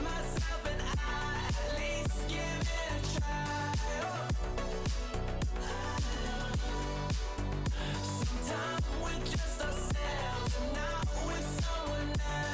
myself and I at least give it a try. Sometimes we're just ourselves and not with someone else.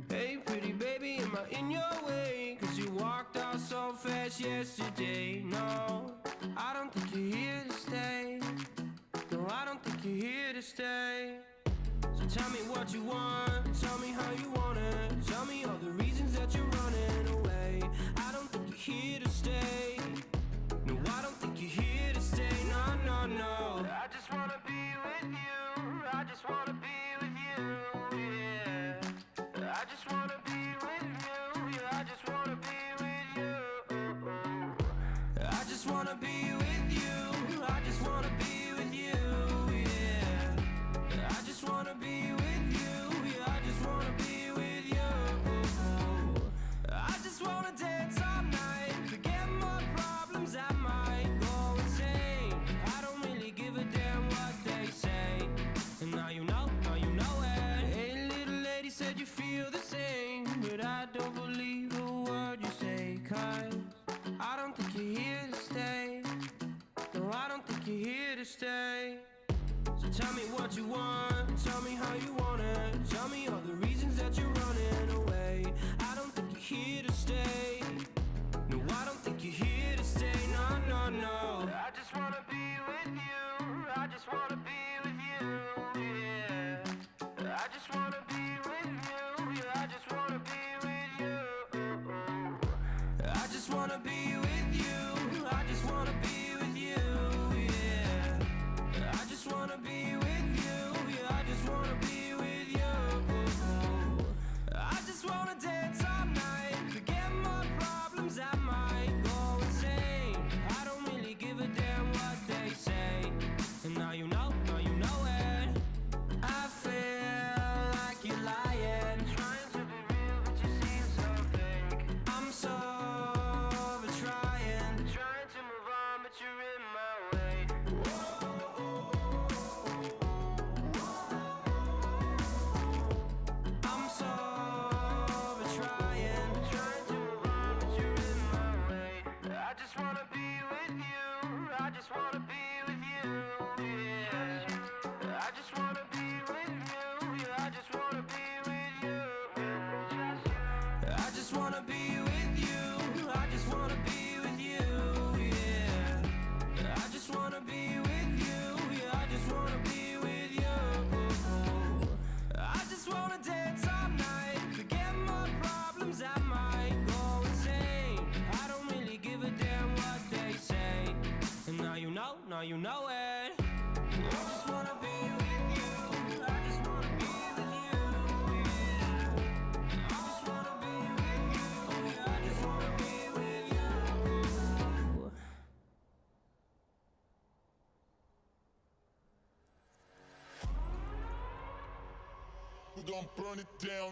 Hey pretty baby, am I in your way? Cause you walked out so fast yesterday. No, I don't think you're here to stay. No, I don't think you're here to stay. So tell me what you want, tell me how you want it. Tell me all the reasons that you're running away. I don't think you're here to stay. No, I don't think you're here to stay. No, no, no. I just wanna be with you. I just wanna be with you, yeah. I just wanna be with you. Yeah, I just wanna be with you. I just wanna be with you. I just wanna be with you, yeah. I just wanna be with you. Yeah, I just wanna be with you. I just wanna dance all night, forget my problems, I might go insane. I don't really give a damn what they say. And now you know it. Hey little lady, said you feel the same, but I don't believe a word you say. Cause I don't think you're here to stay. No, I don't think you're here to stay. So tell me what you want, tell me how you want it. Tell me all the reasons that you're running away. I don't think you're here to stay. No, I don't think you're here to stay. No, no, no. I just wanna be with you. I just wanna be with you, yeah. I just wanna be with you. Yeah, I just wanna be with you. I just wanna be with you. I just wanna be with you, yeah. I just wanna be with you. Yeah, I just wanna be with you. I just wanna dance all night, forget my problems, I might go insane. I don't really give a damn what they say. And now you know it. I feel like you're lying, trying to be real, but you seem so fake. I'm so over trying to move on, but you're in my way. I'm so over trying to move on, but you're in my way. I just wanna be with you. I just wanna be with you, yeah. I just wanna be with you. Yeah, I just wanna be with you. I just wanna be with you. I just wanna be with you, yeah. I just wanna be with you. Yeah, I just wanna be with you. I just wanna dance all night, forget my problems, I might go insane. I don't really give a damn what they say. And now you know it. I just wanna be with you. I just wanna be with you, yeah. I just wanna be with you. Yeah, I just wanna be with you. We gon' burn it down.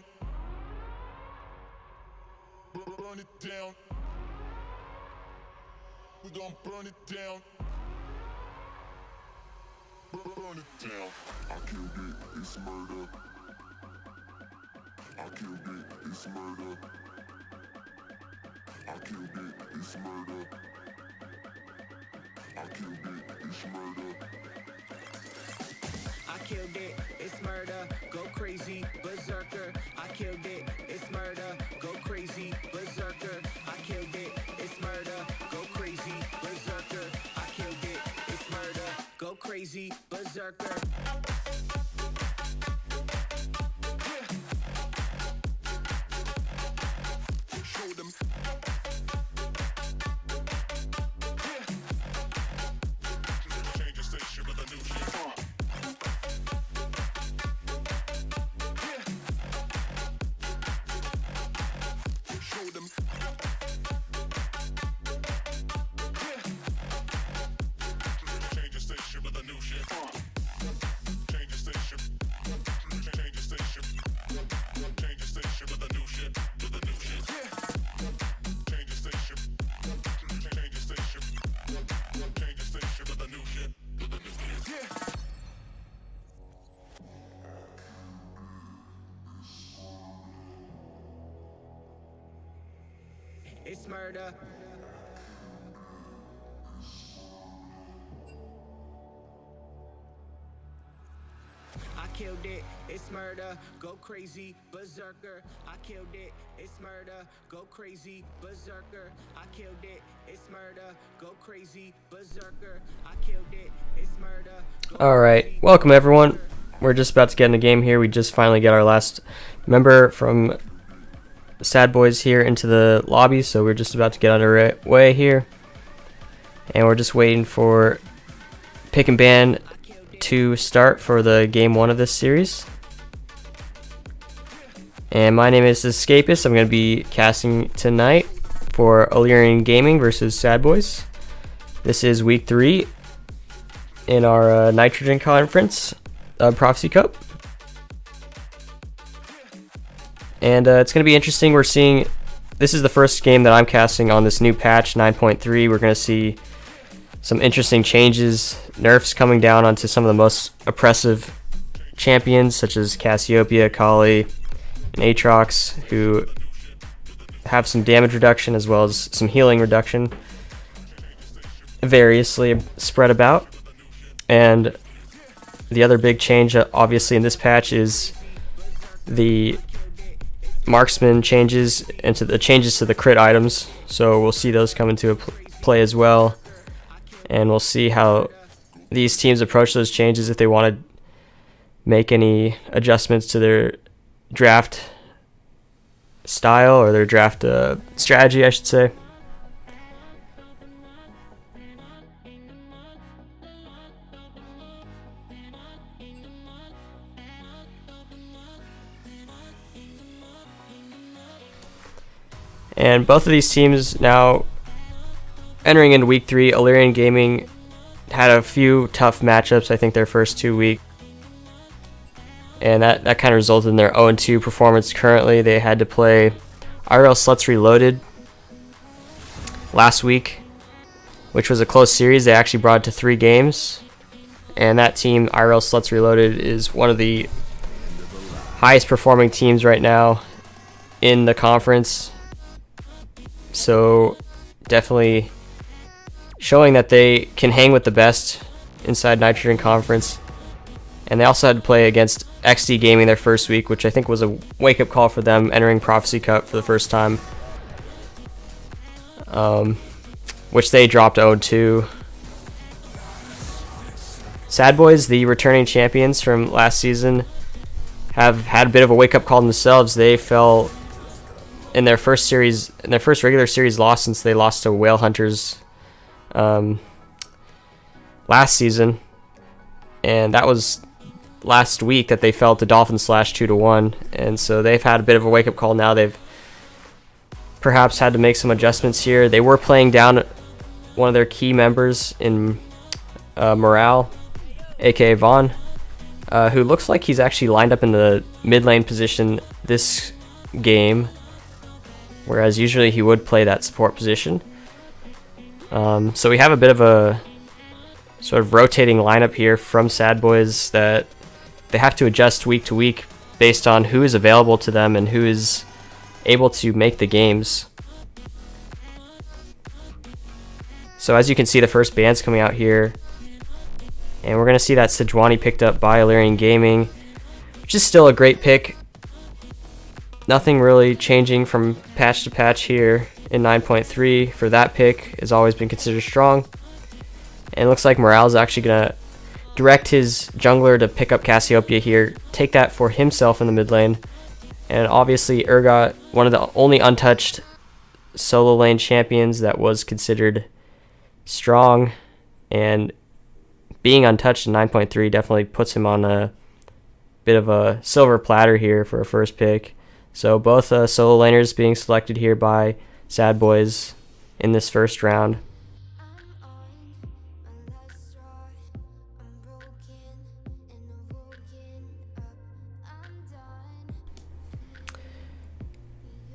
Burn it down. We gon' burn it down. Burn it down. I killed it, it's murder. I killed it, it's murder. I killed it, it's murder. I killed it, it's murder. I killed it, it's murder, go crazy, berserker. I killed it, it's murder, go crazy, berserker. I killed it, it's murder, go crazy, berserker. it's murder. I killed it, it's murder, go crazy, berserker. I killed it, it's murder, go crazy, berserker. I killed it, it's murder, go crazy, berserker. I killed it, it's murder. Alright, welcome everyone. We're just about to get in the game here. We just finally get our last member from SADBOIS here into the lobby, so we're just about to get underway here. And we're just waiting for pick and ban to start for the game 1 of this series. And my name is Escapist. I'm going to be casting tonight for Alerion Gaming versus SADBOIS. This is week 3 in our Nitrogen Conference Prophecy Cup. And it's going to be interesting. We're seeing, this is the first game that I'm casting on this new patch 9.3. We're going to see some interesting changes, nerfs coming down onto some of the most oppressive champions such as Cassiopeia, Kali, and Aatrox, who have some damage reduction as well as some healing reduction variously spread about. And the other big change obviously in this patch is the marksman changes into the changes to the crit items, so we'll see those come into play as well. And we'll see how these teams approach those changes, if they want to make any adjustments to their draft style or their draft strategy, I should say. And both of these teams now entering into week 3. Alerion Gaming had a few tough matchups, I think, their first 2 weeks. And that kind of resulted in their 0-2 performance currently. They had to play IRL Sluts Reloaded last week, which was a close series. They actually brought it to 3 games. And that team, IRL Sluts Reloaded, is one of the highest performing teams right now in the conference. So definitely showing that they can hang with the best inside Nitrogen Conference. And they also had to play against XD Gaming their first week, which I think was a wake-up call for them entering Prophecy Cup for the first time, which they dropped 0-2. SADBOIS, the returning champions from last season, have had a bit of a wake-up call themselves. They fell in their first series, in their first regular series loss since they lost to Whale Hunters last season, and that was last week that they fell to Dolphin Slash 2-1, and so they've had a bit of a wake-up call now. They've perhaps had to make some adjustments here. They were playing down one of their key members in Morale, aka Vaughn, who looks like he's actually lined up in the mid lane position this game, whereas usually he would play that support position. So we have a bit of a sort of rotating lineup here from SADBOIS that they have to adjust week to week based on who is available to them and who is able to make the games. So as you can see, the first ban's coming out here, and we're going to see that Sejuani picked up by Alerion Gaming, which is still a great pick. Nothing really changing from patch to patch here in 9.3 for that pick. Has always been considered strong. And it looks like Morale is actually going to direct his jungler to pick up Cassiopeia here, take that for himself in the mid lane. And obviously Urgot, one of the only untouched solo lane champions that was considered strong, and being untouched in 9.3 definitely puts him on a bit of a silver platter here for a first pick. So both solo laners being selected here by SADBOIS in this first round.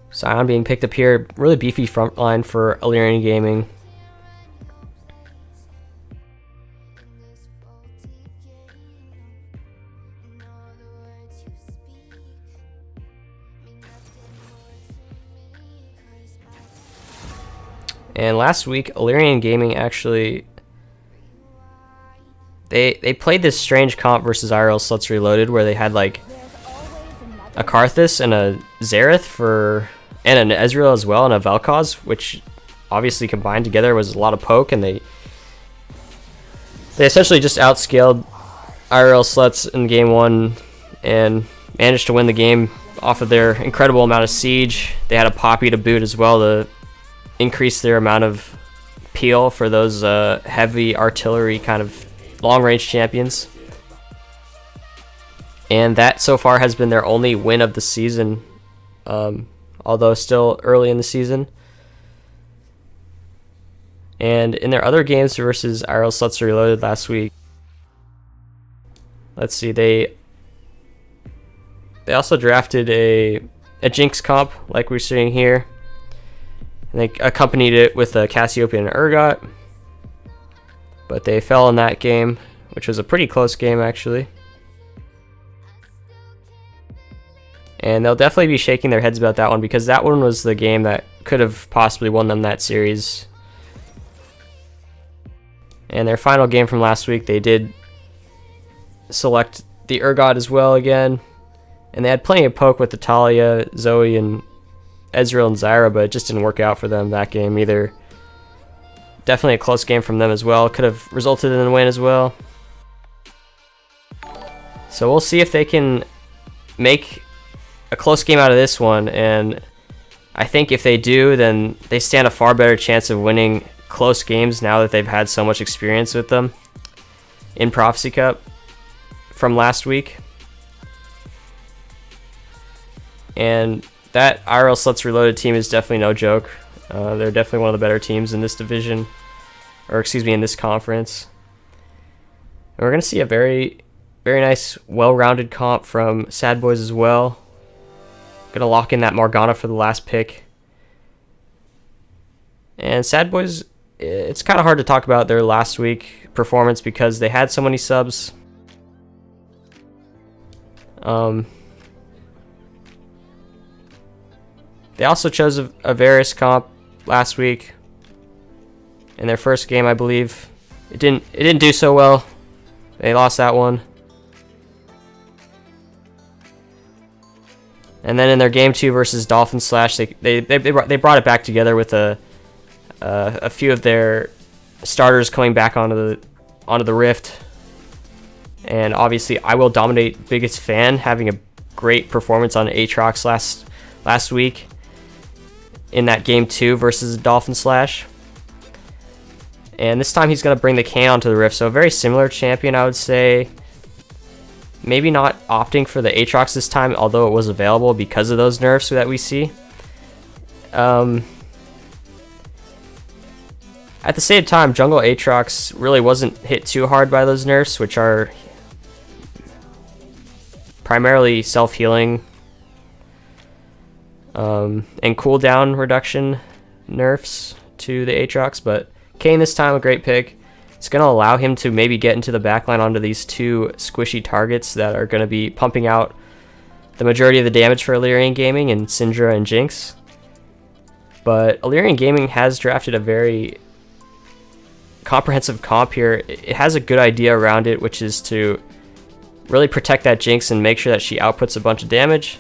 Sion being picked up here, really beefy front line for Alerion Gaming. And last week, Alerion Gaming actually they played this strange comp versus IRL Sluts Reloaded where they had like a Karthus and a Xerath and an Ezreal as well and a Vel'Koz, which obviously combined together was a lot of poke, and they essentially just outscaled IRL Sluts in game 1 and managed to win the game off of their incredible amount of siege. They had a Poppy to boot as well to increase their amount of peel for those heavy artillery kind of long-range champions. And that so far has been their only win of the season, although still early in the season. And in their other games versus IRL Sluts Reloaded last week, let's see, they also drafted a Jinx comp like we're seeing here, and they accompanied it with a Cassiopeia and Urgot, but they fell in that game, which was a pretty close game actually. And they'll definitely be shaking their heads about that one, because that one was the game that could have possibly won them that series. And their final game from last week, they did select the Urgot as well again. And they had plenty of poke with the Talia, Zoe, and Ezreal and Zyra, but it just didn't work out for them that game either. Definitely a close game from them as well. Could have resulted in a win as well. So we'll see if they can make a close game out of this one. And I think if they do, then they stand a far better chance of winning close games now that they've had so much experience with them in Prophecy Cup from last week. And that IRL Sluts Reloaded team is definitely no joke. They're definitely one of the better teams in this division, or excuse me, in this conference. And we're going to see a very, very nice, well-rounded comp from SADBOIS as well. Going to lock in that Morgana for the last pick. And SADBOIS, it's kind of hard to talk about their last week performance because they had so many subs. They also chose a Varus comp last week in their first game, I believe. It didn't do so well. They lost that one. And then in their game 2 versus Dolphin Slash, they brought it back together with a few of their starters coming back onto the Rift. And obviously, I Will Dominate Biggest Fan having a great performance on Aatrox last week in that game 2 versus Dolphin Slash. And this time he's going to bring the Kayn onto the Rift, so a very similar champion, I would say. Maybe not opting for the Aatrox this time, although it was available because of those nerfs that we see. At the same time, Jungle Aatrox really wasn't hit too hard by those nerfs, which are primarily self-healing and cooldown reduction nerfs to the Aatrox. But Kayn this time, a great pick. It's going to allow him to maybe get into the backline onto these two squishy targets that are going to be pumping out the majority of the damage for Alerion Gaming and Syndra and Jinx. But Alerion Gaming has drafted a very comprehensive comp here. It has a good idea around it, which is to really protect that Jinx and make sure that she outputs a bunch of damage.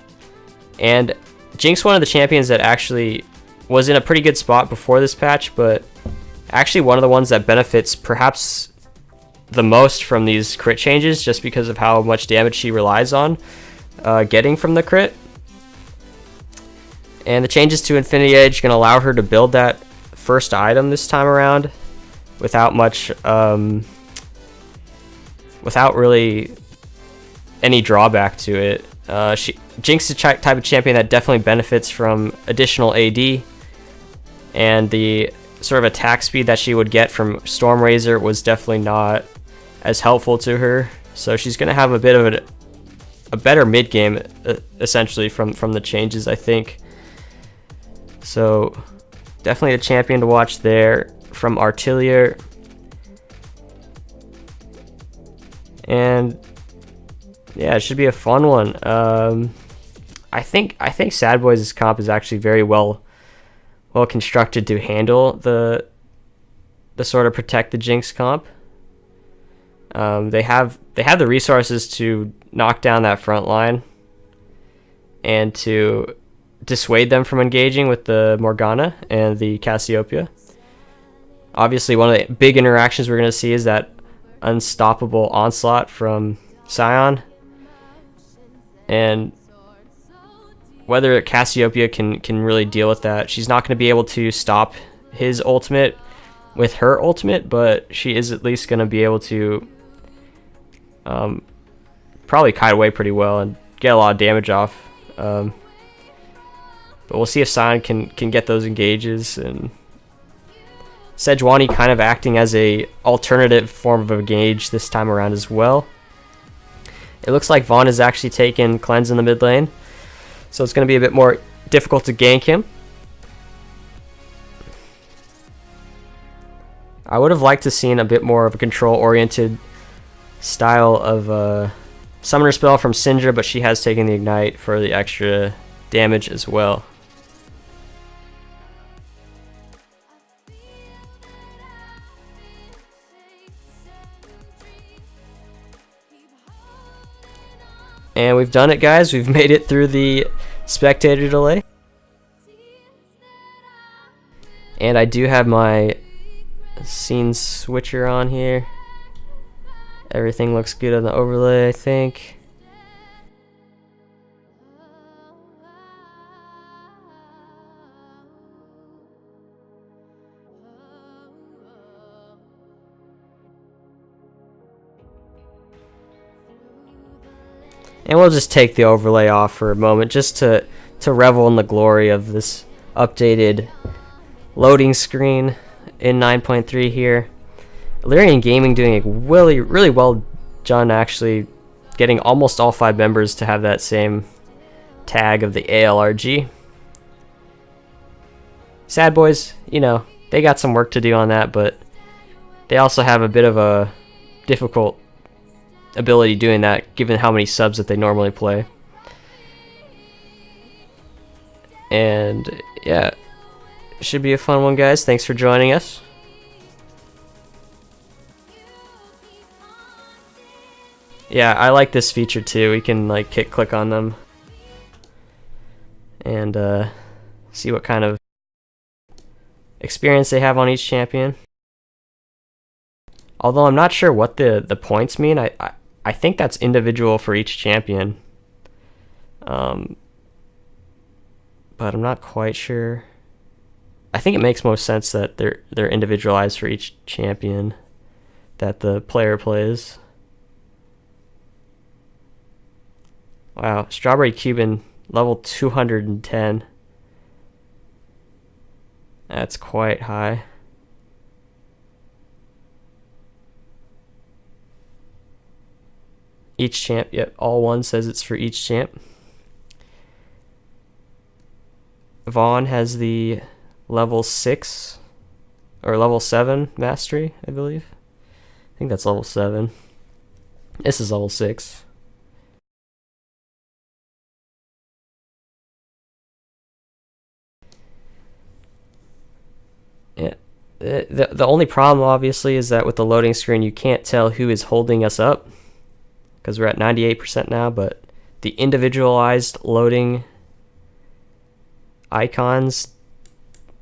And Jinx, one of the champions that actually was in a pretty good spot before this patch, but actually one of the ones that benefits perhaps the most from these crit changes, just because of how much damage she relies on getting from the crit. And the changes to Infinity Edge going to allow her to build that first item this time around without much, without really any drawback to it. Jinx is the type of champion that definitely benefits from additional AD, and the sort of attack speed that she would get from Stormrazor was definitely not as helpful to her. So she's going to have a bit of a better mid game essentially from the changes, I think. So definitely a champion to watch there from Artillery. And yeah, it should be a fun one. I think SADBOIS' comp is actually very well well constructed to handle the sort of protect the Jinx comp. They have the resources to knock down that front line and to dissuade them from engaging with the Morgana and the Cassiopeia. Obviously, one of the big interactions we're going to see is that unstoppable onslaught from Sion. And whether Cassiopeia can really deal with that, she's not going to be able to stop his ultimate with her ultimate, but she is at least going to be able to probably kite away pretty well and get a lot of damage off. But we'll see if Sion can get those engages, and Sejuani kind of acting as a alternative form of engage this time around as well. It looks like Vaughn has actually taken cleanse in the mid lane, so it's going to be a bit more difficult to gank him. I would have liked to seen a bit more of a control-oriented style of summoner spell from Syndra, but she has taken the ignite for the extra damage as well. And we've done it, guys. We've made it through the spectator delay. And I do have my scene switcher on here. Everything looks good on the overlay, I think. And we'll just take the overlay off for a moment just to revel in the glory of this updated loading screen in 9.3 here. Alerion Gaming doing a really well done, actually getting almost all 5 members to have that same tag of the ALRG. SADBOIS, you know, they got some work to do on that, but they also have a bit of a difficult ability doing that given how many subs that they normally play. And yeah, should be a fun one, guys. Thanks for joining us. Yeah, I like this feature too. We can like click on them and see what kind of experience they have on each champion. Although I'm not sure what the points mean. I think that's individual for each champion. But I'm not quite sure. I think it makes most sense that they're individualized for each champion that the player plays. Wow, Strawberry Cuban level 210. That's quite high. Each champ, yep, all one says it's for each champ. Vaughn has the level 6 or level 7 mastery, I believe. I think that's level 7. This is level 6. Yeah. The only problem obviously is that with the loading screen you can't tell who is holding us up, because we're at 98% now, but the individualized loading icons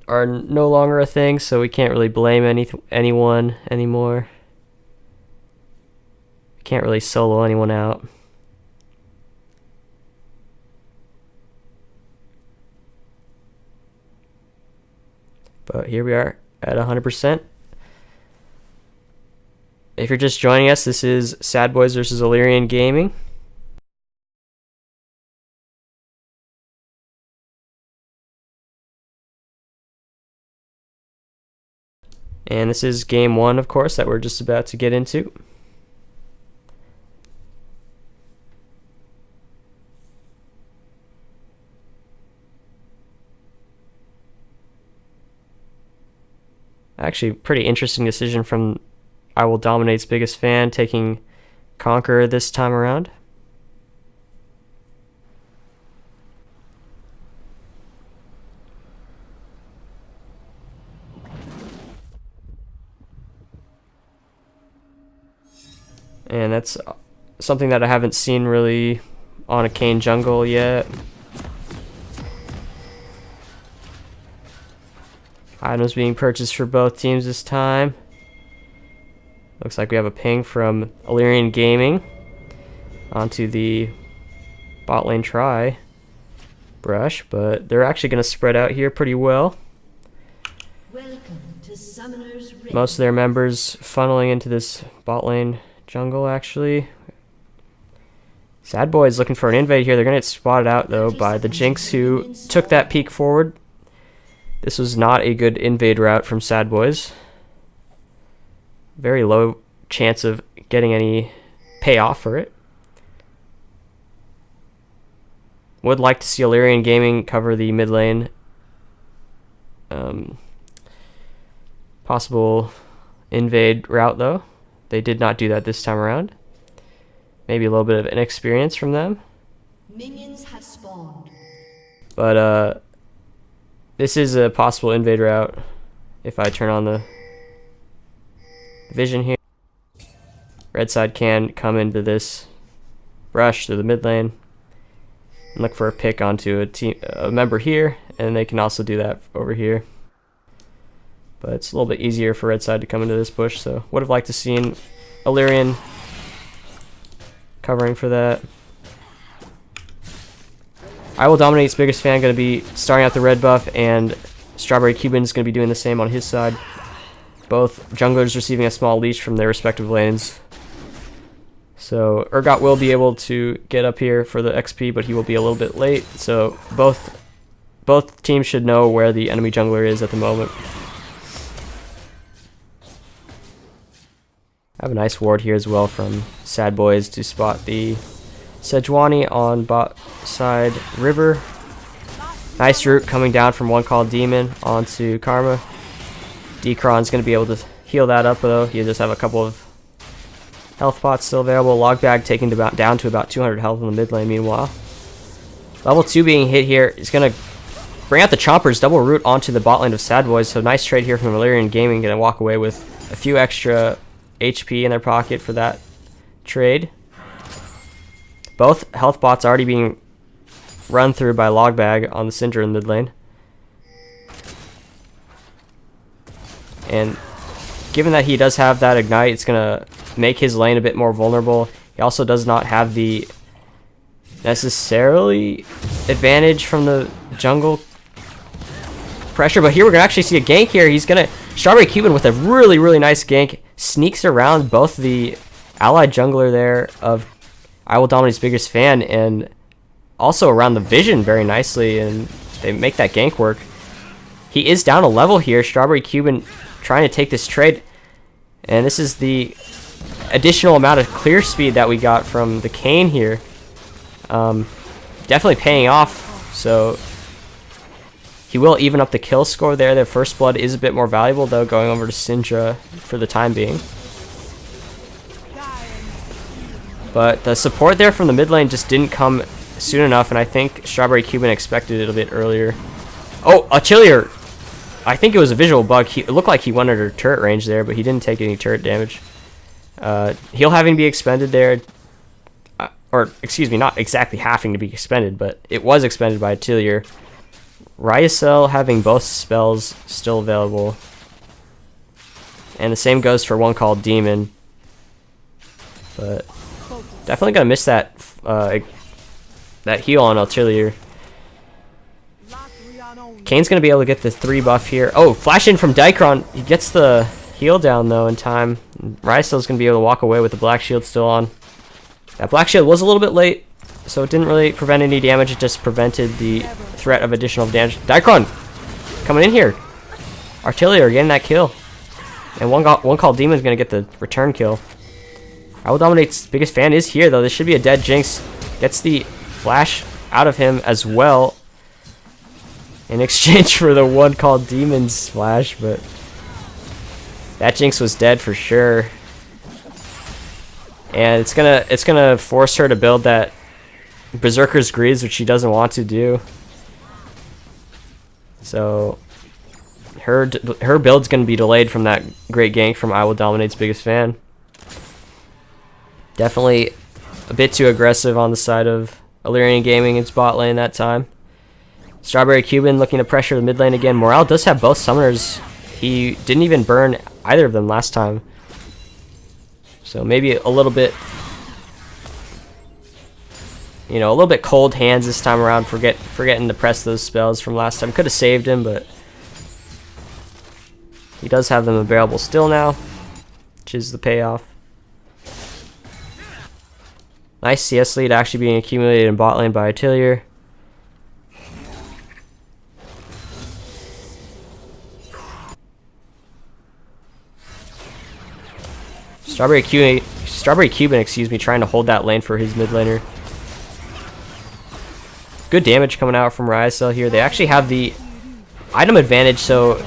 are no longer a thing, so we can't really blame anyone anymore. Can't really solo anyone out. But here we are at 100%. If you're just joining us, this is SADBOIS versus Alerion Gaming. And this is game 1, of course, that we're just about to get into. Actually, pretty interesting decision from I Will Dominate's biggest fan, taking Conqueror this time around. And that's something that I haven't seen really on a Kayn jungle yet. Items being purchased for both teams this time. Looks like we have a ping from Alerion Gaming onto the bot lane try brush, but they're actually going to spread out here pretty well. Welcome to Summoner's Rift. Most of their members funneling into this bot lane jungle actually. SADBOIS looking for an invade here. They're going to get spotted out though by the Jinx, who took that peek forward. This was not a good invade route from SADBOIS. Very low chance of getting any payoff for it. Would like to see Alerion Gaming cover the mid lane. Possible invade route though. They did not do that this time around. Maybe a little bit of inexperience from them. Minions have spawned. But this is a possible invade route if I turn on the vision here. Red side can come into this rush to the mid lane and look for a pick onto a member here, and they can also do that over here. But it's a little bit easier for red side to come into this bush, so would have liked to seen Alerion covering for that. I Will Dominate's biggest fan going to be starting out the red buff, and Strawberry Cuban's going to be doing the same on his side. Both junglers receiving a small leash from their respective lanes. So Urgot will be able to get up here for the XP, but he will be a little bit late. So both teams should know where the enemy jungler is at the moment. I have a nice ward here as well from SADBOIS to spot the Sejuani on bot side river. Nice root coming down from one called Demon onto Karma. Dekron's going to be able to heal that up though. He'll just have a couple of health pots still available. Logbag taking down to about 200 health in the mid lane meanwhile. Level 2 being hit here is going to bring out the Chompers, double root onto the bot lane of SADBOIS. So nice trade here from Alerion Gaming. Going to walk away with a few extra HP in their pocket for that trade. Both health bots already being run through by Logbag on the Syndra in the mid lane. And given that he does have that ignite, it's going to make his lane a bit more vulnerable. He also does not have the necessarily advantage from the jungle pressure. But here we're going to actually see a gank here. He's going to... Strawberry Cuban with a really, really nice gank. Sneaks around both the allied jungler there of I Will Dominate's biggest fan, and also around the vision very nicely, and they make that gank work. He is down a level here. Strawberry Cuban trying to take this trade, and this is the additional amount of clear speed that we got from the Kayn here. Definitely paying off, so he will even up the kill score there. The first blood is a bit more valuable though, going over to Syndra for the time being. But the support there from the mid lane just didn't come soon enough, and I think Strawberry Cuban expected it a bit earlier. Oh, Achillier! I think it was a visual bug. It looked like he went under turret range there, but he didn't take any turret damage. Heal having to be expended there. Or, excuse me, not exactly having to be expended, but it was expended by Achillier. Ryacel having both spells still available. And the same goes for one called Demon. But definitely gonna miss that that heal on Altilier. Kayn's gonna be able to get the 3 buff here. Oh, flash in from Dicron. He gets the heal down though in time. Ryacel's gonna be able to walk away with the black shield still on. That black shield was a little bit late, so it didn't really prevent any damage. It just prevented the threat of additional damage. Dicron coming in here. Artillery getting that kill. And one called Demon's going to get the return kill. I Will Dominate's biggest fan is here, though. This should be a dead Jinx. Gets the flash out of him as well in exchange for the one called Demon's flash, but that Jinx was dead for sure. And it's gonna force her to build that Berserker's Greaves, which she doesn't want to do. So her build's gonna be delayed from that great gank from I Will Dominate's biggest fan. Definitely a bit too aggressive on the side of Alerion Gaming its bot lane that time. Strawberry Cuban looking to pressure the mid lane again. Morale does have both summoners. He didn't even burn either of them last time. So maybe a little bit, you know, a little bit cold hands this time around, forgetting to press those spells from last time. Could have saved him, but he does have them available still now, which is the payoff. Nice CS lead actually being accumulated in bot lane by Atelier. Strawberry Cuban, excuse me, trying to hold that lane for his mid laner. Good damage coming out from Ryacel here. They actually have the item advantage, so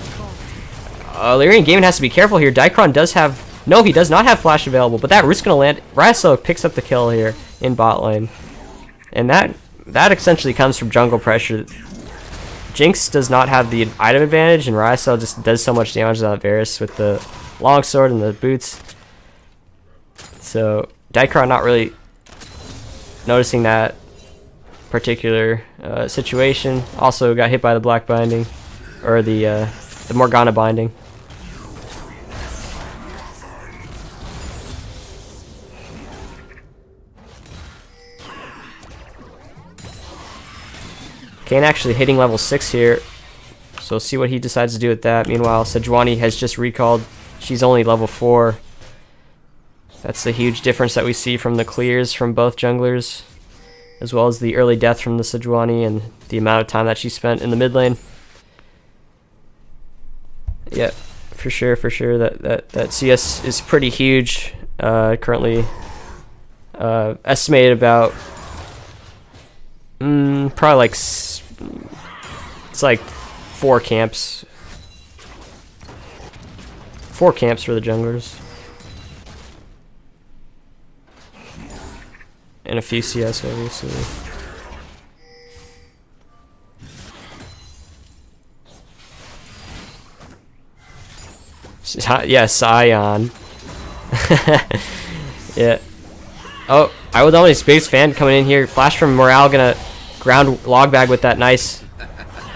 Alerion Gaming has to be careful here. Dicron does have... No, he does not have flash available, but that root's going to land. Ryacel picks up the kill here in bot lane. And that essentially comes from jungle pressure. Jinx does not have the item advantage, and Ryacel just does so much damage on Varus with the longsword and the boots. So Dicron not really noticing that particular situation. Also got hit by the black binding, or the Morgana binding. Kane actually hitting level 6 here, so we'll see what he decides to do with that. Meanwhile, Sejuani has just recalled. She's only level 4. That's the huge difference that we see from the clears from both junglers, as well as the early death from the Sejuani and the amount of time that she spent in the mid lane. Yeah, for sure. That CS is pretty huge. Currently estimated about probably like it's like 4 camps. 4 camps for the junglers. And a few CS, obviously. Yeah, Scion. Yeah. Oh, I will dominate Space Fan coming in here. Flash from Morale, gonna ground log bag with that nice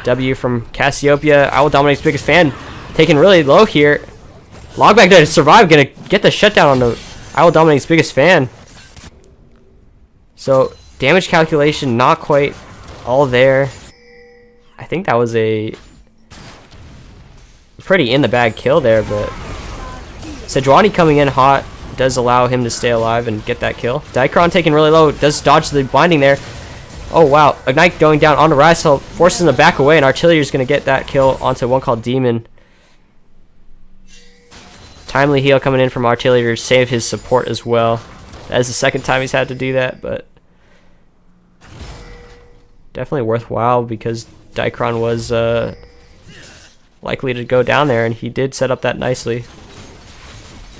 W from Cassiopeia. I will dominate Biggest Fan, taking really low here. Log bag to survive, gonna get the shutdown on the I will dominate Biggest Fan. So damage calculation not quite all there. I think that was a pretty in the bag kill there, but Sejuani coming in hot does allow him to stay alive and get that kill. Dicron taking really low, does dodge the binding there. Oh wow, Ignite going down onto Ryacel, forces him to back away, and Artillery is going to get that kill onto one called Demon. Timely heal coming in from Artillery to save his support as well. That is the second time he's had to do that, but definitely worthwhile because Dicron was likely to go down there, and he did set up that nicely.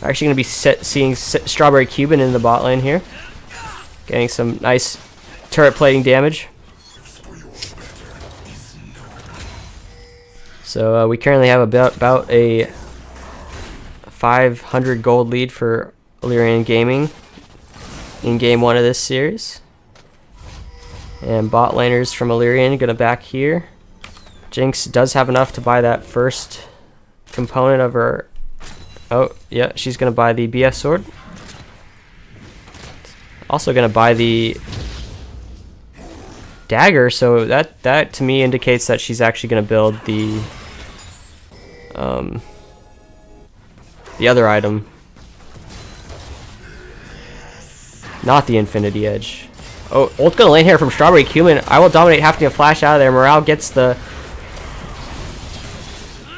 Actually going to be seeing Strawberry Cuban in the bot lane here, getting some nice turret plating damage. So we currently have about a 500 gold lead for Alerion Gaming in game 1 of this series. And bot laners from Alerion gonna back here. Jinx does have enough to buy that first component of her. Oh yeah, she's gonna buy the BF sword. Also gonna buy the dagger, so that to me indicates that she's actually gonna build the other item, not the Infinity Edge. Oh, ult gonna land here from Strawberry Cuban. I will dominate, having to flash out of there. Morale gets the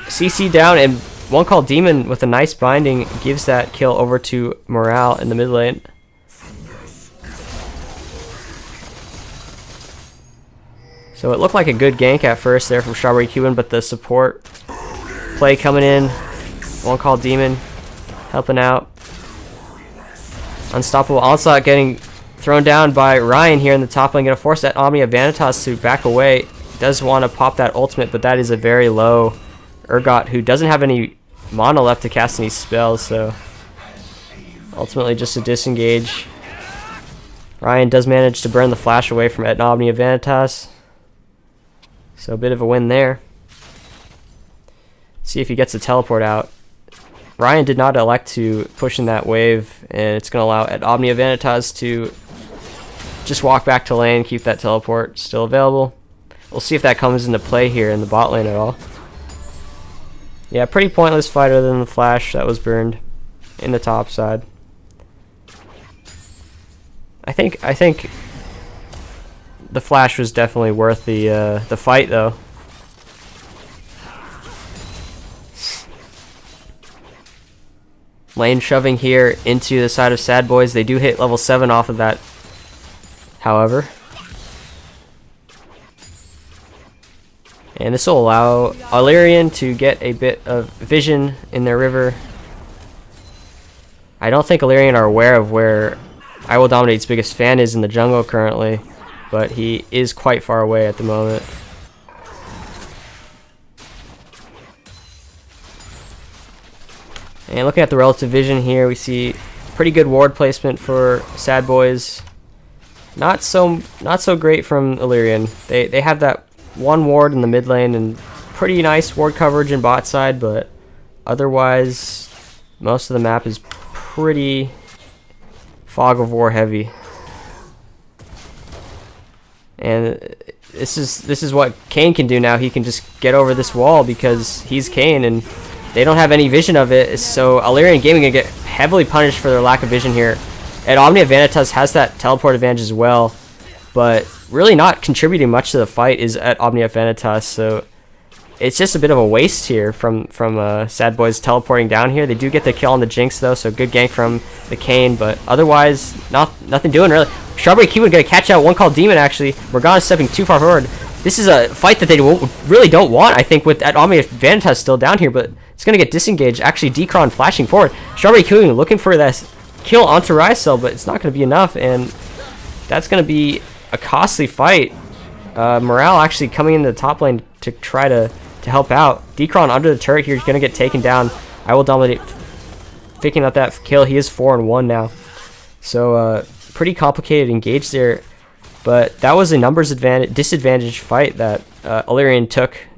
CC down, and one called Demon with a nice binding gives that kill over to Morale in the mid lane. So it looked like a good gank at first there from Strawberry Cuban, but the support play coming in. One called Demon helping out. Unstoppable Onslaught getting thrown down by Ryan here in the top lane. Gonna force that Omnia Vanitas to back away. Does want to pop that ultimate, but that is a very low Urgot who doesn't have any mana left to cast any spells, so ultimately just a disengage. Ryan does manage to burn the flash away from Et Omnia Vanitas. So a bit of a win there. See if he gets the teleport out. Ryan did not elect to push in that wave, and it's going to allow Et Omnia Vanitas to just walk back to lane, keep that teleport still available. We'll see if that comes into play here in the bot lane at all. Yeah, pretty pointless fight other than the flash that was burned in the top side. I think the flash was definitely worth the fight though. Lane shoving here into the side of SADBOIS. They do hit level 7 off of that, however. And this will allow Alerion to get a bit of vision in their river. I don't think Alerion are aware of where I Will Dominate's biggest fan is in the jungle currently, but he is quite far away at the moment. And looking at the relative vision here, we see pretty good ward placement for SADBOIS. Not so great from Alerion. They have that one ward in the mid lane and pretty nice ward coverage in bot side, but otherwise most of the map is pretty fog of war heavy. And this is what Kayn can do now. He can just get over this wall because he's Kayn and they don't have any vision of it, so Alerion Gaming gonna get heavily punished for their lack of vision here. And Omnia Vanitas has that teleport advantage as well, but really not contributing much to the fight is at Omnia Vanitas, so it's just a bit of a waste here from SADBOIS teleporting down here. They do get the kill on the Jinx though, so good gank from the Kayn, but otherwise nothing doing really. Strawberry Cuban gonna catch out one called Demon actually. Morgana stepping too far forward. This is a fight that they really don't want, I think, with at Omnia Vanitas still down here, but it's going to get disengaged. Actually, Decron flashing forward. Strawberry Cuban looking for that kill onto Rysel, but it's not going to be enough, and that's going to be a costly fight. Morale actually coming into the top lane to try to help out. Decron under the turret here is going to get taken down. I Will Dominate picking up that kill. He is 4-1 now. So, pretty complicated engage there. But that was a numbers disadvantage fight that Alerion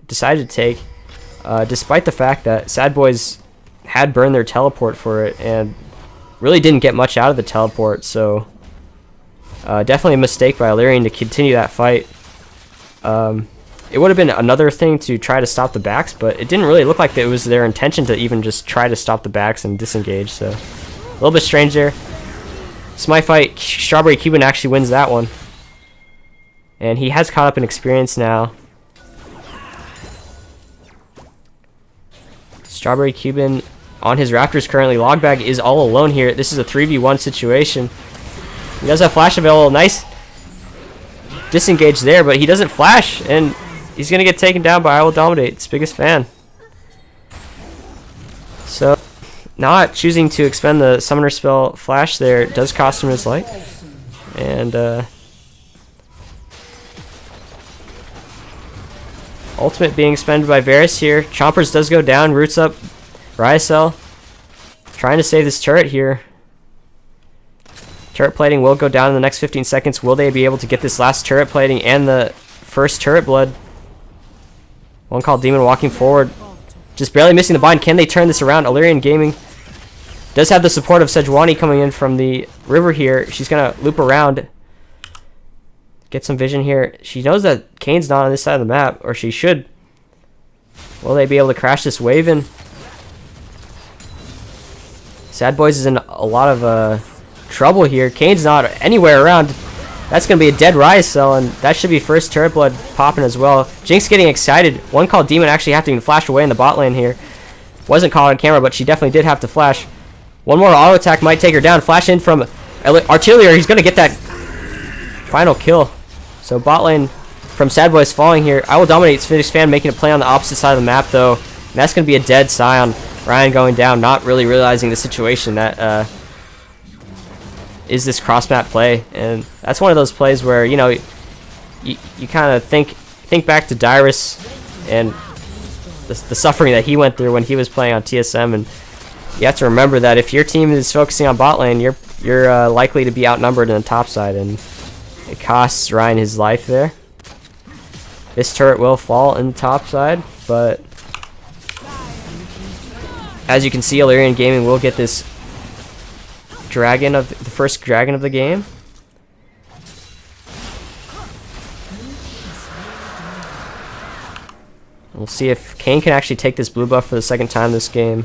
decided to take, despite the fact that SADBOIS had burned their teleport for it and really didn't get much out of the teleport. So definitely a mistake by Alerion to continue that fight. It would have been another thing to try to stop the backs, but it didn't really look like it was their intention to even just try to stop the backs and disengage. So a little bit strange there. Smite fight, Strawberry Cuban actually wins that one. And he has caught up in experience now. Strawberry Cuban on his Raptors currently. Logbag is all alone here. This is a 3v1 situation. He does have flash available. Nice disengage there, but he doesn't flash, and he's going to get taken down by I Will Dominate, its biggest fan. So, not choosing to expend the summoner spell flash there does cost him his life. And, ultimate being expended by Varus here. Chompers does go down, roots up Rysel. Trying to save this turret here. Turret plating will go down in the next 15 seconds. Will they be able to get this last turret plating and the first turret blood? One called Demon walking forward. Just barely missing the bind. Can they turn this around? Alerion Gaming does have the support of Sejuani coming in from the river here. She's going to loop around. Get some vision here. She knows that Kayn's not on this side of the map, or she should. Will they be able to crash this wave in? SADBOIS is in a lot of trouble here. Kayn's not anywhere around. That's going to be a dead Rysel, and that should be first turret blood popping as well. Jinx getting excited. One called Demon actually having to flash away in the bot lane here. Wasn't caught on camera, but she definitely did have to flash. One more auto attack might take her down. Flash in from Artillery. He's going to get that final kill. So bot lane from SADBOIS falling here. I Will Dominate Phoenix Fan making a play on the opposite side of the map though. And that's going to be a dead Scion. Ryan going down, not really realizing the situation that is this cross map play. And that's one of those plays where, you know, you kind of think back to Dyrus and the suffering that he went through when he was playing on TSM, and you have to remember that if your team is focusing on bot lane, you're you're likely to be outnumbered in the top side, and it costs Ryan his life there. This turret will fall in the top side, but as you can see, Alerion Gaming will get this dragon of the first dragon of the game. We'll see if Kane can actually take this blue buff for the second time this game.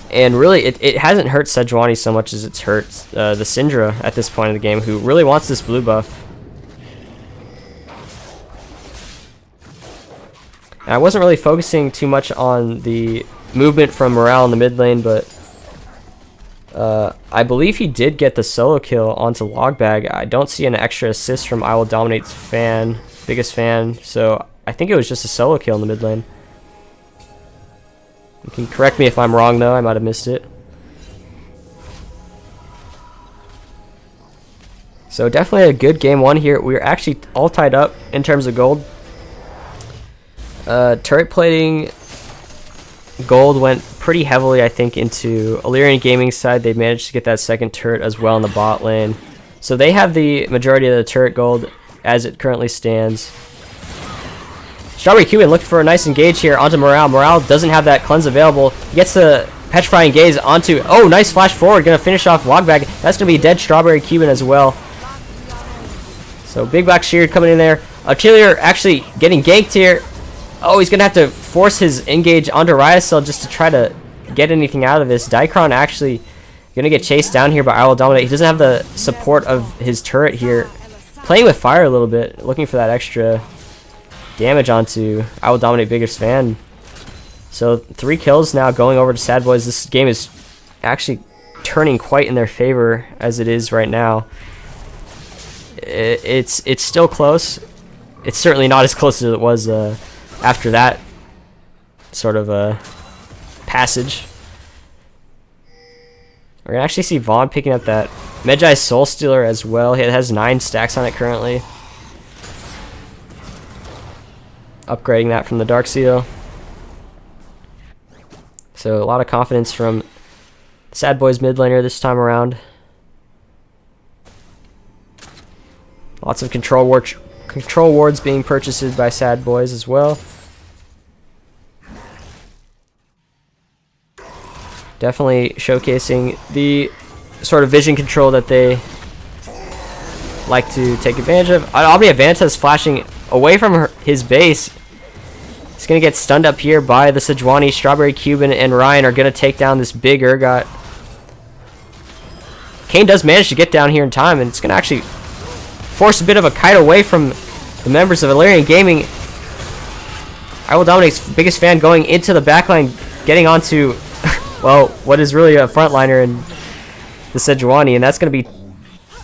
And really, it hasn't hurt Sejuani so much as it's hurt the Syndra at this point in the game, who really wants this blue buff. And I wasn't really focusing too much on the movement from Morale in the mid lane, but I believe he did get the solo kill onto Logbag. I don't see an extra assist from I Will Dominate's biggest fan, so I think it was just a solo kill in the mid lane. You can correct me if I'm wrong though, I might have missed it. So definitely a good game one here. We're actually all tied up in terms of gold. Turret plating gold went pretty heavily, I think, into Alerion Gaming's side. They managed to get that second turret as well in the bot lane. So they have the majority of the turret gold as it currently stands. Strawberry Cuban looking for a nice engage here onto Morale. Morale doesn't have that cleanse available. He gets the Petrifying Gaze onto... Oh, nice flash forward. Going to finish off Logbag. That's going to be dead Strawberry Cuban as well. So Big Black Sheard coming in there. Artillery actually getting ganked here. Oh, he's going to have to force his engage onto Ryacel just to try to get anything out of this. Dicron actually going to get chased down here by I Will Dominate. He doesn't have the support of his turret here. Playing with fire a little bit. Looking for that extra damage onto I Will Dominate biggest fan. So 3 kills now going over to SADBOIS. This game is actually turning quite in their favor as it is right now. It's still close. It's certainly not as close as it was after that sort of passage. We're gonna actually see Vaughn picking up that Medjai Soul Stealer as well. It has 9 stacks on it currently. Upgrading that from the Dark Seal. So a lot of confidence from SADBOIS mid laner this time around. Lots of control wards being purchased by SADBOIS as well. Definitely showcasing the sort of vision control that they like to take advantage of. Omnia Vanta's flashing away from his base. He's going to get stunned up here by the Sejuani. Strawberry Cuban and Ryan are going to take down this big Urgot. Kane does manage to get down here in time, and it's going to actually force a bit of a kite away from the members of Alerion Gaming. I Will Dominate's biggest fan going into the backline, getting onto, well, what is really a frontliner in the Sejuani, and that's going to be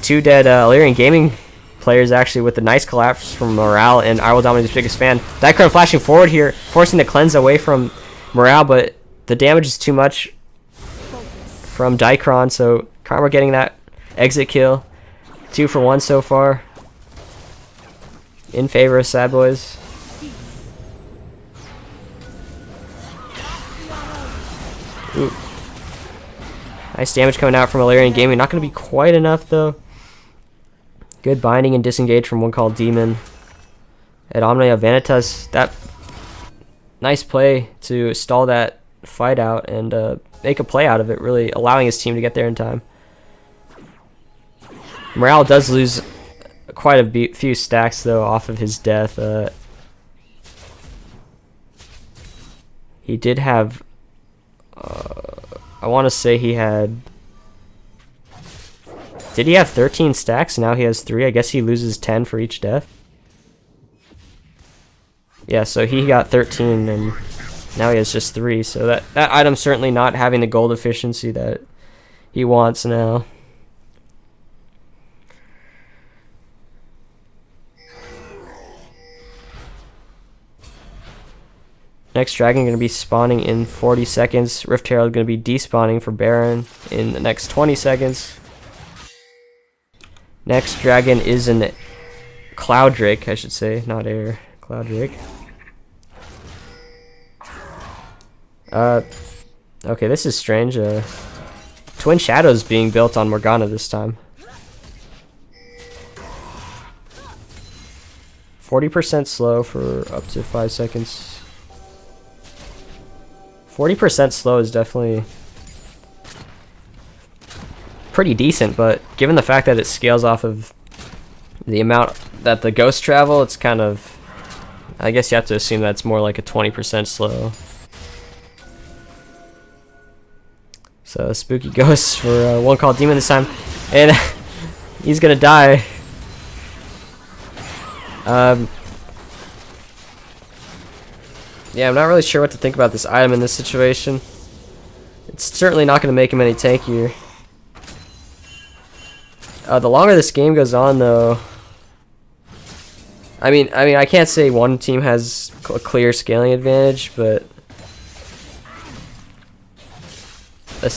2 dead Alerion Gaming players actually, with a nice collapse from Morale and I Will Dominate's biggest fan. Dicron flashing forward here, forcing the cleanse away from Morale, but the damage is too much from Dicron, so Karma getting that exit kill. 2 for 1 so far in favor of SADBOIS. Ooh. Nice damage coming out from Alerion Gaming. Not going to be quite enough though. Good binding and disengage from one called Demon. At Omnia Vanitas, that nice play to stall that fight out and make a play out of it, really allowing his team to get there in time. Morale does lose quite a few stacks though off of his death. He did have, I want to say he had, did he have 13 stacks? Now he has 3. I guess he loses 10 for each death. Yeah, so he got 13 and now he has just 3. So that item's certainly not having the gold efficiency that he wants now. Next dragon going to be spawning in 40 seconds. Rift Herald going to be despawning for Baron in the next 20 seconds. Next dragon is an Cloud Drake, I should say, not Air. Cloud Drake. Okay, this is strange. Twin Shadows being built on Morgana this time. 40% slow for up to 5 seconds. 40% slow is definitely pretty decent, but given the fact that it scales off of the amount that the ghosts travel, it's kind of, I guess you have to assume that's more like a 20% slow. So spooky ghosts for one called Demon this time, and he's gonna die. Yeah, I'm not really sure what to think about this item in this situation. It's certainly not gonna make him any tankier. The longer this game goes on, though, I mean, I can't say one team has a clear scaling advantage, but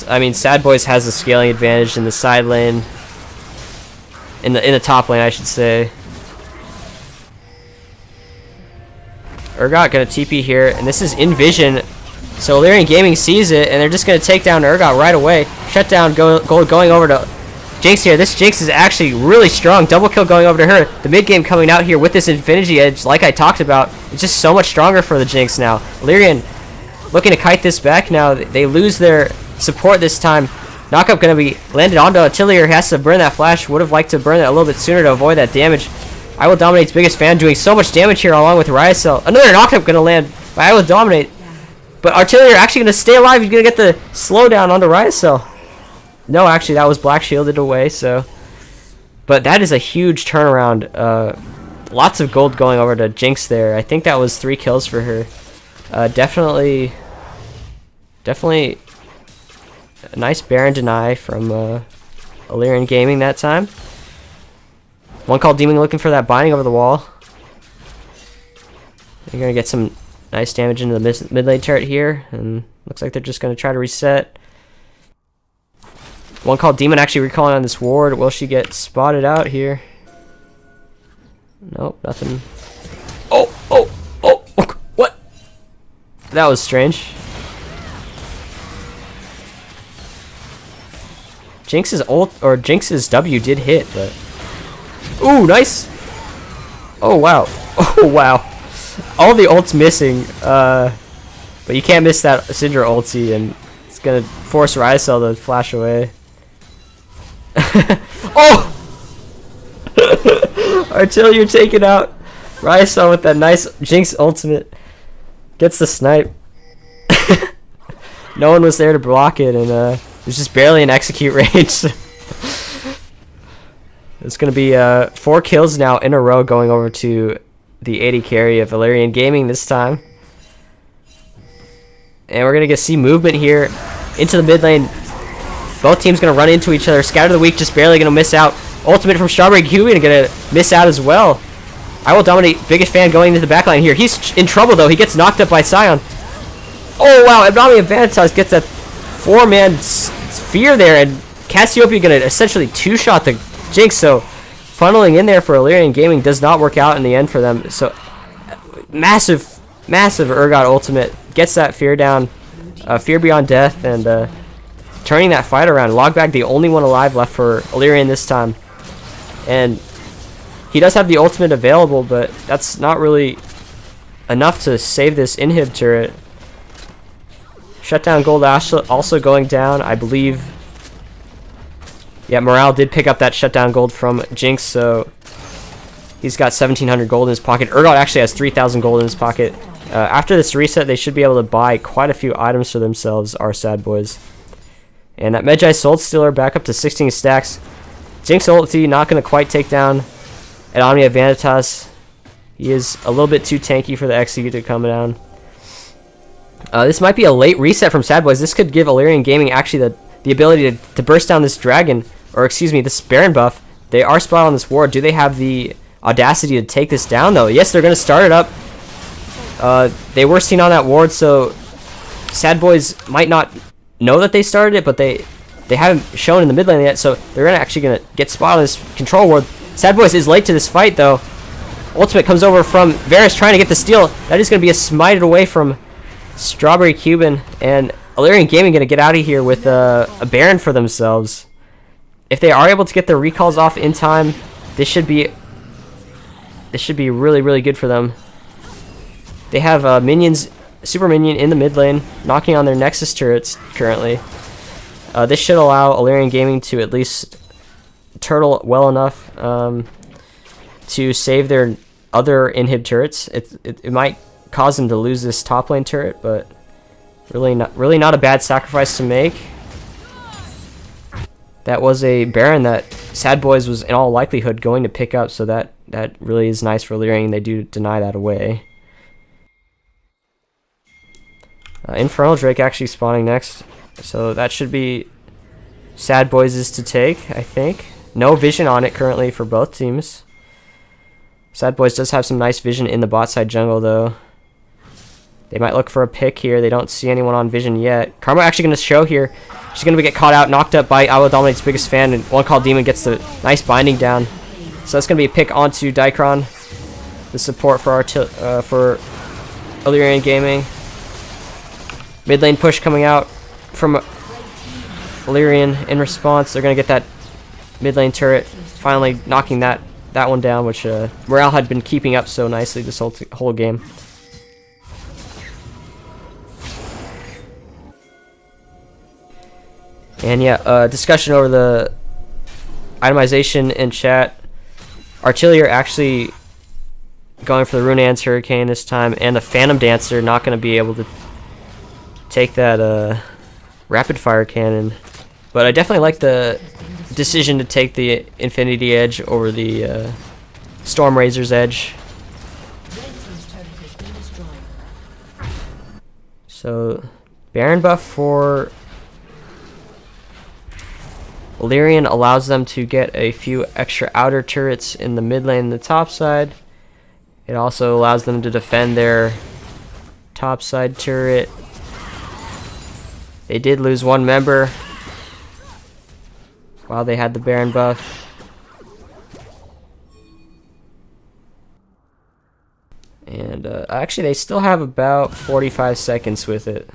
I mean, SADBOIS has a scaling advantage in the side lane, in the top lane, I should say. Urgot gonna TP here, and this is in vision, so Alerion Gaming sees it, and they're just gonna take down Urgot right away. Shut down gold going over to Jinx here. This Jinx is actually really strong. Double kill going over to her. The mid game coming out here with this Infinity Edge, like I talked about, it's just so much stronger for the Jinx now. Alerion looking to kite this back now. They lose their support this time. Knockup gonna be landed onto Atelier. Has to burn that flash. Would have liked to burn it a little bit sooner to avoid that damage. I Will Dominate's biggest fan doing so much damage here along with Ryacel. Another knockup gonna land by I Will Dominate. But Artillery actually gonna stay alive. He's gonna get the slowdown onto Ryacel. No, actually that was black shielded away, so. But that is a huge turnaround. Lots of gold going over to Jinx there. I think that was 3 kills for her. Definitely a nice Baron deny from Alerion Gaming that time. One called Demon looking for that binding over the wall. They're going to get some nice damage into the mid lane turret here, and looks like they're just going to try to reset. One called Demon actually recalling on this ward. Will she get spotted out here? Nope, nothing. Oh, what? That was strange. Jinx's ult, or Jinx's W did hit, but... Ooh, nice! Oh, wow. Oh, wow. All the ults missing, but you can't miss that Syndra ulti, and it's gonna force Ryacel to flash away. Oh! Artillery taking out Ryacel with that nice Jinx ultimate. Gets the snipe. No one was there to block it, and it was just barely in execute range. It's going to be 4 kills now in a row going over to the 80 carry of Alerion Gaming this time. And we're going to see movement here into the mid lane. Both teams going to run into each other. Scatter the Weak just barely going to miss out. Ultimate from Strawberry Q going to miss out as well. I Will Dominate, biggest fan going into the backline here. He's in trouble though. He gets knocked up by Sion. Oh wow, Abnami Vanitas gets that 4-man sphere there, and Cassiopeia going to essentially 2-shot the Jinx, so funneling in there for Alerion Gaming does not work out in the end for them. So massive Urgot ultimate gets that fear down, fear beyond death, and turning that fight around. Logbag the only one alive left for Alerion this time, and he does have the ultimate available, but that's not really enough to save this inhib turret. Shutdown gold also going down, I believe. Yeah, Morale did pick up that shutdown gold from Jinx, so he's got 1,700 gold in his pocket. Urgot actually has 3,000 gold in his pocket. After this reset, they should be able to buy quite a few items for themselves, our SADBOIS. And that Medjay Soul Stealer back up to 16 stacks. Jinx ulti not going to quite take down at Omnia Vanitas. He is a little bit too tanky for the Executor coming down. This might be a late reset from SADBOIS. This could give Alerion Gaming actually the ability to burst down this dragon, or excuse me, this Baron buff. They are spotted on this ward. Do they have the audacity to take this down though? Yes, they're going to start it up. They were seen on that ward, so SADBOIS might not know that they started it, but they haven't shown in the mid lane yet, so they're actually going to get spotted on this control ward. SADBOIS is late to this fight though. Ultimate comes over from Varus trying to get the steal. That is going to be a smited away from Strawberry Cuban, and Alerion Gaming going to get out of here with a Baron for themselves. If they are able to get their recalls off in time, this should be really, really good for them. They have minions, super minion in the mid lane, knocking on their Nexus turrets currently. This should allow Alerion Gaming to at least turtle well enough to save their other inhib turrets. It might cause them to lose this top lane turret, but really not a bad sacrifice to make. That was a Baron that SADBOIS was in all likelihood going to pick up, so that really is nice for Alerion. They do deny that away. Infernal Drake actually spawning next, so that should be SADBOIS' to take, I think. No vision on it currently for both teams. SADBOIS does have some nice vision in the bot side jungle though. They might look for a pick here. They don't see anyone on vision yet. Karma actually going to show here. She's going to get caught out, knocked up by I Will Dominate's biggest fan, and One Call Demon gets the nice binding down. So that's going to be a pick onto Dicron, the support for Alerion Gaming. Mid lane push coming out from Alerion in response. They're going to get that mid lane turret, finally knocking that one down, which morale had been keeping up so nicely this whole game. And yeah, discussion over the itemization in chat. Artillery actually going for the Runaan's Hurricane this time, and the Phantom Dancer not going to be able to take that rapid fire cannon. But I definitely like the decision to take the Infinity Edge over the Storm Razor's Edge. So Baron buff for Alerion allows them to get a few extra outer turrets in the mid lane and the top side. It also allows them to defend their top side turret. They did lose one member while they had the Baron buff. And actually they still have about 45 seconds with it.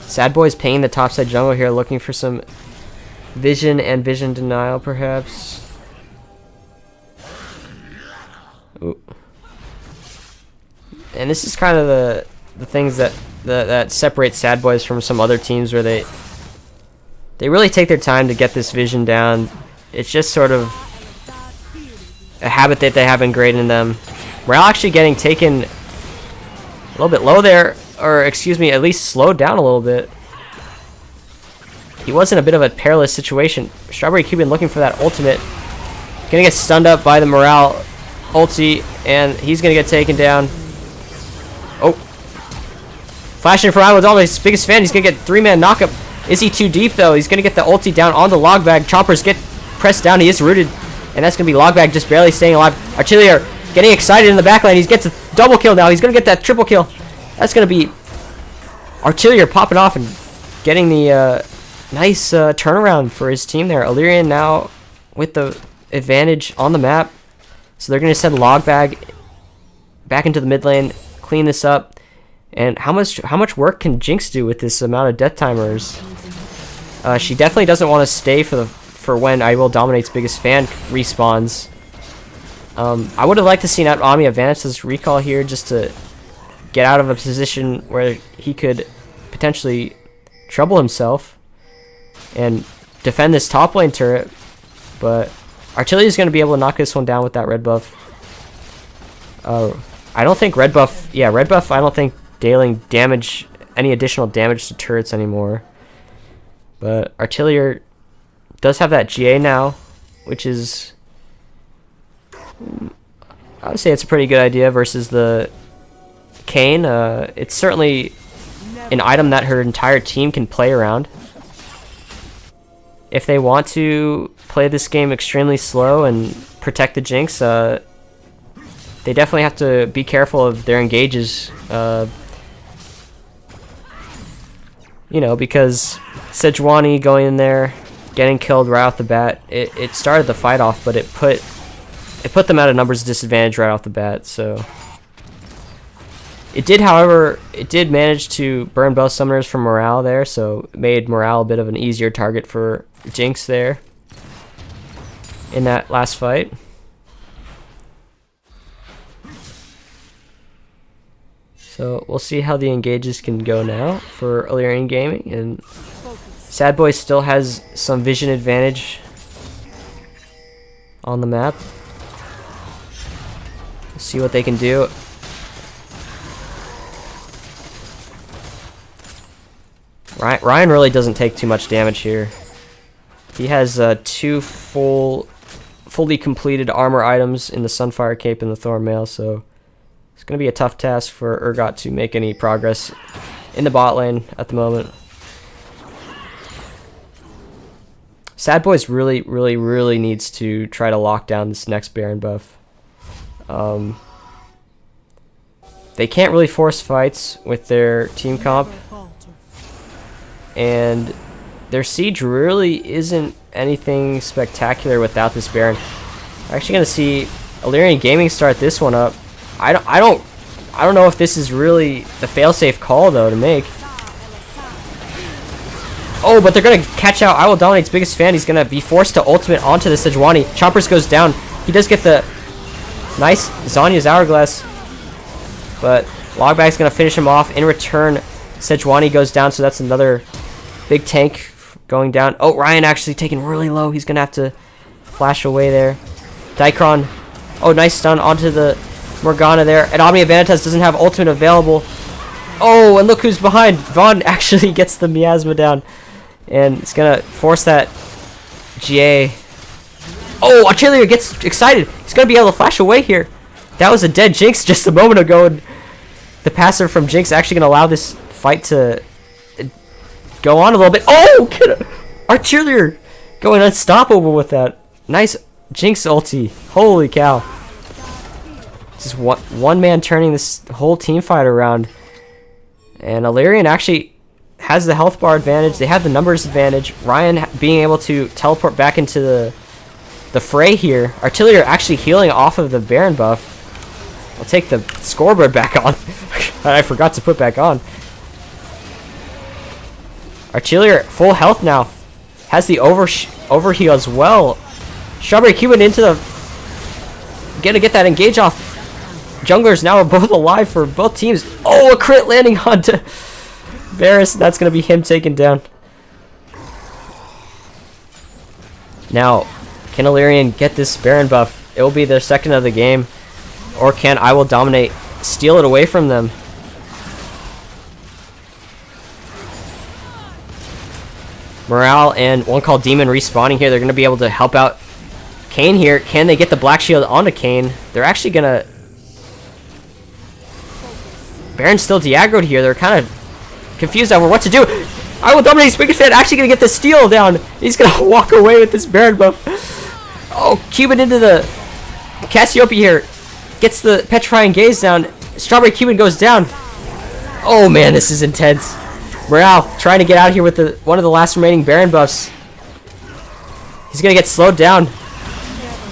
SADBOIS paying the topside jungle here, looking for some vision and vision denial perhaps. Ooh. And this is kind of the things that separate SADBOIS from some other teams, where they really take their time to get this vision down. It's just sort of a habit that they have ingrained in them. We're actually getting taken a little bit low there, or excuse me, at least slowed down a little bit. He was in a bit of a perilous situation. Strawberry Cuban looking for that ultimate. Gonna get stunned up by the morale ulti, and he's gonna get taken down. Oh. Flashing for Iowa Dominate's biggest fan. He's gonna get 3-man knockup. Is he too deep though? He's gonna get the ulti down on the Logbag. Choppers get pressed down. He is rooted, and that's gonna be Logbag just barely staying alive. Artillery getting excited in the backline. He gets a double kill now. He's gonna get that triple kill. That's gonna be Artillery popping off and getting the nice turnaround for his team there. Alerion now with the advantage on the map, so they're gonna send Logbag back into the mid lane, clean this up. And how much work can Jinx do with this amount of death timers? She definitely doesn't want to stay for when I Will Dominate's biggest fan respawns. I would have liked to see Ami advance this recall here just to get out of a position where he could potentially trouble himself and defend this top lane turret. But Artillery is going to be able to knock this one down with that red buff. I don't think red buff, I don't think dealing damage, any additional damage to turrets anymore. But Artillery does have that GA now, which is, I would say it's a pretty good idea versus the Kayn. It's certainly an item that her entire team can play around. If they want to play this game extremely slow and protect the Jinx, they definitely have to be careful of their engages. You know, because Sejuani going in there getting killed right off the bat. It started the fight off, but it put them at a numbers disadvantage right off the bat. So it did, however, it did manage to burn both summoners from morale there, so it made morale a bit of an easier target for Jinx there in that last fight. So we'll see how the engages can go now for Alerion Gaming, and SADBOIS still has some vision advantage on the map. We'll see what they can do. Ryan really doesn't take too much damage here. He has 2 fully completed armor items in the Sunfire Cape and the Thorn Mail, so it's going to be a tough task for Urgot to make any progress in the bot lane at the moment. SADBOIS really needs to try to lock down this next Baron buff. They can't really force fights with their team comp, and their siege really isn't anything spectacular without this Baron. We're actually going to see Alerion Gaming start this one up. I don't know if this is really the failsafe call though to make. Oh, but they're gonna catch out I Will Dominate's biggest fan. He's gonna be forced to ultimate onto the Sejuani. Chompers goes down. He does get the nice Zanya's Hourglass, but Logbag's gonna finish him off. In return, Sejuani goes down, so that's another big tank going down. Oh, Ryan actually taken really low. He's gonna have to flash away there. Dicron. Oh, nice stun onto the Morgana there. And Omnia Vanitas doesn't have ultimate available. Oh, and look who's behind. Vaughn actually gets the miasma down, and it's gonna force that GA. Oh, Archelier gets excited. He's gonna be able to flash away here. That was a dead Jinx just a moment ago, and the passive from Jinx actually gonna allow this fight to go on a little bit. Oh, Archelier going unstoppable with that. Nice Jinx ulti. Holy cow. Just one man turning this whole team fight around. And Alerion actually has the health bar advantage. They have the numbers advantage. Ryan being able to teleport back into the fray here. Artillery actually healing off of the Baron buff. I'll take the scoreboard back on. I forgot to put back on. Artillery full health now. Has the overheal as well. Strawberry Cuban into the... Gonna get that engage off. Junglers now are both alive for both teams. Oh, a crit landing onto Varus. That's going to be him taken down. Now, can Alerion get this Baron buff? It will be their second of the game. Or can I Will Dominate steal it away from them? Morale and one called Demon respawning here. They're going to be able to help out Kayn here. Can they get the Black Shield onto Kayn? They're actually going to... Baron's still de-aggroed here. They're kind of confused over what to do. I Will Dominate. Biggest fan actually going to get the steal down. He's going to walk away with this Baron buff. Oh, Cuban into the Cassiopeia here. Gets the Petrifying Gaze down. Strawberry Cuban goes down. Oh man, this is intense. Morale trying to get out here with one of the last remaining Baron buffs. He's going to get slowed down.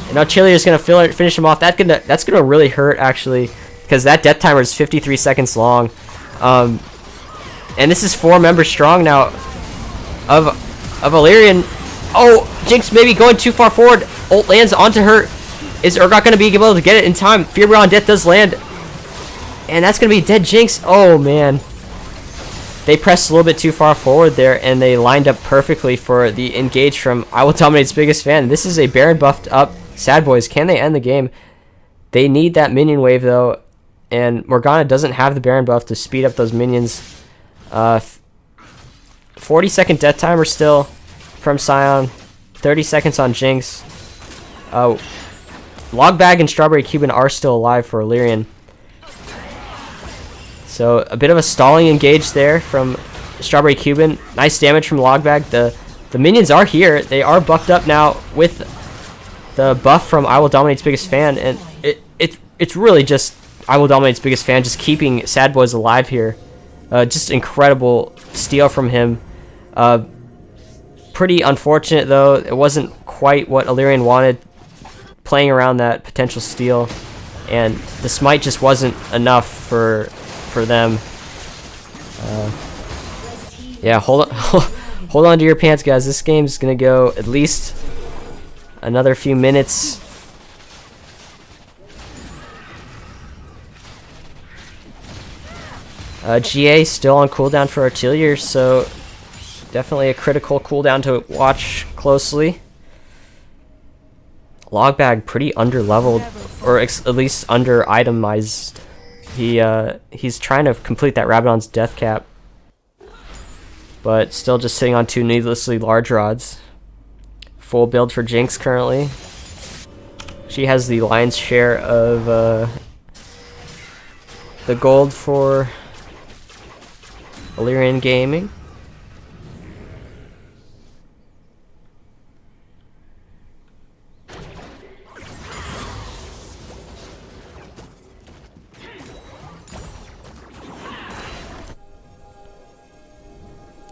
And now Chili is going to finish him off. That's gonna really hurt actually, because that death timer is 53 seconds long. And this is 4 members strong now of Alerion. Oh, Jinx maybe going too far forward. Ult lands onto her. Is Urgot going to be able to get it in time? Fear Beyond Death does land. And that's going to be dead Jinx. Oh, man. They pressed a little bit too far forward there, and they lined up perfectly for the engage from I Will Dominate's biggest fan. This is a Baron buffed up SADBOIS. Can they end the game? They need that minion wave, though. And Morgana doesn't have the Baron buff to speed up those minions. 40-second death timer still from Sion. 30 seconds on Jinx. Logbag and Strawberry Cuban are still alive for Alerion. So a bit of a stalling engage there from Strawberry Cuban. Nice damage from Logbag. The minions are here. They are buffed up now with the buff from I Will Dominate's biggest fan, and it's really just I Will Dominate's biggest fan just keeping SADBOIS alive here. Just incredible steal from him. pretty unfortunate though. It wasn't quite what Alerion wanted, playing around that potential steal, and the smite just wasn't enough for them. Yeah, hold on, hold on to your pants, guys. This game's gonna go at least another few minutes. GA still on cooldown for Artillery, so definitely a critical cooldown to watch closely. Logbag pretty under-leveled, or at least under-itemized. He's trying to complete that Rabadon's death cap, but still just sitting on 2 needlessly large rods. Full build for Jinx currently. She has the lion's share of the gold for Alerion Gaming.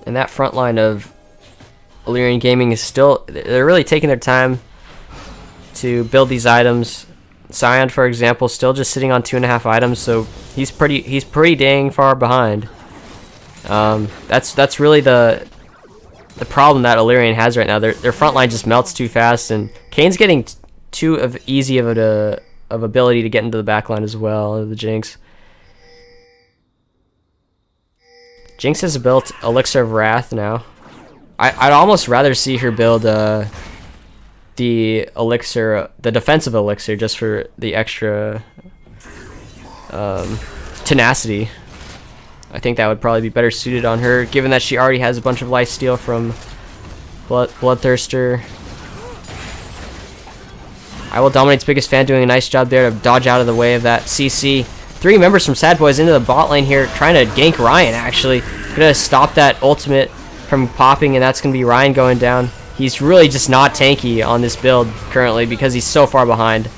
And that front line of Alerion Gaming is still, they're really taking their time to build these items. Scion, for example, still just sitting on 2.5 items, so he's pretty dang far behind. That's really the problem that Alerion has right now. Their front line just melts too fast, and Kane's getting too easy of ability to get into the back line as well. The Jinx. Jinx has built Elixir of Wrath now. I'd almost rather see her build the elixir, the defensive elixir, just for the extra tenacity. I think that would probably be better suited on her, given that she already has a bunch of lifesteal from Bloodthirster. I Will Dominate's biggest fan doing a nice job there to dodge out of the way of that CC. 3 members from SADBOIS into the bot lane here, trying to gank Ryan, actually. Gonna stop that ultimate from popping, and that's gonna be Ryan going down. He's really just not tanky on this build currently because he's so far behind.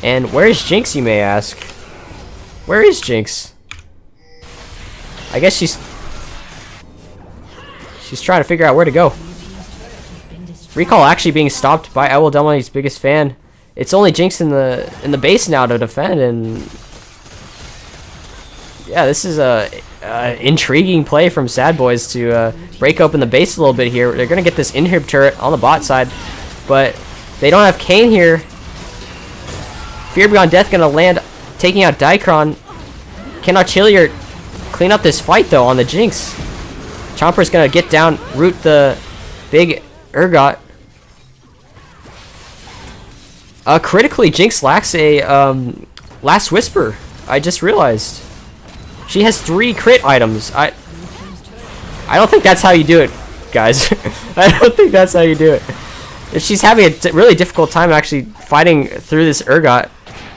And where is Jinx, you may ask? Where is Jinx? I guess she's trying to figure out where to go. Recall actually being stopped by I Will Dominate's biggest fan. It's only Jinx in the base now to defend, and yeah, this is a intriguing play from SADBOIS to break open the base a little bit here. They're gonna get this inhib turret on the bot side, but they don't have Kayn here. Fear Beyond Death gonna land, taking out Dicron. Can Artillery clean up this fight though on the Jinx? Chomper's gonna get down, root the big Urgot. Critically, Jinx lacks a Last Whisper. I just realized. She has 3 crit items. I don't think that's how you do it, guys. I don't think that's how you do it. She's having a really difficult time actually fighting through this Urgot,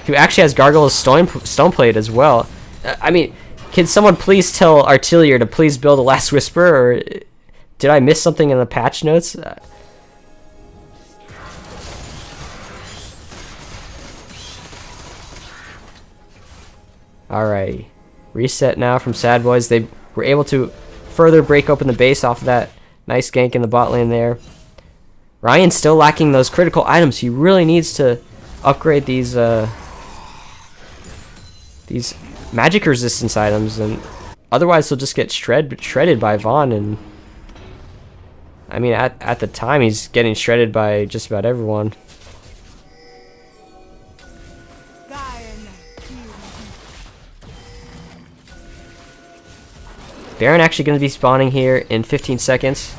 who actually has Gargoyle's Stoneplate as well. I mean, can someone please tell Artillery to please build a Last Whisper, or did I miss something in the patch notes? Alrighty. Reset now from SADBOIS. They were able to further break open the base off of that nice gank in the bot lane there. Ryan's still lacking those critical items. He really needs to upgrade these magic resistance items, and otherwise he'll just get shredded by Vaughn. And I mean, at the time he's getting shredded by just about everyone. Baron actually going to be spawning here in 15 seconds.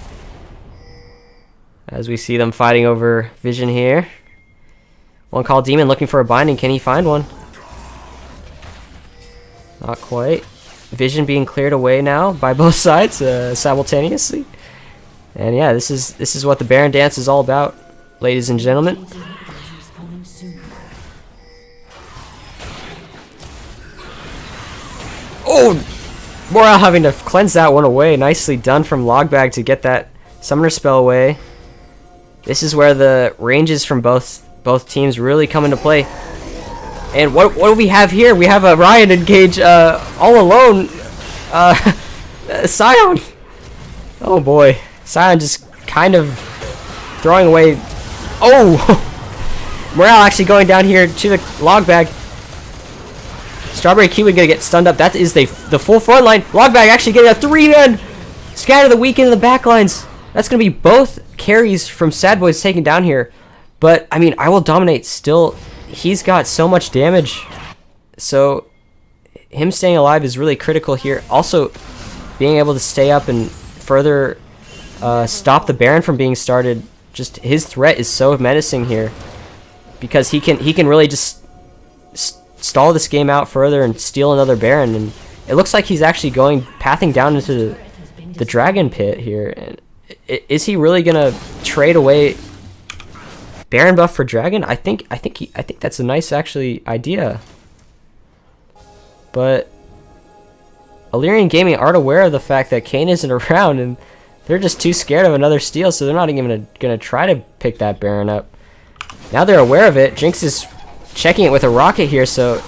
As we see them fighting over Vision here. One Call Demon looking for a binding. Can he find one? Not quite. Vision being cleared away now by both sides simultaneously. And yeah, this is what the Baron dance is all about, ladies and gentlemen. Oh! Morale having to cleanse that one away. Nicely done from Logbag to get that summoner spell away. This is where the ranges from both teams really come into play. And what do we have here? We have a Ryan engage all alone. Scion. Oh boy. Sion just kind of throwing away. Oh! Morale actually going down here to the log bag. Strawberry Kiwi gonna get stunned up. That is the full front line. Log bag actually getting a 3-man. Scatter the weak into the back lines. That's gonna be both carries from SADBOIS taken down here. But I mean, I Will Dominate still. He's got so much damage. So him staying alive is really critical here. Also, being able to stay up and further stop the Baron from being started. Just his threat is so menacing here. Because he can really just stall this game out further and steal another Baron, and it looks like he's actually pathing down into the Dragon Pit here. And is he really gonna trade away Baron buff for Dragon? I think that's a nice actually idea. But Alerion Gaming aren't aware of the fact that Kane isn't around, and they're just too scared of another steal, so they're not even gonna try to pick that Baron up. Now they're aware of it. Jinx is checking it with a rocket here, so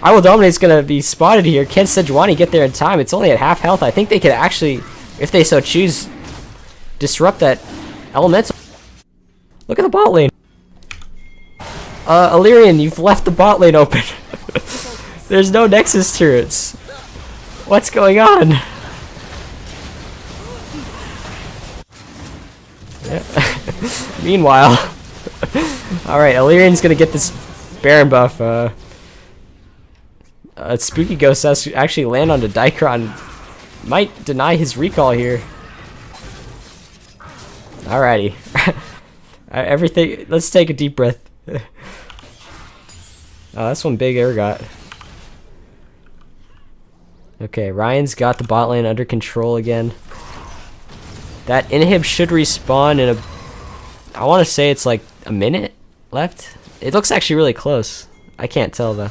I Will Dominate's gonna be spotted here. Can Sejuani get there in time? It's only at half health. I think they could actually, if they so choose, disrupt that elemental. Look at the bot lane. Alerion, you've left the bot lane open. There's no Nexus turrets. What's going on? Yeah. Meanwhile, alright, Alerion's gonna get this Baron buff. Spooky Ghost has to actually land onto Dicron. Might deny his recall here. Alrighty. Everything. Let's take a deep breath. Oh, that's one big Urgot. Okay, Ryan's got the bot lane under control again. That inhib should respawn in I want to say it's like a minute left. It looks actually really close. I can't tell though.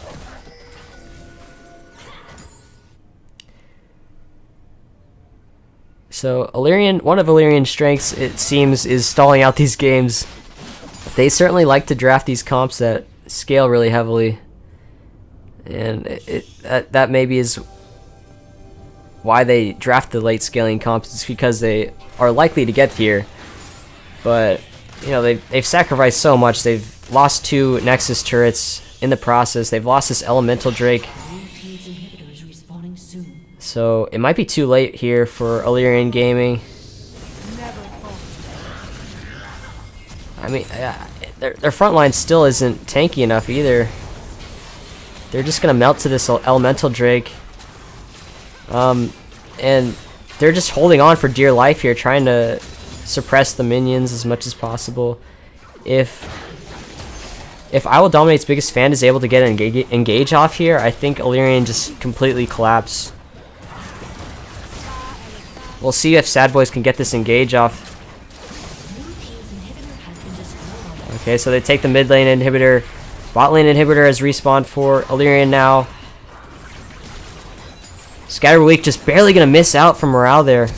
So Alerion, one of Alerion's strengths, it seems, is stalling out these games. They certainly like to draft these comps that scale really heavily, and that maybe is why they draft the late scaling comps. It's because they are likely to get here, but you know they've sacrificed so much. They've lost 2 Nexus turrets in the process. They've lost this Elemental Drake. So it might be too late here for Alerion Gaming. I mean, their front line still isn't tanky enough either. They're just gonna melt to this Elemental Drake, and they're just holding on for dear life here, trying to suppress the minions as much as possible. If I Will Dominate's biggest fan is able to get an engage off here, I think Alerion just completely collapse. We'll see if SADBOIS can get this engage off. Okay, so they take the mid lane inhibitor. Bot lane inhibitor has respawned for Alerion now. Scatterweak just barely gonna miss out from morale there.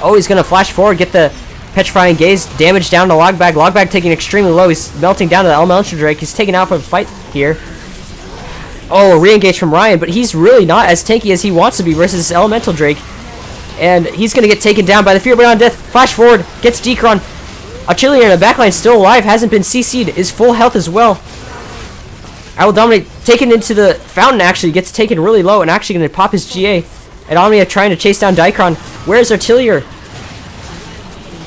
Oh, he's gonna flash forward, get the Petrifying Gaze, damage down to Logbag. Logbag taking extremely low. He's melting down to the Elemental Drake. He's taken out for the fight here. Oh, re-engage from Ryan, but he's really not as tanky as he wants to be versus this Elemental Drake. And he's gonna get taken down by the Fear Beyond Death. Flash forward, gets Decron. Achillier in the backline still alive, hasn't been CC'd, is full health as well. I Will Dominate taken into the fountain, actually gets taken really low and actually gonna pop his GA. And Omnia trying to chase down Dicron. Where's Artilleer?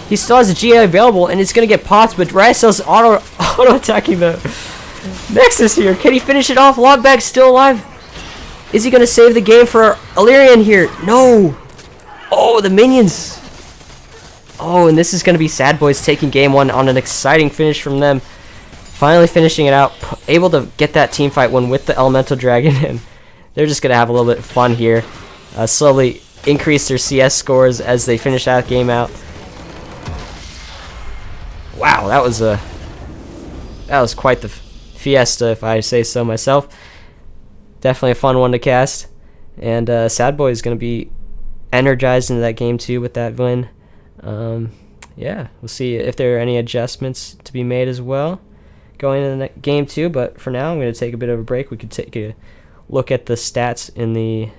He still has a GA available and it's gonna get popped, but Ryacel's auto attacking the Nexus here. Can he finish it off? Logbag's still alive. Is he gonna save the game for Alerion here? No! Oh, the minions! Oh, and this is gonna be SADBOIS taking game 1 on an exciting finish from them. Finally finishing it out, able to get that team fight win with the Elemental Dragon, and they're just gonna have a little bit of fun here. Slowly increase their CS scores as they finish that game out. Wow, that was quite the fiesta, if I say so myself. Definitely a fun one to cast, and SADBOIS is gonna be energized into that game too with that win. Yeah, we'll see if there are any adjustments to be made as well going into the game 2, but for now I'm going to take a bit of a break. We could take a look at the stats in the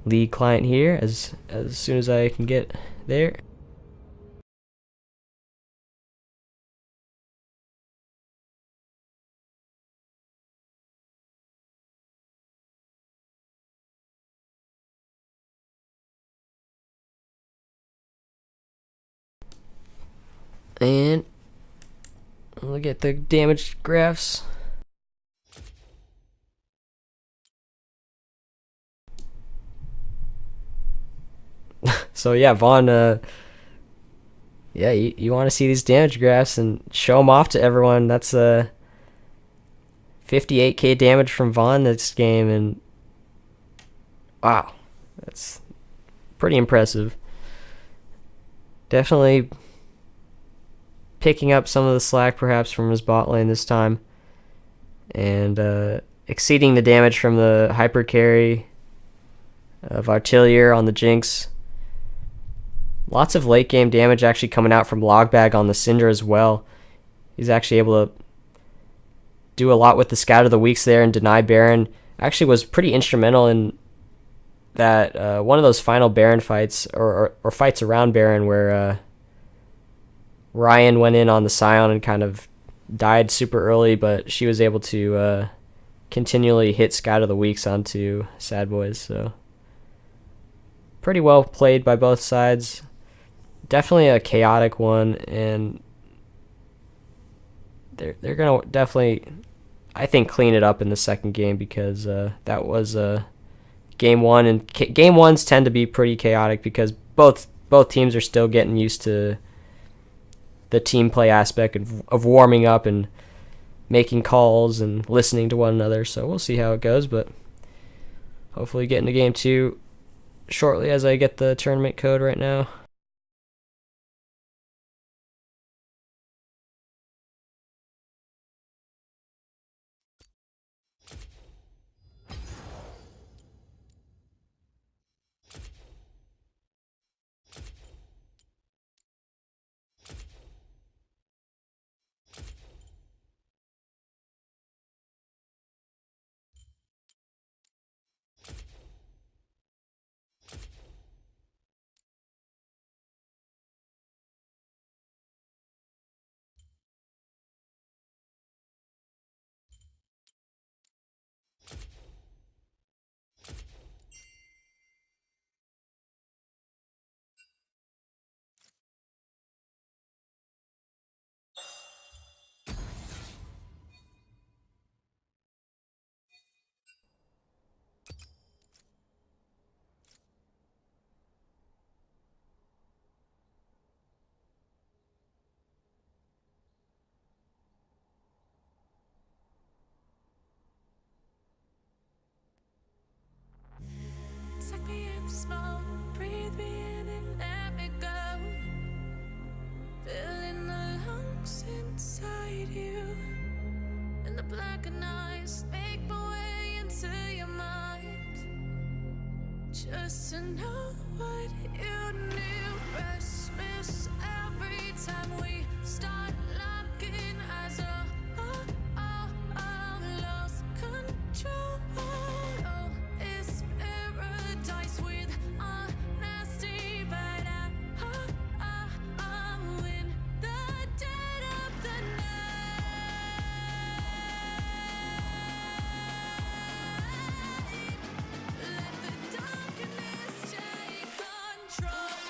lead client here as soon as I can get there. And look at the damage graphs. So yeah, Vaughn, yeah, you want to see these damage graphs and show them off to everyone. That's 58k damage from Vaughn this game, and wow, that's pretty impressive. Definitely picking up some of the slack perhaps from his bot lane this time, and exceeding the damage from the hyper carry of Artillier on the Jinx. Lots of late game damage actually coming out from Logbag on the Syndra as well. He's actually able to do a lot with the Scout of the Weeks there and deny Baron. Actually was pretty instrumental in that one of those final Baron fights, or fights around Baron, where Ryan went in on the Scion and kind of died super early, but she was able to continually hit Scout of the Weeks onto SADBOIS. So pretty well played by both sides. Definitely a chaotic one, and they're gonna definitely, I think, clean it up in the second game, because that was game one, and game ones tend to be pretty chaotic because both teams are still getting used to the team play aspect of warming up and making calls and listening to one another. So we'll see how it goes, but hopefully get into game two shortly as I get the tournament code right now. Suck me in smoke, breathe me in and let me go. Filling the lungs inside you, and the blackened eyes make my way into your mind. Just to know what you knew. Restless every time we start locking as a lost control. Oh, it's paradise with honesty, but I'm in the dead of the night. Let the darkness take control.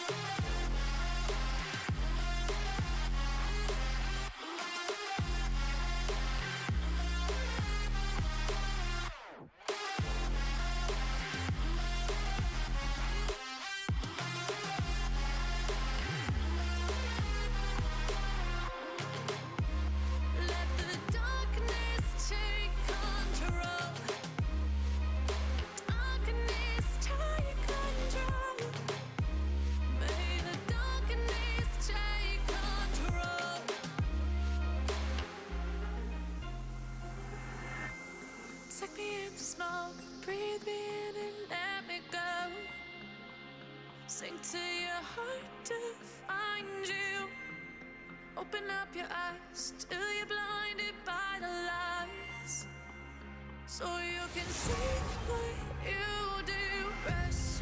Let the darkness take control. Darkness take control. May the darkness take control. Take me in the smoke, breathe me in and let me go. Sink to your heart to find you. Open up your eyes till you're blinded by the lies, so you can see what you do. Rest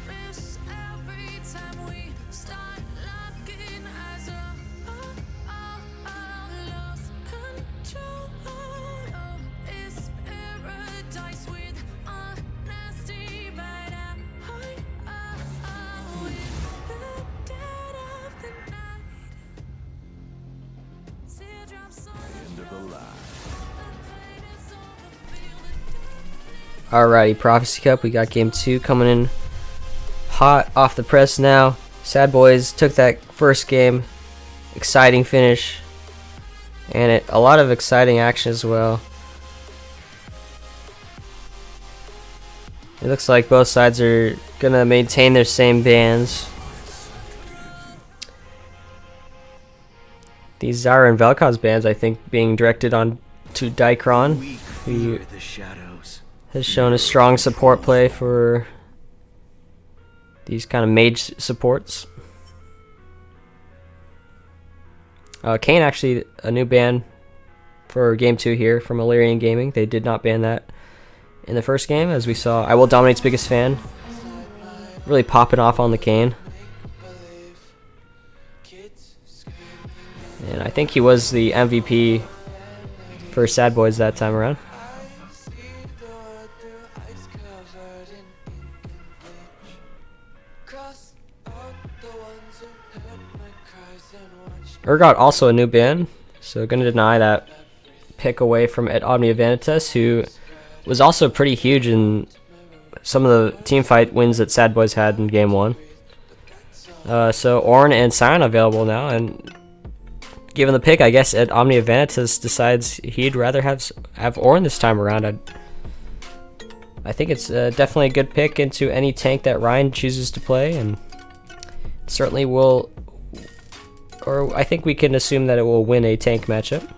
Alrighty, Prophecy Cup, we got game 2 coming in hot off the press now. SADBOIS took that first game, exciting finish, and a lot of exciting action as well. It looks like both sides are gonna maintain their same bans. These Zara and Vel'Koz bans, I think, being directed on to Dicron, who has shown a strong support play for these kind of mage supports. Kane actually a new ban for game 2 here from Alerion Gaming. They did not ban that in the first game, as we saw. I Will Dominate's biggest fan really popping off on the Kane. And I think he was the MVP for SADBOIS that time around. Urgot also a new ban, so gonna deny that pick away from Ed Omnia Vanitas, who was also pretty huge in some of the team fight wins that SADBOIS had in game 1. So Ornn and Sion available now, and given the pick, I guess Ed Omnia Vanitas decides he'd rather have Ornn this time around. I think it's definitely a good pick into any tank that Ryan chooses to play, and certainly will. Or I think we can assume that it will win a tank matchup.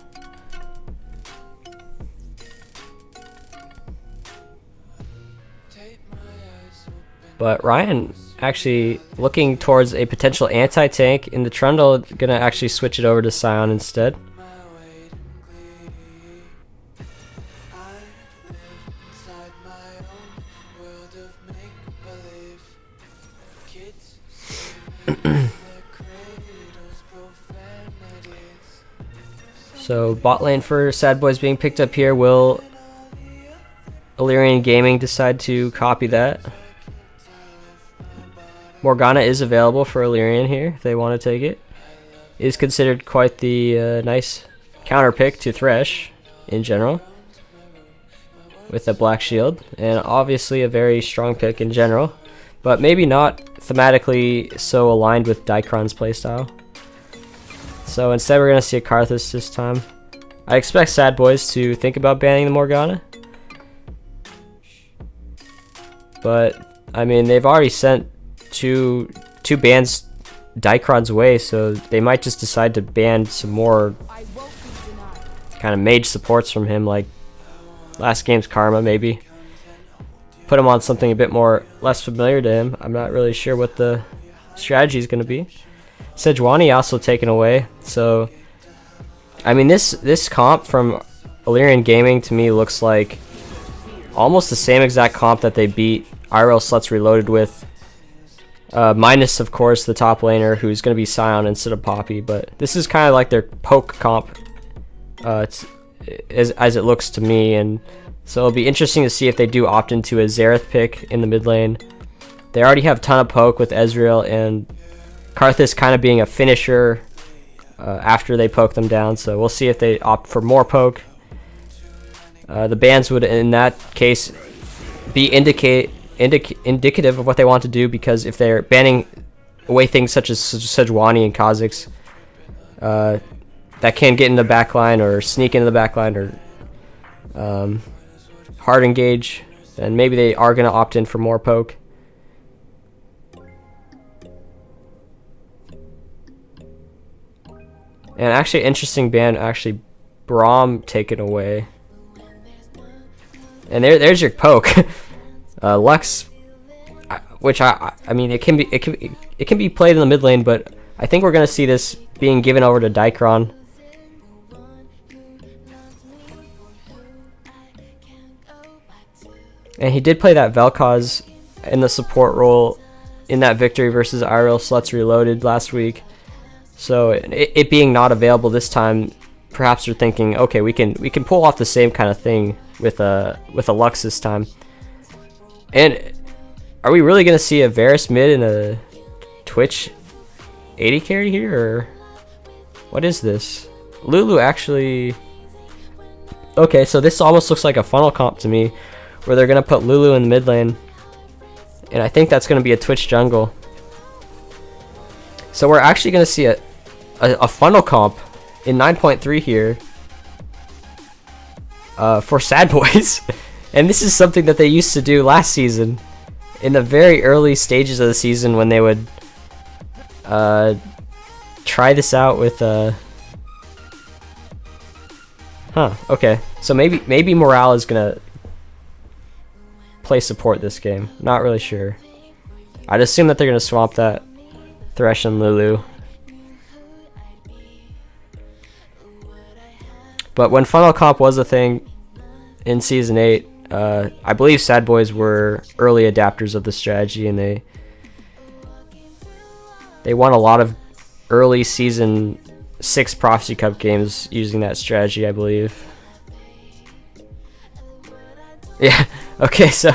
But Ryan actually looking towards a potential anti-tank in the Trundle, gonna actually switch it over to Sion instead. So bot lane for SADBOIS being picked up here. Will Alerion Gaming decide to copy that? Morgana is available for Alerion here if they want to take it. Is considered quite the nice counter pick to Thresh in general, with a black shield, and obviously a very strong pick in general, but maybe not thematically so aligned with Dicron's playstyle. So instead we're going to see a Karthus this time. I expect SADBOIS to think about banning the Morgana, but I mean, they've already sent two bans Dicron's way, so they might just decide to ban some more kind of mage supports from him, like last game's Karma maybe. Put him on something a bit more less familiar to him. I'm not really sure what the strategy is going to be. Sejuani also taken away, so I mean, this comp from Alerion Gaming to me looks like almost the same exact comp that they beat IRL Sluts Reloaded with, minus of course the top laner, who's going to be Sion instead of Poppy. But this is kind of like their poke comp, as it looks to me, and so it'll be interesting to see if they do opt into a Xerath pick in the mid lane. They already have a ton of poke with Ezreal and Karthus kind of being a finisher after they poke them down, so we'll see if they opt for more poke. The bans would in that case be indicative of what they want to do, because if they're banning away things such as Sejuani and Kha'Zix that can get in the backline or sneak into the backline or hard engage, then maybe they are going to opt in for more poke. And actually, interesting ban, actually, Braum taken away. And there's your poke. Lux, which I mean, it can be played in the mid lane, but I think we're gonna see this being given over to Dicron. And he did play that Vel'Koz in the support role in that victory versus IRL Sluts Reloaded last week. So it being not available this time, perhaps they're thinking, okay, we can pull off the same kind of thing with a Lux this time. And are we really gonna see a Varus mid and a Twitch 80 carry here, or what is this? Lulu actually... Okay, so this almost looks like a funnel comp to me, where they're gonna put Lulu in the mid lane, and I think that's gonna be a Twitch jungle. So we're actually gonna see a funnel comp in 9.3 here for SADBOIS, and this is something that they used to do last season in the very early stages of the season when they would try this out with okay, so maybe Morale is gonna play support this game. Not really sure. I'd assume that they're gonna swamp that Thresh and Lulu. But when funnel comp was a thing in season 8, I believe SADBOIS were early adapters of the strategy, and they won a lot of early season 6 Prophecy Cup games using that strategy, I believe. Yeah, okay, so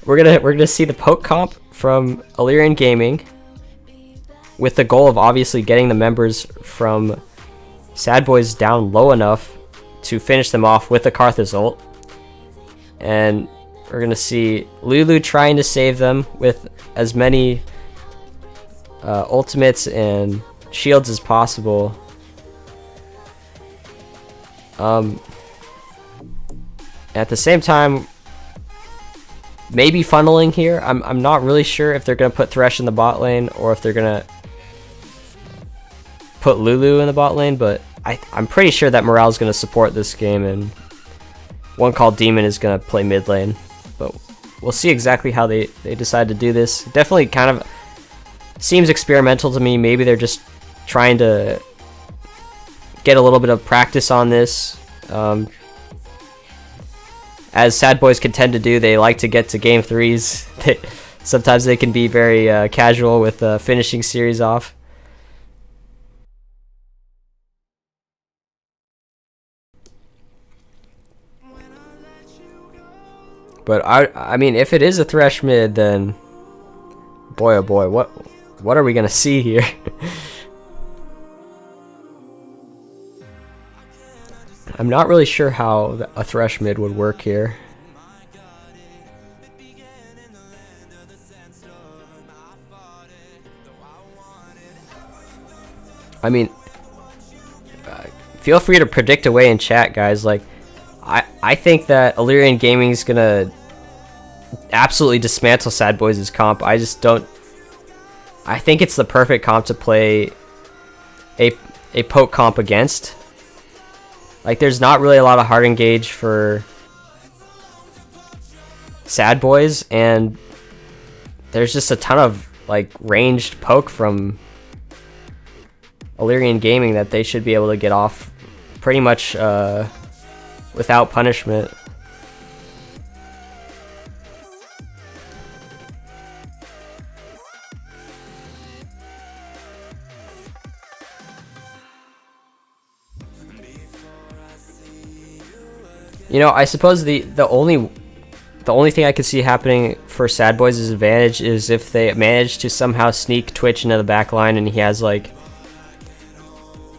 we're gonna see the poke comp from Alerion Gaming, with the goal of obviously getting the members from SADBOIS down low enough to finish them off with the Karthus ult. And we're gonna see Lulu trying to save them with as many ultimates and shields as possible. At the same time, maybe funneling here. I'm not really sure if they're gonna put Thresh in the bot lane or if they're gonna put Lulu in the bot lane, but I'm pretty sure that Morale's gonna support this game, and one called Demon is gonna play mid lane. But we'll see exactly how they decide to do this. Definitely kind of seems experimental to me. Maybe they're just trying to get a little bit of practice on this. As SADBOIS can tend to do, they like to get to game 3s. Sometimes they can be very casual with finishing series off. But I mean, if it is a Thresh mid, then boy oh boy, what are we gonna see here? I'm not really sure how a Thresh mid would work here. I mean, feel free to predict away in chat, guys. Like, I think that Alerion Gaming is gonna absolutely dismantle SADBOIS' comp. I just don't. I think it's the perfect comp to play a poke comp against. Like, there's not really a lot of hard engage for SADBOIS, and there's just a ton of like ranged poke from Alerion Gaming that they should be able to get off pretty much without punishment. You know, I suppose the only thing I could see happening for SADBOIS' advantage is if they manage to somehow sneak Twitch into the back line, and he has like,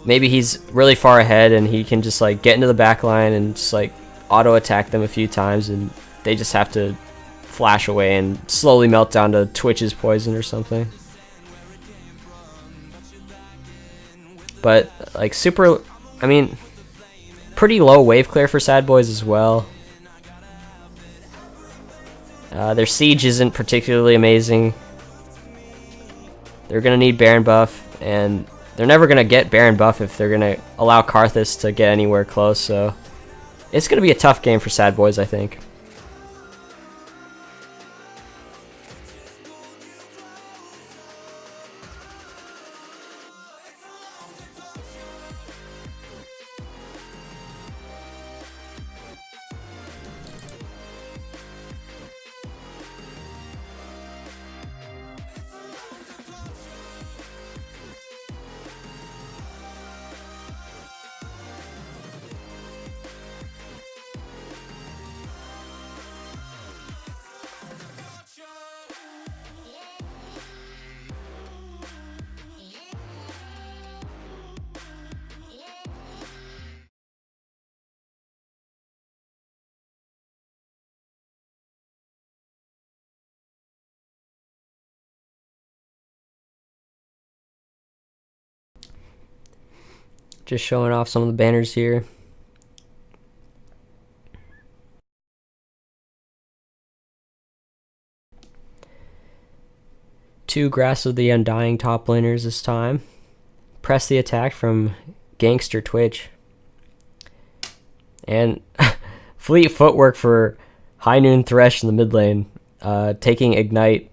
maybe he's really far ahead and he can just like get into the back line and just like auto attack them a few times, and they just have to flash away and slowly melt down to Twitch's poison or something. But like I mean, pretty low wave clear for SADBOIS as well. Their siege isn't particularly amazing. They're gonna need Baron buff, and they're never gonna get Baron buff if they're gonna allow Karthus to get anywhere close. So it's gonna be a tough game for SADBOIS, I think. Just showing off some of the banners here. Two Grass of the Undying top laners this time. Press the attack from Gangster Twitch. And Fleet Footwork for High Noon Thresh in the mid lane. Taking Ignite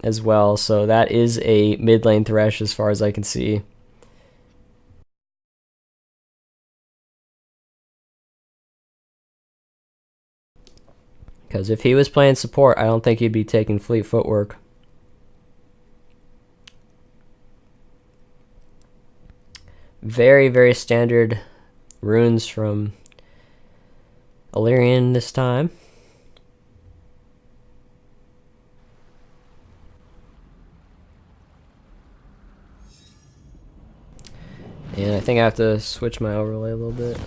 as well. So that is a mid lane Thresh as far as I can see. Because if he was playing support, I don't think he'd be taking Fleet Footwork. Very, very standard runes from Alerion this time. And I think I have to switch my overlay a little bit.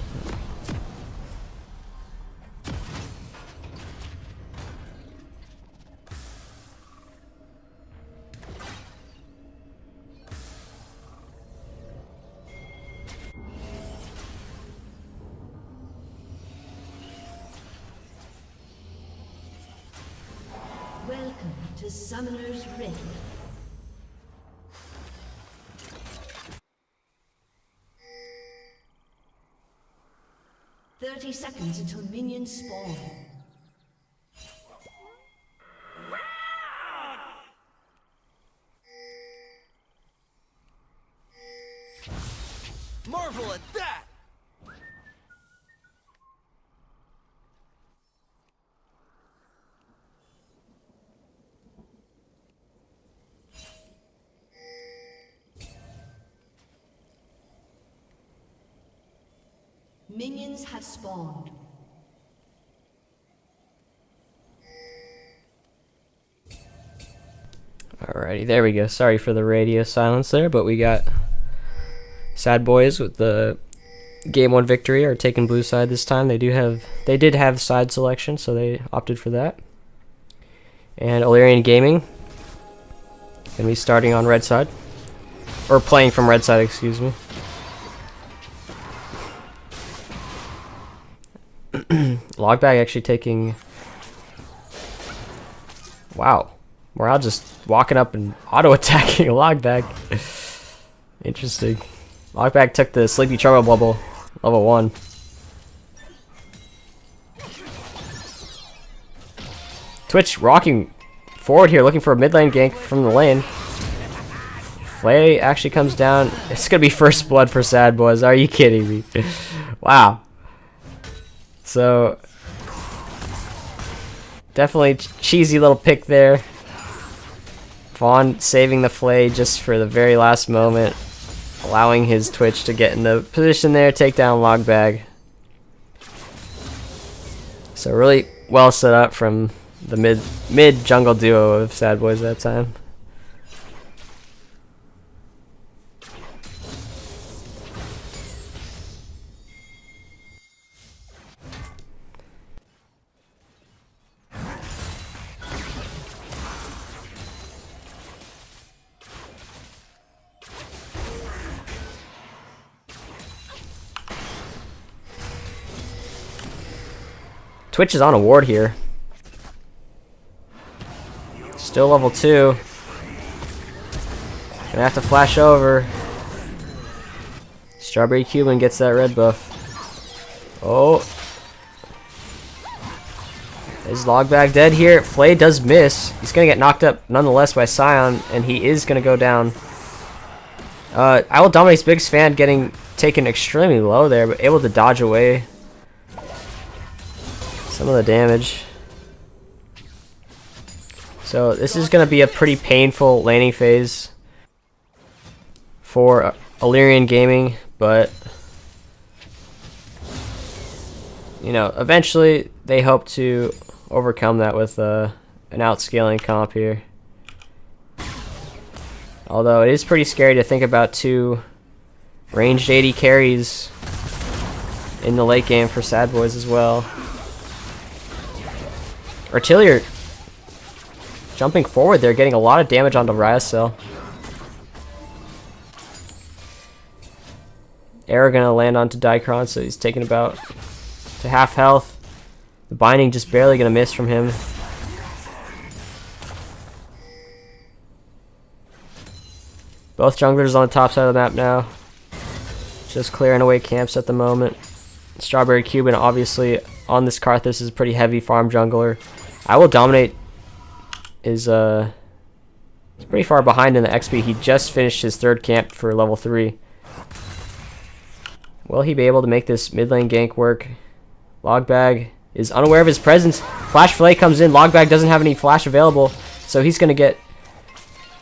Welcome to Summoner's Rift. "30 seconds until minions spawn. Marvel at that! Minions have spawned. Alrighty, there we go. Sorry for the radio silence there, but we got SADBOIS with the game 1 victory, are taking blue side this time. They did have side selection, so they opted for that. And Alerion Gaming gonna be starting on red side, or playing from red side, excuse me. Logbag actually taking... Wow. Morale just walking up and auto-attacking a Logbag. Interesting. Logbag took the Sleepy Charmer bubble, level 1. Twitch rocking forward here, looking for a mid lane gank from the lane. Flay actually comes down. It's going to be first blood for SADBOIS. Are you kidding me? Wow. So, definitely cheesy little pick there. Vaughn saving the Flay just for the very last moment, allowing his Twitch to get in the position there, take down Logbag. So really well set up from the mid jungle duo of SADBOIS that time. Twitch is on a ward here. Still level 2. Gonna have to flash over. Strawberry Cuban gets that red buff. Oh. Is Logbag dead here? Flay does miss. He's gonna get knocked up nonetheless by Scion, and he is gonna go down. I will Dominate's biggest fan getting taken extremely low there, but able to dodge away some of the damage. So this is going to be a pretty painful laning phase for Alerion Gaming, but you know, eventually they hope to overcome that with an outscaling comp here. Although it is pretty scary to think about 2 ranged 80 carries in the late game for SADBOIS as well. Artillery jumping forward there, getting a lot of damage onto Ryacell. arrow gonna land onto Dicron, so he's taking about to half health. The binding just barely gonna miss from him. Both junglers on the top side of the map now. Just clearing away camps at the moment. Strawberry Cuban obviously on this Karthus is a pretty heavy farm jungler. I Will Dominate is he's pretty far behind in the XP. He just finished his 3rd camp for level 3. Will he be able to make this mid lane gank work? Logbag is unaware of his presence. Flash Fillet comes in. Logbag doesn't have any flash available, so he's going to get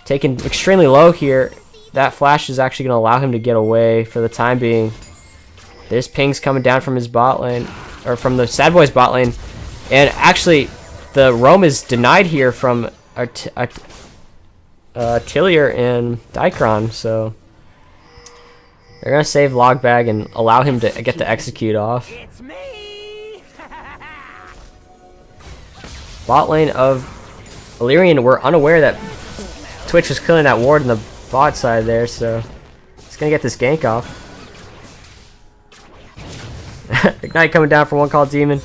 taken extremely low here. That flash is actually going to allow him to get away for the time being. There's pings coming down from his bot lane, or from the SADBOIS bot lane. And actually, the roam is denied here from Tillier and Dicron, so they're going to save Logbag and allow him to get the execute off. It's me. Bot lane of Alerion were unaware that Twitch was killing that ward in the bot side there, so he's going to get this gank off. Ignite coming down for One Call Demon.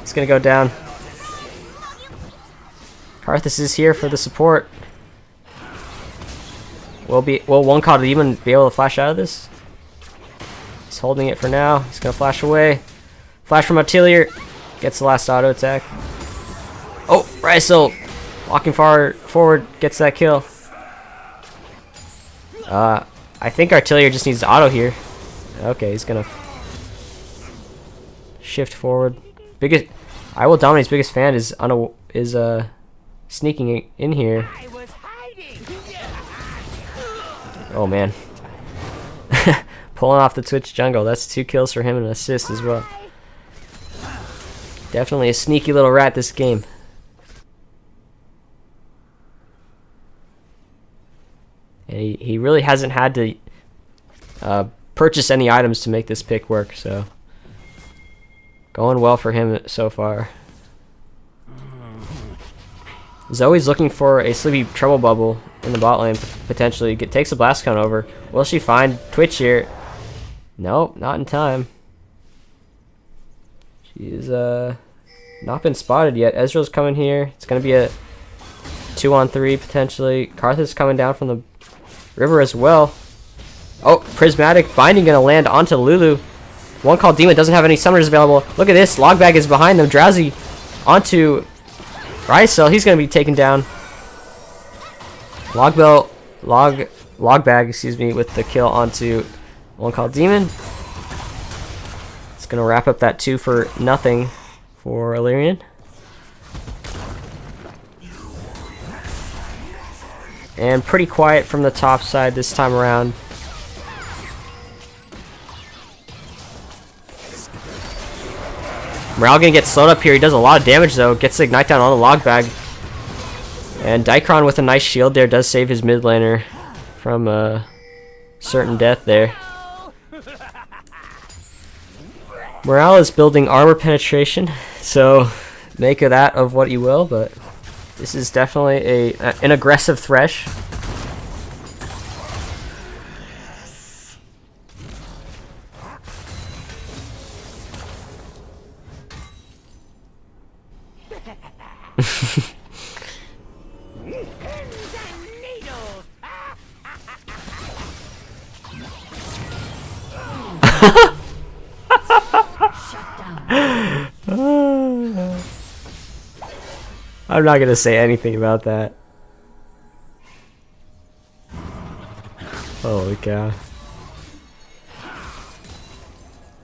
He's going to go down. Karthus is here for the support. Will One Call Demon be able to flash out of this? He's holding it for now. He's going to flash away. Flash from Atelier. Gets the last auto attack. Oh, Rysel walking forward gets that kill. I think Artillery just needs to auto here. Okay, he's gonna shift forward. I Will Dominate's biggest fan is sneaking in here. Oh man. Pulling off the Twitch jungle. That's 2 kills for him and an assist as well. Definitely a sneaky little rat this game. And he really hasn't had to purchase any items to make this pick work, so going well for him so far. Zoe's looking for a Sleepy Trouble Bubble in the bot lane, potentially. Takes a blast count over. Will she find Twitch here? Nope, not in time. She's not been spotted yet. Ezreal's coming here. It's going to be a 2-on-3 potentially. Karthus coming down from the river as well. Oh, Prismatic Binding going to land onto Lulu. One Call Demon doesn't have any summoners available. Look at this. Logbag is behind them. Drowsy onto Rysel. He's going to be taken down. Logbag, excuse me, with the kill onto One Call Demon. It's going to wrap up that 2-for-0 for Alerion. And pretty quiet from the top side this time around. Morale gonna get slowed up here. He does a lot of damage though. Gets the Ignite down on the Logbag. And Dicron with a nice shield there does save his mid laner from certain death there. Morale is building armor penetration, so make of that of what you will, but this is definitely an aggressive Thresh. I'm not gonna say anything about that. Holy cow.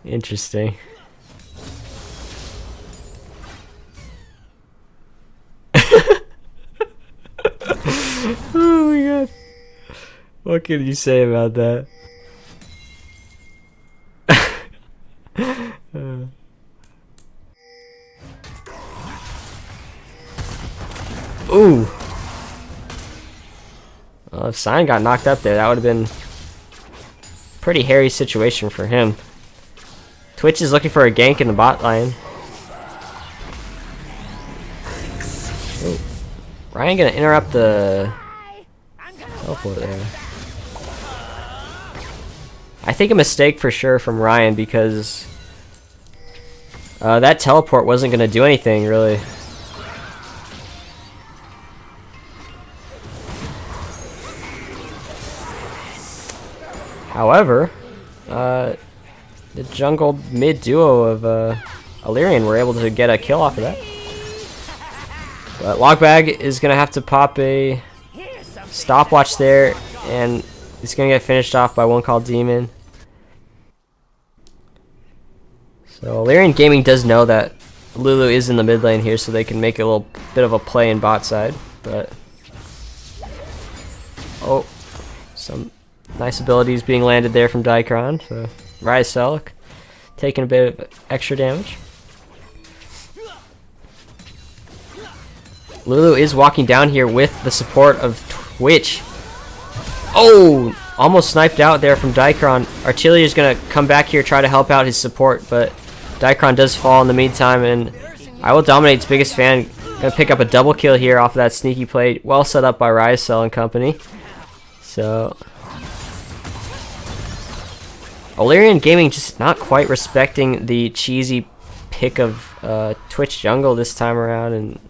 Interesting. Oh my god. What can you say about that? Ooh. Well, if Sign got knocked up there, that would have been a pretty hairy situation for him. Twitch is looking for a gank in the bot line. Ooh. Ryan gonna interrupt the teleport there. I think a mistake for sure from Ryan, because that teleport wasn't going to do anything, really. However, the jungle mid duo of Alerion were able to get a kill off of that. But Logbag is going to have to pop a stopwatch there, and he's going to get finished off by one called Demon. So Alerion Gaming does know that Lulu is in the mid lane here, so they can make a little bit of a play in bot side. But oh, some nice abilities being landed there from Dicron. So Rise Selk taking a bit of extra damage. Lulu is walking down here with the support of Twitch. Oh, almost sniped out there from Dicron. Artillery is going to come back here, try to help out his support, but Dicron does fall in the meantime, and I Will Dominate's biggest fan going to pick up a double kill here off of that sneaky play. Well set up by Rysel and company. So Alerion Gaming just not quite respecting the cheesy pick of Twitch jungle this time around, and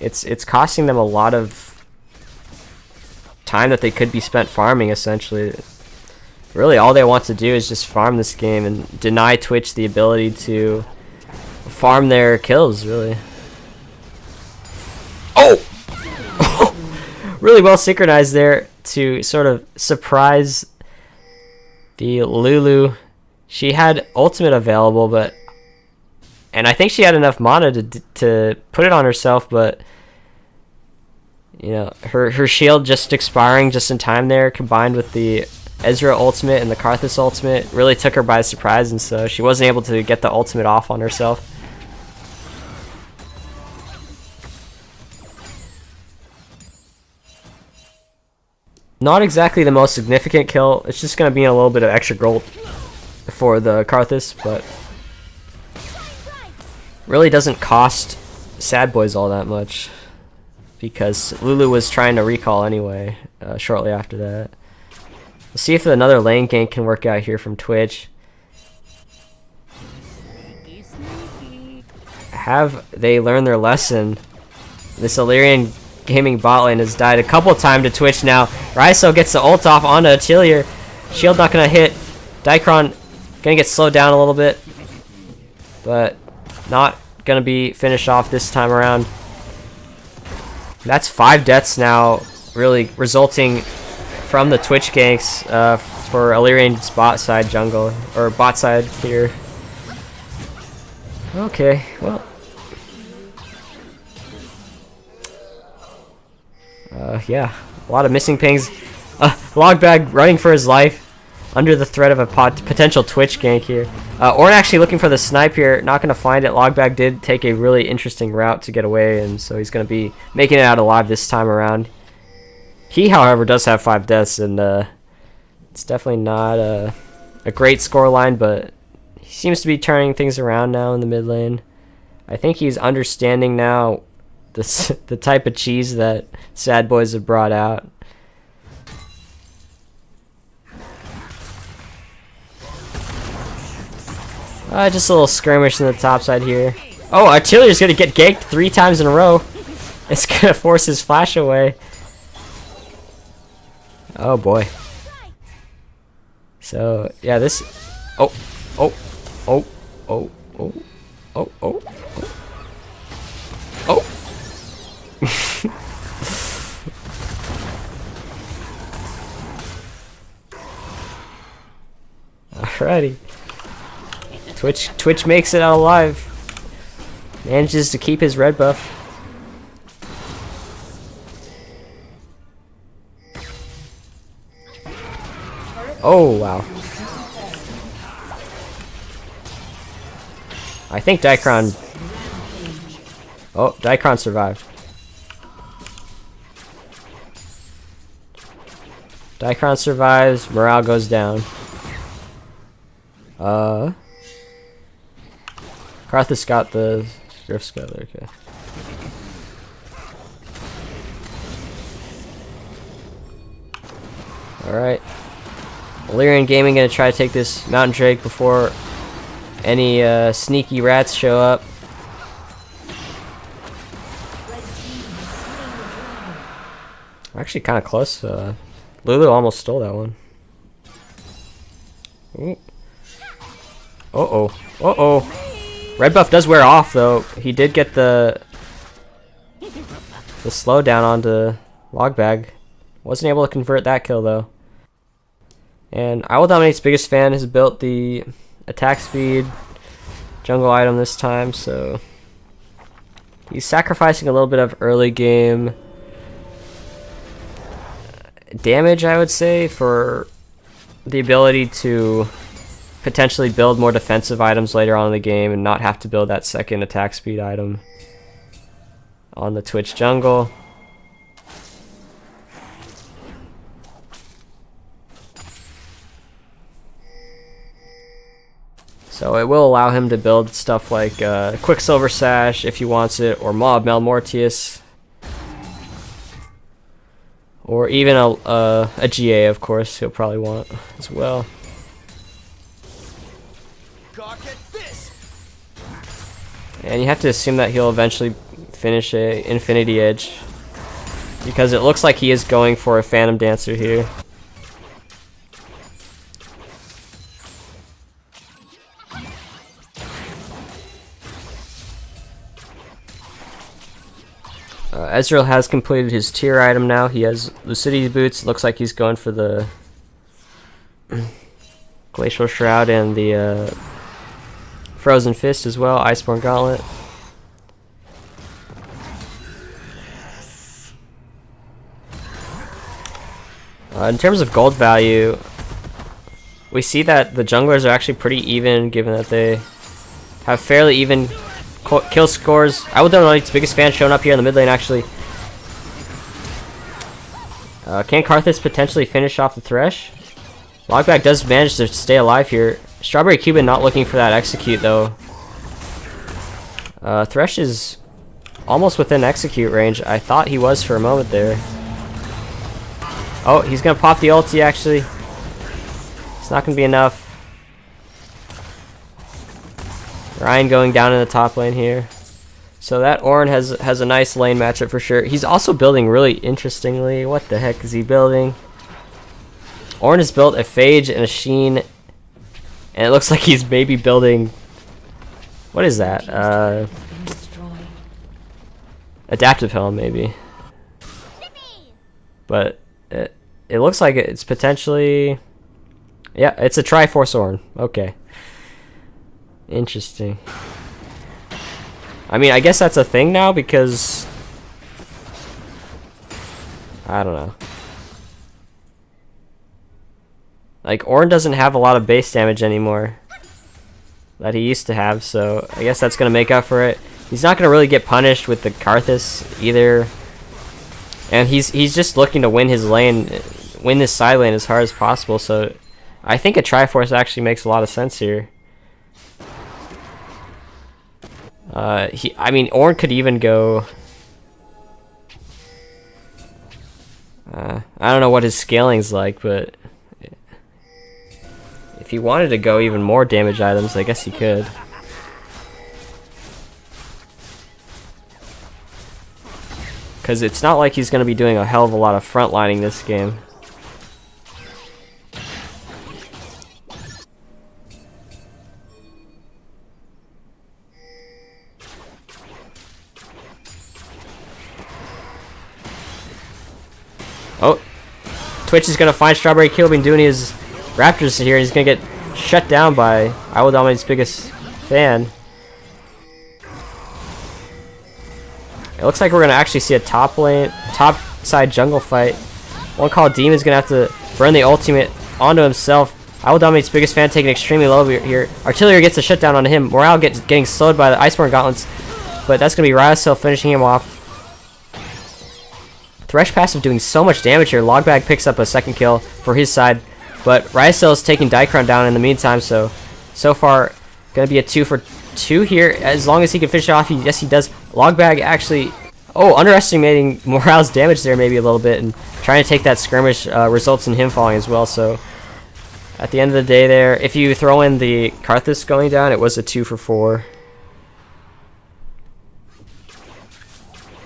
it's costing them a lot of time that they could be spent farming. Essentially, really all they want to do is just farm this game and deny Twitch the ability to farm their kills, really. Oh! Really well synchronized there to sort of surprise the Lulu. She had ultimate available, and I think she had enough mana to put it on herself, but you know, her shield just expiring just in time there, combined with the Ezra ultimate and the Karthus ultimate, really took her by surprise, and so she wasn't able to get the ultimate off on herself. Not exactly the most significant kill. It's just going to be a little bit of extra gold for the Karthus, but really doesn't cost SADBOIS all that much, because Lulu was trying to recall anyway shortly after that. We'll see if another lane gank can work out here from Twitch. Have they learned their lesson? This Alerion Gaming bot lane has died a couple times to Twitch now. Rysel gets the ult off onto Atelier. Shield not going to hit. Dicron going to get slowed down a little bit, but not going to be finished off this time around. That's 5 deaths now, really resulting from the Twitch ganks for Alerian's bot side jungle, or bot side here. Okay, well. Yeah, a lot of missing pings. Logbag running for his life under the threat of a potential Twitch gank here. Ornn actually looking for the snipe here, not going to find it. Logbag did take a really interesting route to get away, and so he's going to be making it out alive this time around. He, however, does have 5 deaths, and it's definitely not a great scoreline, but he seems to be turning things around now in the mid lane. I think he's understanding now the type of cheese that SADBOIS have brought out. Just a little skirmish in the top side here. Oh, Artiller's gonna get ganked 3 times in a row. It's gonna force his flash away. Oh boy. So yeah, this. Oh, oh, oh, oh, oh, oh, oh, oh. Alrighty. Twitch makes it out alive. Manages to keep his red buff. Oh wow. I think Dicron. Oh, Dicron survived. Dicron survives, morale goes down. Karthus got the Griff Skyler, okay. Alright. Alerion Gaming gonna try to take this Mountain Drake before any sneaky rats show up. We're actually kind of close. Lulu almost stole that one. Ooh. Uh-oh. Uh-oh. Red buff does wear off, though. He did get the slowdown onto Logbag. Wasn't able to convert that kill, though. And I Will Dominate's biggest fan has built the attack speed jungle item this time, so he's sacrificing a little bit of early game damage, I would say, for the ability to potentially build more defensive items later on in the game and not have to build that second attack speed item on the Twitch jungle. So it will allow him to build stuff like Quicksilver Sash if he wants it, or Mob Malmortius, or even a GA, of course, he'll probably want as well. And you have to assume that he'll eventually finish a Infinity Edge, because it looks like he is going for a Phantom Dancer here. Ezreal has completed his tier item now. He has Lucidity Boots. Looks like he's going for the Glacial Shroud and the Frozen Fist as well, Iceborne Gauntlet. In terms of gold value, we see that the junglers are actually pretty even, given that they have fairly even kill scores. I Will Dominate's biggest fan showing up here in the mid lane, actually. Can Karthus potentially finish off the Thresh? Logbag does manage to stay alive here. Strawberry Cuban not looking for that execute, though. Thresh is almost within execute range. I thought he was for a moment there. Oh, he's gonna pop the ulti, actually. It's not gonna be enough. Ryan going down in the top lane here. So that Ornn has a nice lane matchup for sure. He's also building really interestingly. What the heck is he building? Ornn has built a Phage and a Sheen, and it looks like he's maybe building... What is that? Adaptive Helm, maybe. But it looks like it's potentially... Yeah, it's a Triforce Ornn. Okay. Interesting. I mean, I guess that's a thing now, because... I don't know. Like, Ornn doesn't have a lot of base damage anymore that he used to have, so I guess that's going to make up for it. He's not going to really get punished with the Karthus either. And he's just looking to win his lane, win this side lane as hard as possible, so I think a Triforce actually makes a lot of sense here. I mean, Ornn could even go... I don't know what his scaling's like, but... If he wanted to go even more damage items, I guess he could. Because it's not like he's going to be doing a hell of a lot of frontlining this game. Oh, Twitch is gonna find Strawberry Cuban doing his Raptors here. He's gonna get shut down by I Will Dominate's biggest fan. It looks like we're gonna actually see a top side jungle fight. One Call Demon's gonna have to burn the ultimate onto himself. I Will Dominate's biggest fan taking extremely low here. Artillery gets a shutdown on him. Morale getting slowed by the Iceborne Gauntlets, but that's gonna be Ryosel finishing him off. Thresh passive doing so much damage here. Logbag picks up a second kill for his side, but Ryosel is taking Dicron down in the meantime, so far gonna be a 2 for 2 here. As long as he can finish it off, yes he does. Logbag actually, underestimating Morale's damage there maybe a little bit, and trying to take that skirmish results in him falling as well, so At the end of the day there, if you throw in the Karthus going down, it was a 2 for 4.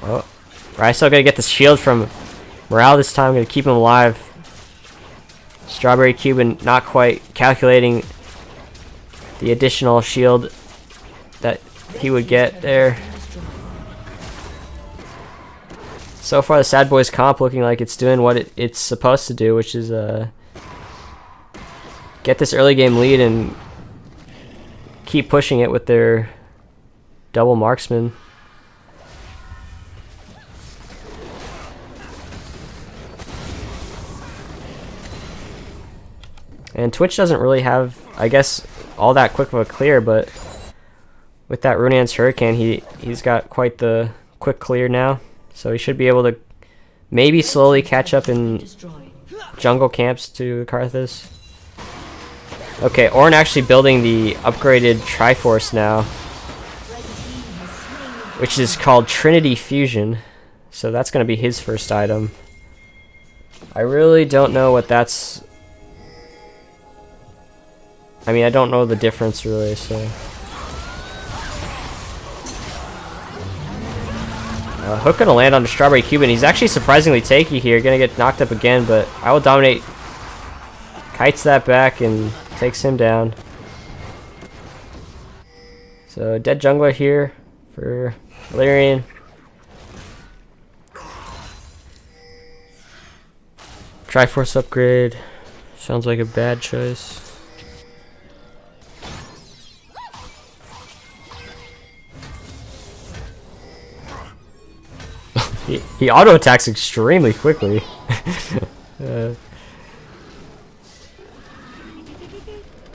Oh, right, still gonna get the shield from Morale this time, gonna keep him alive. Strawberry Cuban not quite calculating the additional shield that he would get there. So far the SADBOIS comp looking like it's doing what it's supposed to do, which is get this early game lead and keep pushing it with their double marksman. And Twitch doesn't really have, I guess, all that quick of a clear, but with that Runaan's Hurricane, he's got quite the quick clear now. So he should be able to maybe slowly catch up in jungle camps to Karthus. Okay, Ornn actually building the upgraded Triforce now, which is called Trinity Fusion. So that's going to be his first item. I really don't know what that's... I mean, I don't know the difference really, so... Hook gonna land on the Strawberry Cuban. He's actually surprisingly tanky here. Gonna get knocked up again, but I will dominate. Kites that back and takes him down. So dead jungler here for Alerion. Triforce upgrade. Sounds like a bad choice. He auto attacks extremely quickly.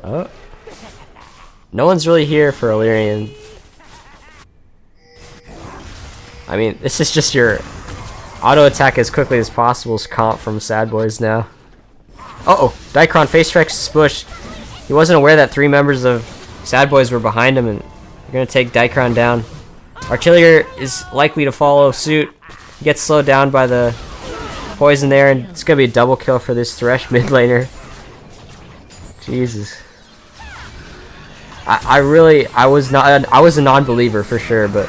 Oh, no one's really here for Alerion. I mean, this is just your auto attack as quickly as possible's comp from SADBOIS now. Uh-oh, Dicron face strikes Bush. He wasn't aware that 3 members of SADBOIS were behind him, and they're gonna take Dicron down. Artillery is likely to follow suit. He gets slowed down by the poison there, and it's gonna be a double kill for this Thresh mid laner. Jesus. I was a non-believer for sure, but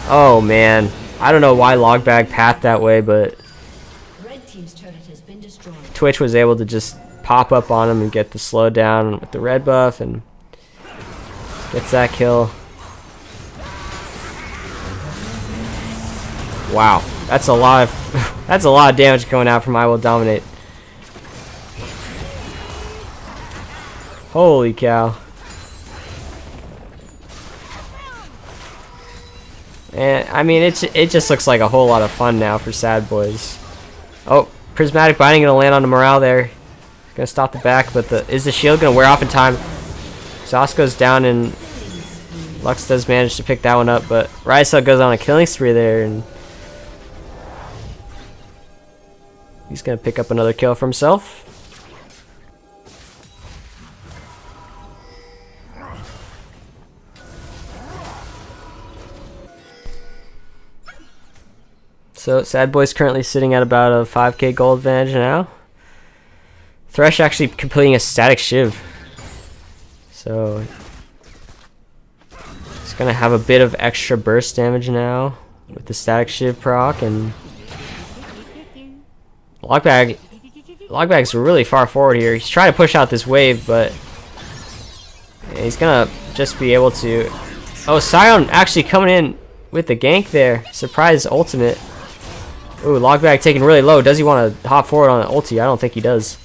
oh man, I don't know why Logbag pathed that way, but Red team's turret has been destroyed. Twitch was able to just pop up on him and get the slowdown with the red buff and gets that kill. Wow, that's a lot of that's a lot of damage going out from I Will Dominate. Holy cow. And I mean it just looks like a whole lot of fun now for SADBOIS. Oh, Prismatic Binding gonna land on the morale there. Gonna stop the back, but is the shield gonna wear off in time? Sauce goes down and Lux does manage to pick that one up, but Rysel goes on a killing spree there, and he's gonna pick up another kill for himself. So SADBOIS currently sitting at about a 5k gold advantage now. Thresh actually completing a static shiv. So he's gonna have a bit of extra burst damage now with the static shiv proc, and Logbag's really far forward here. He's trying to push out this wave, but he's gonna just be able to... Oh, Sion actually coming in with the gank there. Surprise ultimate. Ooh, Logbag taking really low. Does he want to hop forward on an ulti? I don't think he does.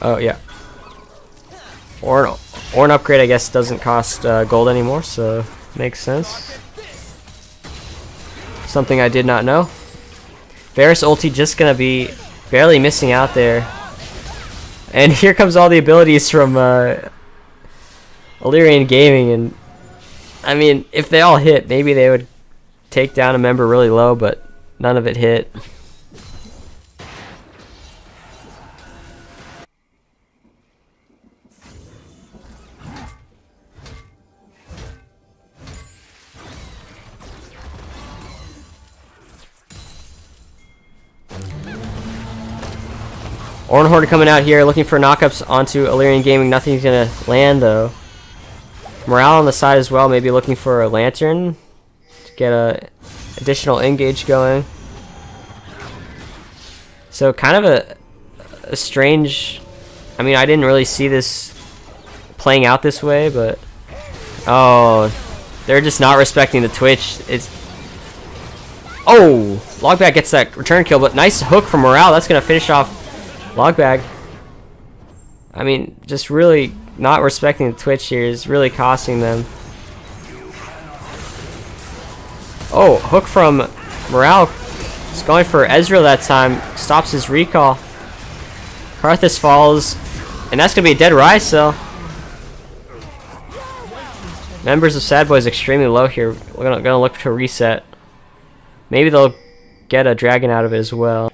Oh, yeah. Ornn upgrade, I guess, doesn't cost gold anymore, so makes sense. Something I did not know. Varus ulti just gonna be barely missing out there. And here comes all the abilities from Alerion Gaming, and I mean, if they all hit, maybe they would take down a member really low, but none of it hit. Ornhorde coming out here looking for knockups onto Alerion Gaming. Nothing's gonna land though. Morale on the side as well, maybe looking for a lantern to get a additional engage going. So kind of a strange, I mean, I didn't really see this playing out this way, but oh, they're just not respecting the Twitch. It's, oh, Logbag gets that return kill, but nice hook from Morale. That's gonna finish off Logbag. I mean, just really not respecting the Twitch here is really costing them. Oh, hook from Morale. He's going for Ezreal that time. Stops his recall. Karthus falls. And that's going to be a dead Rise cell. Members of SADBOIS extremely low here. We're going to look to reset. Maybe they'll get a dragon out of it as well.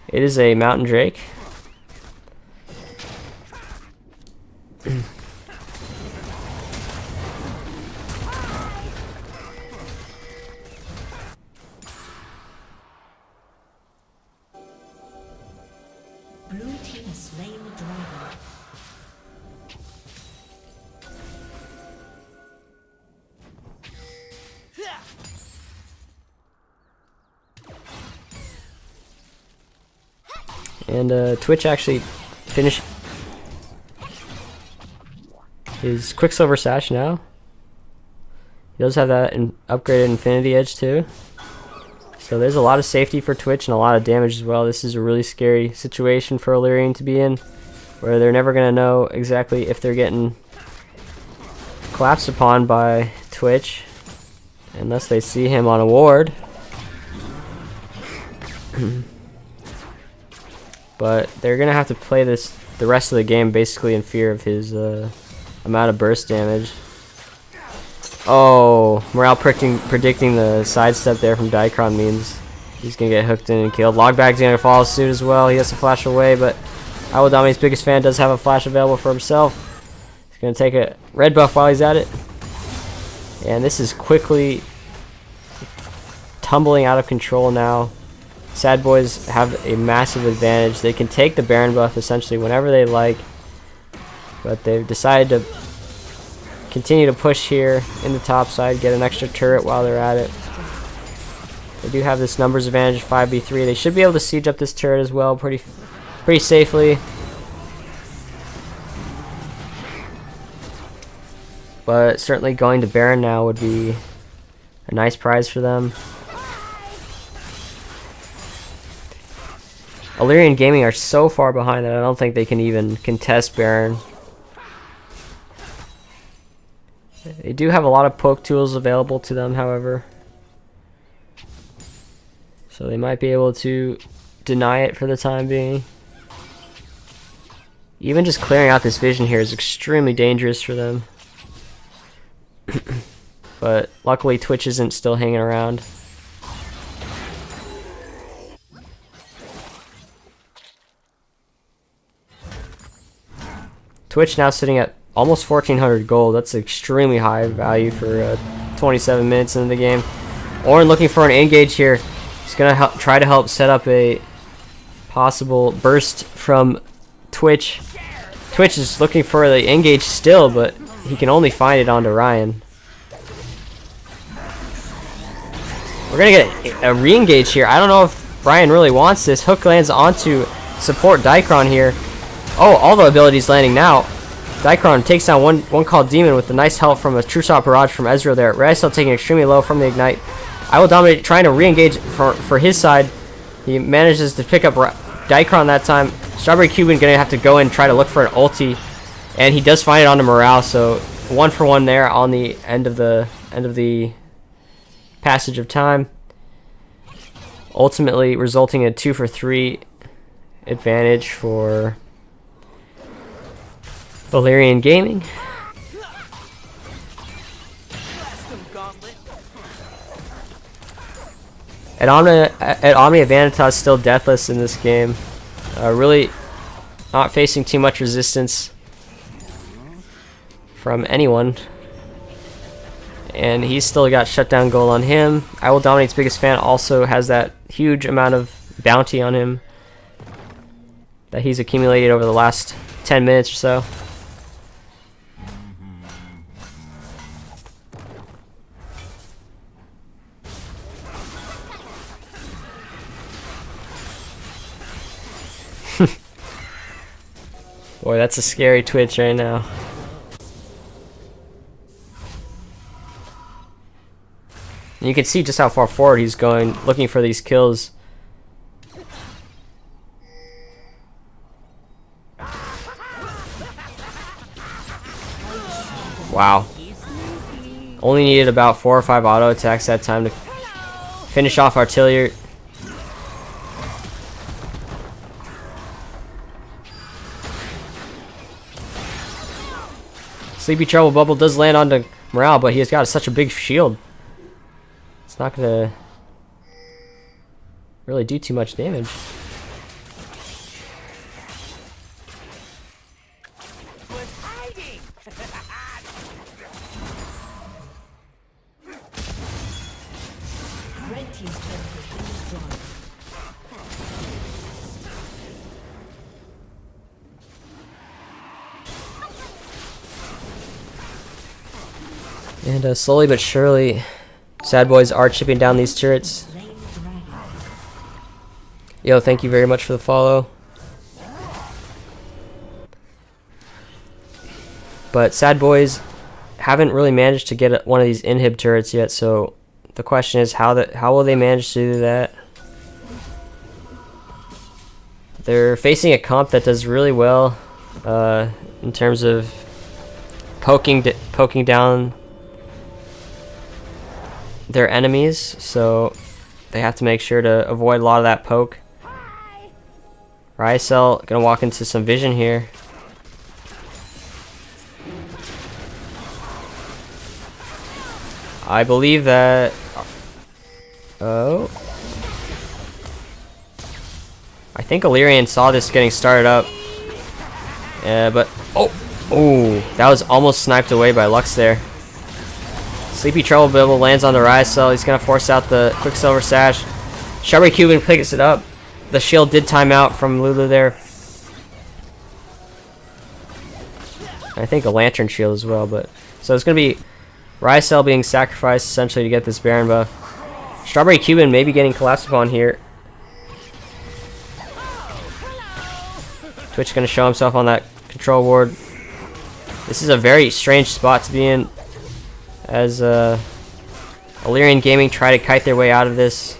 It is a Mountain Drake. Blue team has slain the dragon. And Twitch actually finished his Quicksilver Sash now. He does have that upgraded Infinity Edge too. So there's a lot of safety for Twitch and a lot of damage as well. This is a really scary situation for Alerion to be in, where they're never going to know exactly if they're getting collapsed upon by Twitch unless they see him on a ward. But they're going to have to play this the rest of the game basically in fear of his amount of burst damage. Oh, Morale predicting the sidestep there from Dicron means he's going to get hooked in and killed. Logbag's going to follow suit as well. He has to flash away, but Iwildami's biggest fan does have a flash available for himself. He's going to take a red buff while he's at it. And this is quickly tumbling out of control now. SADBOIS have a massive advantage. They can take the Baron buff essentially whenever they like, but they've decided to continue to push here in the top side, get an extra turret while they're at it. They do have this numbers advantage, 5v3. They should be able to siege up this turret as well pretty safely. But certainly going to Baron now would be a nice prize for them. Alerion Gaming are so far behind that I don't think they can even contest Baron. They do have a lot of poke tools available to them, however. So they might be able to deny it for the time being. Even just clearing out this vision here is extremely dangerous for them. But luckily Twitch isn't still hanging around. Twitch now sitting at almost 1400 gold. That's extremely high value for 27 minutes into the game. Ornn looking for an engage here. He's going to try to help set up a possible burst from Twitch. Twitch is looking for the engage still, but he can only find it onto Ryan. We're going to get a re-engage here. I don't know if Ryan really wants this. Hook lands onto support Dicron here. Oh, all the abilities landing now. Dicron takes down one called Demon with the nice help from a True Shot Barrage from Ezreal there. Raizel taking extremely low from the Ignite. Iwildami trying to re-engage for his side. He manages to pick up Dicron that time. Strawberry Cuban gonna have to go in and try to look for an ulti, and he does find it onto Morale. So 1-for-1 there on the end of the passage of time. Ultimately resulting in a 2-for-3 advantage for Alerion Gaming. At Omnia Vanitas still deathless in this game. Really not facing too much resistance from anyone. And he's still got shutdown goal on him. I Will Dominate's biggest fan also has that huge amount of bounty on him. that he's accumulated over the last 10 minutes or so. Boy, that's a scary Twitch right now. And you can see just how far forward he's going, looking for these kills. Wow. Only needed about 4 or 5 auto attacks that time to finish off Artillery. Sleepy Trouble Bubble does land onto Morale, but he has got such a big shield. It's not gonna really do too much damage. Red team's turret has been destroyed. And slowly but surely, SADBOIS are chipping down these turrets. Slain the dragon. Yo, thank you very much for the follow. But SADBOIS haven't really managed to get one of these inhib turrets yet, so the question is how will they manage to do that? They're facing a comp that does really well in terms of poking down their enemies, so they have to make sure to avoid a lot of that poke. Rysel gonna walk into some vision here. I believe that. Oh, I think Alerion saw this getting started up. Yeah, but oh, that was almost sniped away by Lux there. Sleepy Trouble Bibble lands on the Rysel. He's gonna force out the Quicksilver Sash. Strawberry Cuban picks it up. The shield did time out from Lulu there. I think a Lantern Shield as well, but so it's gonna be Rysel being sacrificed essentially to get this Baron buff. Strawberry Cuban maybe getting collapsed upon here. Twitch gonna show himself on that control ward. This is a very strange spot to be in, as Alerion Gaming try to kite their way out of this.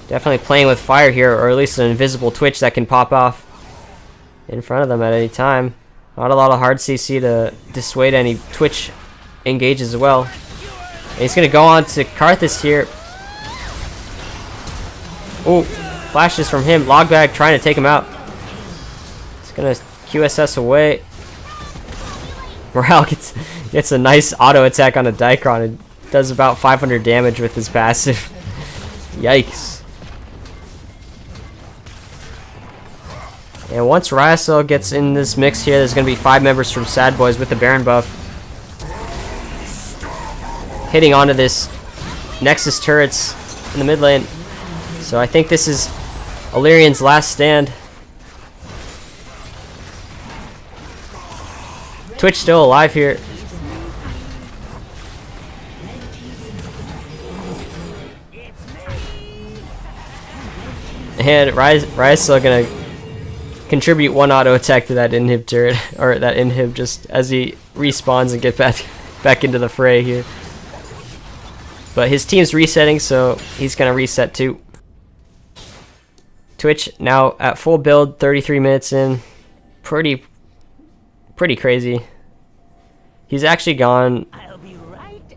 Definitely playing with fire here, or at least an invisible Twitch that can pop off in front of them at any time. Not a lot of hard CC to dissuade any Twitch engages as well. And he's going to go on to Karthus here. Oh, flashes from him. Logbag trying to take him out. He's going to QSS away. Morale gets a nice auto attack on a Dicron. It does about 500 damage with his passive. Yikes. And once Rysel gets in this mix here, there's going to be 5 members from SADBOIS with the Baron buff hitting onto this Nexus turrets in the mid lane. So I think this is Alerion's last stand. Twitch still alive here. And Rysel gonna contribute 1 auto attack to that inhib turret, or that inhib, just as he respawns and get back into the fray here. But his team's resetting, so he's gonna reset too. Twitch now at full build, 33 minutes in. Pretty crazy. He's actually gone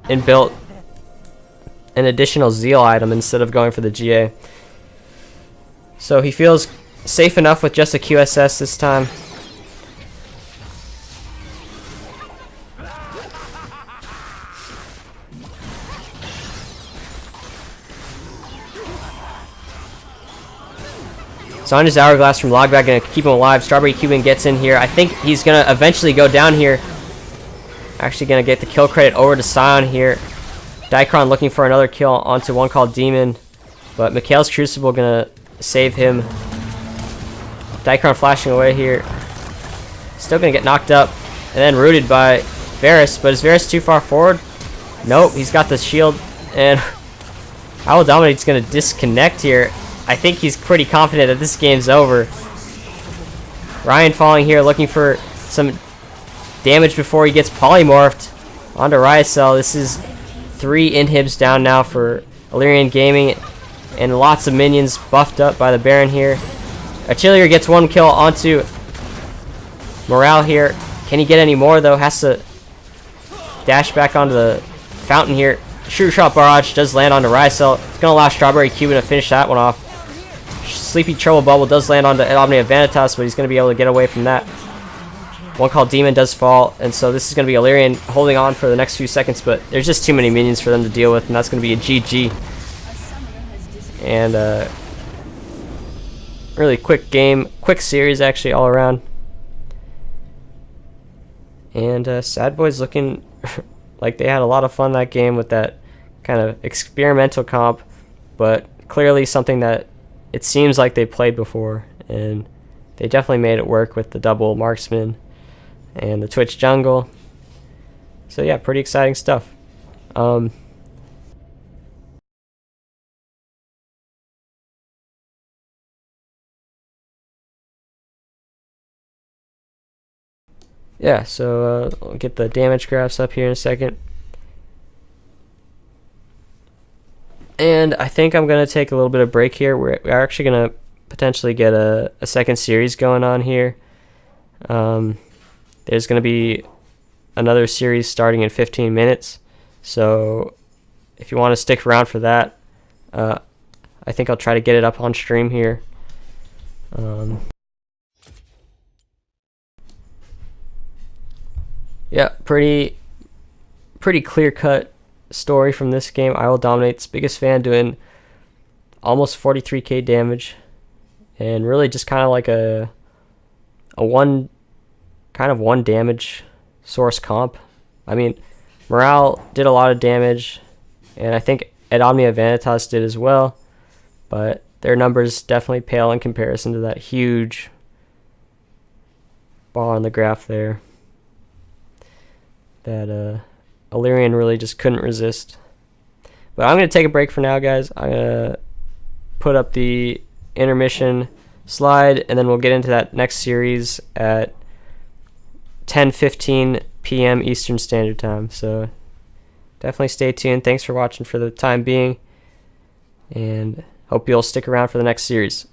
and built an additional Zeal item instead of going for the GA. So he feels safe enough with just a QSS this time. So on his Hourglass from Logbag, gonna keep him alive. Strawberry Cuban gets in here. I think he's gonna eventually go down here. Actually gonna get the kill credit over to Scion here. Dicron looking for another kill onto one called Demon. But Mikhail's Crucible gonna save him. Dicron flashing away here. Still gonna get knocked up. And then rooted by Varus. But is Varus too far forward? Nope, he's got the shield. And IRL Dominate's gonna disconnect here. I think he's pretty confident that this game's over. Ryan falling here, looking for some damage before he gets polymorphed onto Ryacell. This is 3 inhibs down now for Alerion Gaming, and lots of minions buffed up by the Baron here. Achillier gets 1 kill onto Morale here. Can he get any more though? Has to dash back onto the fountain here. Shooter Shot Barrage does land onto Ryacell. It's going to allow Strawberry Cuban to finish that one off. Sleepy Trouble Bubble does land onto Omnia Vanitas, but he's going to be able to get away from that. One called Demon does fall, and so this is going to be Alerion holding on for the next few seconds, but there's just too many minions for them to deal with, and that's going to be a GG. And really quick game, quick series actually all around. And SADBOIS looking like they had a lot of fun that game with that kind of experimental comp, but clearly something that it seems like they played before, and they definitely made it work with the double marksman and the Twitch jungle. So yeah, pretty exciting stuff. Yeah, so I'll get the damage graphs up here in a second. And I think I'm going to take a little bit of break here. We're actually going to potentially get a second series going on here. There's going to be another series starting in 15 minutes. So if you want to stick around for that, I think I'll try to get it up on stream here. Yeah, pretty clear-cut story from this game. IRL Dominate's biggest fan, doing almost 43k damage, and really just kind of like a one damage source comp. I mean, Morale did a lot of damage, and I think Ed Omnia Vanitas did as well, but their numbers definitely pale in comparison to that huge bar on the graph there that Alerion really just couldn't resist. But I'm going to take a break for now, guys. I'm going to put up the intermission slide, and then we'll get into that next series at 10:15 p.m. Eastern Standard Time. So definitely stay tuned. Thanks for watching for the time being, and hope you'll stick around for the next series.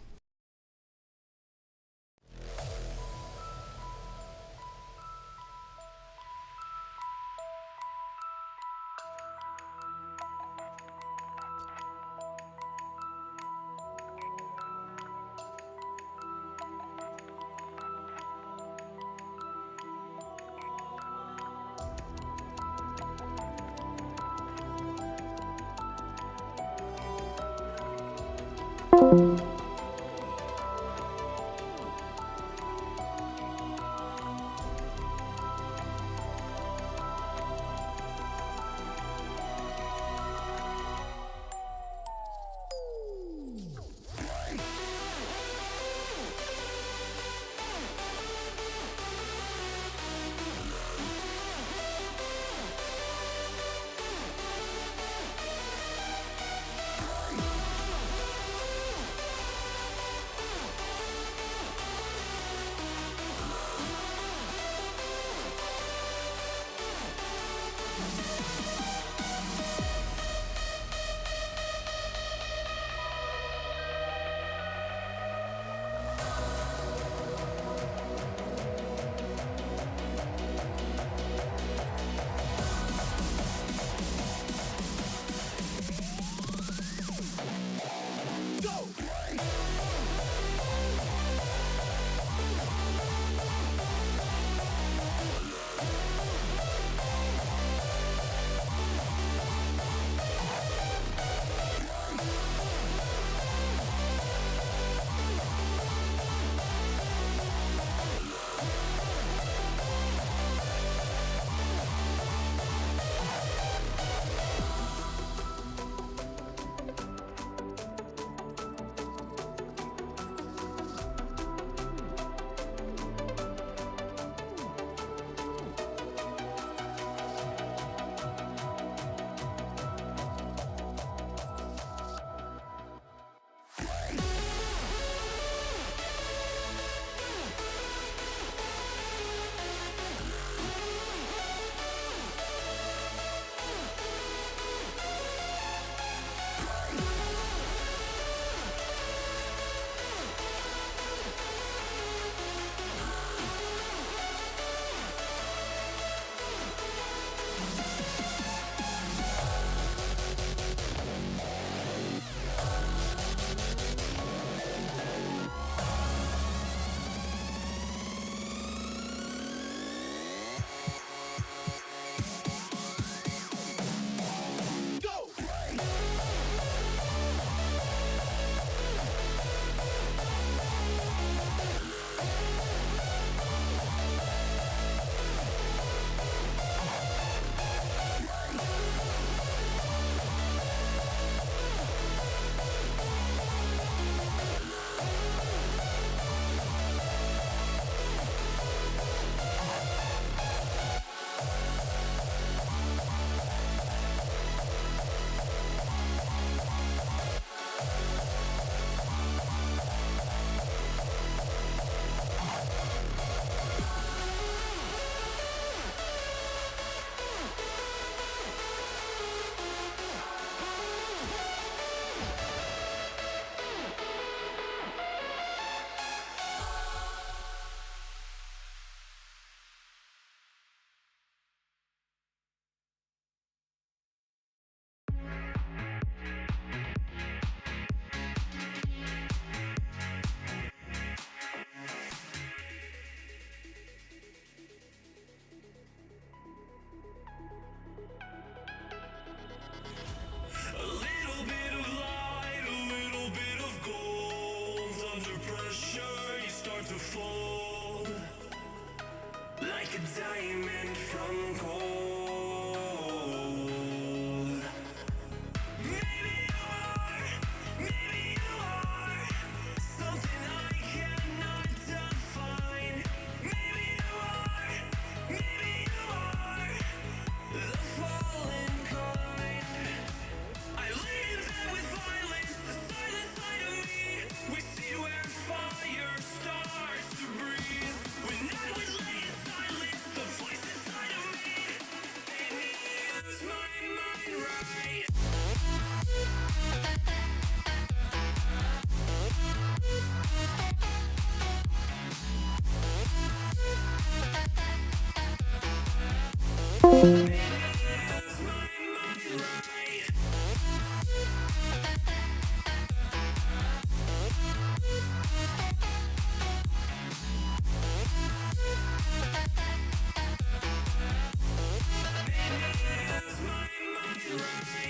Lost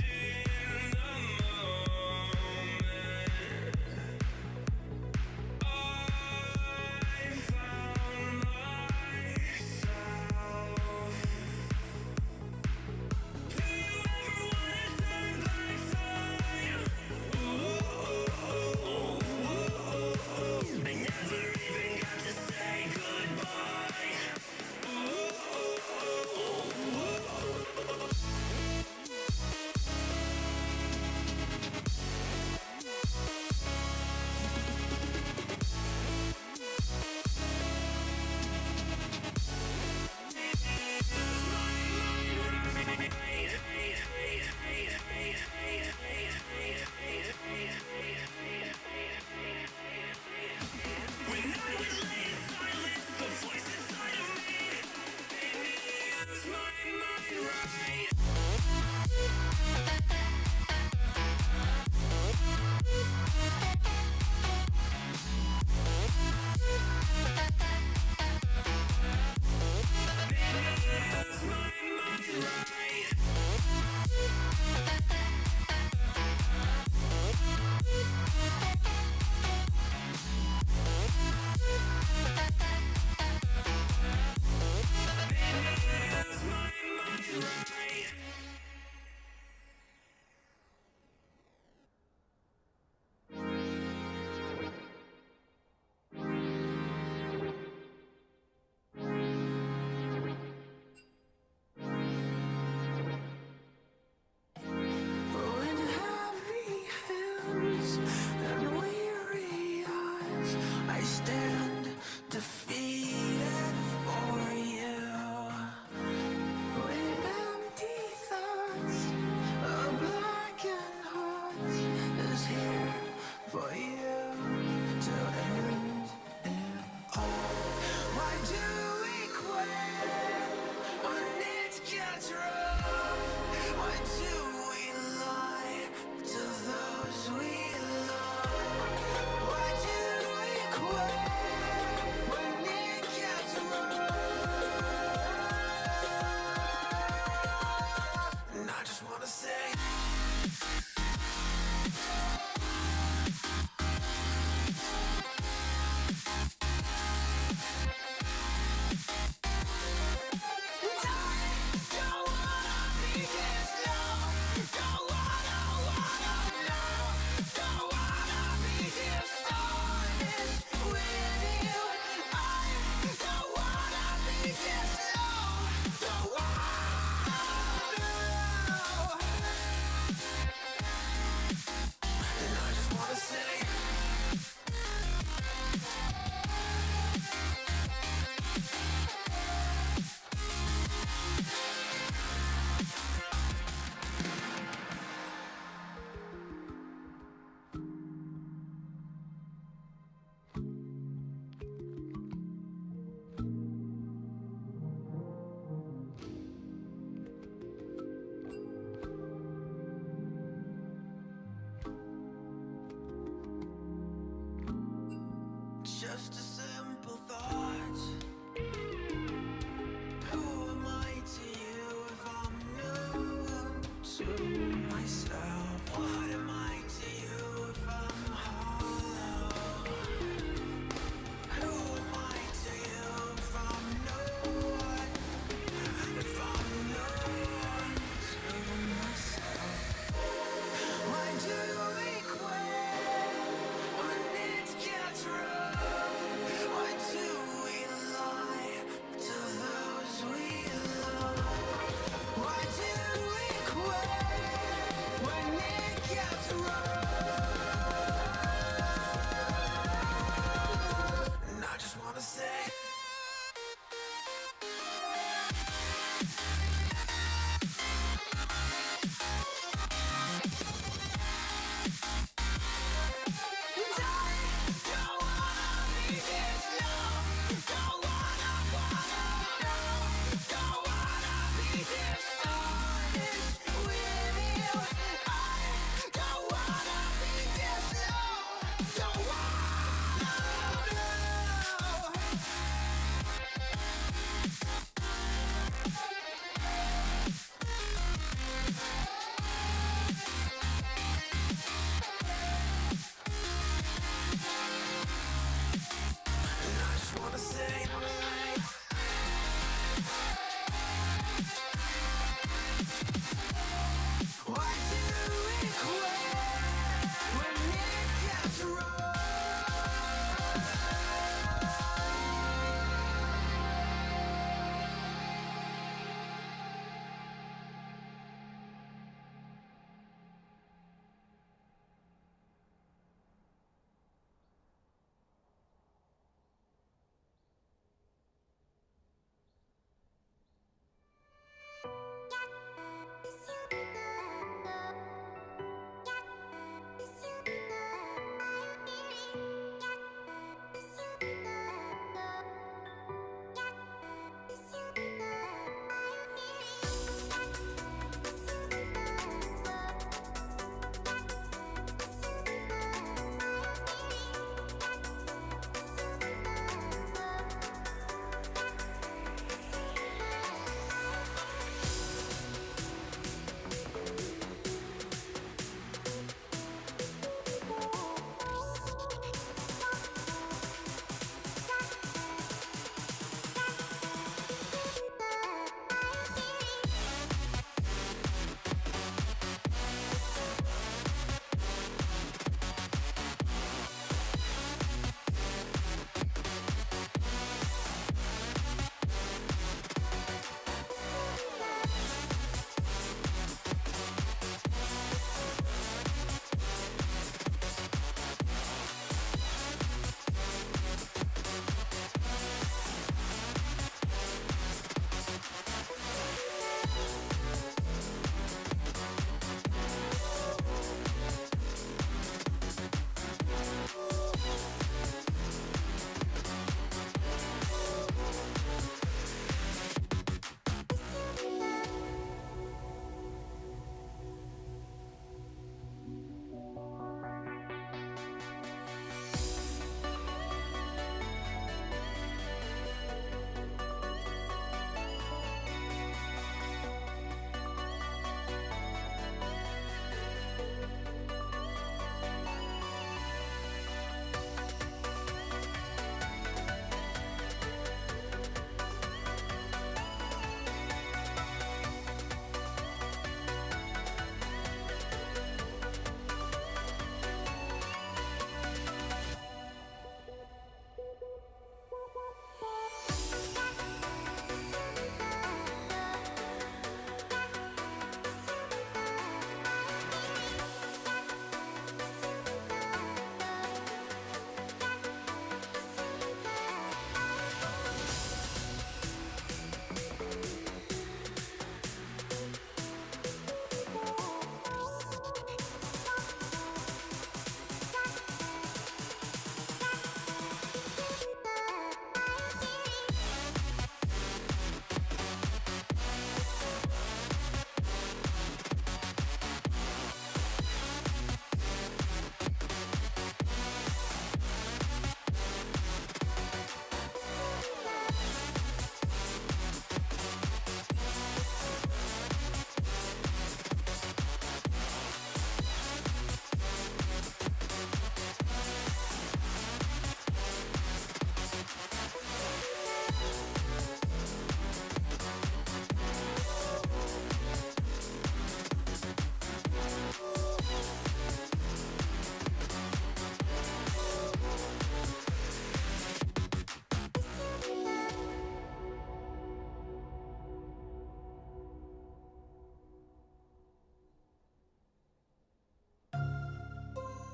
in the moment, I found myself. Do you ever wanna turn back time? I never even got to say goodbye.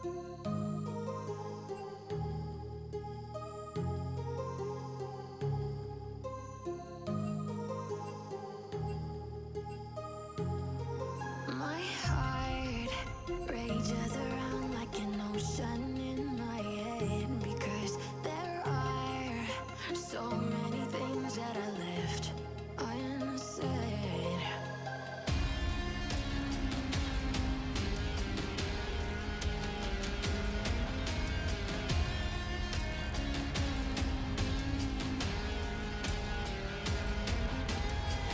My heart rages around like an ocean in my head because there are so many things that I left unsaid.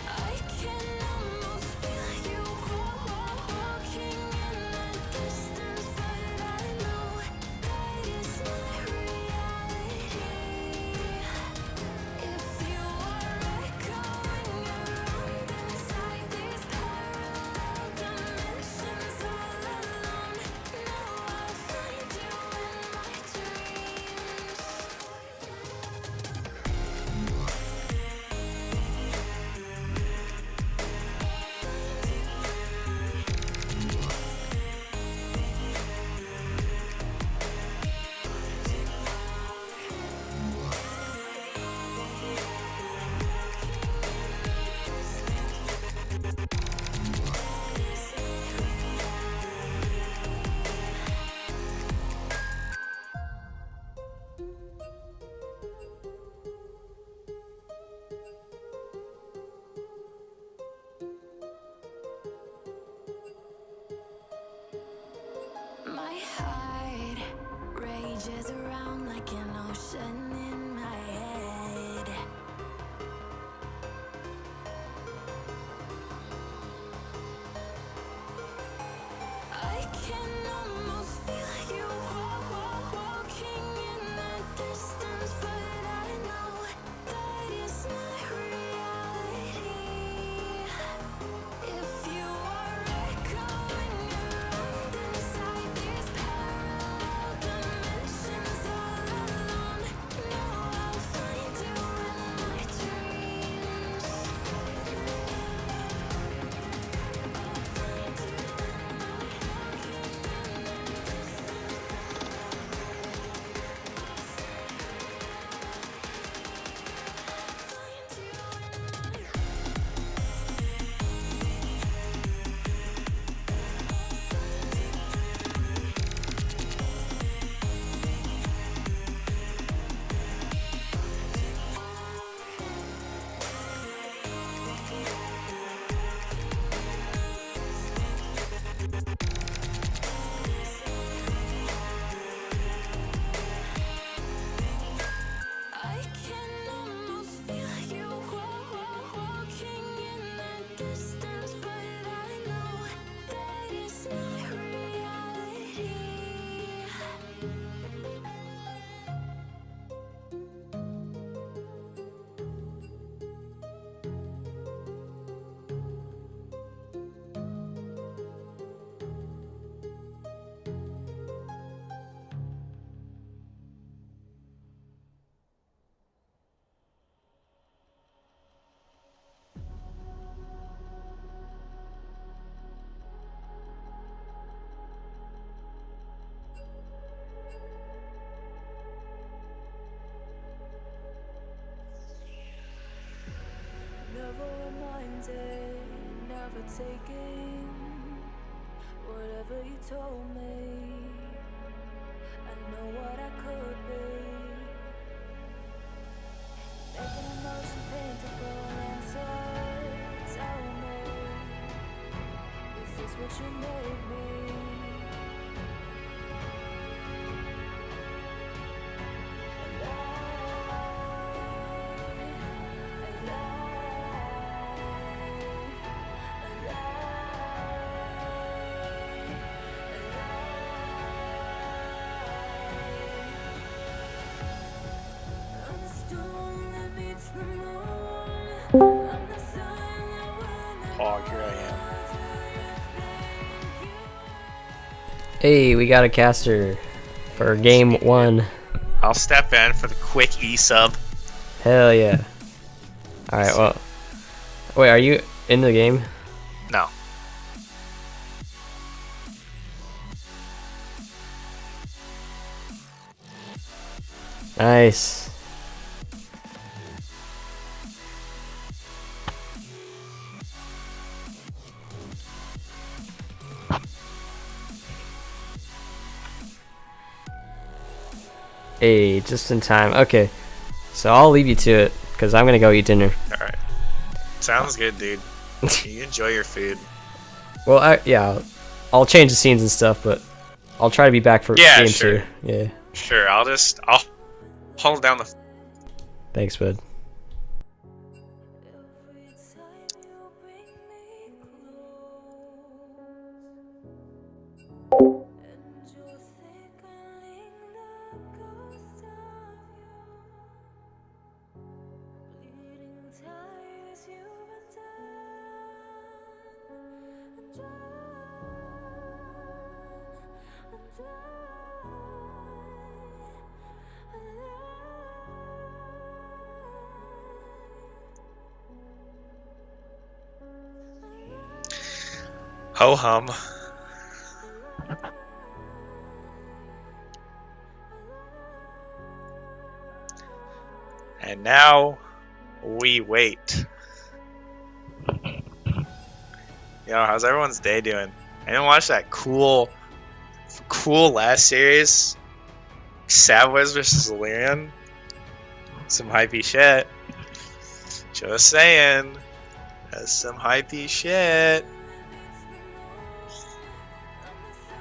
I can almost feel you walking in the distance, but I know that it's not reality. If you are echoing around inside these parallel dimensions all alone, know I'll find you in my dreams. My heart rages around like an ocean in my head. I can almost feel you walking in the distance, but I know that it's not reality. If you are echoing around inside these parallel dimensions all alone, know I'll find you in my dreams. I can almost feel you walking in the distance, but I know that it's not reality. Never reminded, never taking whatever you told me. I know what I could be, making emotion painful and so tell me, is this what you made me? Hog, here I am. Hey, we got a caster for game 1. I'll step in for the quick E-sub. Hell yeah. Alright, well. Wait, are you in the game? No. Nice. Hey, just in time. Okay, so I'll leave you to it because I'm gonna go eat dinner. Alright. Sounds good, dude. You enjoy your food. Well, yeah, I'll change the scenes and stuff, but I'll try to be back for game sure. 2. Yeah. Sure, I'll hold down the... Thanks, bud. Ho hum. And now we wait. Yo, how's everyone's day doing? I didn't watch that cool last series. SADBOIS versus Alerion. Some hypey shit. Just saying. That's some hypey shit.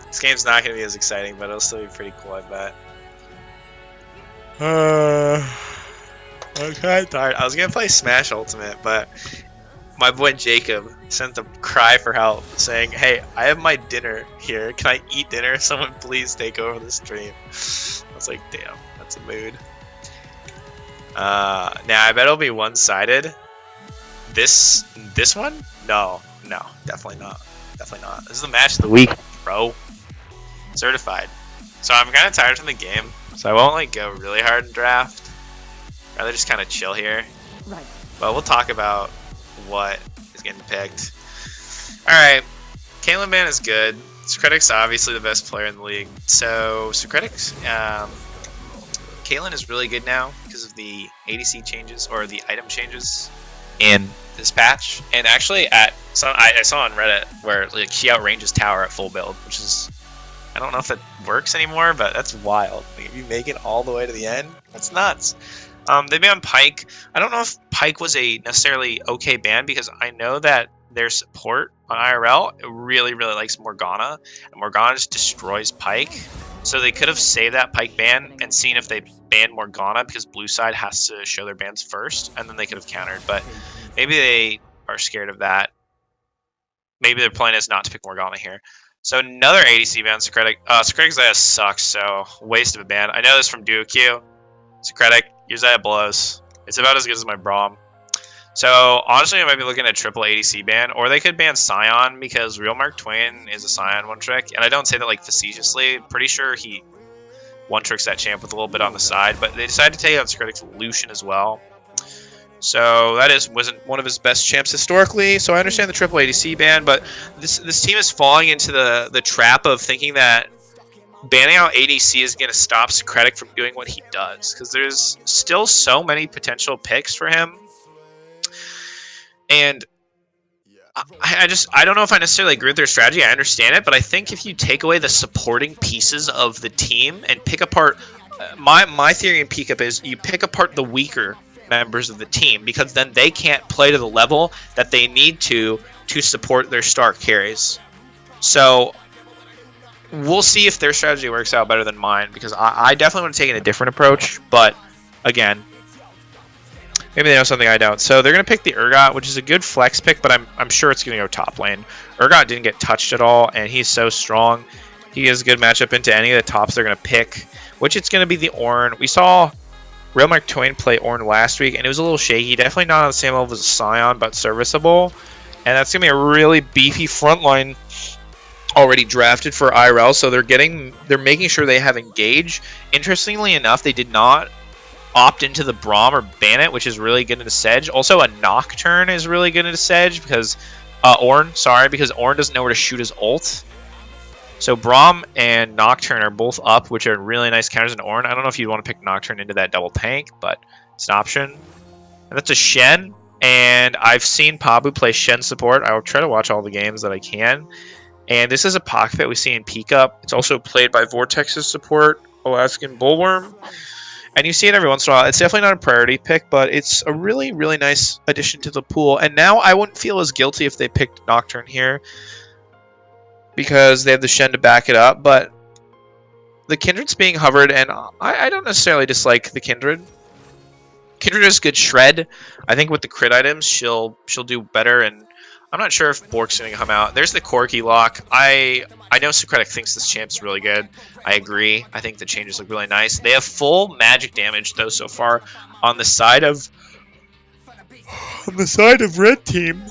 This game's not going to be as exciting, but it'll still be pretty cool, I bet. I'm kind of tired. I was going to play Smash Ultimate, but my boy Jacob sent a cry for help saying, "Hey, I have my dinner here. Can I eat dinner? Someone please take over the stream." I was like, damn, that's a mood. Now, I bet it'll be one-sided. This one? No, definitely not. Definitely not. This is the match of the week, bro. Certified. So I'm kind of tired from the game, so I won't like go really hard in draft. Rather just kind of chill here. Right. But we'll talk about what is getting picked. Alright, Caitlyn Man is good. Socratic's obviously the best player in the league. So Socratic's Caitlyn is really good now because of the ADC changes or the item changes in this patch. And actually I saw on Reddit where like she outranges tower at full build, which is, I don't know if it works anymore, but that's wild. Like, if you make it all the way to the end, that's nuts. They banned Pyke. I don't know if Pyke was a necessarily okay ban because I know that their support on IRL really likes Morgana, and Morgana just destroys Pyke. So they could have saved that Pyke ban and seen if they banned Morgana because blue side has to show their bans first, and then they could have countered. But maybe they are scared of that. Maybe their plan is not to pick Morgana here. So another ADC ban, Socratic. Socratic Zaya sucks, so waste of a ban. I know this from Duo Q. Socratic, your Zaya blows. It's about as good as my Braum. So honestly, I might be looking at triple ADC ban, or they could ban Scion because Real Mark Twain is a Scion one trick, and I don't say that like facetiously. Pretty sure he one tricks that champ with a little bit on the side, but they decided to take out Socratic's Lucian as well. So that wasn't one of his best champs historically. So I understand the triple ADC ban, but this team is falling into the trap of thinking that banning out ADC is going to stop Socratic from doing what he does, because there's still so many potential picks for him. And I don't know if I necessarily agree with their strategy. I understand it, but I think if you take away the supporting pieces of the team and pick apart, my theory in Peek Up is you pick apart the weaker members of the team, because then they can't play to the level that they need to support their star carries. So we'll see if their strategy works out better than mine, because I definitely would have taken a different approach, but again, maybe they know something I don't. So they're going to pick the Urgot, which is a good flex pick, but I'm sure it's going to go top lane. Urgot didn't get touched at all, and he's so strong. He is a good matchup into any of the tops they're going to pick, which it's going to be the Ornn. We saw Real Mark Twain play Ornn last week, and it was a little shaky. Definitely not on the same level as a Scion, but serviceable. And that's going to be a really beefy frontline already drafted for IRL, so they're making sure they have Engage. Interestingly enough, they did not opt into the Braum or ban it, which is really good into Sedge. Also, a Nocturne is really good into Sedge because Ornn doesn't know where to shoot his ult. So Braum and Nocturne are both up, which are really nice counters in Ornn. I don't know if you'd want to pick Nocturne into that double tank, but it's an option. And that's a Shen. And I've seen Pabu play Shen support. I'll try to watch all the games that I can. And this is a pocket that we see in Peak Up. It's also played by Vortex's support, Alaskan Bullworm. And you see it every once in a while. It's definitely not a priority pick, but it's a really, really nice addition to the pool. And now I wouldn't feel as guilty if they picked Nocturne here, because they have the Shen to back it up. But the Kindred's being hovered, and I don't necessarily dislike the Kindred. Kindred is good shred. I think with the crit items, she'll do better, and I'm not sure if Bork's going to come out. There's the Corky lock. I know Socratic thinks this champ's really good. I agree. I think the changes look really nice. They have full magic damage though so far on the side of red team.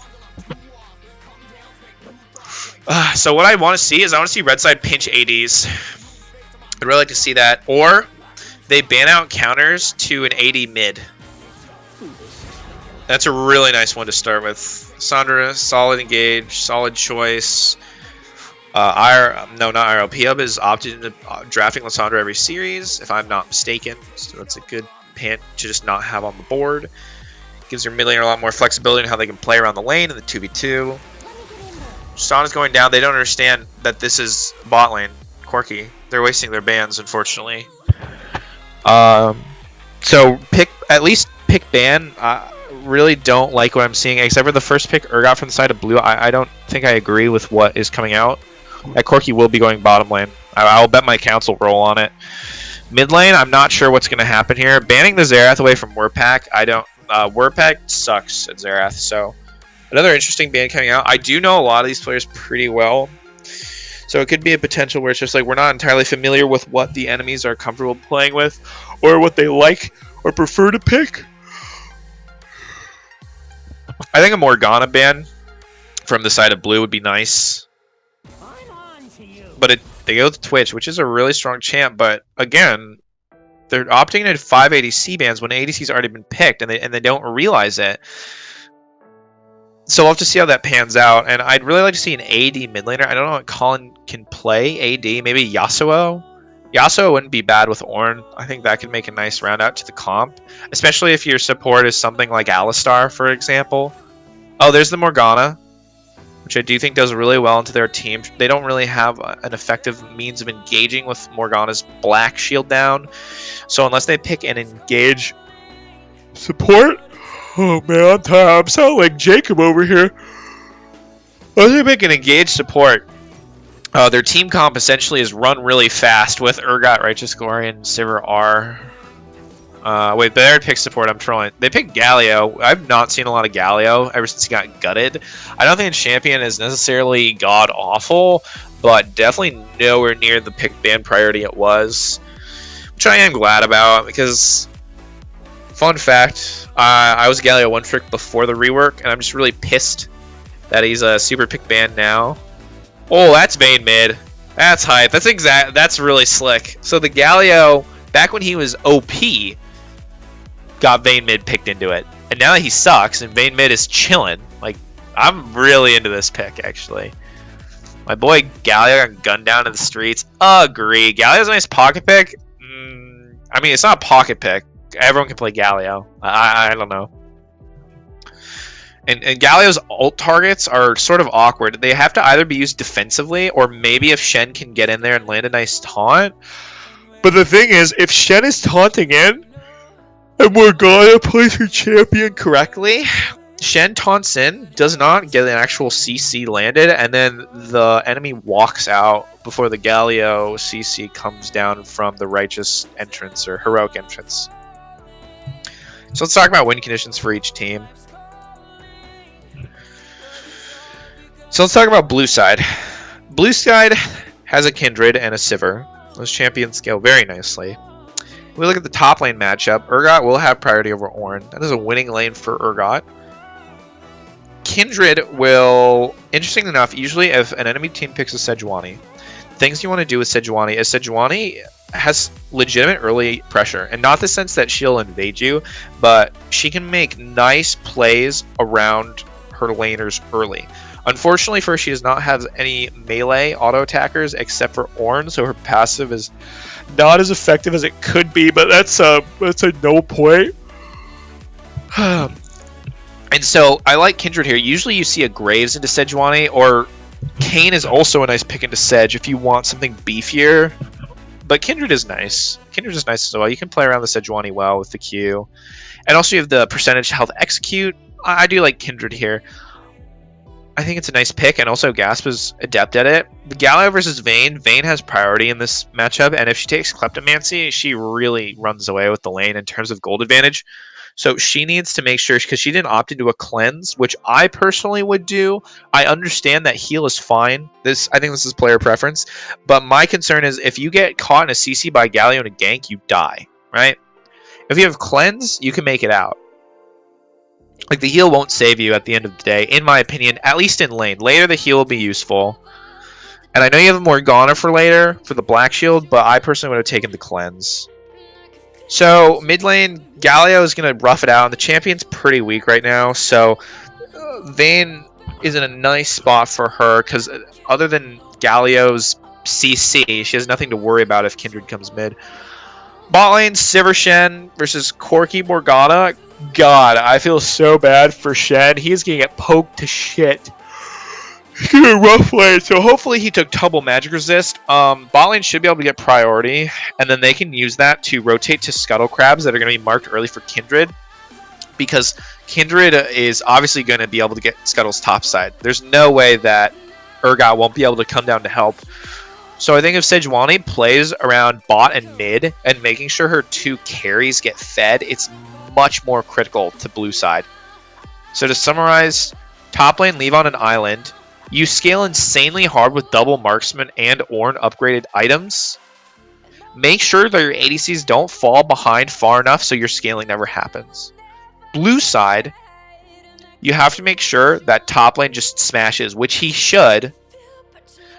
So what I want to see is I want to see red side pinch ADs. I'd really like to see that, or they ban out counters to an AD mid. That's a really nice one to start with. Sandra, solid engage, solid choice. Not IRL. Phub is opted into drafting Lissandra every series, if I'm not mistaken. So that's a good pant to just not have on the board. Gives your mid laner a lot more flexibility in how they can play around the lane in the 2v2. Sana's going down. They don't understand that this is bot lane. Corky. They're wasting their bans, unfortunately. So at least pick ban. Really don't like what I'm seeing, except for the first pick Urgot from the side of blue. I don't think I agree with what is coming out. That Corky will be going bottom lane. I'll bet my council roll on it. Mid lane, I'm not sure what's going to happen here. Banning the Xerath away from Wurpak. Wurpak sucks at Xerath, so another interesting ban coming out. I do know a lot of these players pretty well, so it could be a potential where it's just like we're not entirely familiar with what the enemies are comfortable playing with, or what they like or prefer to pick. I think a Morgana ban from the side of blue would be nice. But they go to Twitch, which is a really strong champ. But again, they're opting into 5 ADC bans when ADC's already been picked, and they don't realize it. So we'll have to see how that pans out. And I'd really like to see an AD mid laner. I don't know what Colin can play AD. Maybe Yasuo. Yasuo wouldn't be bad with Ornn. I think that could make a nice round out to the comp, especially if your support is something like Alistar, for example. Oh, there's the Morgana, which I do think does really well into their team. They don't really have an effective means of engaging with Morgana's black shield down. So unless they pick an engage support... Oh man, I'm tired. I'm sounding like Jacob over here. Unless they pick an engage support, their team comp essentially is run really fast with Urgot, Righteous Glory, and Sivir R. Wait, they already picked support. I'm trolling. They picked Galio. I've not seen a lot of Galio ever since he got gutted. I don't think the champion is necessarily god-awful, but definitely nowhere near the pick ban priority it was, which I am glad about, because, fun fact, I was Galio one trick before the rework, and I'm just really pissed that he's a super pick ban now. Oh, that's Vayne mid. That's hype. That's really slick. So the Galio, back when he was OP, got Vayne mid picked into it, and now that he sucks and Vayne mid is chilling, like, I'm really into this pick actually. My boy Galio got gunned down in the streets. Agree. Galio's a nice pocket pick. I mean, it's not a pocket pick. Everyone can play Galio. I don't know. And Galio's ult targets are sort of awkward. They have to either be used defensively, or maybe if Shen can get in there and land a nice taunt. But the thing is, if Shen is taunting in, and Morgana plays her champion correctly, Shen taunts in, does not get an actual CC landed, and then the enemy walks out before the Galio CC comes down from the righteous entrance, or heroic entrance. So let's talk about win conditions for each team. So let's talk about blue side. Blue side has a Kindred and a Sivir. Those champions scale very nicely. If we look at the top lane matchup, Urgot will have priority over Ornn. That is a winning lane for Urgot. Kindred will, interesting enough, usually if an enemy team picks a Sejuani, things you want to do with Sejuani is Sejuani has legitimate early pressure, and not the sense that she'll invade you, but she can make nice plays around her laners early. Unfortunately for her, she does not have any melee auto attackers except for Ornn, so her passive is not as effective as it could be, but that's a no point. And so I like Kindred here. Usually you see a Graves into Sejuani, or Kayn is also a nice pick into Sedge if you want something beefier. But Kindred is nice. Kindred is nice as well. You can play around the Sejuani well with the Q. And also you have the percentage health execute. I do like Kindred here. I think it's a nice pick, and also Gasp is adept at it. The Galio versus Vayne. Vayne has priority in this matchup, and if she takes Kleptomancy, she really runs away with the lane in terms of gold advantage. So she needs to make sure, because she didn't opt into a cleanse, which I personally would do. I understand that heal is fine. I think this is player preference. But my concern is if you get caught in a CC by Galio and a gank, you die, right? If you have cleanse, you can make it out. Like, the heal won't save you at the end of the day, in my opinion, at least in lane. Later, the heal will be useful. And I know you have Morgana for later, for the Black Shield, but I personally would have taken the cleanse. So, mid lane, Galio is going to rough it out, and the champion's pretty weak right now, so Vayne is in a nice spot for her, because other than Galio's CC, she has nothing to worry about if Kindred comes mid. Bot lane, Sivir Shen versus Corki Morgana. God, I feel so bad for Shen. He's going to get poked to shit. He's in a rough lane, so hopefully he took double magic resist. Bot lane should be able to get priority, and then they can use that to rotate to Scuttle Crabs that are going to be marked early for Kindred, because Kindred is obviously going to be able to get Scuttle's top side. There's no way that Urgot won't be able to come down to help. So I think if Sejuani plays around bot and mid and making sure her two carries get fed, it's much more critical to blue side. So to summarize, top lane, leave on an island. You scale insanely hard with double marksman and Ornn upgraded items. Make sure that your ADCs don't fall behind far enough so your scaling never happens. Blue side, you have to make sure that top lane just smashes, which he should.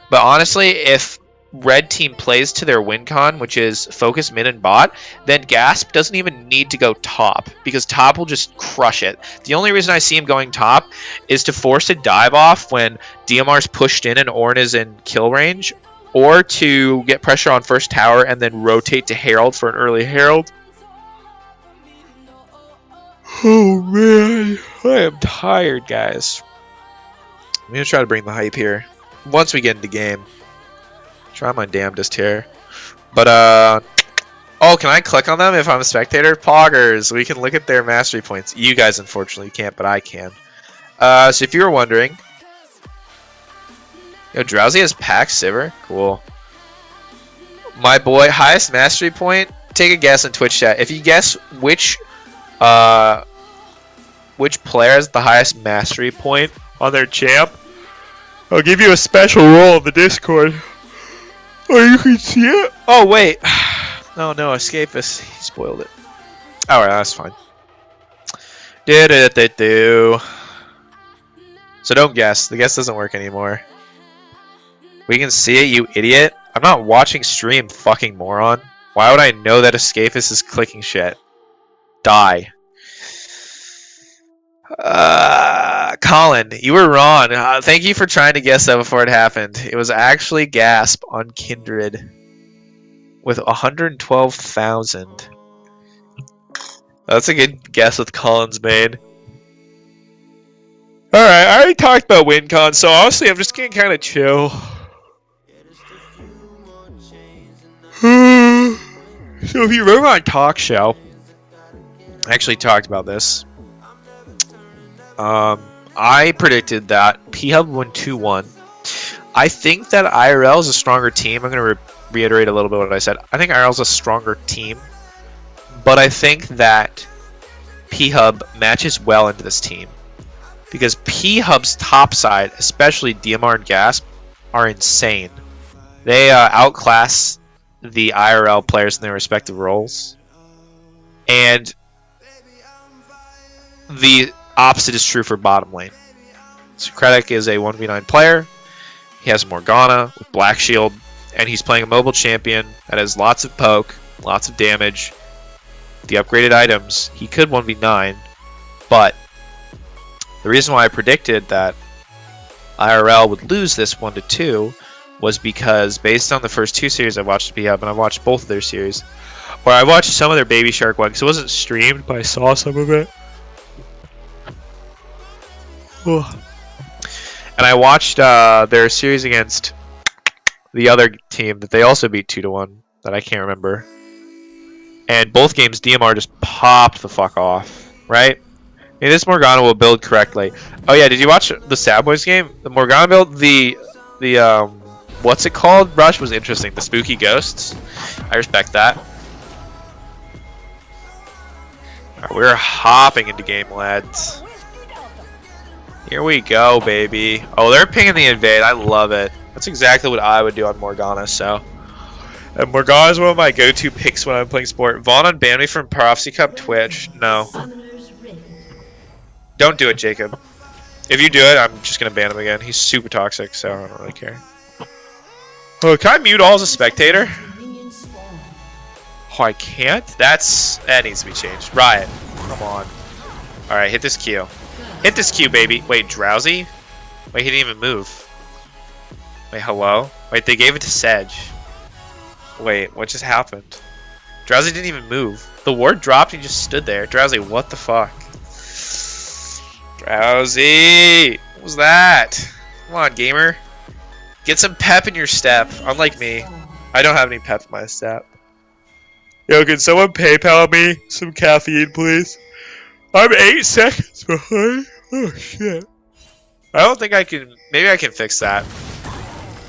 But honestly, if red team plays to their win con, which is focus mid and bot, then Gasp doesn't even need to go top, because top will just crush it. The only reason I see him going top is to force a dive off when DMR's pushed in and Ornn is in kill range, or to get pressure on first tower and then rotate to Herald for an early Herald. Oh man, I am tired, guys. I'm gonna try to bring the hype here once we get into game. Try my damnedest here. But, oh, can I click on them if I'm a spectator? Poggers, we can look at their mastery points. You guys, unfortunately, can't, but I can. So if you were wondering... Yo, Drowsy has packed Sivir? Cool. My boy, highest mastery point? Take a guess in Twitch chat. If you guess which player has the highest mastery point on their champ, I'll give you a special role in the Discord. Oh, you can see it? Oh, wait. No, Escapist. He spoiled it. Alright, that's fine. So don't guess. The guess doesn't work anymore. We can see it, you idiot. I'm not watching stream, fucking moron. Why would I know that Escapist is clicking shit? Die. Colin, you were wrong. Thank you for trying to guess that before it happened. It was actually Gasp on Kindred with 112,000. That's a good guess with Colin's made. Alright, I already talked about WinCon, so honestly I'm just gonna kind of chill. So if you remember my talk show, I actually talked about this. I predicted that Phub won 2-1. I think that IRL is a stronger team. I'm going to reiterate a little bit what I said. I think IRL is a stronger team, but I think that Phub matches well into this team, because Phub's top side, especially DMR and Gasp, are insane. They outclass the IRL players in their respective roles, and the opposite is true for bottom lane. Socratic is a 1v9 player. He has Morgana with Black Shield, and he's playing a mobile champion that has lots of poke, lots of damage. The upgraded items, he could 1v9, but The reason why I predicted that IRL would lose this 1-2 was because based on the first 2 series I watched BHub, and I watched both of their series, or I watched some of their Baby Shark one because it wasn't streamed, but I saw some of it. Ugh. And I watched their series against the other team that they also beat 2-1 that I can't remember. And both games DMR just popped the fuck off, right? And this Morgana will build correctly. Oh yeah, did you watch the SADBOIS game? The Morgana build, the what's it called? Rush was interesting. The spooky ghosts. I respect that. Alright, we're hopping into game, lads. Here we go, baby. Oh, they're pinging the invade. I love it. That's exactly what I would do on Morgana, so. And Morgana is one of my go-to picks when I'm playing sport. Vaughn unbanned me from Prophecy Cup Twitch. No. Don't do it, Jacob. If you do it, I'm just going to ban him again. He's super toxic, so I don't really care. Oh, can I mute all as a spectator? Oh, I can't? That needs to be changed. Riot. Come on. Alright, hit this Q. Hit this Q, baby. Wait, Drowsy? Wait, he didn't even move. Wait, hello? Wait, they gave it to Sedge. Wait, what just happened? Drowsy didn't even move. The ward dropped, he just stood there. Drowsy, what the fuck? Drowsy! What was that? Come on, gamer. Get some pep in your step. Unlike me. I don't have any pep in my step. Yo, can someone PayPal me some caffeine, please? I'm 8 seconds behind. Oh, shit. I don't think I can... Maybe I can fix that.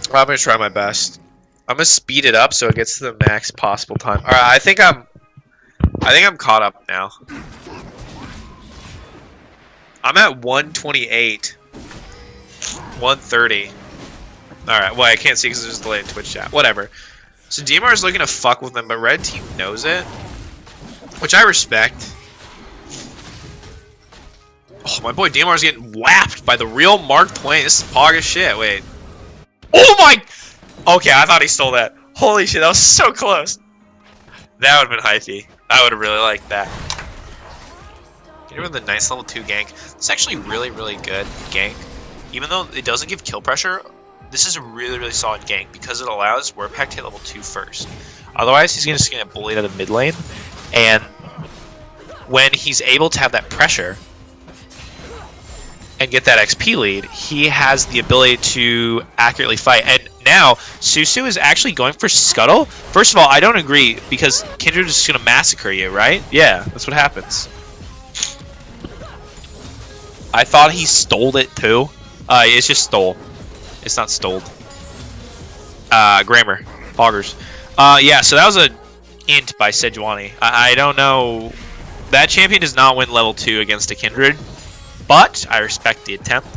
I'm gonna try my best. I'm gonna speed it up so it gets to the max possible time. Alright, I think I'm caught up now. I'm at 128. 130. Alright, well I can't see because there's a delay in Twitch chat. Whatever. So DMR is looking to fuck with them, but red team knows it. Which I respect. Oh, my boy DMR is getting whapped by the real Mark Twain. This is pog as shit. Wait. Oh my... Okay, I thought he stole that. Holy shit, that was so close. That would have been hyphy. I would have really liked that. Get rid of the nice level 2 gank. It's actually really, really good gank. Even though it doesn't give kill pressure, this is a really, really solid gank because it allows Warpack to hit level 2 first. Otherwise, he's just going to get bullied out of mid lane. And when he's able to have that pressure and get that XP lead, he has the ability to accurately fight. And now, Susu is actually going for Scuttle. First of all, I don't agree, because Kindred is just going to massacre you, right? Yeah, that's what happens. I thought he stole it too. It's just stole. It's not stoled. Grammar. Poggers. Yeah, so that was a int by Sejuani. I don't know. That champion does not win level 2 against a Kindred, but I respect the attempt.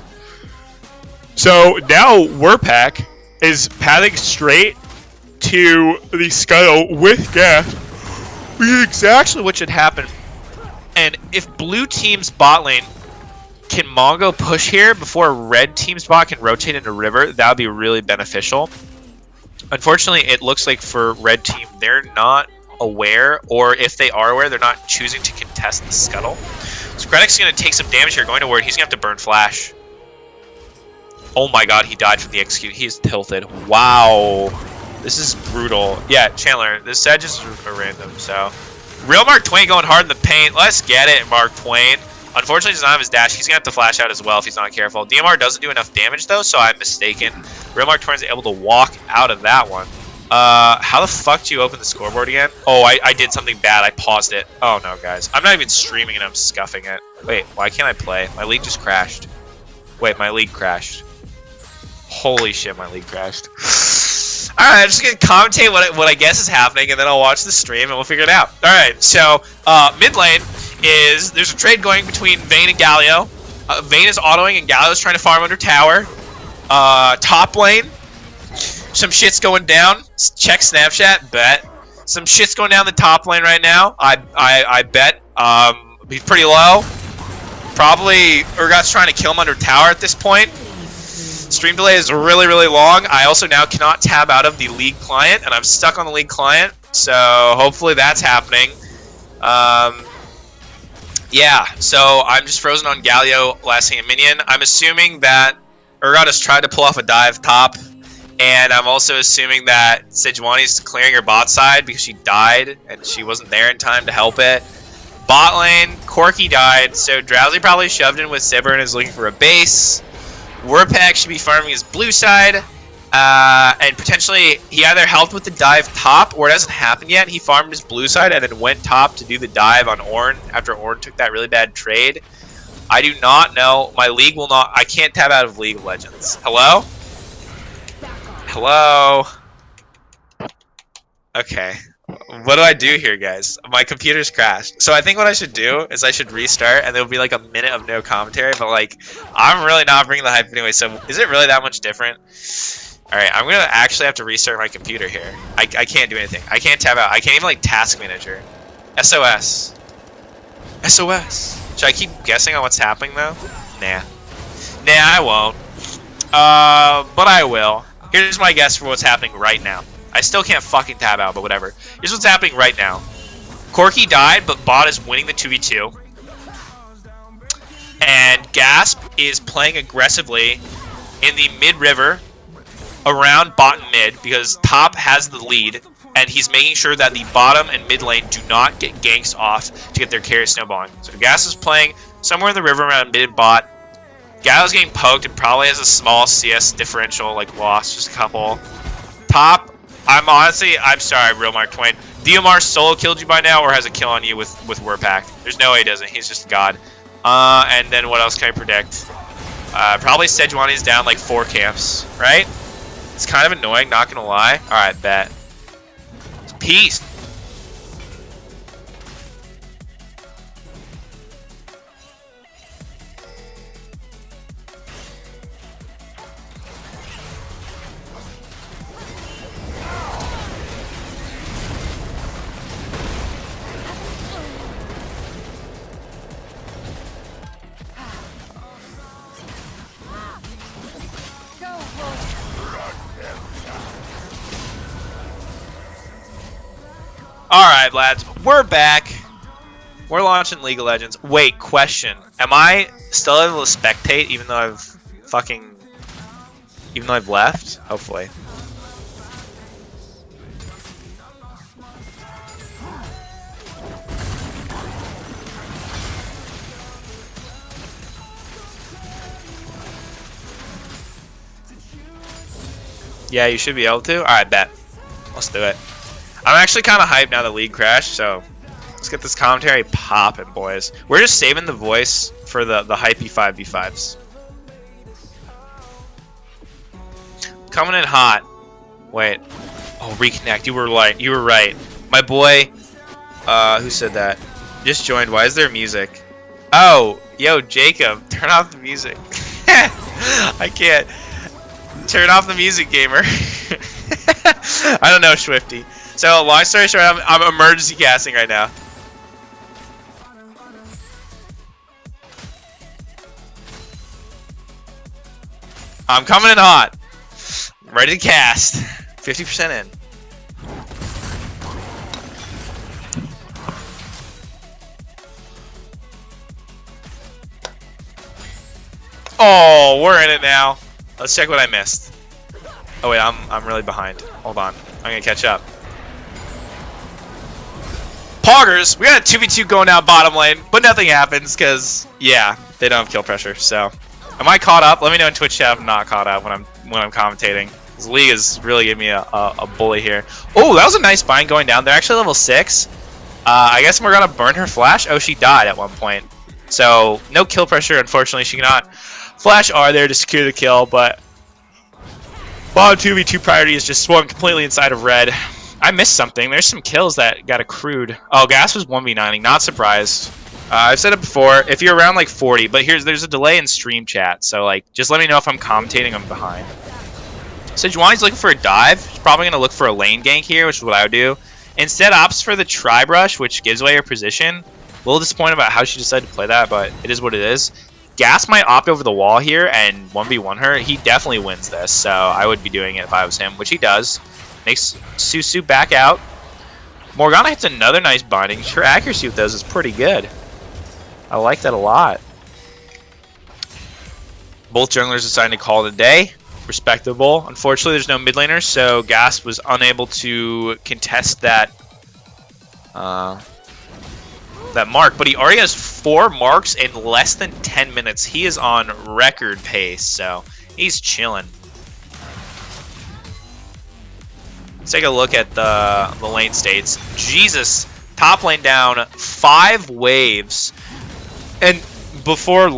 So now Warpack is pathing straight to the Scuttle with gas. Exactly what should happen. And if blue team's bot lane can Mongo push here before red team's bot can rotate into river, that would be really beneficial. Unfortunately, it looks like for red team, they're not aware, or if they are aware, they're not choosing to contest the Scuttle. So Krennic's going to take some damage here going to ward. He's going to have to burn flash. Oh my god, he died from the execute. He is tilted. Wow. This is brutal. Yeah, Chandler, this Sedge is a random, so. Real Mark Twain going hard in the paint. Let's get it, Mark Twain. Unfortunately, he does not have his dash. He's going to have to flash out as well if he's not careful. DMR doesn't do enough damage, though, so I'm mistaken. Real Mark Twain is able to walk out of that one. How the fuck do you open the scoreboard again? Oh, I did something bad. I paused it. Oh, no, guys. I'm not even streaming and I'm scuffing it. Wait, why can't I play? My league just crashed. Wait, my league crashed. Holy shit, my league crashed. Alright, I'm just going to commentate what I guess is happening, and then I'll watch the stream and we'll figure it out. Alright, so, mid lane is, there's a trade going between Vayne and Galio. Vayne is autoing and Galio is trying to farm under tower. Top lane, some shit's going down. Check Snapchat, bet. Some shit's going down the top lane right now. I bet. He's pretty low. Probably Urgot's trying to kill him under tower at this point. Stream delay is really, really long. I also now cannot tab out of the league client, and I'm stuck on the league client. So hopefully that's happening. Yeah, so I'm just frozen on Galio, last thing a minion. I'm assuming that Urgot has tried to pull off a dive top, and I'm also assuming that Sejuani's clearing her bot side because she died and she wasn't there in time to help it. Bot lane, Corky died, so Drowsy probably shoved in with Sibber and is looking for a base. Warpack should be farming his blue side. And potentially he either helped with the dive top or it hasn't happened yet. He farmed his blue side and then went top to do the dive on Ornn after Ornn took that really bad trade. I do not know. My league will not. I can't tab out of League of Legends. Hello? Hello? Okay. What do I do here, guys? My computer's crashed. So I think what I should do is I should restart and there'll be like a minute of no commentary, but like I'm really not bringing the hype anyway, so is it really that much different? Alright, I'm gonna actually have to restart my computer here. I can't do anything. I can't tab out. I can't even like task manager. SOS. SOS. Should I keep guessing on what's happening though? Nah. Nah, I won't. But I will. Here's my guess for what's happening right now. I still can't fucking tab out, but whatever. Here's what's happening right now. Corky died, but Bot is winning the 2v2. And Gasp is playing aggressively in the mid-river around bot and mid because top has the lead, and he's making sure that the bottom and mid lane do not get ganks off to get their carry snowballing. So Gasp is playing somewhere in the river around mid bot. Gallo's getting poked and probably has a small CS differential, like loss, just a couple. Top, I'm sorry, Real Mark Twain. DMR solo killed you by now, or has a kill on you with Warpack? There's no way he doesn't. He's just God. And then what else can I predict? Probably Sejuani's down like 4 camps, right? It's kind of annoying, not gonna lie. Alright, bet. Peace. Alright, lads, we're back. We're launching League of Legends. Wait, question. Am I still able to spectate even though I've left? Hopefully. Yeah, you should be able to. Alright, bet. Let's do it. I'm actually kind of hyped now the league crashed, so let's get this commentary popping, boys. We're just saving the voice for the hypey 5v5s. Coming in hot. Wait. Oh, reconnect. You were right. My boy, who said that? Just joined. Why is there music? Oh, yo, Jacob, turn off the music. I can't. Turn off the music, gamer. I don't know, Swifty. So, long story short, I'm emergency casting right now. I'm coming in hot. I'm ready to cast. 50% in. Oh, we're in it now. Let's check what I missed. Oh wait, I'm really behind. Hold on. I'm gonna catch up. Poggers, we got a 2v2 going down bottom lane, but nothing happens because yeah, they don't have kill pressure. So, am I caught up? Let me know in Twitch chat if I'm not caught up when I'm commentating. This league is really giving me a bully here. Oh, that was a nice bind going down. They're actually level 6. I guess we're gonna burn her flash. Oh, she died at one point. So no kill pressure. Unfortunately, she cannot flash R there to secure the kill. But bottom 2v2 priority is just swung completely inside of red. I missed something. There's some kills that got accrued. Oh, Gas was 1v9ing. Not surprised. I've said it before. If you're around like 40, but there's a delay in stream chat. So like, just let me know if I'm commentating. I'm behind. Sejuani's looking for a dive. She's probably gonna look for a lane gank here, which is what I would do. Instead, opts for the tri brush, which gives away her position. A little disappointed about how she decided to play that, but it is what it is. Gas might opt over the wall here and 1v1 her. He definitely wins this, so I would be doing it if I was him, which he does. Makes Susu back out. Morgana hits another nice binding. Her accuracy with those is pretty good. I like that a lot. Both junglers decided to call it a day. Respectable. Unfortunately, there's no mid laner, so Gasp was unable to contest that that mark. But he already has 4 marks in less than 10 minutes. He is on record pace, so he's chilling. Let's take a look at the lane states. Jesus, top lane down 5 waves, and before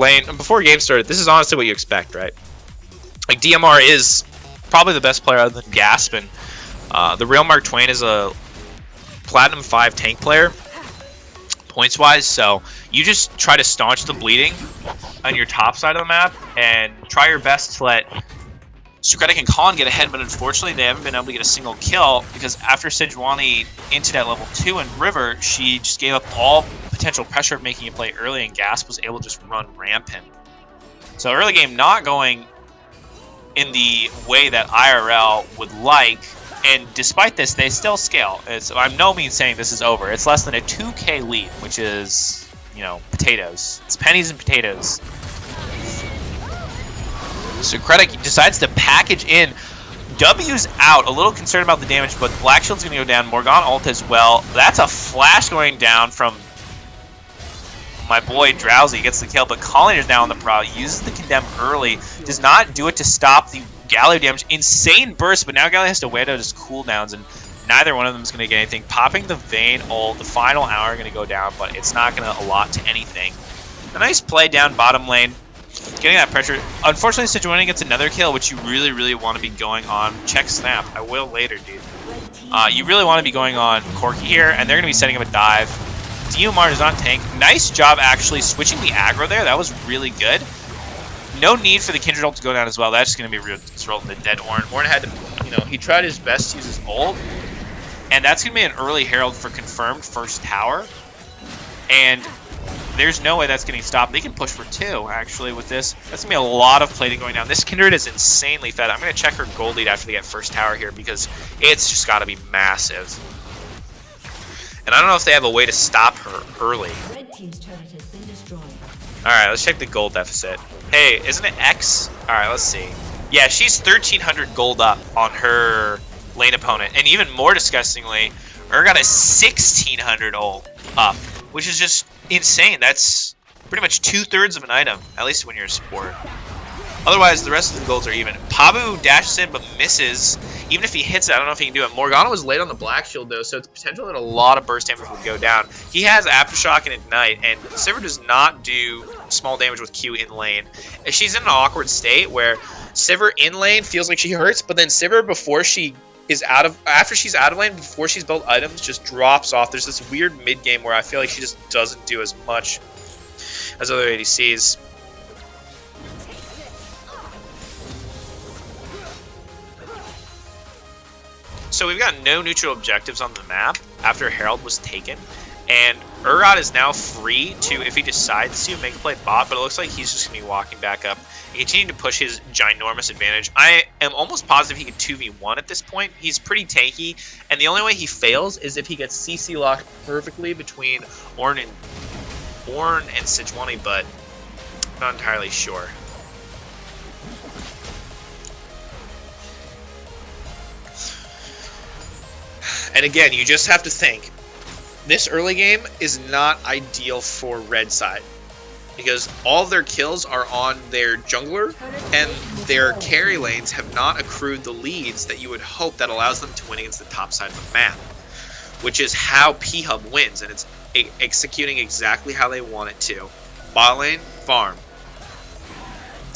game started, this is honestly what you expect, right? Like, DMR is probably the best player other than Gasp, and the real Mark Twain is a Platinum 5 tank player, points-wise, so you just try to staunch the bleeding on your top side of the map, and try your best to let Socratic and Colin get ahead, but unfortunately they haven't been able to get a single kill, because after Sejuani into that level 2 in River, she just gave up all potential pressure of making a play early, and Gasp was able to just run rampant. So early game not going in the way that IRL would like, and despite this, they still scale. I'm no means saying this is over. It's less than a 2k lead, which is, you know, potatoes. It's pennies and potatoes. Socratic decides to package in. W's out. A little concerned about the damage, but Black Shield's going to go down. Morgana ult as well. That's a flash going down from my boy Drowsy. Gets the kill, but Colin is now on the prowl. Uses the condemn early. Does not do it to stop the Galio damage. Insane burst, but now Galio has to wait out his cooldowns, and neither one of them is going to get anything. Popping the Vayne ult. The final hour going to go down, but it's not going to allot to anything. A nice play down bottom lane. Getting that pressure. Unfortunately, Sejuani gets another kill, which you really, really want to be going on. Check snap. I will later, dude. You really want to be going on Corki here, and they're going to be setting up a dive. DMR does not tank. Nice job, actually, switching the aggro there. That was really good. No need for the Kindred ult to go down as well. That's just going to be resulting in dead Ornn. Ornn had to, you know, he tried his best to use his ult, and that's going to be an early herald for confirmed first tower. And there's no way that's getting stopped. They can push for 2, actually, with this. That's going to be a lot of plating going down. This Kindred is insanely fed. I'm going to check her gold lead after they get first tower here, because it's just got to be massive. And I don't know if they have a way to stop her early. Red team's turret has been destroyed. Alright, let's check the gold deficit. Hey, isn't it X? Alright, let's see. Yeah, she's 1,300 gold up on her lane opponent. And even more disgustingly, Urgot is 1,600 ult up, which is just insane. That's pretty much 2/3 of an item, at least when you're a support. Otherwise, the rest of the golds are even. Pabu dashes in but misses. Even if he hits it, I don't know if he can do it. Morgana was late on the Black Shield, though, so it's potential that a lot of burst damage would go down. He has Aftershock and Ignite, and Sivir does not do small damage with Q in lane. She's in an awkward state where Sivir in lane feels like she hurts, but then Sivir after she's out of lane, before she's built items, just drops off. There's this weird mid-game where I feel like she just doesn't do as much as other ADCs. So we've got no neutral objectives on the map after Herald was taken, and Urgot is now free to, if he decides to, make a play bot, but it looks like he's just going to be walking back up and continue to push his ginormous advantage. I am almost positive he could 2v1 at this point. He's pretty tanky, and the only way he fails is if he gets CC locked perfectly between Ornn and Sejuani, but I'm not entirely sure. And again, you just have to think, this early game is not ideal for red side, because all of their kills are on their jungler, and their carry lanes have not accrued the leads that you would hope that allows them to win against the top side of the map, which is how Phub wins, and it's executing exactly how they want it to. Bot lane, farm,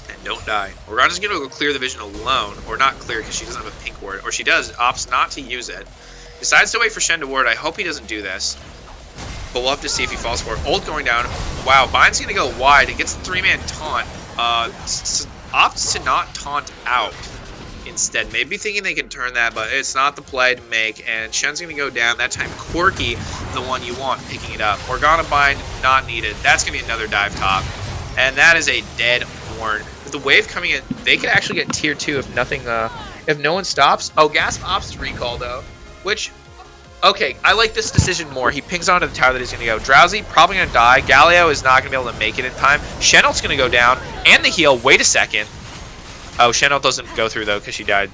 and don't die. Morgana's going to go clear the vision alone, or not clear because she doesn't have a pink ward, or she does, opts not to use it. Decides to wait for Shen to ward. I hope he doesn't do this, but we'll have to see if he falls for it. Ult going down. Wow, Bind's going to go wide. It gets the 3-man taunt. Opts to not taunt out instead. Maybe thinking they can turn that, but it's not the play to make, and Shen's going to go down. That time Corki, the one you want, picking it up. Morgana Bind, not needed. That's going to be another dive top, and that is a dead Ornn. With the wave coming in, they could actually get tier 2 if nothing, if no one stops. Oh, Gasp opts to recall, though, which, Okay, I like this decision more. He pings onto the tower that he's going to go. Drowsy, probably going to die. Galio is not going to be able to make it in time. Shenel's going to go down. And the heal. Wait a second. Oh, Shenel doesn't go through, though, because she died.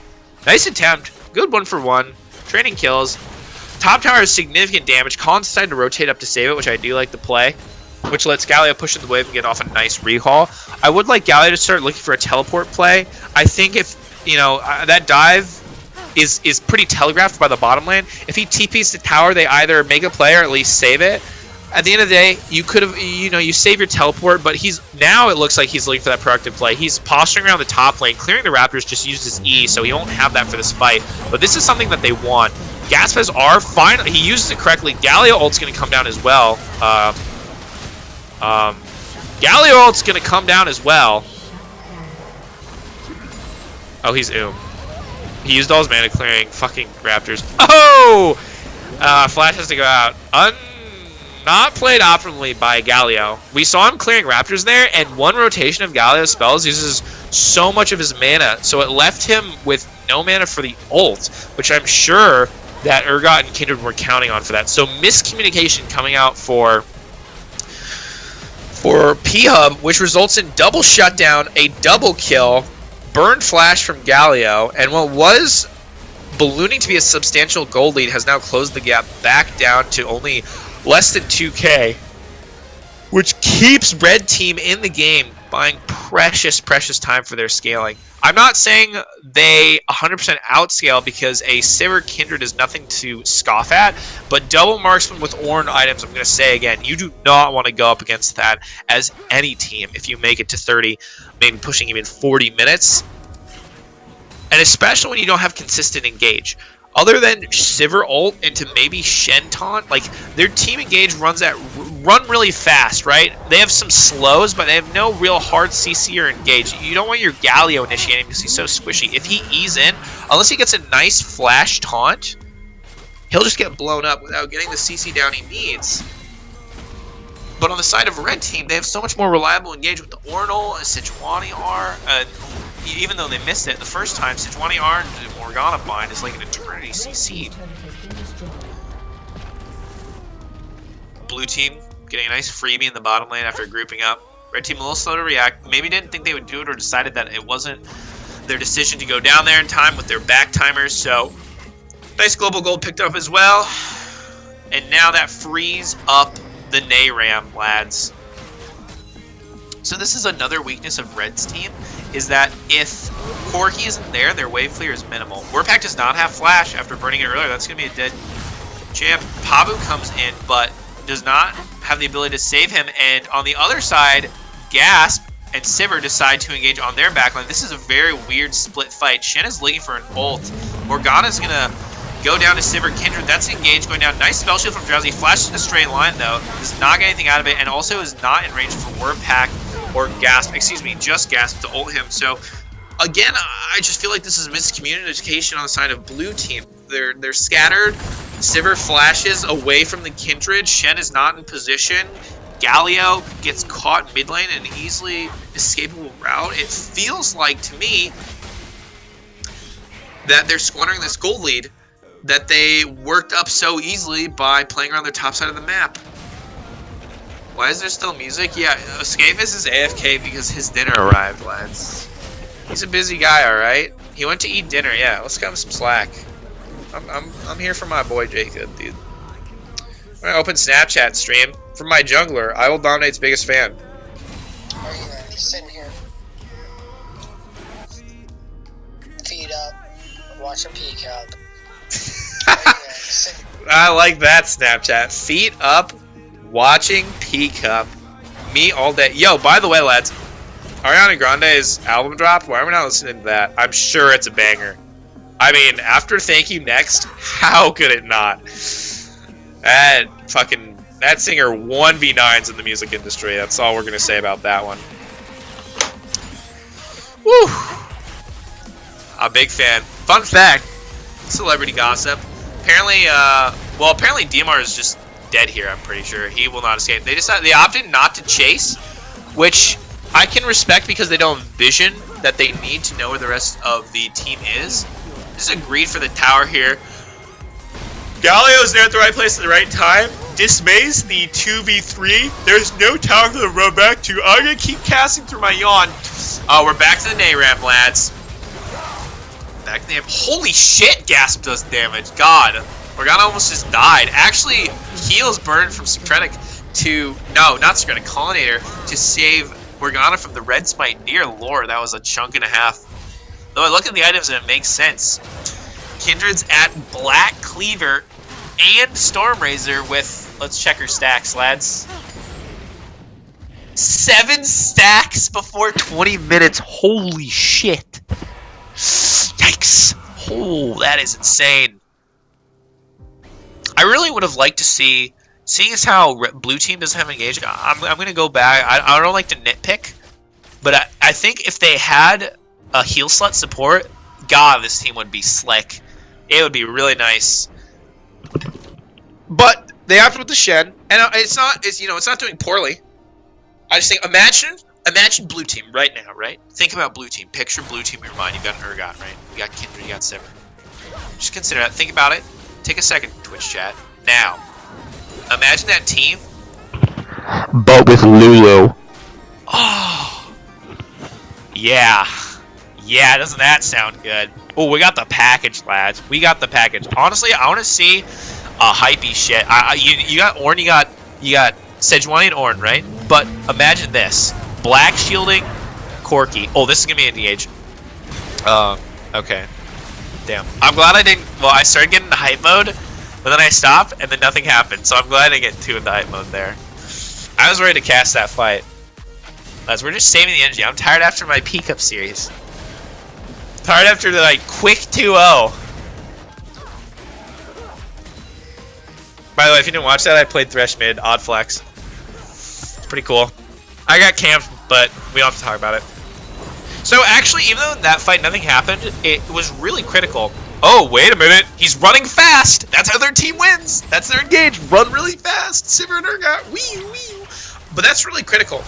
Nice attempt. Good 1-for-1. Training kills. Top tower has significant damage. Collins decided to rotate up to save it, which I do like the play, which lets Galio push in the wave and get off a nice rehaul. I would like Galio to start looking for a teleport play. I think if, you know, that dive is pretty telegraphed by the bottom lane. If he TPs the tower, they either make a play or at least save it. At the end of the day, you could have, you know, you save your teleport, but now it looks like he's looking for that proactive play. He's posturing around the top lane, clearing the Raptors, just used his E, so he won't have that for this fight. But this is something that they want. Gaspez R, fine, he uses it correctly. Galio ult's going to come down as well. Galio ult's going to come down as well. Oh, he's He used all his mana clearing fucking Raptors. Oh! Flash has to go out. Not played optimally by Galio. We saw him clearing Raptors there, and one rotation of Galio's spells uses so much of his mana, so it left him with no mana for the ult, which I'm sure that Urgot and Kindred were counting on for that. So miscommunication coming out for Phub, which results in double shutdown, a double kill, burned flash from Galio, and what was ballooning to be a substantial gold lead has now closed the gap back down to only less than 2k, which keeps red team in the game, buying precious time for their scaling. I'm not saying they 100% outscale because a Sivir Kindred is nothing to scoff at, but double marksman with Ornn items, I'm going to say again, you do not want to go up against that as any team if you make it to 30, maybe pushing even 40 minutes. And especially when you don't have consistent engage. Other than Sivir ult into maybe Shen taunt, like their team engage run really fast, right? They have some slows, but they have no real hard CC or engage. You don't want your Galio initiating because he's so squishy. If he ease in, unless he gets a nice flash taunt, he'll just get blown up without getting the CC down he needs. But on the side of red team, they have so much more reliable engage with the Ornal and Sejuani R. Even though they missed it the first time, Sejuani R and Morgana bind is like an eternity CC. Blue team getting a nice freebie in the bottom lane after grouping up. Red team a little slow to react. Maybe didn't think they would do it or decided that it wasn't their decision to go down there in time with their back timers. So nice global gold picked up as well. And now that frees up the Nayram, lads. So this is another weakness of Red's team, is that if Corki isn't there, their wave clear is minimal. Warpack does not have flash after burning it earlier. That's going to be a dead champ. Pabu comes in, but does not have the ability to save him. And on the other side, Gasp and Sivir decide to engage on their backline. This is a very weird split fight. Shen is looking for an ult. Morgana's going to go down to Sivir Kindred. That's engaged, going down. Nice spell shield from Drowsy. Flashes in a straight line, though. Does not get anything out of it, and also is not in range for Warpack or Gasp. Excuse me, just Gasp to ult him. So, again, I just feel like this is miscommunication on the side of blue team. They're scattered. Sivir flashes away from the Kindred. Shen is not in position. Galio gets caught mid lane in an easily escapable route. It feels like, to me, that they're squandering this gold lead that they worked up so easily by playing around their top side of the map. Why is there still music? Yeah, Escapist is AFK because his dinner arrived, lads. He's a busy guy, alright? He went to eat dinner, yeah. Let's cut him some slack. I'm here for my boy Jacob, dude. I'm gonna open Snapchat stream from my jungler. I will dominate's biggest fan. Are you there? Just sitting here. Feet up. Watching Peak up. I like that Snapchat. Feet up, watching Peak up. Me all day. Yo, by the way, lads, Ariana Grande's album dropped. Why are we not listening to that? I'm sure it's a banger. I mean, after Thank You Next, how could it not? That singer 1v9s in the music industry. That's all we're gonna say about that one. Woo! A big fan. Fun fact, celebrity gossip. Apparently, apparently DMR is just dead here, I'm pretty sure. He will not escape. They opted not to chase, which I can respect because they don't vision that they need to know where the rest of the team is. Just agreed for the tower here. Galio's there at the right place at the right time. Dismays the 2v3. There's no time for the run back to. I'm gonna keep casting through my yawn. We're back to the NROP, lads. Back to the holy shit, Gasp does damage. God. Morgana almost just died. Actually, heals burned from Syncretic to no, not Syncretic, Collinator to save Morgana from the red smite. Dear lord, that was a chunk and a half. Though I look at the items and it makes sense. Kindred's at Black Cleaver and Stormrazor with, let's check her stacks, lads. 7 stacks before 20 minutes. Holy shit. Yikes. Oh, that is insane. I really would have liked to see, seeing as how blue team doesn't have engaged, I'm going to go back. I don't like to nitpick, but I think if they had a heal slut support, God, this team would be slick. It would be really nice. But they opted with the Shen, and it's not doing poorly. I just think imagine blue team right now, right? Think about blue team. Picture blue team in your mind. You've got an Urgot, right? You got Kindred, you got Sever. Just consider that. Think about it. Take a second, Twitch chat. Now, imagine that team, but with Lulu. Oh, yeah. Yeah, doesn't that sound good? Oh, we got the package, lads. We got the package. Honestly, I want to see a hypey shit. You got Ornn, you got Sejuani and Ornn, right? But imagine this: Black shielding, Corki. Oh, this is gonna be an engage. Okay. Damn. I'm glad I didn't. Well, I started getting into hype mode, but then I stopped, and then nothing happened. So I'm glad I didn't get too into hype mode there. I was ready to cast that fight. Lads, we're just saving the energy. I'm tired after my Peak Up series. Tired after the quick 2-0. By the way, if you didn't watch that, I played Thresh mid, odd flex. It's pretty cool. I got camped, but we don't have to talk about it. So actually, even though in that fight nothing happened, it was really critical. Oh, wait a minute. He's running fast. That's how their team wins. That's their engage. Run really fast. Sivir and Urgot. Wee. But that's really critical.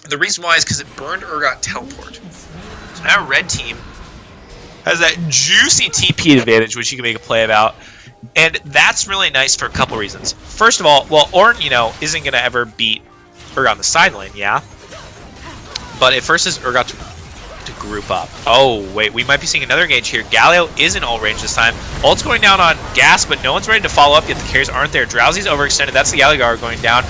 The reason why is because it burned Urgot teleport. So now red team has that juicy TP advantage, which you can make a play about. And that's really nice for a couple reasons. First of all, well, Ornn, isn't going to ever beat Urgot on the side lane, yeah? But it forces Urgot to group up. Oh, wait, we might be seeing another engage here. Galio is in all range this time. Ult's going down on Gas, but no one's ready to follow up yet. The carries aren't there. Drowsy's overextended. That's the Galio going down.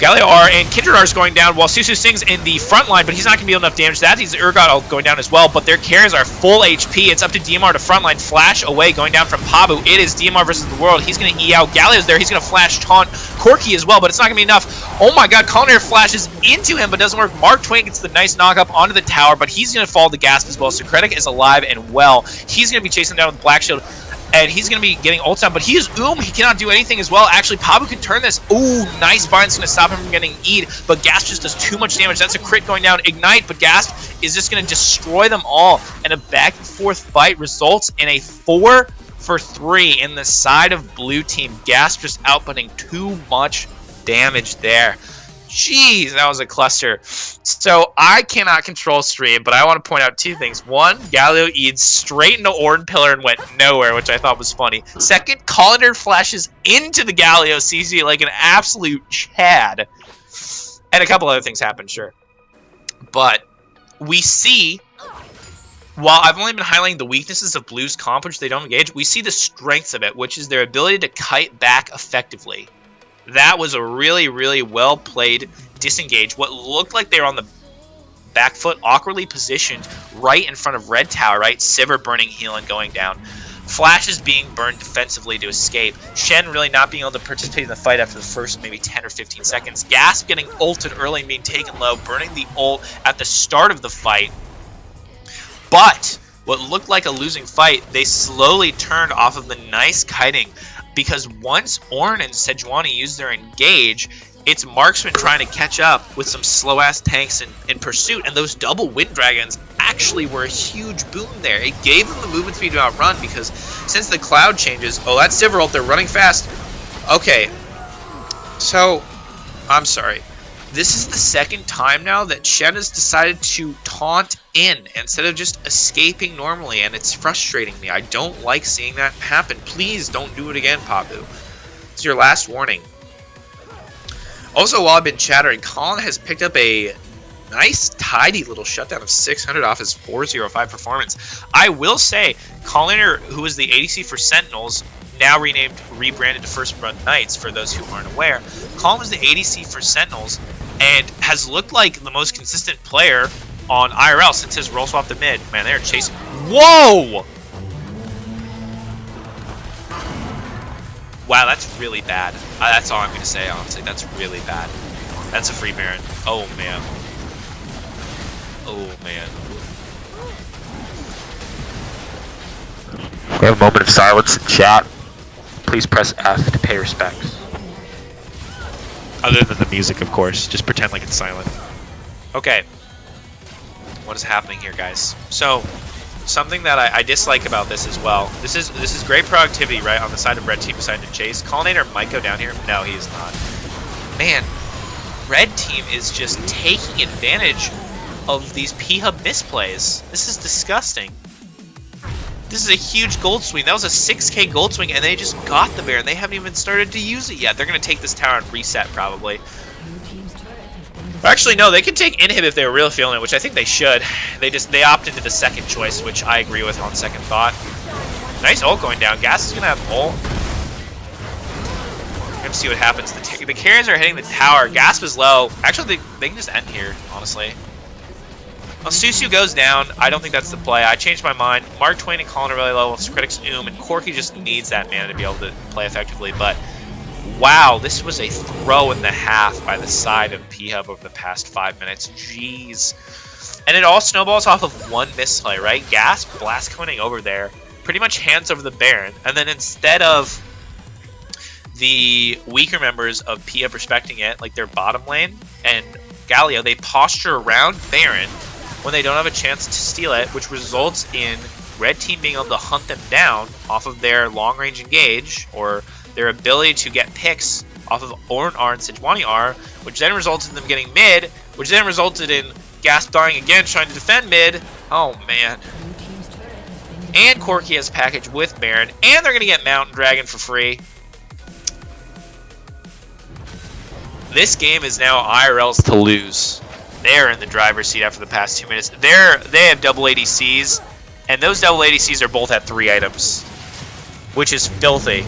Galio R and Kindred R is going down while Susu Sing's in the front line, but he's not going to be enough damage. That is Urgot going down as well, but their carries are full HP. It's up to DMR to front line. Flash away, going down from Phub. It is DMR versus the world. He's going to E out. Galio's there. He's going to flash taunt Corki as well, but it's not going to be enough. Oh my god, Collinator flashes into him, but doesn't work. Mark Twain gets the nice knock up onto the tower, but he's going to fall to Gasp as well. So Syncretic is alive and well. He's going to be chasing down with Black Shield. And he's going to be getting ult time, but he is He cannot do anything as well. Actually, Phub can turn this. Ooh, nice bind's going to stop him from getting E'd, but Gasp just does too much damage. That's a crit going down. Ignite, but Gasp is just going to destroy them all. And a back-and-forth fight results in a 4-for-3 in the side of blue team. Gasp just outputting too much damage there. Jeez, that was a cluster. So I cannot control stream, but I want to point out 2 things. One, Galio E'd straight into Ornn Pillar and went nowhere, which I thought was funny. Second, Collinator flashes into the Galio CC like an absolute Chad. And a couple other things happen, sure. But we see, while I've only been highlighting the weaknesses of Blue's comp, which they don't engage, we see the strengths of it, which is their ability to kite back effectively. That was a really, really well-played disengage. What looked like they were on the back foot, awkwardly positioned right in front of red tower, right? Sivir burning heal and going down. Flashes being burned defensively to escape. Shen really not being able to participate in the fight after the first maybe 10 or 15 seconds. Gasp getting ulted early and being taken low, burning the ult at the start of the fight. But what looked like a losing fight, they slowly turned off of the nice kiting. Because once Ornn and Sejuani use their engage, it's Marksman trying to catch up with some slow-ass tanks in pursuit, and those double Wind Dragons actually were a huge boon there. It gave them the movement speed to outrun, because since the cloud changes... Oh, that's Sivir ult, they're running fast. Okay, so, I'm sorry. This is the second time now that Shen has decided to taunt in instead of just escaping normally, and it's frustrating me. I don't like seeing that happen. Please don't do it again, Papu. It's your last warning. Also, while I've been chattering, Colin has picked up a nice, tidy little shutdown of 600 off his 405 performance. I will say, Colin, who is the ADC for Sentinels, now rebranded to First Blood Knights, for those who aren't aware. Colin was the ADC for Sentinels and has looked like the most consistent player on IRL since his role swap to mid. Man, they're chasing. Whoa! Wow, that's really bad. That's all I'm going to say, honestly. That's really bad. That's a free Baron. Oh, man. Oh, man. We have a moment of silence in chat. Please press F to pay respects. Other than the music, of course. Just pretend like it's silent. Okay. What is happening here, guys? So, something that I dislike about this as well. This is great productivity, right, on the side of Red Team deciding to chase. Collinator might go down here. No, he is not. Man, Red Team is just taking advantage of these Phub misplays. This is disgusting. This is a huge gold swing. That was a 6k gold swing, and they just got the Baron. They haven't even started to use it yet. They're going to take this tower and reset, probably. Actually, no, they can take inhib if they were really feeling it, which I think they should. They opt into the second choice, which I agree with on second thought. Nice ult going down. Gas is going to have ult. We're going to see what happens. The carriers are hitting the tower. Gasp is low. Actually, they can just end here, honestly. Well, Susu goes down. I don't think that's the play. I changed my mind. Mark Twain and Colin are really low. Critic's and Corky just needs that mana to be able to play effectively. But wow, this was a throw in the half by the side of Phub over the past 5 minutes. Jeez. And it all snowballs off of one misplay, right? Gas blast coming over there. Pretty much hands over the Baron. And then instead of the weaker members of Phub respecting it, like their bottom lane and Galio, they posture around Baron when they don't have a chance to steal it, which results in Red Team being able to hunt them down off of their long-range engage, or their ability to get picks off of Ornn R and Sejuani R, which then resulted in them getting mid, which then resulted in Gasp dying again trying to defend mid. Oh, man. And Corky has package with Baron, and they're going to get Mountain Dragon for free. This game is now IRL's to lose. They're in the driver's seat after the past 2 minutes. They have double ADCs, and those double ADCs are both at 3 items, which is filthy.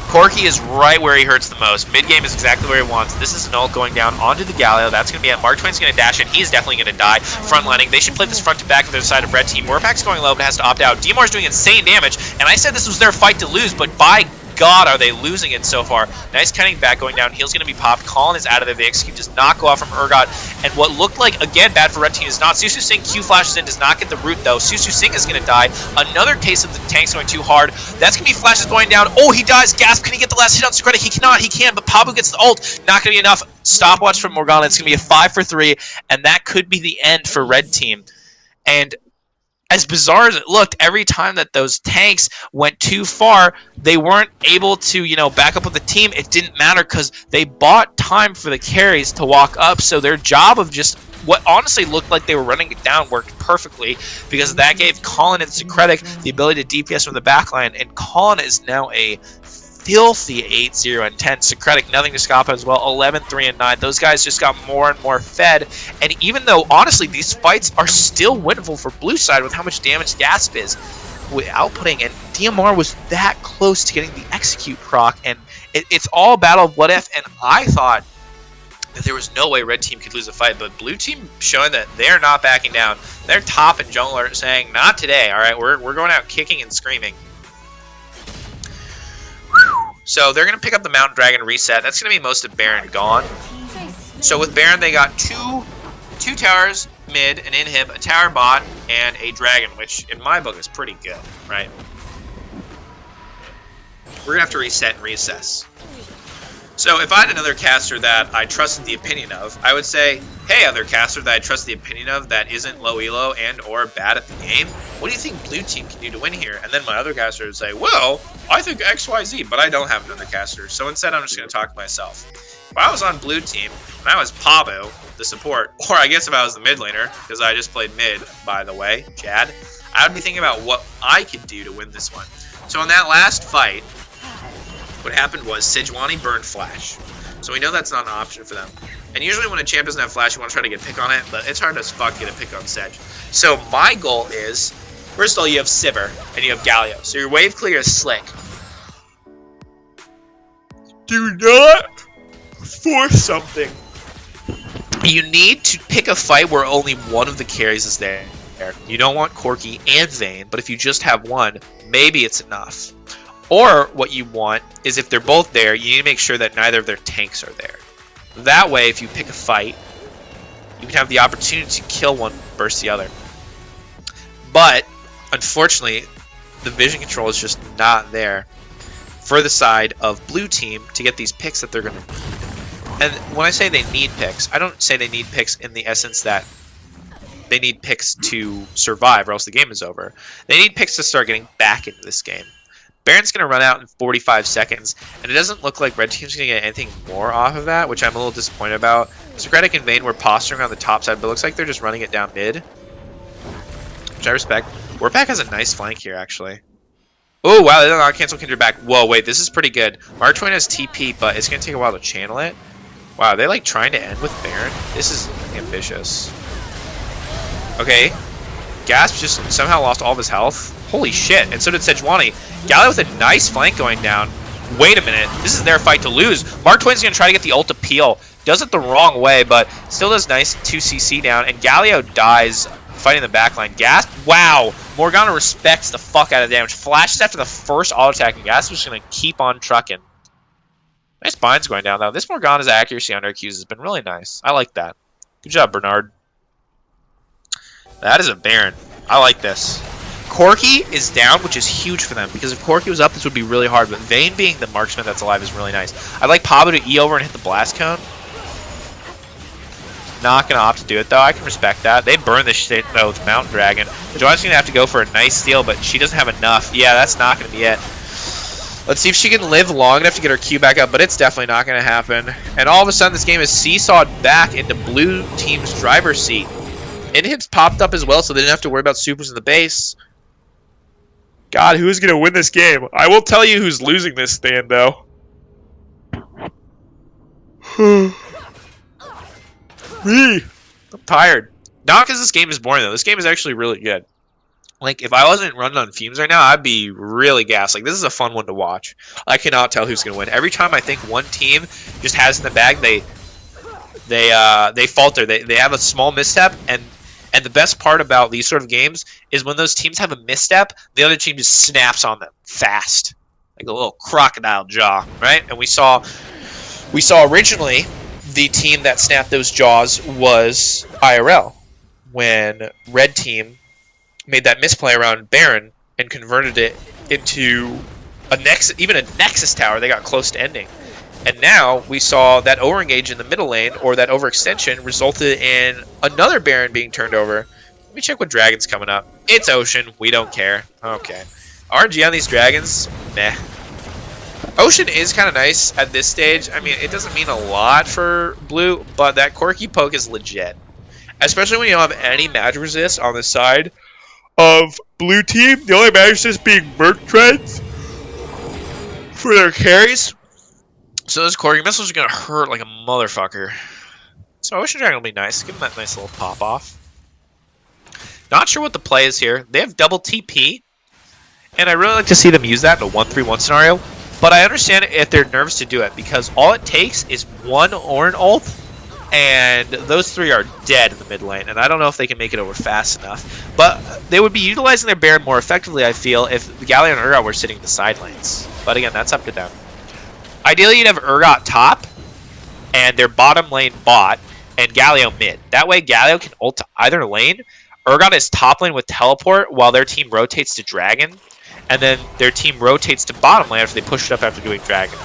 Corky is right where he hurts the most. Mid game is exactly where he wants. This is an ult going down onto the Galio. That's going to be it. Mark Twain's going to dash in. He's definitely going to die. Frontlining. They should play this front to back on the side of Red Team. Warpack's going low, but has to opt out. DMAR's doing insane damage, and I said this was their fight to lose, but by God, are they losing it so far. Nice cutting back going down. Heal's going to be popped. Colin is out of it. The execute does not go off from Urgot. And what looked like, again, bad for Red Team is not. Susu Singh Q flashes in, does not get the root, though. Susu Singh is going to die. Another case of the tanks going too hard. That's going to be flashes going down. Oh, he dies. Gasp. Can he get the last hit on Secreta? He cannot. He can, but Pablo gets the ult. Not going to be enough. Stopwatch from Morgana. It's going to be a 5 for 3, and that could be the end for Red Team. And as bizarre as it looked, every time that those tanks went too far, they weren't able to, back up with the team. It didn't matter because they bought time for the carries to walk up. So their job of just what honestly looked like they were running it down worked perfectly, because that gave Colin and Secretic the ability to DPS from the backline. And Colin is now a filthy 8-0 and 10. Secretic, nothing to stop as well. 11, 3, and 9. Those guys just got more and more fed. And even though, honestly, these fights are still winnable for blue side with how much damage Gasp is with outputting, and DMR was that close to getting the execute proc, and it's all a battle of what if, and I thought that there was no way Red Team could lose a fight, but Blue Team showing that they're not backing down. They're top and jungler saying, not today, alright, we're going out kicking and screaming. So they're going to pick up the Mountain Dragon reset. That's going to be most of Baron gone. So with Baron, they got two towers mid, an inhib, a tower bot, and a dragon, which in my book is pretty good, right? We're going to have to reset and reassess. So if I had another caster that I trusted the opinion of, I would say, hey, other caster that I trust the opinion of that isn't low elo and or bad at the game, what do you think Blue Team can do to win here? And then my other caster would say, well, I think XYZ, but I don't have another caster. So instead, I'm just going to talk to myself. if I was on blue team, and I was Pavo, the support, or I guess if I was the mid laner, because I just played mid, by the way, Chad, I would be thinking about what I could do to win this one. So in that last fight, what happened was Sejuani burned Flash. So we know that's not an option for them. And usually when a champ doesn't have Flash, you want to try to get a pick on it, but it's hard as fuck to get a pick on Sedge. So my goal is, first of all, you have Sivir, and you have Galio. So your wave clear is slick. Do not force something. You need to pick a fight where only one of the carries is there. You don't want Corki and Vayne, but if you just have one, maybe it's enough. Or what you want is if they're both there, you need to make sure that neither of their tanks are there. That way, if you pick a fight, you can have the opportunity to kill one versus the other. But, unfortunately, the vision control is just not there for the side of blue team to get these picks that they're going to. And when I say they need picks, I don't say they need picks in the essence that they need picks to survive or else the game is over. They need picks to start getting back into this game. Baron's going to run out in 45 seconds, and it doesn't look like Red Team's going to get anything more off of that, which I'm a little disappointed about. Secretic and Vayne were posturing on the top side, but it looks like they're just running it down mid, which I respect. Warpack has a nice flank here, actually. Oh, wow, they don't not cancel Kindred back. Whoa, wait, this is pretty good. Mark Twain has TP, but it's going to take a while to channel it. Wow, they like trying to end with Baron? This is ambitious. Okay. Gasp just somehow lost all of his health. Holy shit, and so did Sejuani. Galio with a nice flank going down. Wait a minute, this is their fight to lose. Mark Twain's going to try to get the ult appeal. Does it the wrong way, but still does nice 2cc down, and Galio dies fighting the backline. Gasp, wow, Morgana respects the fuck out of damage. Flashes after the first auto attack, and Gasp is going to keep on trucking. Nice binds going down, though. This Morgana's accuracy on her Qs has been really nice. I like that. Good job, Bernard. That is a Baron. I like this. Corki is down, which is huge for them, because if Corki was up, this would be really hard, but Vayne being the marksman that's alive is really nice. I'd like Pablo to E over and hit the blast cone. Not going to opt to do it, though. I can respect that. They burn this shit, though, with Mountain Dragon. Joanne's going to have to go for a nice steal, but she doesn't have enough. Yeah, that's not going to be it. Let's see if she can live long enough to get her Q back up, but it's definitely not going to happen. And all of a sudden, this game is seesawed back into blue team's driver's seat. Inhibs popped up as well, so they didn't have to worry about supers in the base. God, who is going to win this game? I will tell you who's losing this stand, though. Me. I'm tired. Not because this game is boring, though. This game is actually really good. Like, if I wasn't running on fumes right now, I'd be really gassed. Like, this is a fun one to watch. I cannot tell who's going to win. Every time I think one team just has in the bag, they falter. They have a small misstep, and the best part about these sort of games is when those teams have a misstep, the other team just snaps on them fast, like a little crocodile jaw, right? And we saw originally the team that snapped those jaws was IRL when Red Team made that misplay around Baron and converted it into a Nexus tower. They got close to ending. And now we saw that overengage in the middle lane, or that overextension, resulted in another Baron being turned over. Let me check what dragon's coming up. It's Ocean. We don't care. Okay. RG on these dragons? Meh. Ocean is kind of nice at this stage. I mean, it doesn't mean a lot for blue, but that Corki poke is legit. Especially when you don't have any magic resist on the side of blue team. The only magic resist being Merc Treads for their carries. So those Corki missiles are going to hurt like a motherfucker. So Ocean Dragon will be nice. Give him that nice little pop off. Not sure what the play is here. They have double TP. And I really like to see them use that in a 1-3-1 scenario. But I understand if they're nervous to do it, because all it takes is one Ornn ult, and those three are dead in the mid lane. And I don't know if they can make it over fast enough. But they would be utilizing their Baron more effectively, I feel, if Galio and Urgot were sitting in the side lanes. But again, that's up to them. Ideally, you'd have Urgot top, and their bottom lane bot, and Galio mid. That way, Galio can ult to either lane. Urgot is top lane with teleport, while their team rotates to Dragon. And then their team rotates to bottom lane after they push it up after doing Dragon.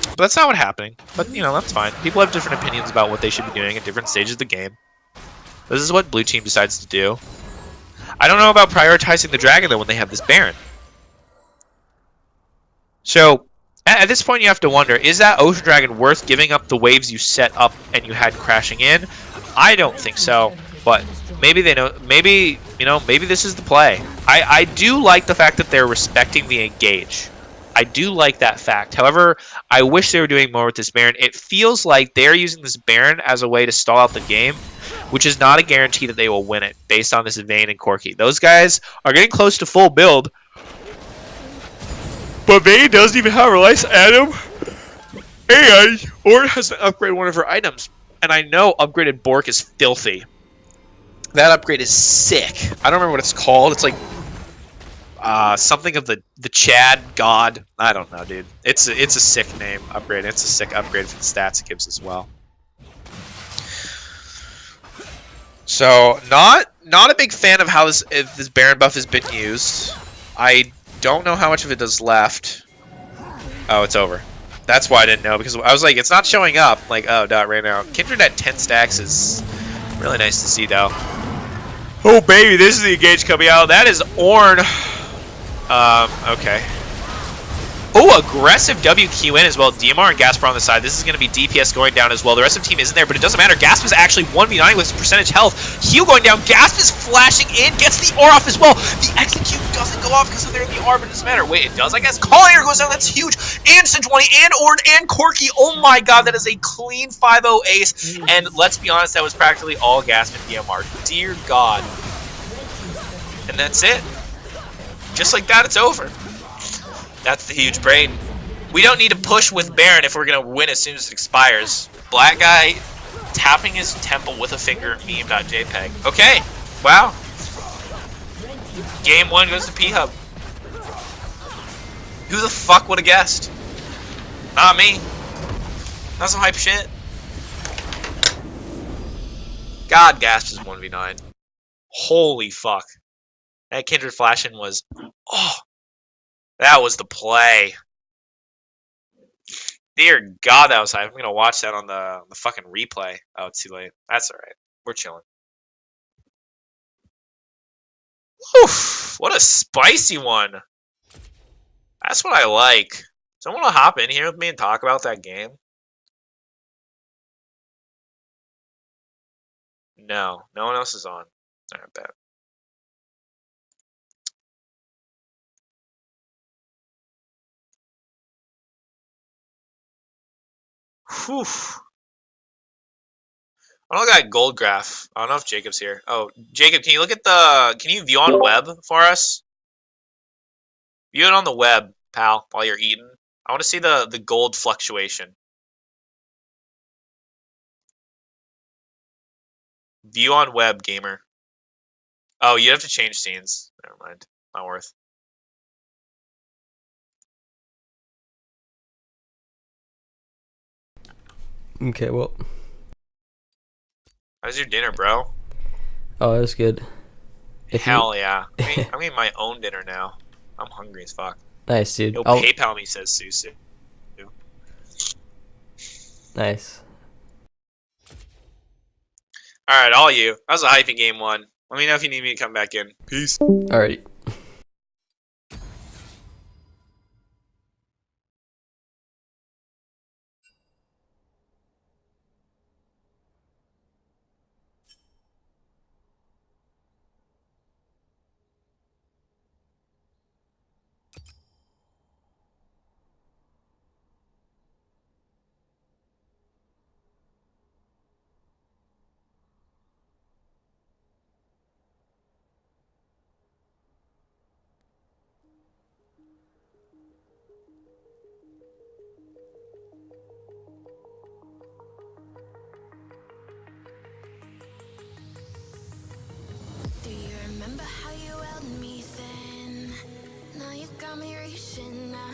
But that's not what's happening. But, you know, that's fine. People have different opinions about what they should be doing at different stages of the game. This is what blue team decides to do. I don't know about prioritizing the Dragon, though, when they have this Baron. So, At this point, you have to wonder, is that Ocean Dragon worth giving up the waves you set up and you had crashing in? I don't think so, but maybe they know. Maybe, you know, maybe this is the play. I do like the fact that they're respecting the engage. I do like that fact. However, I wish they were doing more with this Baron. It feels like they're using this Baron as a way to stall out the game, which is not a guarantee that they will win it based on this Vayne and Corki. Those guys are getting close to full build. But Vayne doesn't even have a nice item, and Ornn hasn't upgraded one of her items. And I know upgraded Bork is filthy. That upgrade is sick. I don't remember what it's called. It's like something of the Chad God. I don't know, dude. It's a sick name upgrade. It's a sick upgrade for the stats it gives as well. So not a big fan of how this Baron buff has been used. I don't know how much of it does left. Oh, it's over. That's why I didn't know, because I was like, it's not showing up. Like, oh, dot right now. Kindred at 10 stacks is really nice to see, though. Oh, baby, this is the engage coming out. That is Ornn. Okay. Oh, aggressive WQN as well. DMR and Gasper on the side. This is going to be DPS going down as well. The rest of the team isn't there, but it doesn't matter. Gasp is actually 1v9 with percentage health. Heal going down. Gasp is flashing in. Gets the R off as well. The execute doesn't go off because they're in the R, but it doesn't matter. Wait, it does, I guess. Collier goes down. That's huge. And SADBOIS and Ornn and Corki. Oh my god, that is a clean 5-0 ace. And let's be honest, that was practically all Gasp and DMR. Dear god. And that's it. Just like that, it's over. That's the huge brain. We don't need to push with Baron if we're going to win as soon as it expires. Black guy tapping his temple with a finger meme.jpg. Okay. Wow. Game 1 goes to Phub. Who the fuck would have guessed? Not me. That's some hype shit. God, Gasp is 1v9. Holy fuck. That Kindred Flash-in was... Oh. That was the play. Dear God, that was hype. I'm gonna watch that on the fucking replay. Oh, it's too late. That's alright. We're chilling. Oof, what a spicy one. That's what I like. Someone wanna hop in here with me and talk about that game? No. No one else is on. Alright, bet. Whew. I don't got gold graph. I don't know if Jacob's here. Oh, Jacob, can you look at can you view on web for us? View it on the web, pal, while you're eating. I want to see the gold fluctuation. View on web, gamer. Oh, you have to change scenes. Never mind. Not worth. Okay, well. How's your dinner, bro? Oh, that's good. Hell yeah. I'm eating my own dinner now. I'm hungry as fuck. Nice, dude. Yo, PayPal me, says Susu. Nice. Alright, all you. That was a hypey game 1. Let me know if you need me to come back in. Peace. Alrighty. Do you remember how you held me then? Now you got me reaching out.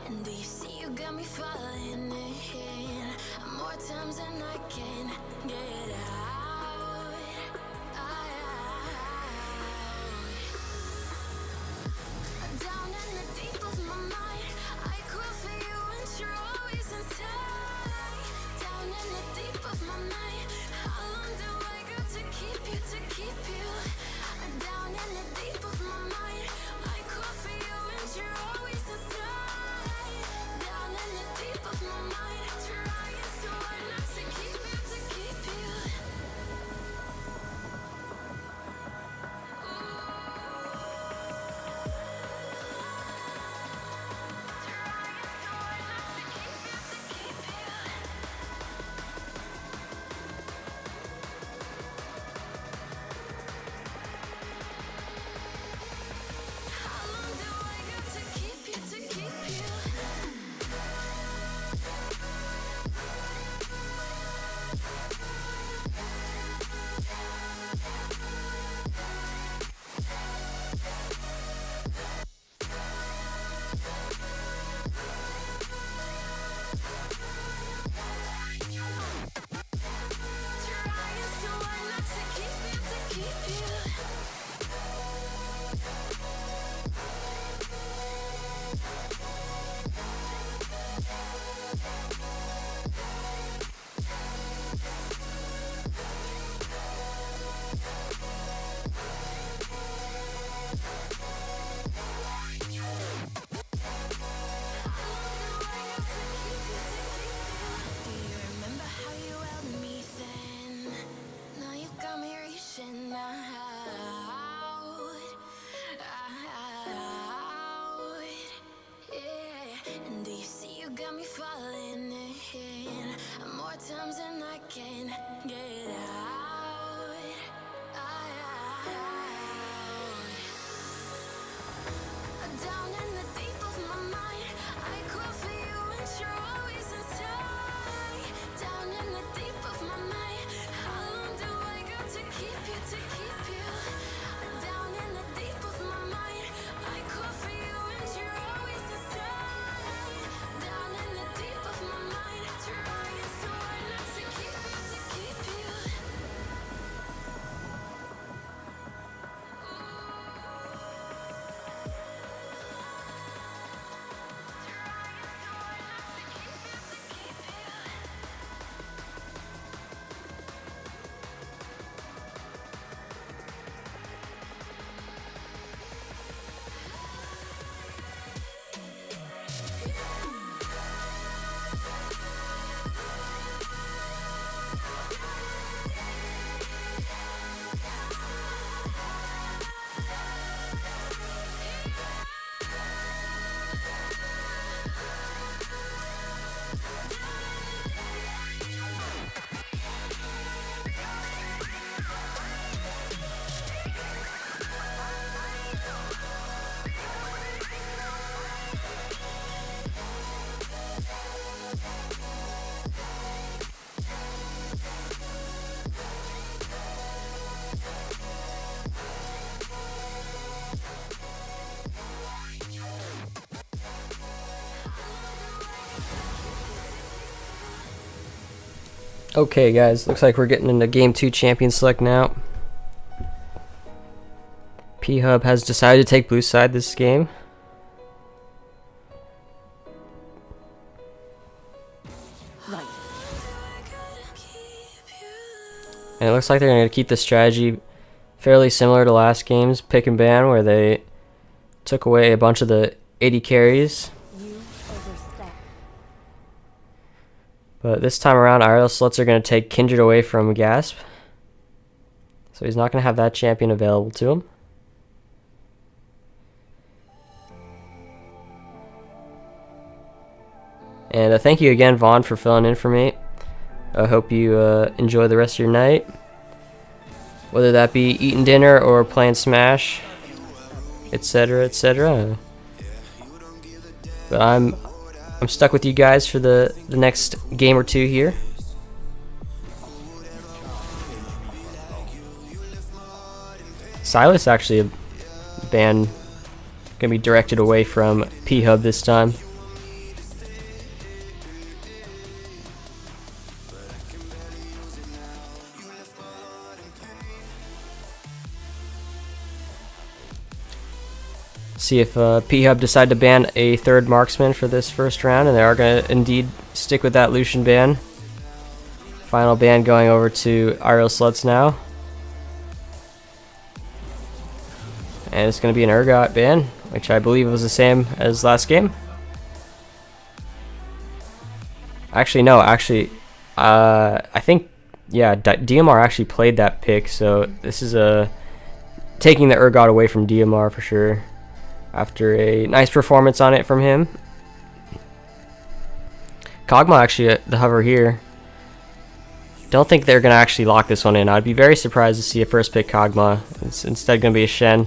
And do you see you got me falling in more times than I can get out. Down in the deep of my mind, I crawl for you and you're always inside. Down in the deep of my mind, how long do I got to keep you, to keep you? Down times and I can't get out. Down in the deep of my mind, I call for you and you're always inside. Down in the deep of my mind, how long do I got to keep you, to keep you? Down in the deep of my mind, I call for you and you're always inside. Down in the deep of my mind, trying so hard not to keep you, to keep you. Okay, guys, looks like we're getting into Game 2 Champion Select now. Phub has decided to take blue side this game. And it looks like they're going to keep the strategy fairly similar to last game's pick and ban, where they took away a bunch of the 80 carries. But this time around, IRL Sluts are going to take Kindred away from Gasp. So he's not going to have that champion available to him. And thank you again, Vaughn, for filling in for me. I hope you enjoy the rest of your night. Whether that be eating dinner or playing Smash, etc., etc. But I'm stuck with you guys for the next game or two here. Silas actually a ban gonna be directed away from Phub this time. See if Phub decide to ban a third marksman for this first round, and they are going to indeed stick with that Lucian ban. Final ban going over to IRL Sluts now. And it's going to be an Urgot ban, which I believe was the same as last game. Actually, no, I think, yeah, DMR actually played that pick, so this is taking the Urgot away from DMR for sure. After a nice performance on it from him. Kog'Maw actually the hover here. Don't think they're going to actually lock this one in. I'd be very surprised to see a first pick Kog'Maw. It's instead going to be a Shen.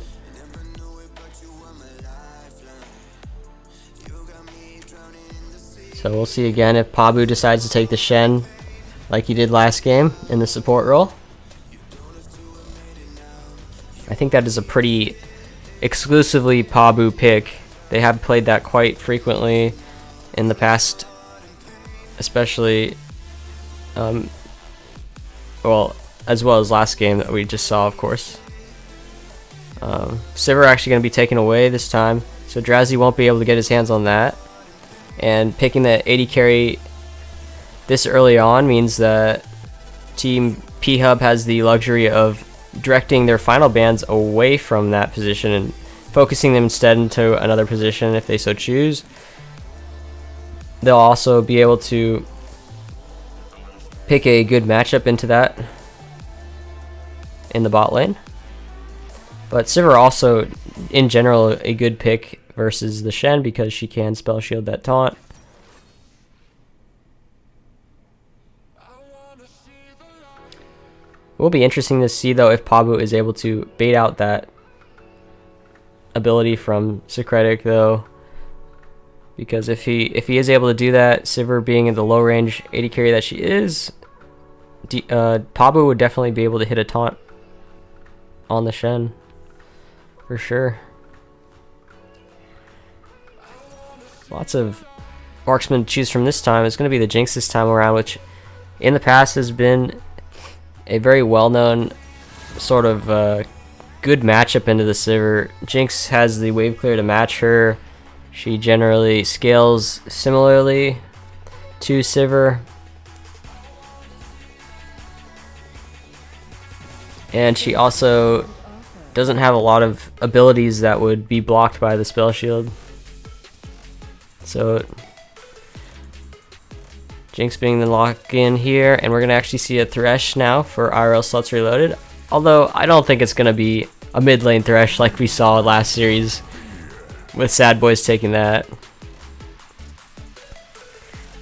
So we'll see again if Pabu decides to take the Shen like he did last game in the support role. I think that is a pretty exclusively Pabu pick. They have played that quite frequently in the past, especially well, as well as last game that we just saw, of course. Sivir actually going to be taken away this time, so Drowsy won't be able to get his hands on that. And picking the 80 carry this early on means that Team Phub has the luxury of directing their final bans away from that position and focusing them instead into another position if they so choose. They'll also be able to pick a good matchup into that in the bot lane. But Sivir also, in general, a good pick versus the Shen because she can spell shield that taunt. It will be interesting to see though if Phub is able to bait out that ability from Socratic though, because if he is able to do that, Sivir being in the low range AD carry that she is, Phub would definitely be able to hit a taunt on the Shen for sure. Lots of marksmen to choose from this time. It's going to be the Jinx this time around, which in the past has been a very well-known sort of good matchup into the Sivir. Jinx has the wave clear to match her. She generally scales similarly to Sivir. And she also doesn't have a lot of abilities that would be blocked by the spell shield. So Jinx being the lock-in here, and we're going to actually see a Thresh now for IRL Sluts Reloaded. Although I don't think it's going to be a mid lane Thresh like we saw last series with SADBOIS taking that.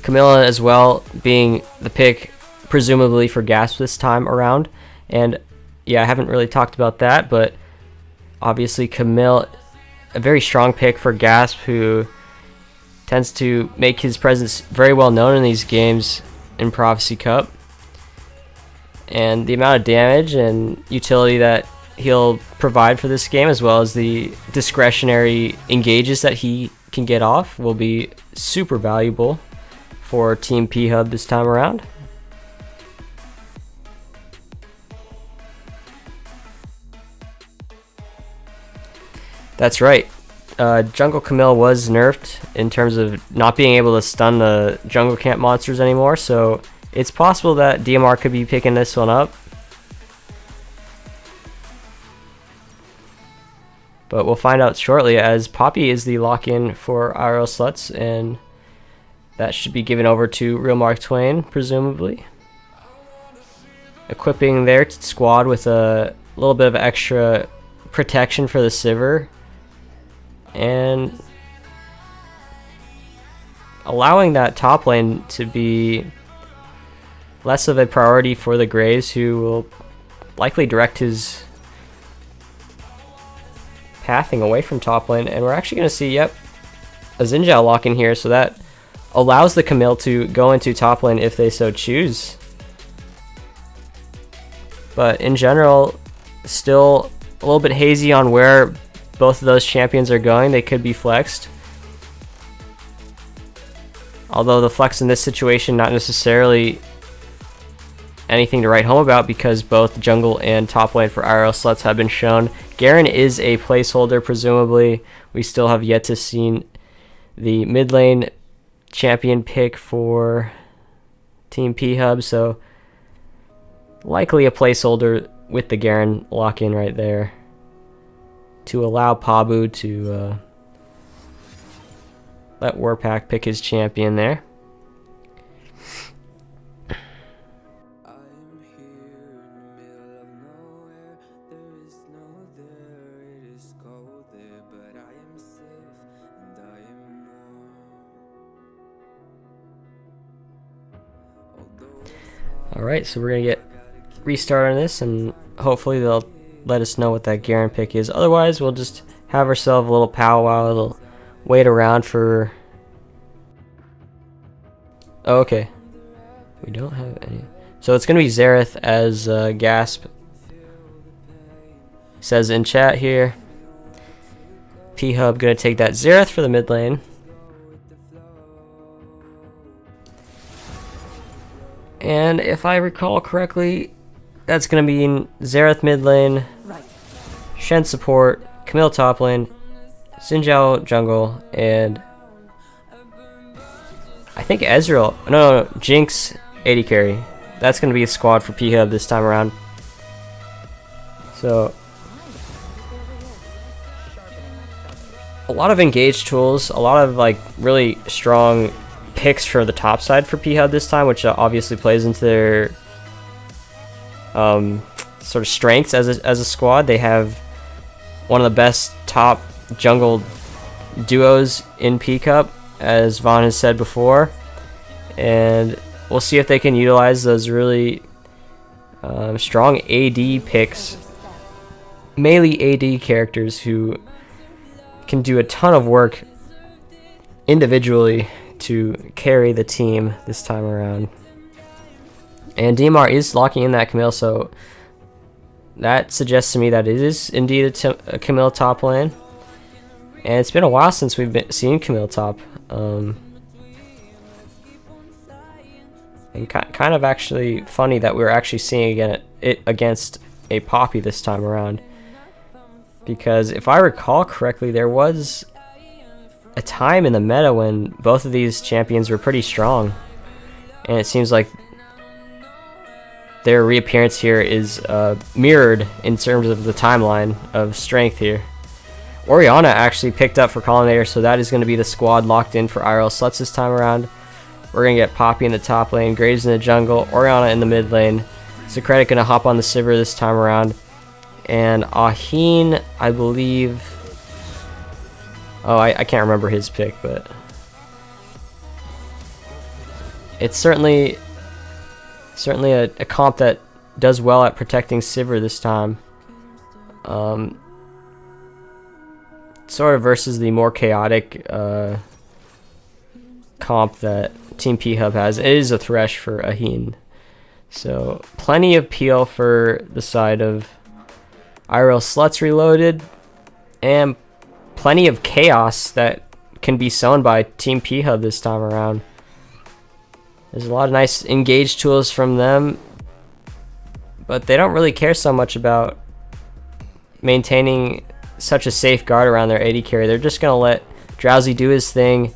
Camilla as well being the pick presumably for Gasp this time around. And yeah, I haven't really talked about that, but obviously Camille, a very strong pick for Gasp, who tends to make his presence very well known in these games in Prophecy Cup. And the amount of damage and utility that he'll provide for this game, as well as the discretionary engages that he can get off, will be super valuable for Team Phub this time around. That's right. Jungle Camille was nerfed in terms of not being able to stun the jungle camp monsters anymore, so it's possible that DMR could be picking this one up. But we'll find out shortly, as Poppy is the lock-in for IRL Sluts, and that should be given over to Real Mark Twain, presumably. Equipping their squad with a little bit of extra protection for the Sivir, and allowing that top lane to be less of a priority for the Graves, who will likely direct his pathing away from top lane. And we're actually going to see, yep, a Xin Zhao lock in here, so that allows the Camille to go into top lane if they so choose. But in general, still a little bit hazy on where both of those champions are going. They could be flexed, although the flex in this situation not necessarily anything to write home about, because both jungle and top lane for IRL Sluts have been shown. Garen is a placeholder, presumably. We still have yet to see the mid lane champion pick for Team Phub, so likely a placeholder with the Garen lock-in right there to allow Phub to let Warpack pick his champion there. Alright, so we're going to get restart on this, and hopefully they'll let us know what that Garen pick is. Otherwise, we'll just have ourselves a little powwow. We'll wait around for... Oh, okay. We don't have any... So it's going to be Xerath as Gasp says in chat here. Phub going to take that Xerath for the mid lane. And if I recall correctly, that's going to be in Xerath mid lane, Shen support, Camille top lane, Xin Zhao jungle, and I think Ezreal, no, Jinx AD carry. That's going to be a squad for Phub this time around. So, a lot of engaged tools, a lot of like really strong picks for the top side for Phub this time, which obviously plays into their sort of strengths as a squad. They have one of the best top jungle duos in P Cup, as Vaughn has said before, and we'll see if they can utilize those really strong AD picks, melee AD characters who can do a ton of work individually to carry the team this time around. And DMR is locking in that Camille, so that suggests to me that it is indeed a Camille top lane. And it's been a while since we've seen Camille top. And kind of actually funny that we're actually seeing it against a Poppy this time around. Because if I recall correctly, there was a time in the meta when both of these champions were pretty strong. And it seems like their reappearance here is mirrored in terms of the timeline of strength here. Orianna actually picked up for Colonnade, so that is going to be the squad locked in for IRL Sluts this time around. We're going to get Poppy in the top lane, Graves in the jungle, Orianna in the mid lane. Socratic going to hop on the Sivir this time around. And Aheen, I believe... Oh, I can't remember his pick, but... It's certainly a comp that does well at protecting Sivir this time. Sort of versus the more chaotic comp that Team Phub has. It is a Thresh for Aheen. So plenty of peel for the side of IRL Sluts Reloaded, and plenty of chaos that can be sown by Team Phub this time around. There's a lot of nice engage tools from them, but they don't really care so much about maintaining such a safe guard around their AD carry. They're just going to let Drowsy do his thing.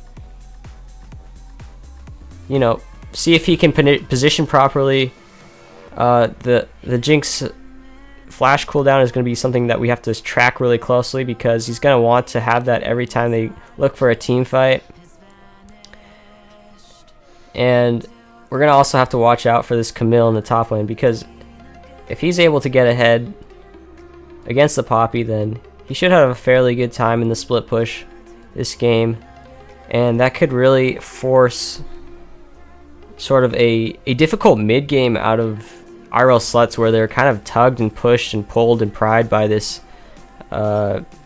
You know, see if he can position properly. The Jinx flash cooldown is going to be something that we have to track really closely, because he's going to want to have that every time they look for a team fight. And we're going to also have to watch out for this Camille in the top lane, because if he's able to get ahead against the Poppy, then he should have a fairly good time in the split push this game. And that could really force sort of a difficult mid game out of IRL Sluts, where they're kind of tugged and pushed and pulled and pried by this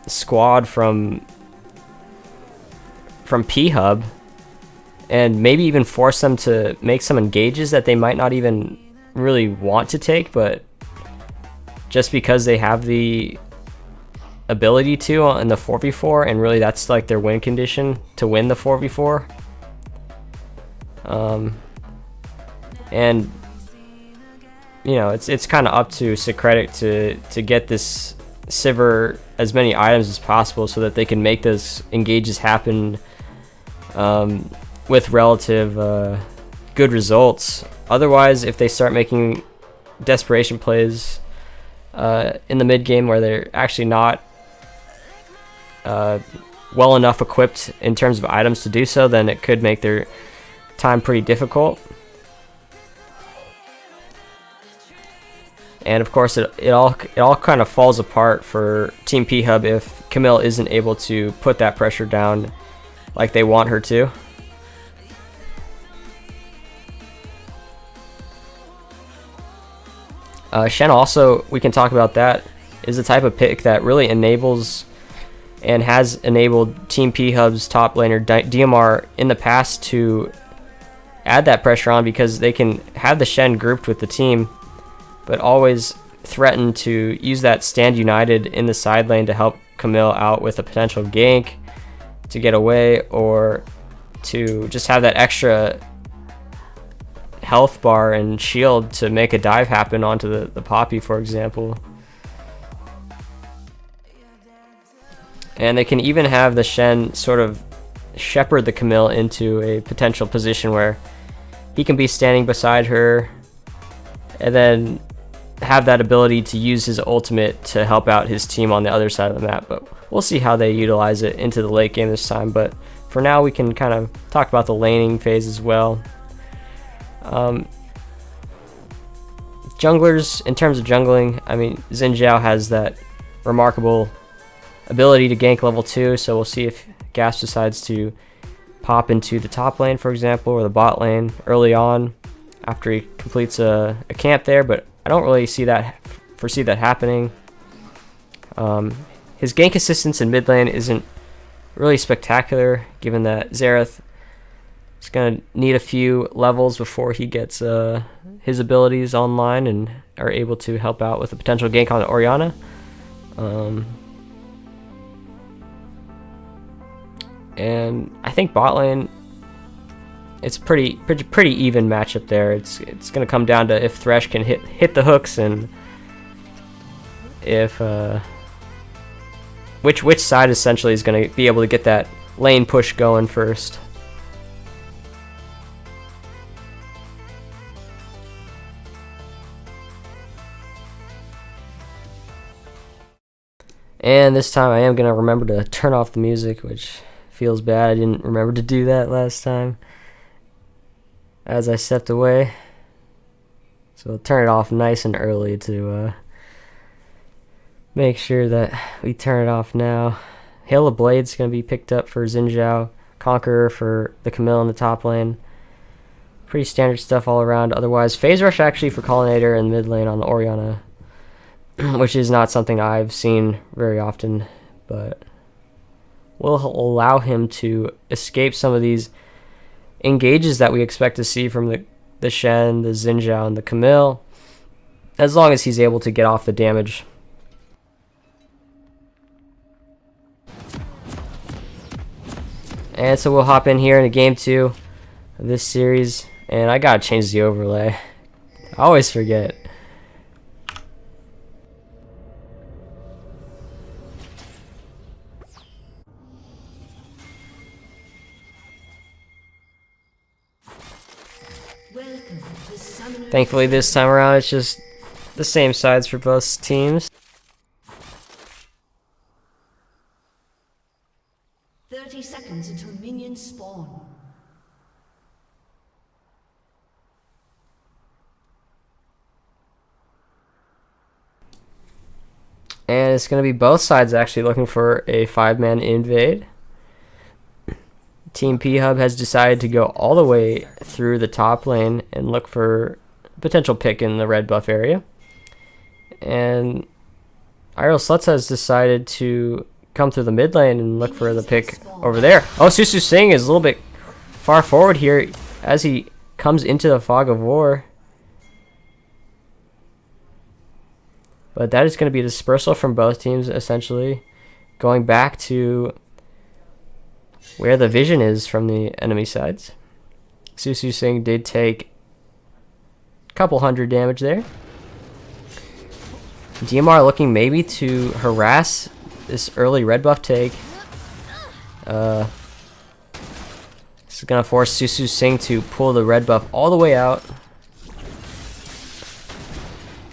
squad from Phub, and maybe even force them to make some engages that they might not even really want to take, but just because they have the ability to in the 4v4, and really that's like their win condition to win the 4v4. And you know, it's kind of up to Socratic to get this Sivir as many items as possible so that they can make those engages happen with relative good results. Otherwise, if they start making desperation plays in the mid game where they're actually not well enough equipped in terms of items to do so, then it could make their time pretty difficult. And of course, it all kind of falls apart for Team Phub if Camille isn't able to put that pressure down like they want her to. Shen also, we can talk about that, is the type of pick that really enables and has enabled Team Phub's top laner DMR in the past to add that pressure on, because they can have the Shen grouped with the team, but always threaten to use that stand united in the side lane to help Camille out with a potential gank to get away, or to just have that extra health bar and shield to make a dive happen onto the Poppy, for example. And they can even have the Shen sort of shepherd the Camille into a potential position where he can be standing beside her and then have that ability to use his ultimate to help out his team on the other side of the map. But we'll see how they utilize it into the late game this time. But for now, we can kind of talk about the laning phase as well. Junglers, in terms of jungling, I mean, Xin Zhao has that remarkable ability to gank level 2, so we'll see if Gas decides to pop into the top lane, for example, or the bot lane early on. after he completes a camp there, but I don't really foresee that happening. His gank assistance in mid lane isn't really spectacular, given that Xerath is going to need a few levels before he gets his abilities online and are able to help out with a potential gank on Orianna. And I think bot lane, it's pretty even matchup there. It's going to come down to if Thresh can hit the hooks, and if which side essentially is going to be able to get that lane push going first. And this time I am going to remember to turn off the music, which feels bad. I didn't remember to do that last time as I stepped away. So I'll turn it off nice and early to make sure that we turn it off now. Hail of Blade's going to be picked up for Xin Zhao. Conqueror for the Camille in the top lane. Pretty standard stuff all around. Otherwise, Phase Rush actually for Collinator in mid lane on the Orianna, which is not something I've seen very often, but will allow him to escape some of these engages that we expect to see from the Shen, the Xin Zhao, and the Camille, as long as he's able to get off the damage. And so we'll hop in here into game 2 of this series, and I gotta change the overlay. I always forget. Thankfully this time around it's just the same sides for both teams. 30 seconds until minions spawn. And it's going to be both sides actually looking for a 5-man invade. Team Phub has decided to go all the way through the top lane and look for a potential pick in the red buff area. And IRL Sluts has decided to come through the mid lane and look for the pick over there. Oh, Susu Singh is a little bit far forward here as he comes into the fog of war. But that is going to be a dispersal from both teams, essentially, going back to where the vision is from the enemy sides. Susu Singh did take a couple hundred damage there. DMR looking maybe to harass this early red buff take. This is going to force Susu Singh to pull the red buff all the way out.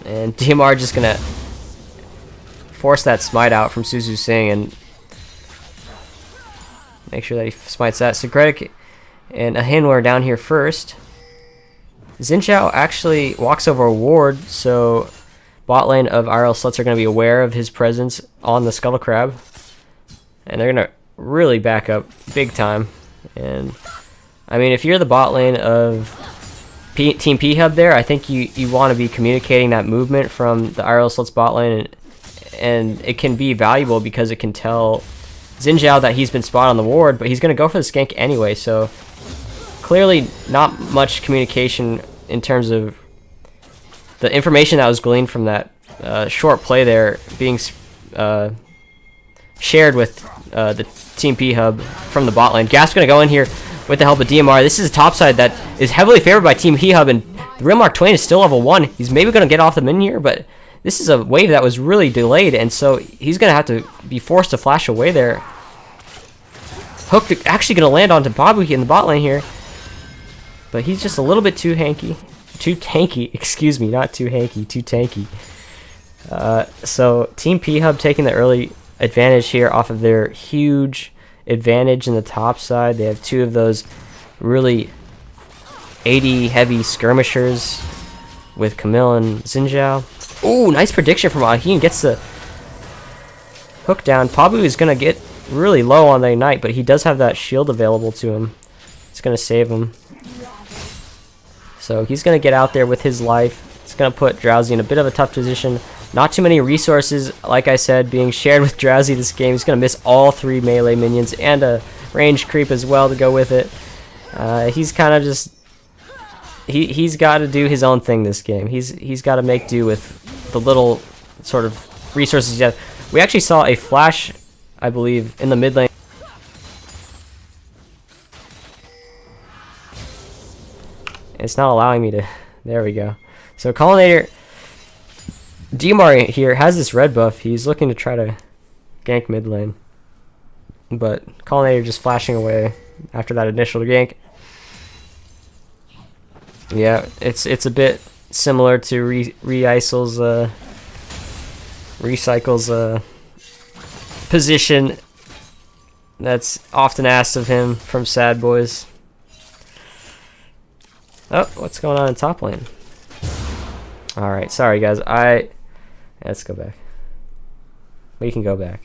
And DMR just going to force that smite out from Susu Singh and make sure that he smites that. Secretic and Ahinwar down here first. Xin Zhao actually walks over a ward, so bot lane of IRL Sluts are going to be aware of his presence on the Scuttle Crab. And they're going to really back up big time. And I mean, if you're the bot lane of Team Phub there, I think you want to be communicating that movement from the IRL Sluts bot lane, and it can be valuable because it can tell Xin Zhao that he's been spotted on the ward, but he's going to go for the skank anyway, so clearly not much communication in terms of the information that was gleaned from that short play there being shared with the Team Phub from the bot lane. Gasp going to go in here with the help of DMR. This is a top side that is heavily favored by Team Phub, and the Real Mark Twain is still level 1. He's maybe going to get off the min here, but this is a wave that was really delayed, and so he's going to have to be forced to flash away there. Hook actually going to land onto Babuki in the bot lane here, but he's just a little bit too hanky. Too tanky, excuse me, not too hanky, too tanky. So Team Phub taking the early advantage here off of their huge advantage in the top side. They have two of those really 80 heavy skirmishers with Camille and Xin Zhao. Ooh, nice prediction from Ahin. Gets the hook down. Pabu is going to get really low on the Ignite, but he does have that shield available to him. It's going to save him. So he's going to get out there with his life. It's going to put Drowsy in a bit of a tough position. Not too many resources, like I said, being shared with Drowsy this game. He's going to miss all 3 melee minions and a range creep as well to go with it. He's kind of just... He's got to do his own thing this game. He's got to make do with the little sort of resources he has. We actually saw a flash, I believe, in the mid lane. It's not allowing me to... There we go. So Collinator... DMR here has this red buff. He's looking to try to gank mid lane. But Collinator just flashing away after that initial gank. Yeah, it's a bit similar to Recycle's position that's often asked of him from SADBOIS. Oh, what's going on in top lane? Alright, sorry guys, let's go back. We can go back.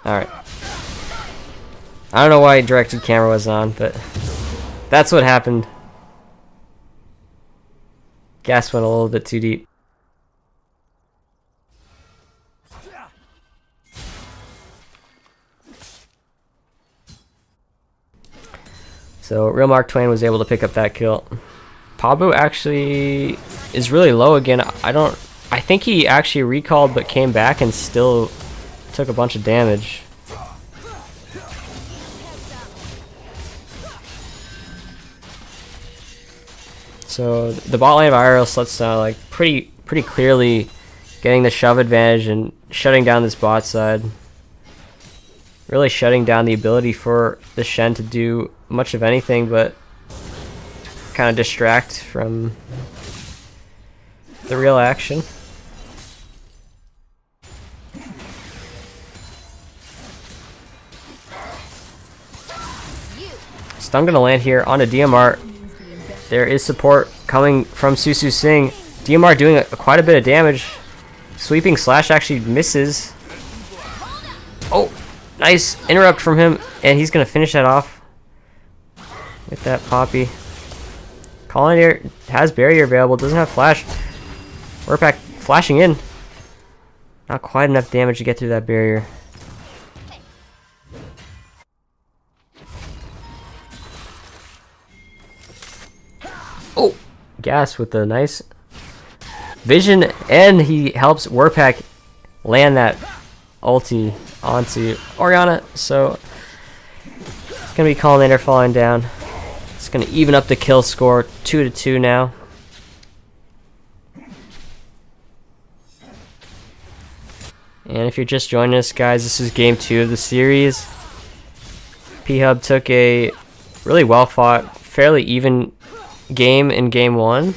Alright. I don't know why directed camera was on, but that's what happened. Gas went a little bit too deep. So Real Mark Twain was able to pick up that kill. Phub actually is really low again. I think he actually recalled but came back and still took a bunch of damage. So the bot lane of IRL Sluts like pretty clearly getting the shove advantage and shutting down this bot side. Really shutting down the ability for the Shen to do much of anything but kind of distract from the real action. Stun gonna land here on a DMR. There is support coming from Susu Singh. DMR doing quite a bit of damage. Sweeping slash actually misses. Oh, nice interrupt from him, and he's gonna finish that off with that Poppy. Collinator has barrier available, doesn't have flash. We're back flashing in. Not quite enough damage to get through that barrier. Oh, Gas with the nice vision, and he helps Warpack land that ulti onto Orianna. So it's gonna be Collinator falling down. It's gonna even up the kill score 2-2 now. And if you're just joining us, guys, this is game 2 of the series. Phub took a really well fought, fairly even game in game 1.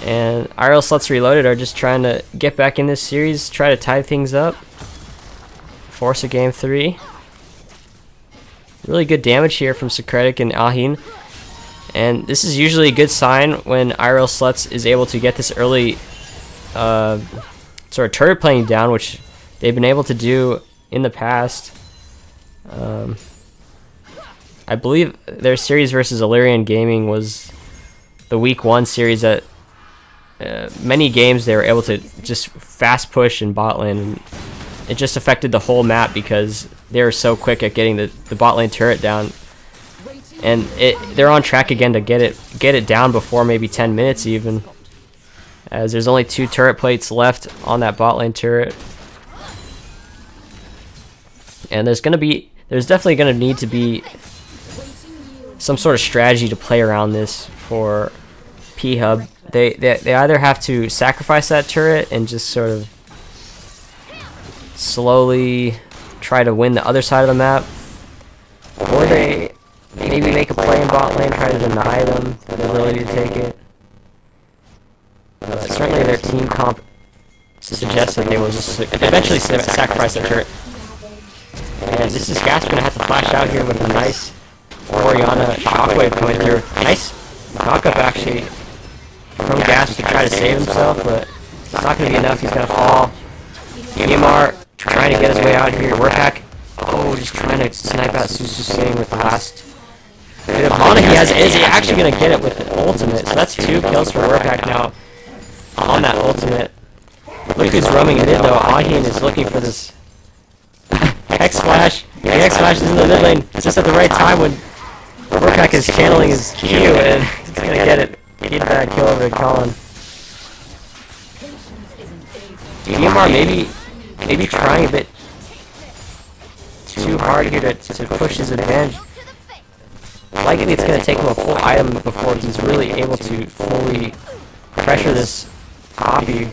And IRL Sluts Reloaded are just trying to get back in this series, try to tie things up, force a game 3. Really good damage here from Socratic and Ahin. And this is usually a good sign when IRL Sluts is able to get this early sort of turret playing down, which they've been able to do in the past. I believe their series versus Alerion Gaming was the week 1 series that many games they were able to just fast push in bot lane, and it just affected the whole map because they were so quick at getting the bot lane turret down, and they're on track again to get it down before maybe 10 minutes even, as there's only 2 turret plates left on that bot lane turret. And there's definitely gonna need to be some sort of strategy to play around this for Phub. They either have to sacrifice that turret and just sort of slowly try to win the other side of the map, or they maybe make a play in bot lane, try to deny them the ability to take it. Certainly their team comp suggests that they will just eventually sacrifice their turret. And this is Gas gonna have to flash out here with a nice Orianna shockwave coming through. Nice knockup actually from Gas to try to save himself, but it's not going to be enough. He's going to fall. EMR trying to get his way out here. Warpack, oh, just trying to snipe out Susu Singh with the last bit of mana he has. Is he actually going to get it with the ultimate? So that's 2 kills for Warpack now on that ultimate. Look who's roaming it in though. Ahin is looking for this Hex Flash. The Hex Flash is in the mid lane just at the right time when Warpack is channeling his Q, and he's going to get it. Get that kill over to Colin. EMR maybe trying a bit too hard here to push his advantage. Likely it's going to take him a full item before he's really able to fully pressure this copy.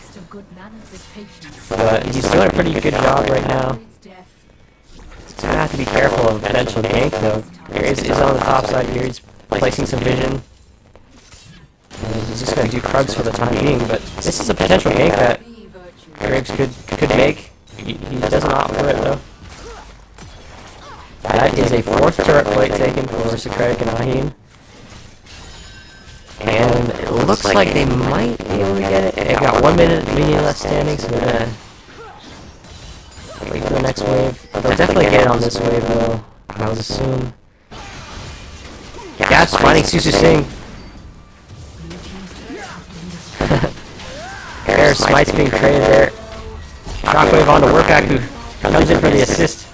But he's doing a pretty good job right now. He's going to have to be careful of potential gank though. Graves is on the top side here. He's placing some vision. And he's just going to do Krugs for the time being, but this is a potential gank that Graves could make. He doesn't opt for it though. That is a 4th turret plate taken for Socratic and Ahin. And it looks like they might be able to get it. They've got 1 minute minion left standing, so they're gonna wait for the next wave. They'll definitely get it on this wave though, I would assume. Gas finding Susu Singh. There's smites being traded there. Shockwave onto Warpack, who comes in for the assist.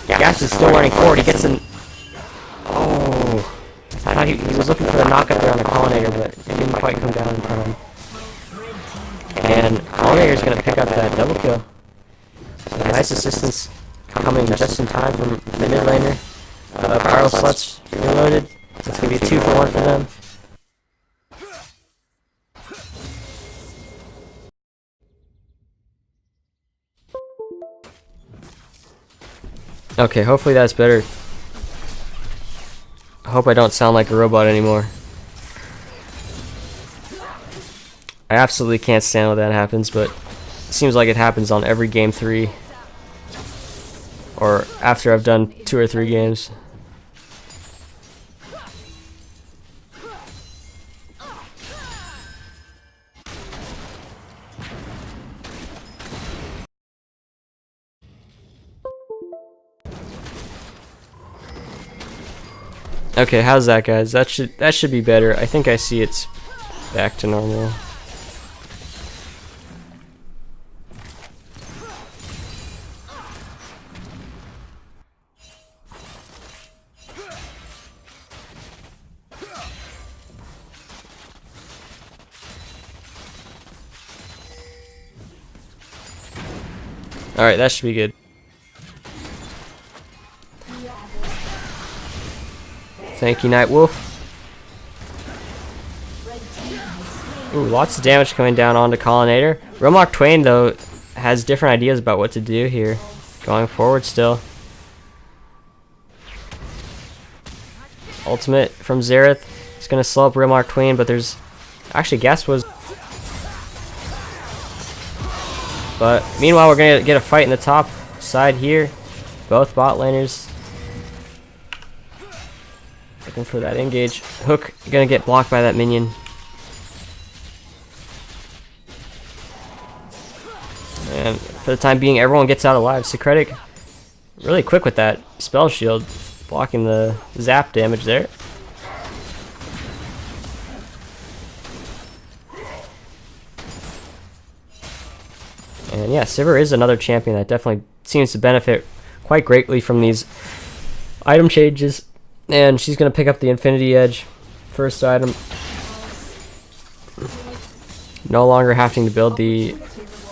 Gas is still running forward. He gets an... Oh. I thought he was looking for the knockup there on the Collinator, but it didn't quite come down in time. And Collinator's going to pick up that double kill. So nice assistance coming just in time from the mid laner. IRL Sluts reloaded. So it's going to be a 2-for-1 for them. Okay, hopefully that's better. I hope I don't sound like a robot anymore. I absolutely can't stand when that happens, but it seems like it happens on every game 3. Or after I've done 2 or 3 games. Okay, how's that, guys? That should be better. I think I see it's back to normal. Alright, that should be good. Thank you, Nightwolf. Ooh, lots of damage coming down onto Collinator. Romlock Twain, though, has different ideas about what to do here. Going forward still. Ultimate from Xerath. It's going to slow up Romlock Twain, but there's... Actually, Gas was... But meanwhile, we're going to get a fight in the top side here. Both bot laners looking for that engage. Hook gonna get blocked by that minion. And for the time being, everyone gets out alive. Socratic really quick with that spell shield, blocking the zap damage there. And yeah, Sivir is another champion that definitely seems to benefit quite greatly from these item changes. And she's going to pick up the Infinity Edge. First item. No longer having to build the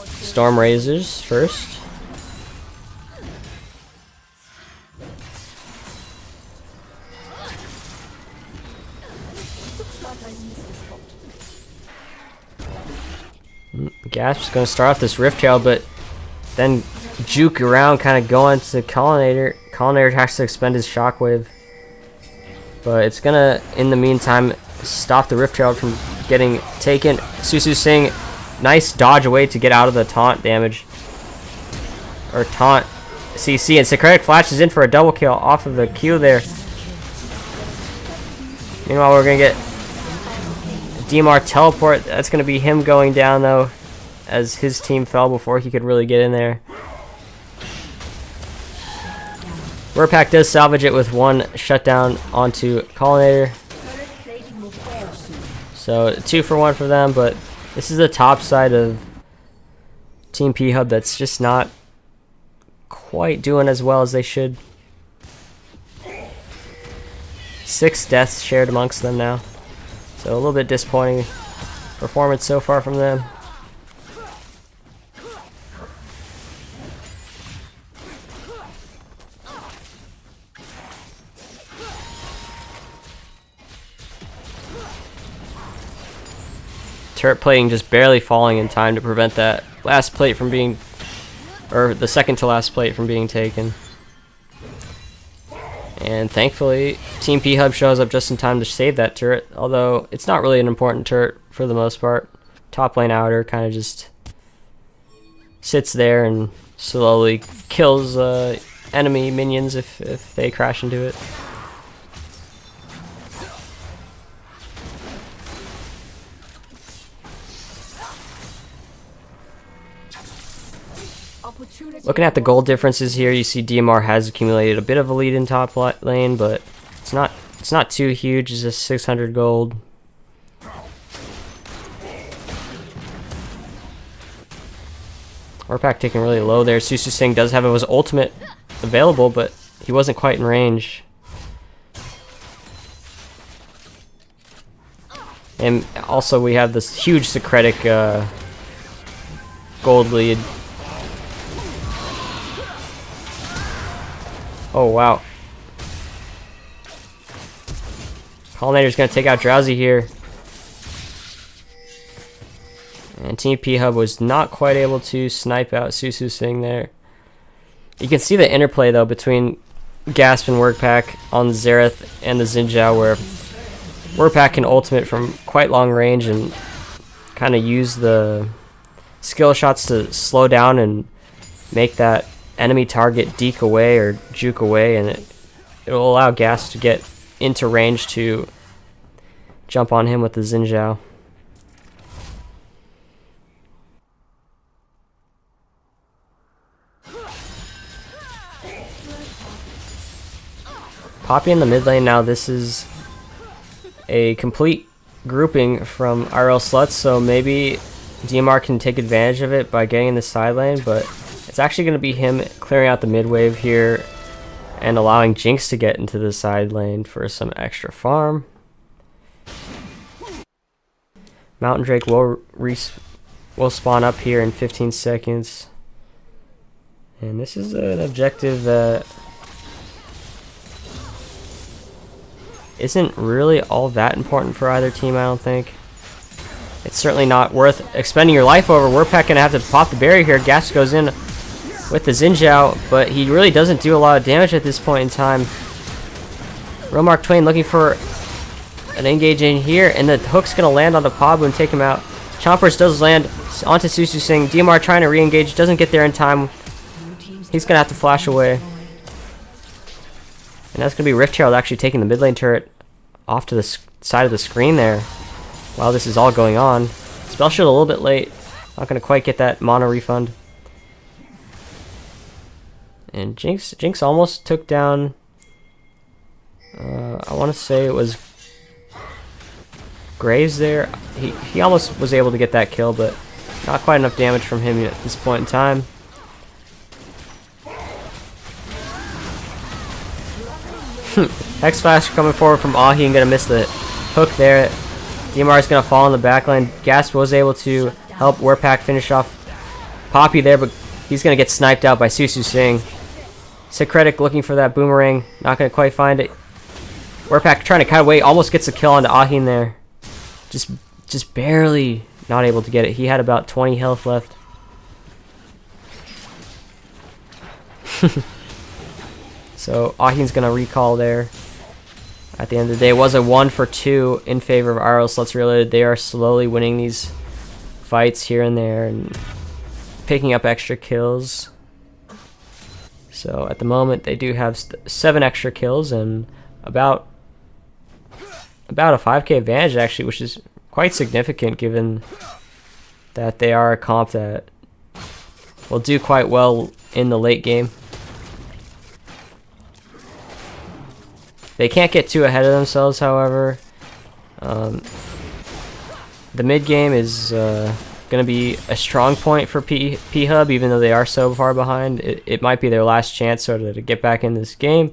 Storm Razors first. Gasp's going to start off this Rift Trail, but then juke around, kind of going to Collinator. Collinator has to expend his Shockwave. But it's gonna, in the meantime, stop the Rift Herald from getting taken. Susu Singh, nice dodge away to get out of the taunt damage. Or taunt CC, and Socratic flashes in for a double kill off of the Q there. Meanwhile, we're gonna get DMR teleport. That's going to be him going down though, as his team fell before he could really get in there. Wurpak does salvage it with one shutdown onto Collinator. So 2 for 1 for them, but this is the top side of Team Phub that's just not quite doing as well as they should. 6 deaths shared amongst them now. So a little bit disappointing performance so far from them. Turret plating just barely falling in time to prevent that last plate from being, or the second to last plate from being taken. And thankfully, Team Phub shows up just in time to save that turret, although it's not really an important turret for the most part. Top lane outer kind of just sits there and slowly kills enemy minions if they crash into it. Looking at the gold differences here, you see DMR has accumulated a bit of a lead in top lane, but it's not too huge. It's just 600 gold. Wurpak taking really low there. Susu Singh does have his ultimate available, but he wasn't quite in range. And also we have this huge Socratic gold lead. Oh wow. Collinator's gonna take out Drowsy here. And Team Phub was not quite able to snipe out Susu Singh there. You can see the interplay though between Gasp and Wurpak on Xerath and the Xin Zhao, where Wurpak can ultimate from quite long range and kind of use the skill shots to slow down and make that enemy target deke away or juke away, and it'll allow Gas to get into range to jump on him with the Xin Zhao. Poppy in the mid lane now. This is a complete grouping from IRL Sluts, so maybe DMR can take advantage of it by getting in the side lane, but it's actually going to be him clearing out the mid wave here and allowing Jinx to get into the side lane for some extra farm. Mountain Drake will spawn up here in 15 seconds. And this is an objective that isn't really all that important for either team, I don't think. It's certainly not worth expending your life over. Wurpak gonna have to pop the barrier here. Gas goes in with the Xin Zhao, but he really doesn't do a lot of damage at this point in time. Romark Twain looking for an engage in here, and the hook's gonna land on the Phub and take him out. Chompers does land onto Susu Singh. DMR trying to re-engage, doesn't get there in time. He's gonna have to flash away. And that's gonna be Rift Herald actually taking the mid lane turret off to the side of the screen there while this is all going on. Spell shield a little bit late. Not gonna quite get that mana refund. And Jinx almost took down, I want to say it was Graves there. He almost was able to get that kill, but not quite enough damage from him at this point in time. Hex Flash coming forward from Ahi and gonna miss the hook there. DMR is gonna fall in the back line. Gasp was able to help Wurpak finish off Poppy there, but he's gonna get sniped out by Susu Singh. Socratic looking for that boomerang, not gonna quite find it. Wurpak trying to cut away, almost gets a kill onto Ahin there. Just barely not able to get it. He had about 20 health left. So Ahin's gonna recall there. At the end of the day, it was a 1 for 2 in favor of IRL Sluts Reloaded. They are slowly winning these fights here and there and picking up extra kills. So at the moment, they do have 7 extra kills and about a 5k advantage actually, which is quite significant given that they are a comp that will do quite well in the late game. They can't get too ahead of themselves, however. The mid game is going to be a strong point for Phub, even though they are so far behind. It might be their last chance sort of to get back in this game.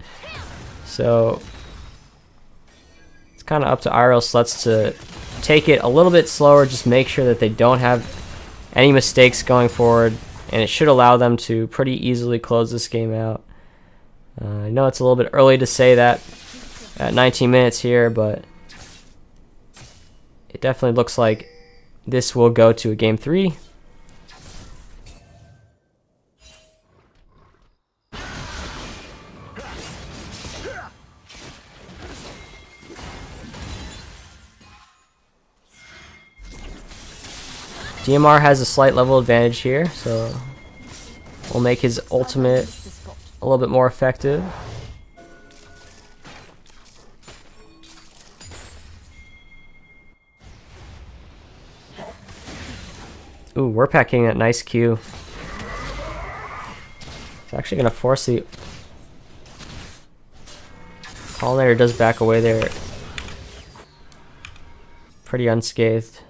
So it's kind of up to IRL Sluts to take it a little bit slower, just make sure that they don't have any mistakes going forward, and it should allow them to pretty easily close this game out. I know it's a little bit early to say that at 19 minutes here, but it definitely looks like this will go to a game 3. DMR has a slight level advantage here, so we'll make his ultimate a little bit more effective. Ooh, we're packing that nice Q. It's actually going to force the... Pollinator does back away there. Pretty unscathed.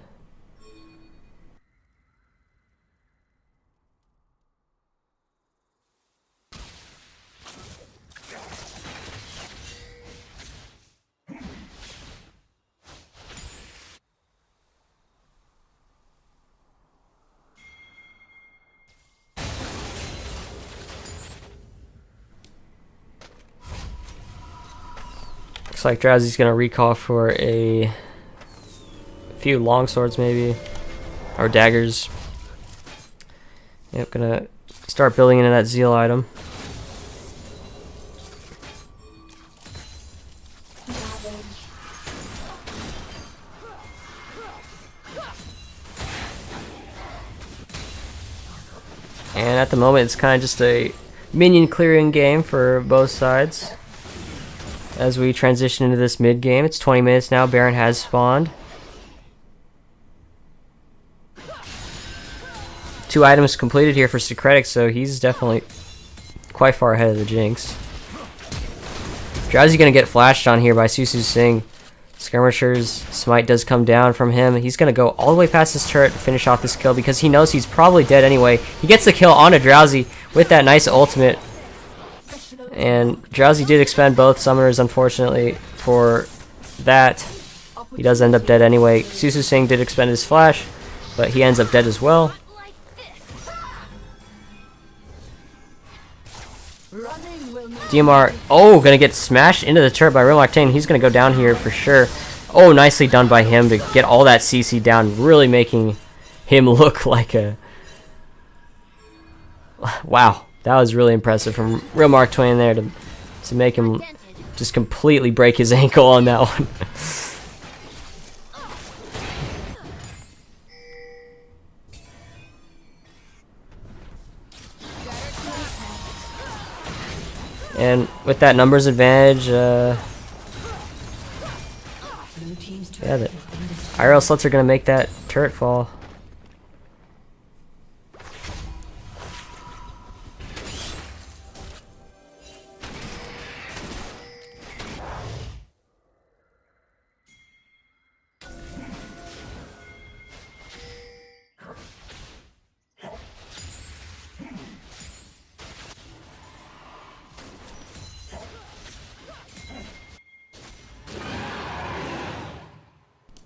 Looks like Drowsy's gonna recall for a few long swords maybe, or daggers. Yep, gonna start building into that zeal item. And at the moment it's kind of just a minion clearing game for both sides. As we transition into this mid game, it's 20 minutes now. Baron has spawned. 2 items completed here for Secretic, so he's definitely quite far ahead of the Jinx. Drowsy gonna get flashed on here by Susu Singh. Skirmisher's smite does come down from him. He's gonna go all the way past his turret to finish off this kill because he knows he's probably dead anyway. He gets the kill onto Drowsy with that nice ultimate. And Drowsy did expend both summoners, unfortunately, for that. He does end up dead anyway. Susu Singh did expend his flash, but he ends up dead as well. DMR, oh, gonna get smashed into the turret by Real Octane. He's gonna go down here for sure. Oh, nicely done by him to get all that CC down, really making him look like a... Wow. That was really impressive from Real Mark Twain there to make him just completely break his ankle on that one. And with that numbers advantage, yeah, the IRL Sluts are going to make that turret fall.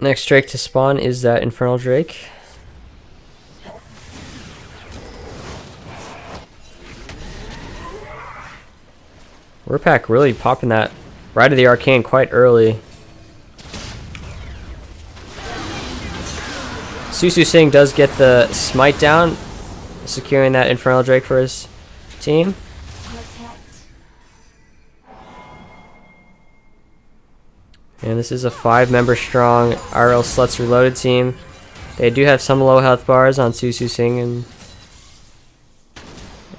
Next Drake to spawn is that Infernal Drake. Rurpak really popping that Rite of the Arcane quite early. Susu Singh does get the smite down, securing that Infernal Drake for his team. And this is a 5-member strong IRL Sluts Reloaded team. They do have some low health bars on Susu Singh,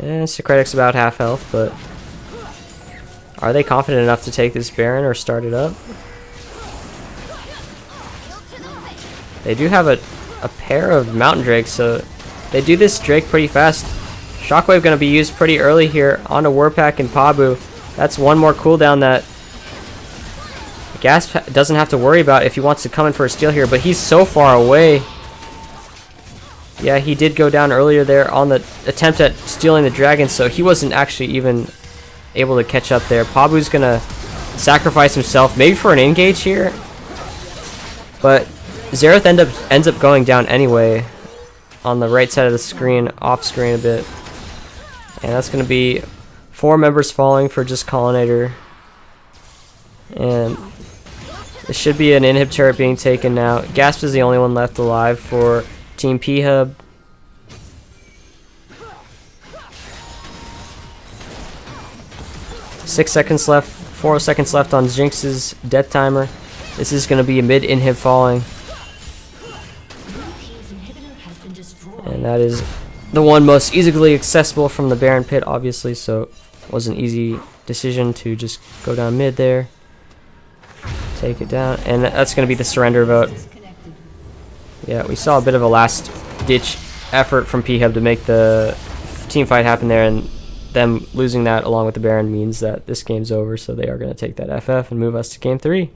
and Secretic's about half health, but are they confident enough to take this Baron or start it up? They do have a pair of Mountain Drakes, so they do this Drake pretty fast. Shockwave going to be used pretty early here onto Warpack and Pabu. That's one more cooldown that Gasp doesn't have to worry about if he wants to come in for a steal here, but he's so far away. Yeah, he did go down earlier there on the attempt at stealing the dragon, so he wasn't actually even able to catch up there. Pabu's going to sacrifice himself, maybe for an engage here, but Xerath ends up going down anyway on the right side of the screen, off screen a bit. And that's going to be 4 members falling for just Collinator. And this should be an inhib turret being taken now. Gasp is the only one left alive for Team Phub. Six seconds left, 4 seconds left on Jinx's death timer. This is going to be a mid inhib falling. And that is the one most easily accessible from the Baron Pit, obviously, so it was an easy decision to just go down mid there. Take it down, and that's going to be the surrender vote. Yeah, we saw a bit of a last-ditch effort from Phub to make the team fight happen there, and them losing that along with the Baron means that this game's over, so they are going to take that FF and move us to Game 3.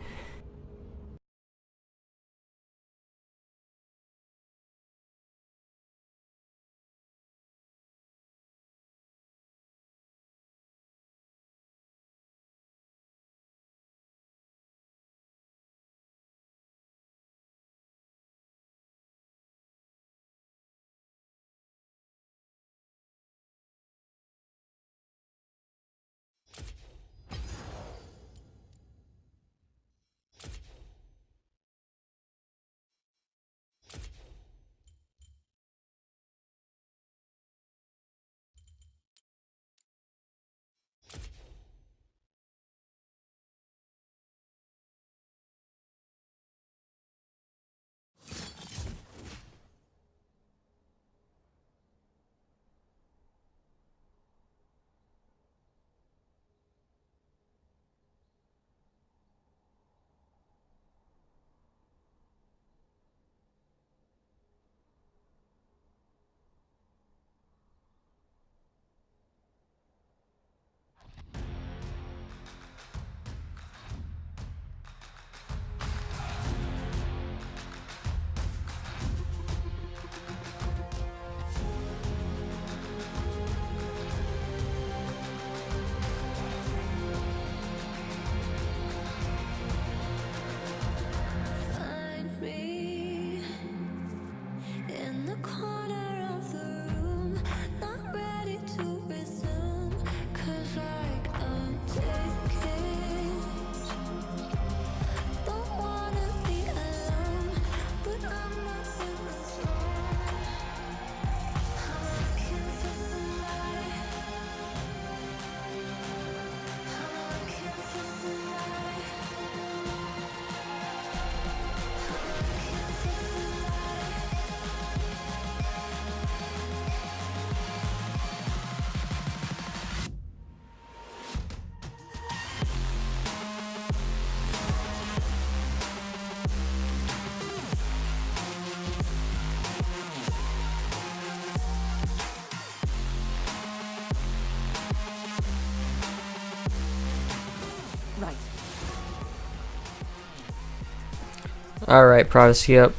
Find me in the corner of the room, not ready to resume, 'cause like I'm taking, don't wanna be alone, but I'm not in the zone. I'm looking for somebody, I'm looking for somebody. Alright, Prophecy up.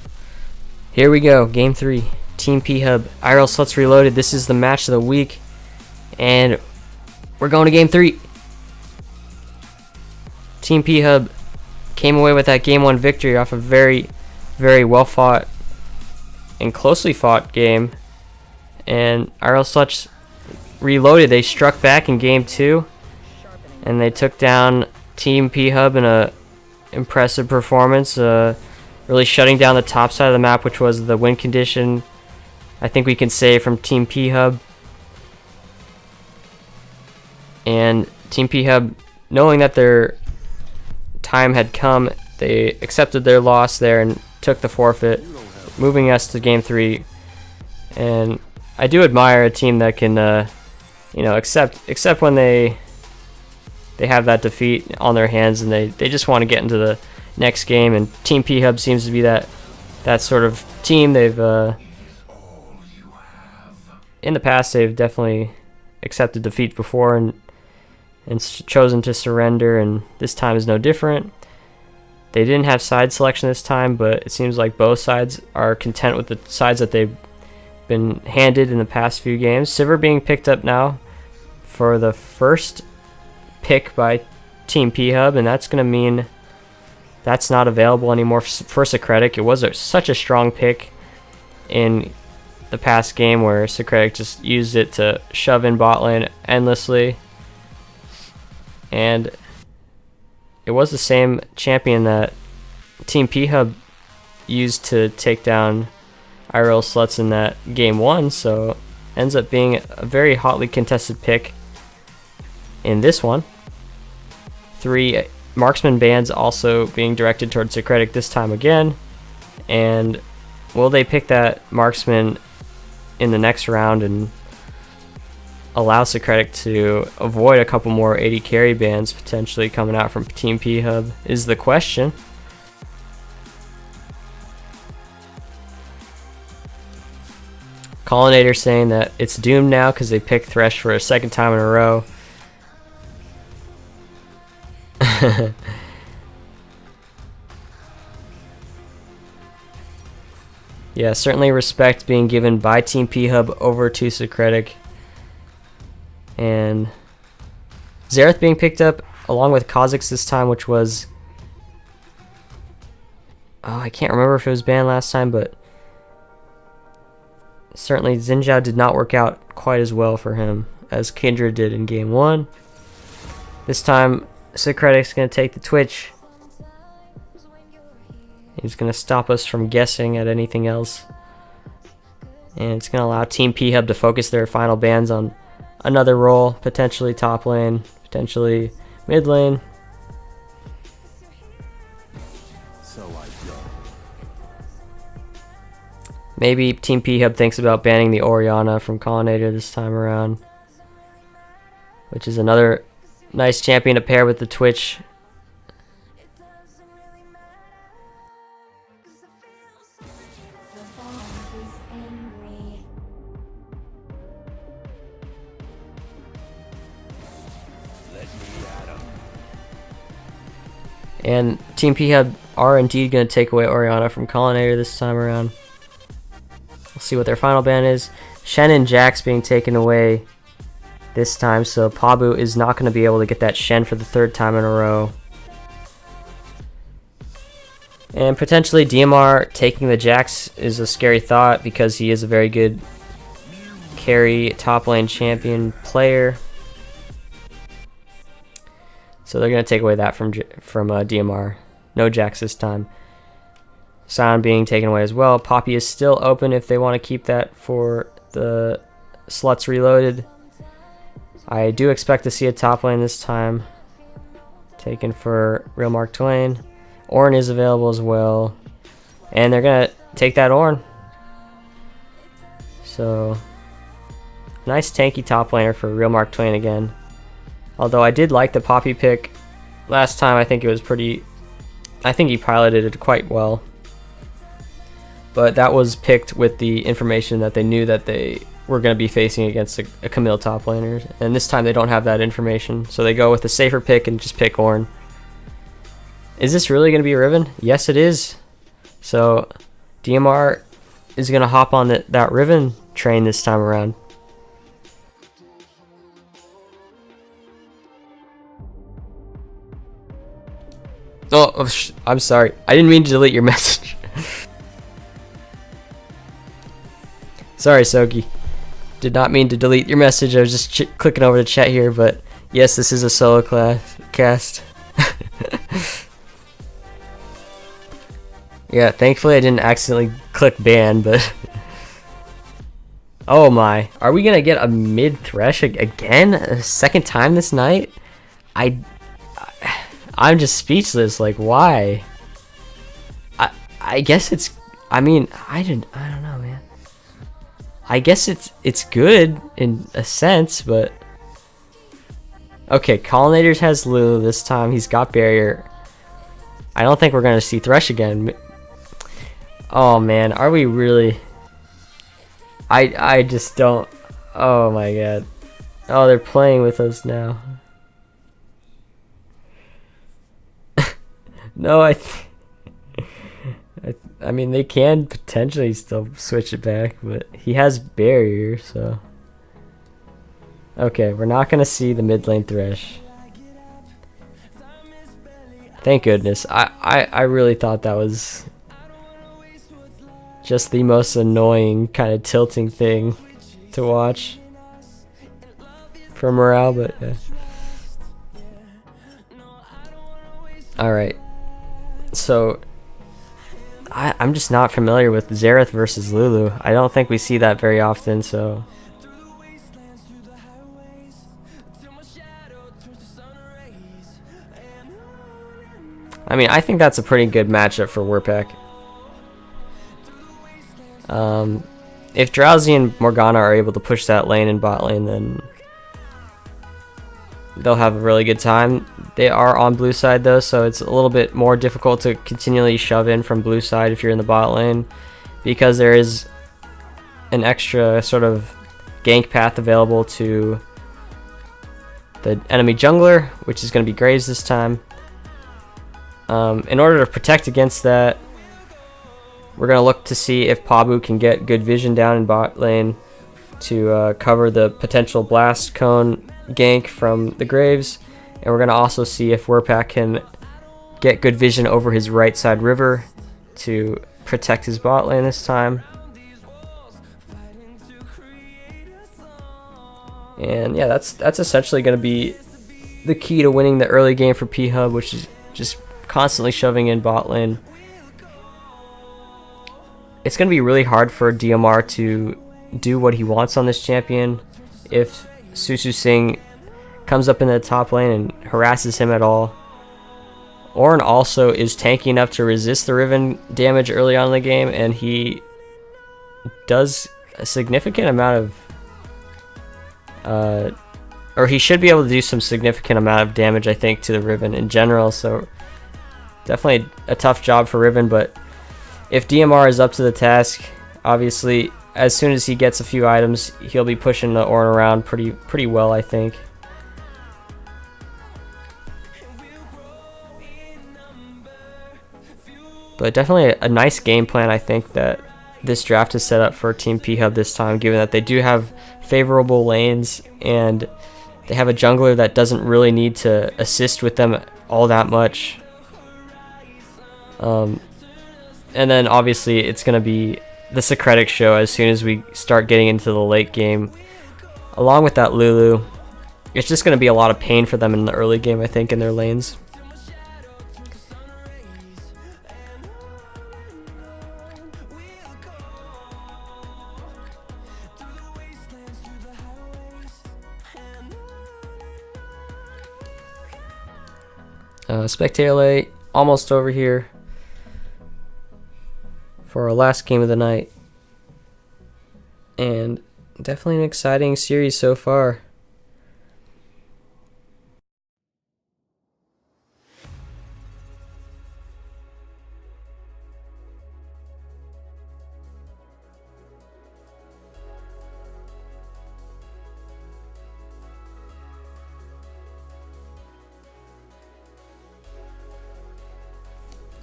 Here we go, Game 3. Team Phub, IRL Sluts Reloaded. This is the match of the week. And we're going to Game 3. Team Phub came away with that Game 1 victory off a very, very well fought and closely fought game. And IRL Sluts Reloaded, they struck back in Game 2. And they took down Team Phub in a impressive performance. Really shutting down the top side of the map, which was the win condition, I think we can say, from Team Phub. And Team Phub, knowing that their time had come, they accepted their loss there and took the forfeit, moving us to Game 3. And I do admire a team that can, accept when they have that defeat on their hands, and they just want to get into the next game. And Team Phub seems to be that that sort of team. They've in the past they've definitely accepted defeat before and chosen to surrender, and this time is no different. They didn't have side selection this time, but it seems like both sides are content with the sides that they've been handed in the past few games. Sivir being picked up now for the first pick by Team Phub, and that's going to mean that's not available anymore for Socratic. It was such a strong pick in the past game where Socratic just used it to shove in bot lane endlessly, and it was the same champion that Team Phub used to take down IRL Sluts in that game 1, so ends up being a very hotly contested pick in this one. 3 marksman bans also being directed towards Socratic this time again, and will they pick that marksman in the next round and allow Socratic to avoid a couple more 80 carry bans potentially coming out from Team Phub is the question. Collinator saying that it's doomed now because they picked Thresh for a second time in a row. Yeah, certainly respect being given by Team Phub over to Socratic. And Xerath being picked up along with Kha'Zix this time, which was... oh, I can't remember if it was banned last time, but certainly Xin Zhao did not work out quite as well for him as Kindred did in game 1. This time, Socratic's going to take the Twitch. He's going to stop us from guessing at anything else. And it's going to allow Team Phub to focus their final bans on another role, potentially top lane, potentially mid lane. Maybe Team Phub thinks about banning the Orianna from Collinator this time around, which is another nice champion to pair with the Twitch. And Team Phub are indeed going to take away Orianna from Collinator this time around. We'll see what their final ban is. Shen and Jax being taken away this time, so Pabu is not going to be able to get that Shen for the 3rd time in a row. And potentially DMR taking the Jax is a scary thought because he is a very good carry top lane champion player. So they're going to take away that from DMR. No Jax this time. Sion being taken away as well. Poppy is still open if they want to keep that for the Sluts Reloaded. I do expect to see a top lane this time. Taken for Real Mark Twain. Ornn is available as well. And they're going to take that Ornn. So, nice tanky top laner for Real Mark Twain again. Although I did like the Poppy pick last time. I think he piloted it quite well. But that was picked with the information that they knew that they were going to be facing against a Camille top laner. And this time they don't have that information. So they go with a safer pick and just pick Ornn. Is this really going to be Riven? Yes, it is. So DMR is going to hop on that Riven train this time around. Oh, I'm sorry. I didn't mean to delete your message. Sorry, Soki. Did not mean to delete your message. I was just clicking over to chat here, but yes, this is a solo cast. Yeah, thankfully I didn't accidentally click ban, but... Oh my. Are we gonna get a mid-thresh again? A second time this night? I'm just speechless. Like, why? I guess it's... I mean, I don't know, man. I guess it's good in a sense, but... Okay, Collinator has Lulu this time. He's got Barrier. I don't think we're going to see Thresh again. Oh man, are we really? I just don't. Oh my god. Oh, they're playing with us now. No, I mean they can potentially still switch it back, but he has barrier, so. Okay, we're not gonna see the mid lane thresh. Thank goodness. I really thought that was just the most annoying kind of tilting thing to watch for morale, but yeah. Alright. So I'm just not familiar with Xerath versus Lulu. I don't think we see that very often, so I mean, I think that's a pretty good matchup for Warpack. If Drowsy and Morgana are able to push that lane in bot lane, then they'll have a really good time. They are on blue side though, so it's a little bit more difficult to continually shove in from blue side if you're in the bot lane, because there is an extra sort of gank path available to the enemy jungler, which is going to be Graves this time. In order to protect against that, we're going to look to see if Pabu can get good vision down in bot lane to cover the potential blast cone gank from the Graves. And we're going to also see if Warpack can get good vision over his right side river to protect his bot lane this time. And yeah, that's essentially going to be the key to winning the early game for Phub, which is just constantly shoving in bot lane. It's going to be really hard for DMR to do what he wants on this champion if Susu Singh comes up in the top lane and harasses him at all. Ornn also is tanky enough to resist the Riven damage early on in the game, and he does a significant amount of or he should be able to do some significant amount of damage, I think, to the Riven in general. So definitely a tough job for Riven, but if DMR is up to the task, obviously as soon as he gets a few items, he'll be pushing the Ornn around pretty well, I think. But definitely a nice game plan, I think, that this draft is set up for Team Phub this time, given that they do have favorable lanes and they have a jungler that doesn't really need to assist with them all that much. And then obviously it's going to be the Socratic show as soon as we start getting into the late game. Along with that Lulu, it's just going to be a lot of pain for them in the early game, I think, in their lanes. Spectator late, almost over here for our last game of the night, and definitely an exciting series so far.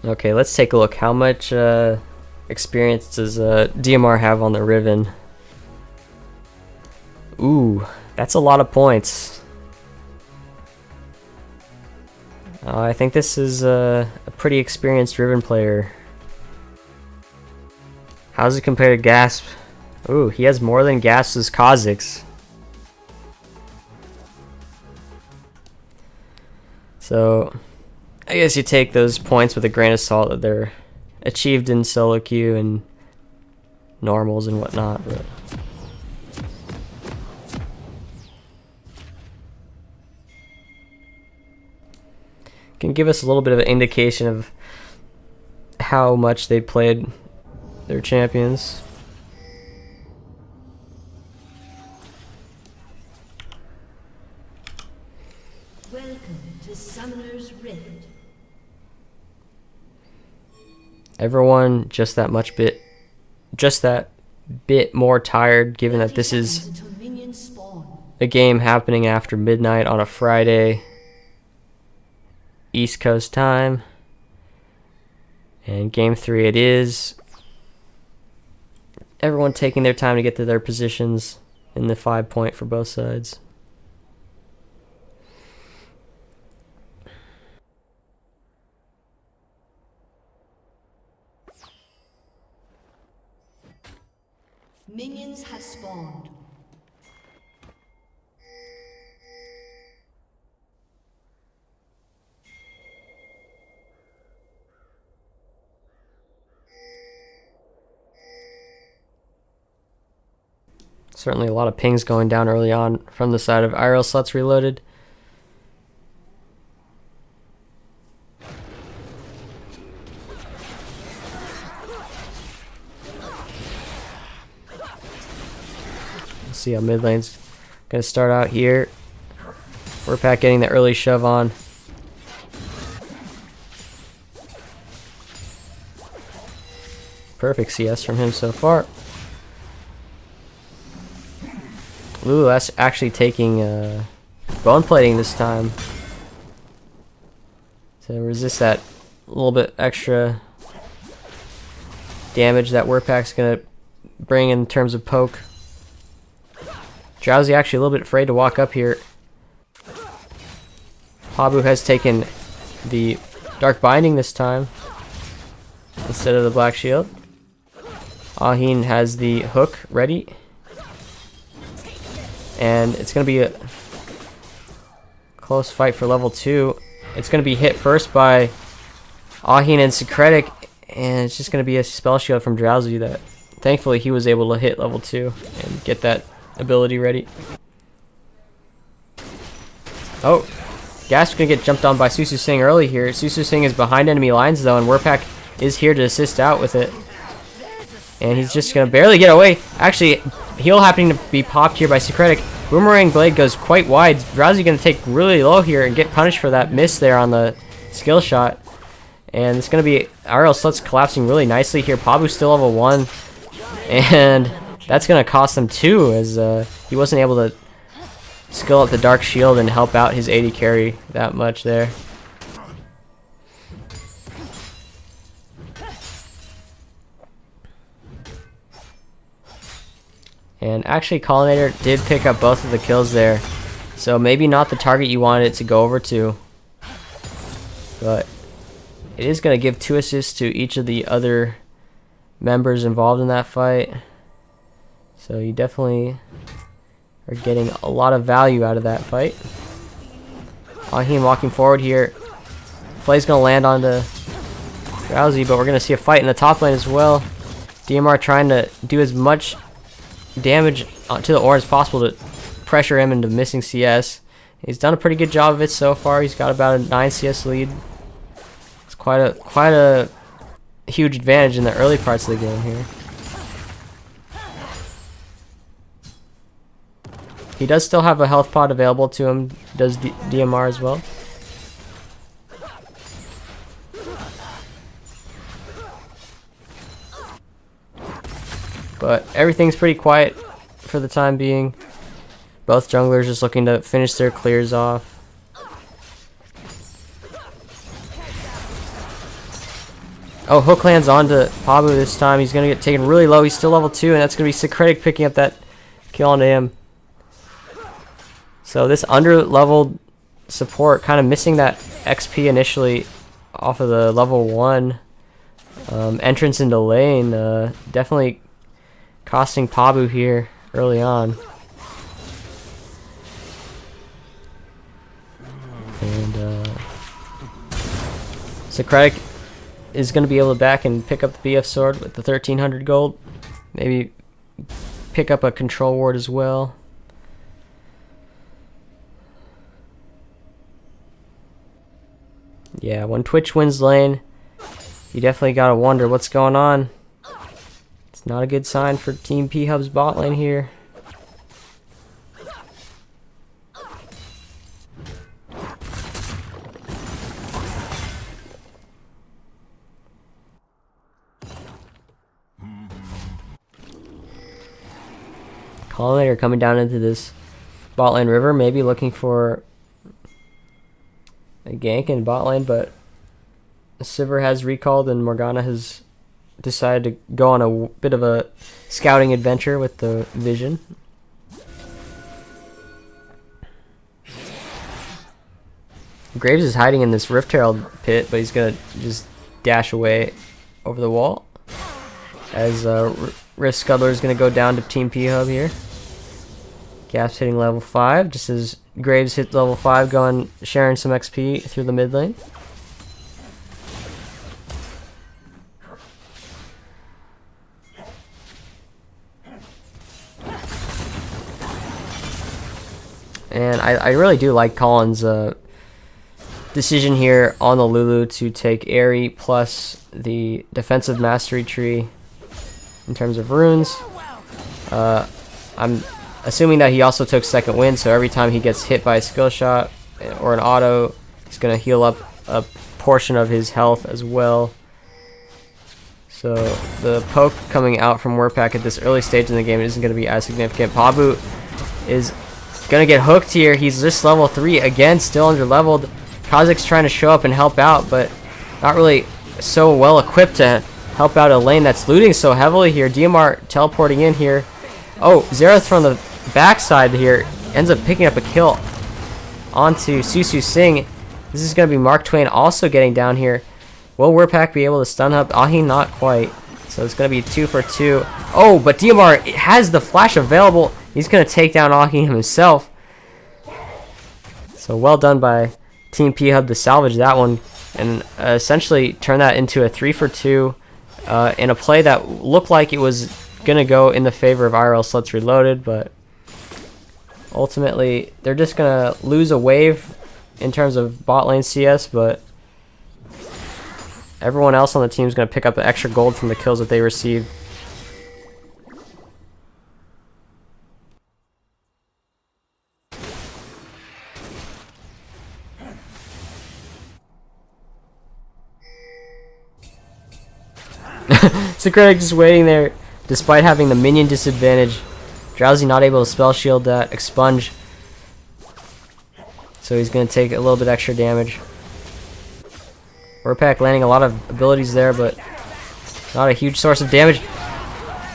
Okay, let's take a look. How much experience does DMR have on the Riven? Ooh, that's a lot of points. I think this is a pretty experienced Riven player. How's it compare to Gasp? Ooh, he has more than Gasp's Kha'Zix. So I guess you take those points with a grain of salt that they're achieved in solo queue and normals and whatnot, but can give us a little bit of an indication of how much they played their champions. Welcome to Summoner's Rift. Everyone just that bit more tired, given that this is Until minions spawn. a game happening after midnight on a Friday, East Coast time. And game 3 it is. Everyone taking their time to get to their positions in the 5-point for both sides. Minions have spawned. Certainly a lot of pings going down early on from the side of IRL Sluts Reloaded. Let's see how mid lane's going to start out here. Wurpak getting the early shove on. Perfect CS from him so far. Ooh, that's actually taking bone plating this time to resist that little bit extra damage that Wurpak's gonna bring in terms of poke. Drowsy actually a little bit afraid to walk up here. Phub has taken the Dark Binding this time instead of the Black Shield. Aheen has the hook ready. And it's going to be a close fight for level 2. It's going to be hit first by Aheen and Secretic, and it's just going to be a spell shield from Drowsy that thankfully he was able to hit level 2 and get that ability ready. Oh, Gas is going to get jumped on by Susu Singh early here. Susu Singh is behind enemy lines though, and Wurpak is here to assist out with it. And he's just going to barely get away. Actually, heal happening to be popped here by Secretic. Boomerang Blade goes quite wide. Drowsy going to take really low here and get punished for that miss there on the skill shot. And it's going to be IRL Sluts collapsing really nicely here. Pabu's still level 1. And that's going to cost him 2 as he wasn't able to skill up the Dark Shield and help out his AD carry that much there. And actually Collinator did pick up both of the kills there. So maybe not the target you wanted it to go over to. But it is going to give 2 assists to each of the other members involved in that fight. So you definitely are getting a lot of value out of that fight. Aheen walking forward here. Play's going to land onto Drowsy, but we're going to see a fight in the top lane as well. DMR trying to do as much damage to the Ornn as possible to pressure him into missing CS. He's done a pretty good job of it so far. He's got about a 9 CS lead. It's quite a huge advantage in the early parts of the game here. He does still have a health pod available to him. Does DMR as well. But everything's pretty quiet for the time being. Both junglers just looking to finish their clears off. Oh, hook lands onto Phub this time. He's going to get taken really low. He's still level 2, and that's going to be Secretic picking up that kill onto him. So this under-leveled support kind of missing that XP initially off of the level 1 entrance into lane. Definitely costing Phub here early on. And Secretic is going to be able to back and pick up the BF sword with the 1300 gold. Maybe pick up a control ward as well. Yeah, when Twitch wins lane, you definitely gotta wonder what's going on. It's not a good sign for Team Phub's bot lane here. Collimator coming down into this bot lane river, maybe looking for a gank in bot lane, but Sivir has recalled and Morgana has decided to go on a bit of a scouting adventure with the vision. Graves is hiding in this Rift Herald pit, but he's gonna just dash away over the wall as Rift Scuttler is gonna go down to Team Phub here. Gaps hitting level 5, just as Graves hit level 5, going sharing some XP through the mid lane. And I really do like Colin's decision here on the Lulu to take Aerie plus the defensive mastery tree in terms of runes. I'm assuming that he also took second wind, so every time he gets hit by a skill shot or an auto, he's going to heal up a portion of his health as well. So the poke coming out from Warpack at this early stage in the game isn't going to be as significant. Pabu is going to get hooked here. He's just level 3 again, still under leveled. Kha'Zix's trying to show up and help out, but not really so well equipped to help out a lane that's looting so heavily here. DMR teleporting in here. Oh, Xerath from the backside here ends up picking up a kill onto Susu Singh. This is going to be Mark Twain also getting down here. Will Warpack be able to stun up? Ahi not quite. So it's going to be 2 for 2. Oh, but DMR has the flash available. He's going to take down Ahi himself. So well done by Team Phub to salvage that one and essentially turn that into a 3 for 2 in a play that looked like it was going to go in the favor of IRL Sluts Reloaded, but ultimately they're just going to lose a wave in terms of bot lane CS, but everyone else on the team is going to pick up the extra gold from the kills that they received. Secretic just waiting there despite having the minion disadvantage. Drowsy not able to spell shield that expunge, so he's going to take a little bit extra damage. Warpack landing a lot of abilities there, but not a huge source of damage.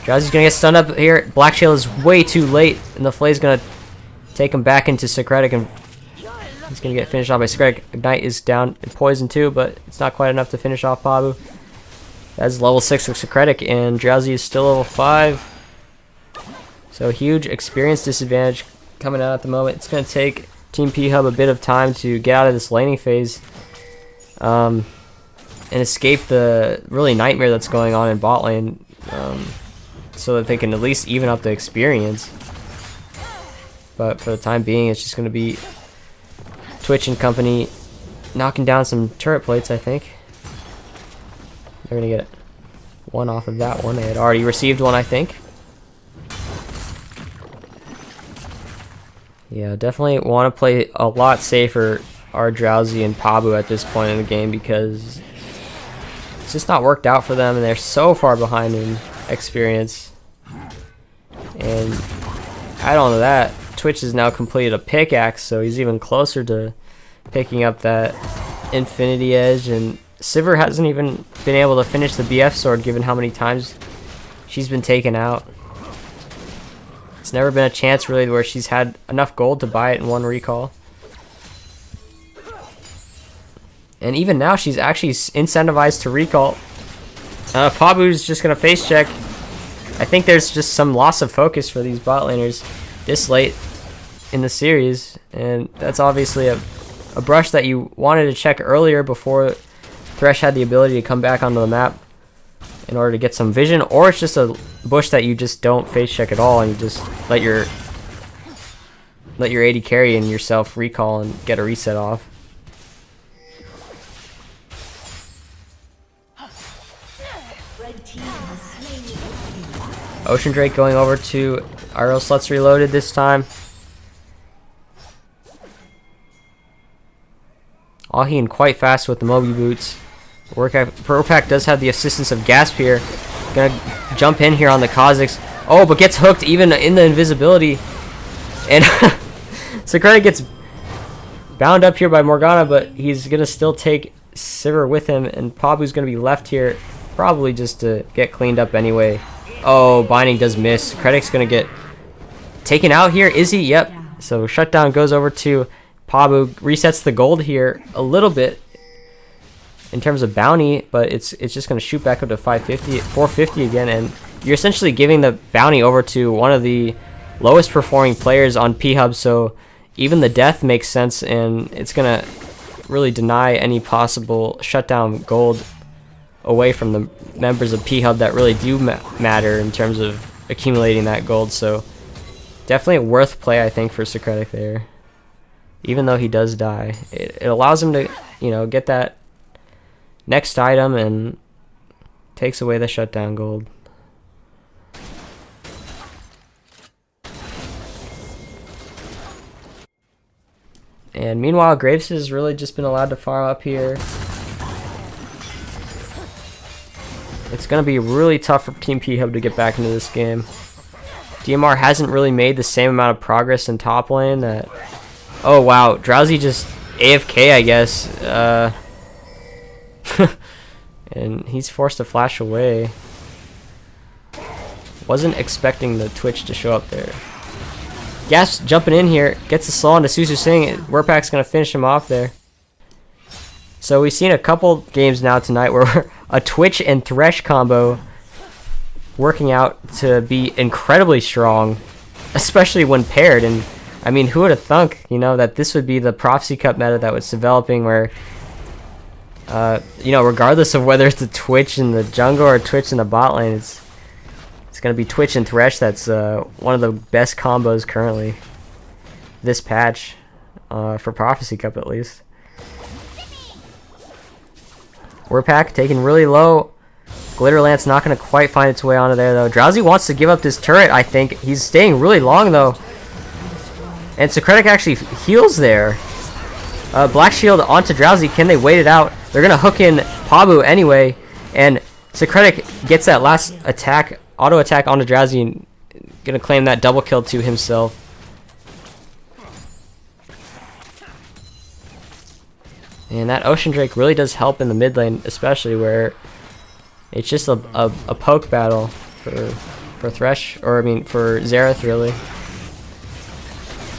Drowsy's going to get stunned up here. Black Shield is way too late, and the Flay's going to take him back into Secretic, and he's going to get finished off by Secretic. Ignite is down in poison too, but it's not quite enough to finish off Pabu. That's level 6 of Secretic, and Drowsy is still level 5. So huge experience disadvantage coming out at the moment. It's going to take Team Phub a bit of time to get out of this laning phase and escape the really nightmare that's going on in bot lane, so that they can at least even up the experience. But for the time being, it's just going to be Twitch and company knocking down some turret plates, I think. They're going to get one off of that one. They had already received one, I think. Yeah, definitely want to play a lot safer are Drowsy and Pabu at this point in the game, because it's just not worked out for them and they're so far behind in experience. And add on to that, Twitch has now completed a pickaxe, so he's even closer to picking up that Infinity Edge, and Sivir hasn't even been able to finish the BF sword given how many times she's been taken out. It's never been a chance really where she's had enough gold to buy it in one recall. And even now she's actually incentivized to recall. Pabu's just going to face check. I think there's just some loss of focus for these bot laners this late in the series. And that's obviously a brush that you wanted to check earlier before Thresh had the ability to come back onto the map in order to get some vision, or it's just a bush that you just don't face check at all and you just let your AD carry and yourself recall and get a reset off. Ocean Drake going over to IRL Sluts Reloaded this time. Ahin quite fast with the Moby Boots. Warpack does have the assistance of Gasp here. Gonna jump in here on the Kha'Zix. Oh, but gets hooked even in the invisibility. And Secretic gets bound up here by Morgana, but he's going to still take Sivir with him, and Pabu's going to be left here probably just to get cleaned up anyway. Oh, binding does miss. Secretic's going to get taken out here. Is he? Yep. So shutdown goes over to Pabu, resets the gold here a little bit in terms of bounty, but it's just going to shoot back up to 450 again, and you're essentially giving the bounty over to one of the lowest performing players on Phub, so even the death makes sense, and it's going to really deny any possible shutdown gold away from the members of Phub that really do matter in terms of accumulating that gold. So definitely a worth play, I think, for Secretic there. Even though he does die, it allows him to, you know, get that next item and takes away the shutdown gold. And meanwhile, Graves has really just been allowed to farm up here. It's going to be really tough for Team Phub to get back into this game. DMR hasn't really made the same amount of progress in top lane. That, oh wow, Drowsy just AFK, I guess. And he's forced to flash away. Wasn't expecting the Twitch to show up there. Gas jumping in here, gets the slow on to Susu Singh. Werpak's going to finish him off there. So we've seen a couple games now tonight where a Twitch and Thresh combo working out to be incredibly strong, especially when paired. And I mean, who would have thunk, you know, that this would be the Prophecy Cup meta that was developing, where you know, regardless of whether it's a Twitch in the jungle or a Twitch in the bot lane, it's going to be Twitch and Thresh. That's one of the best combos currently this patch, for Prophecy Cup at least. Werpak taken really low. Glitter Lance not going to quite find its way onto there though. Drowsy wants to give up this turret, I think. He's staying really long though. And Secretic actually heals there. Black Shield onto Drowsy. Can they wait it out? They're going to hook in Pabu anyway. And Secretic gets that last attack, auto attack onto Drowsy, and going to claim that double kill to himself. And that Ocean Drake really does help in the mid lane, especially where it's just a poke battle for Thresh, or I mean for Xerath really.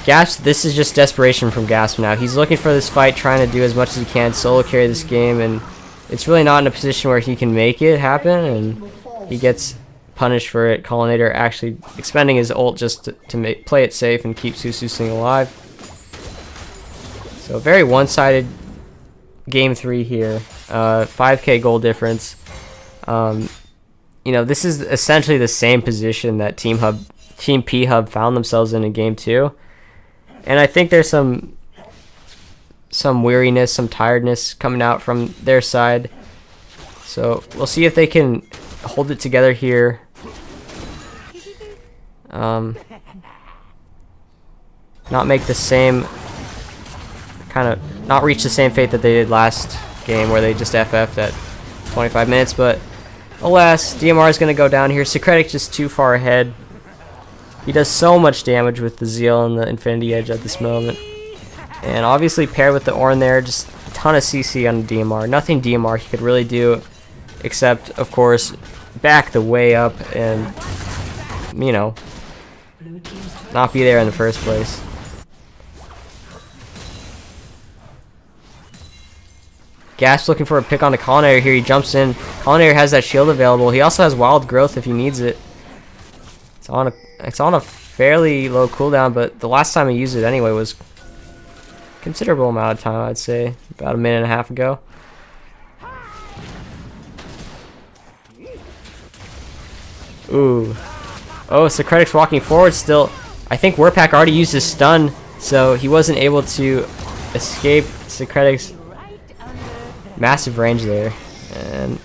Gasp, this is just desperation from Gasp now. He's looking for this fight, trying to do as much as he can, solo carry this game, and it's really not in a position where he can make it happen, and he gets punished for it. Collinator actually expending his ult just to play it safe and keep Susu Singh alive. So very one-sided game 3 here. 5k goal difference. You know, this is essentially the same position that Team Phub found themselves in game 2. And I think there's some weariness, some tiredness coming out from their side. So we'll see if they can hold it together here. Not make the same not reach the same fate that they did last game, where they just FF'd at 25 minutes, but alas, DMR is going to go down here. Secretic just too far ahead. He does so much damage with the Zeal and the Infinity Edge at this moment. And obviously paired with the Ornn there, just a ton of CC on DMR. Nothing DMR he could really do except, of course, back the way up and, you know, not be there in the first place. Gasp looking for a pick on the Collinator here. He jumps in. Collinator has that shield available. He also has Wild Growth if he needs it. It's on a fairly low cooldown, but the last time he used it anyway was a considerable amount of time, I'd say. About a minute and a half ago. Ooh. Oh, Secretic's walking forward still. I think Werpak already used his stun, so he wasn't able to escape Secretic's massive range there. And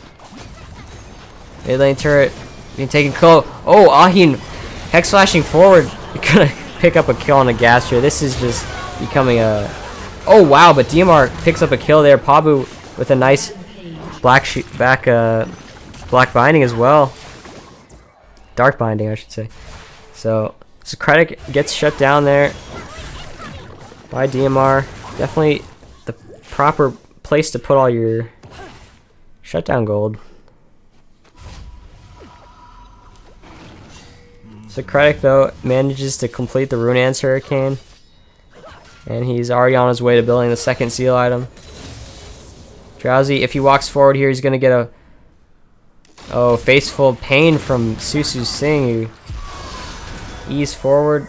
mid lane turret being taken kill. Oh, Ahin hex flashing forward. Gonna pick up a kill on the gas here. This is just becoming a... Oh wow, but DMR picks up a kill there. Pabu with a nice black binding as well. Dark Binding, I should say. So Secretic gets shut down there by DMR. Definitely the proper place to put all your shutdown gold. Secretic, though, manages to complete the Runeance Hurricane. And he's already on his way to building the second seal item. Drowsy, if he walks forward here, he's going to get a Faceful Pain from Susu Singh, who ease forward.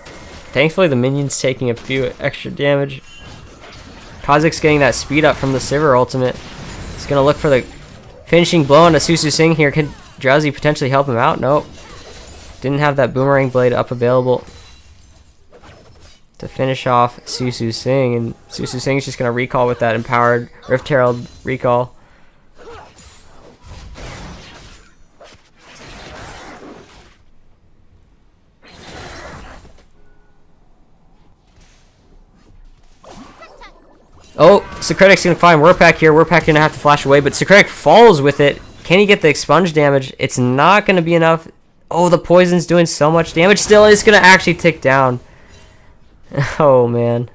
Thankfully, the minion's taking a few extra damage. Kha'Zix's getting that speed up from the Sivir ultimate. He's going to look for the finishing blow onto Susu Singh here. Can Drowsy potentially help him out? Nope. Didn't have that Boomerang Blade up available to finish off Susu Singh, and Susu Singh's just going to recall with that empowered Rift Herald recall. Oh, Secretic's going to find Warpack here. Warpack going to have to flash away, but Secretic falls with it. Can he get the expunge damage? It's not going to be enough. Oh, the poison's doing so much damage. Still, it's going to actually tick down. Oh, man.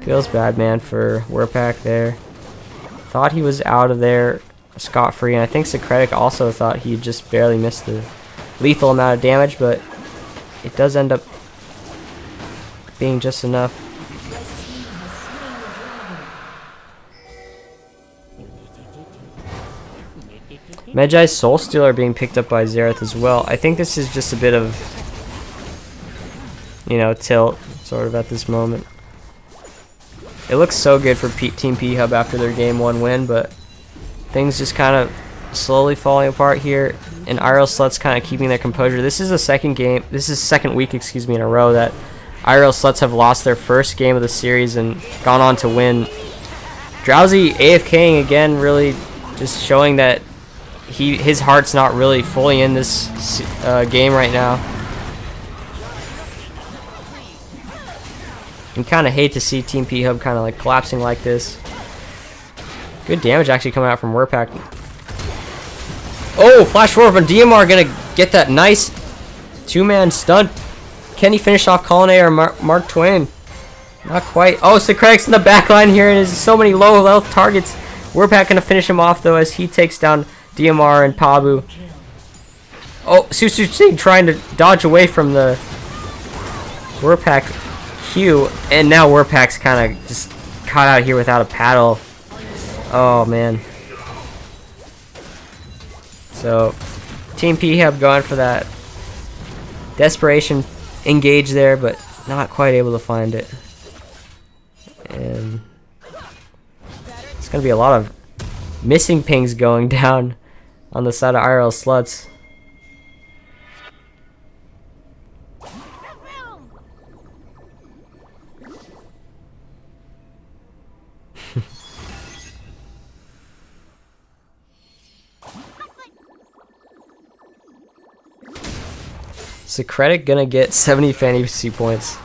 Feels bad, man, for Warpack there. Thought he was out of there scot-free, and I think Secretic also thought he just barely missed the lethal amount of damage, but it does end up being just enough. Medjai's Soul Stealer being picked up by Xerath as well. I think this is just a bit of, you know, tilt sort of at this moment. It looks so good for Team Phub after their Game 1 win, but things just kind of slowly falling apart here. And IRL Sluts kind of keeping their composure. This is the second week, excuse me, in a row that IRL Sluts have lost their first game of the series and gone on to win. Drowsy AFKing again, really just showing that his heart's not really fully in this game right now. I kind of hate to see Team Phub kind of like collapsing like this. Good damage actually coming out from Warpack. Oh, flash forward from DMR, gonna get that nice two-man stunt. Can he finish off Colonnade or Mark Twain? Not quite. Oh, Secretic's in the back line here, and there's so many low health targets. Warpack gonna finish him off though as he takes down DMR and Pabu. Oh, Susu Singh trying to dodge away from the Warpack Q, and now Warpack's kind of just caught out here without a paddle. Oh man. So Team Phub going for that desperation engage there, but not quite able to find it. And it's gonna be a lot of missing pings going down on the side of IRL Sluts. Secretic gonna get 70 fantasy points.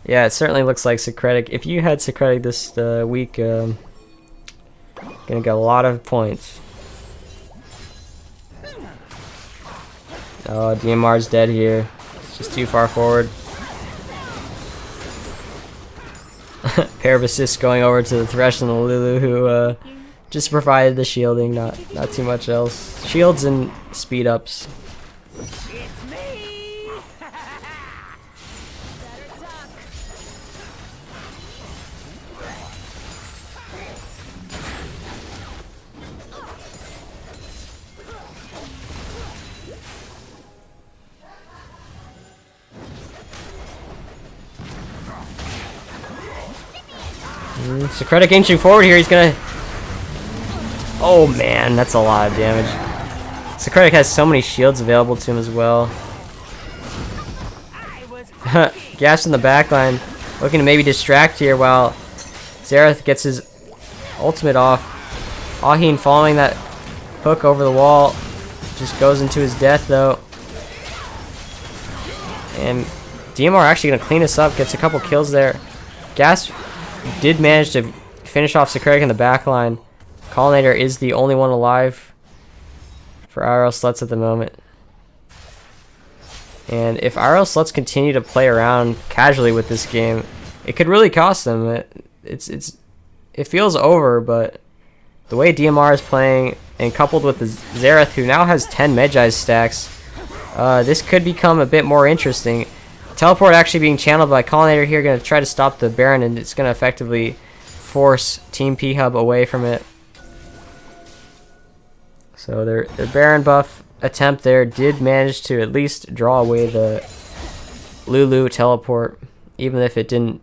Yeah, it certainly looks like Secretic. If you had Secretic this week, gonna get a lot of points. Oh, DMR's dead here. It's just too far forward. Pair of assists going over to the Thresh and the Lulu, who just provided the shielding, not too much else. Shields and speed ups. Secretic inching forward here. He's gonna. Oh man, that's a lot of damage. Secretic has so many shields available to him as well. Gas in the backline, looking to maybe distract here while Xerath gets his ultimate off. Aheen following that hook over the wall, just goes into his death though. And DMR actually gonna clean us up, gets a couple kills there. Gas did manage to finish off Secretic in the back line. Collinator is the only one alive for IRL Sluts at the moment. And if IRL Sluts continue to play around casually with this game, it could really cost them. It feels over, but the way DMR is playing, and coupled with the Xerath, who now has 10 Medjay stacks, this could become a bit more interesting. Teleport actually being channeled by Collinator here, going to try to stop the Baron, and it's going to effectively force Team Phub away from it. So their Baron buff attempt there did manage to at least draw away the Lulu teleport, even if it didn't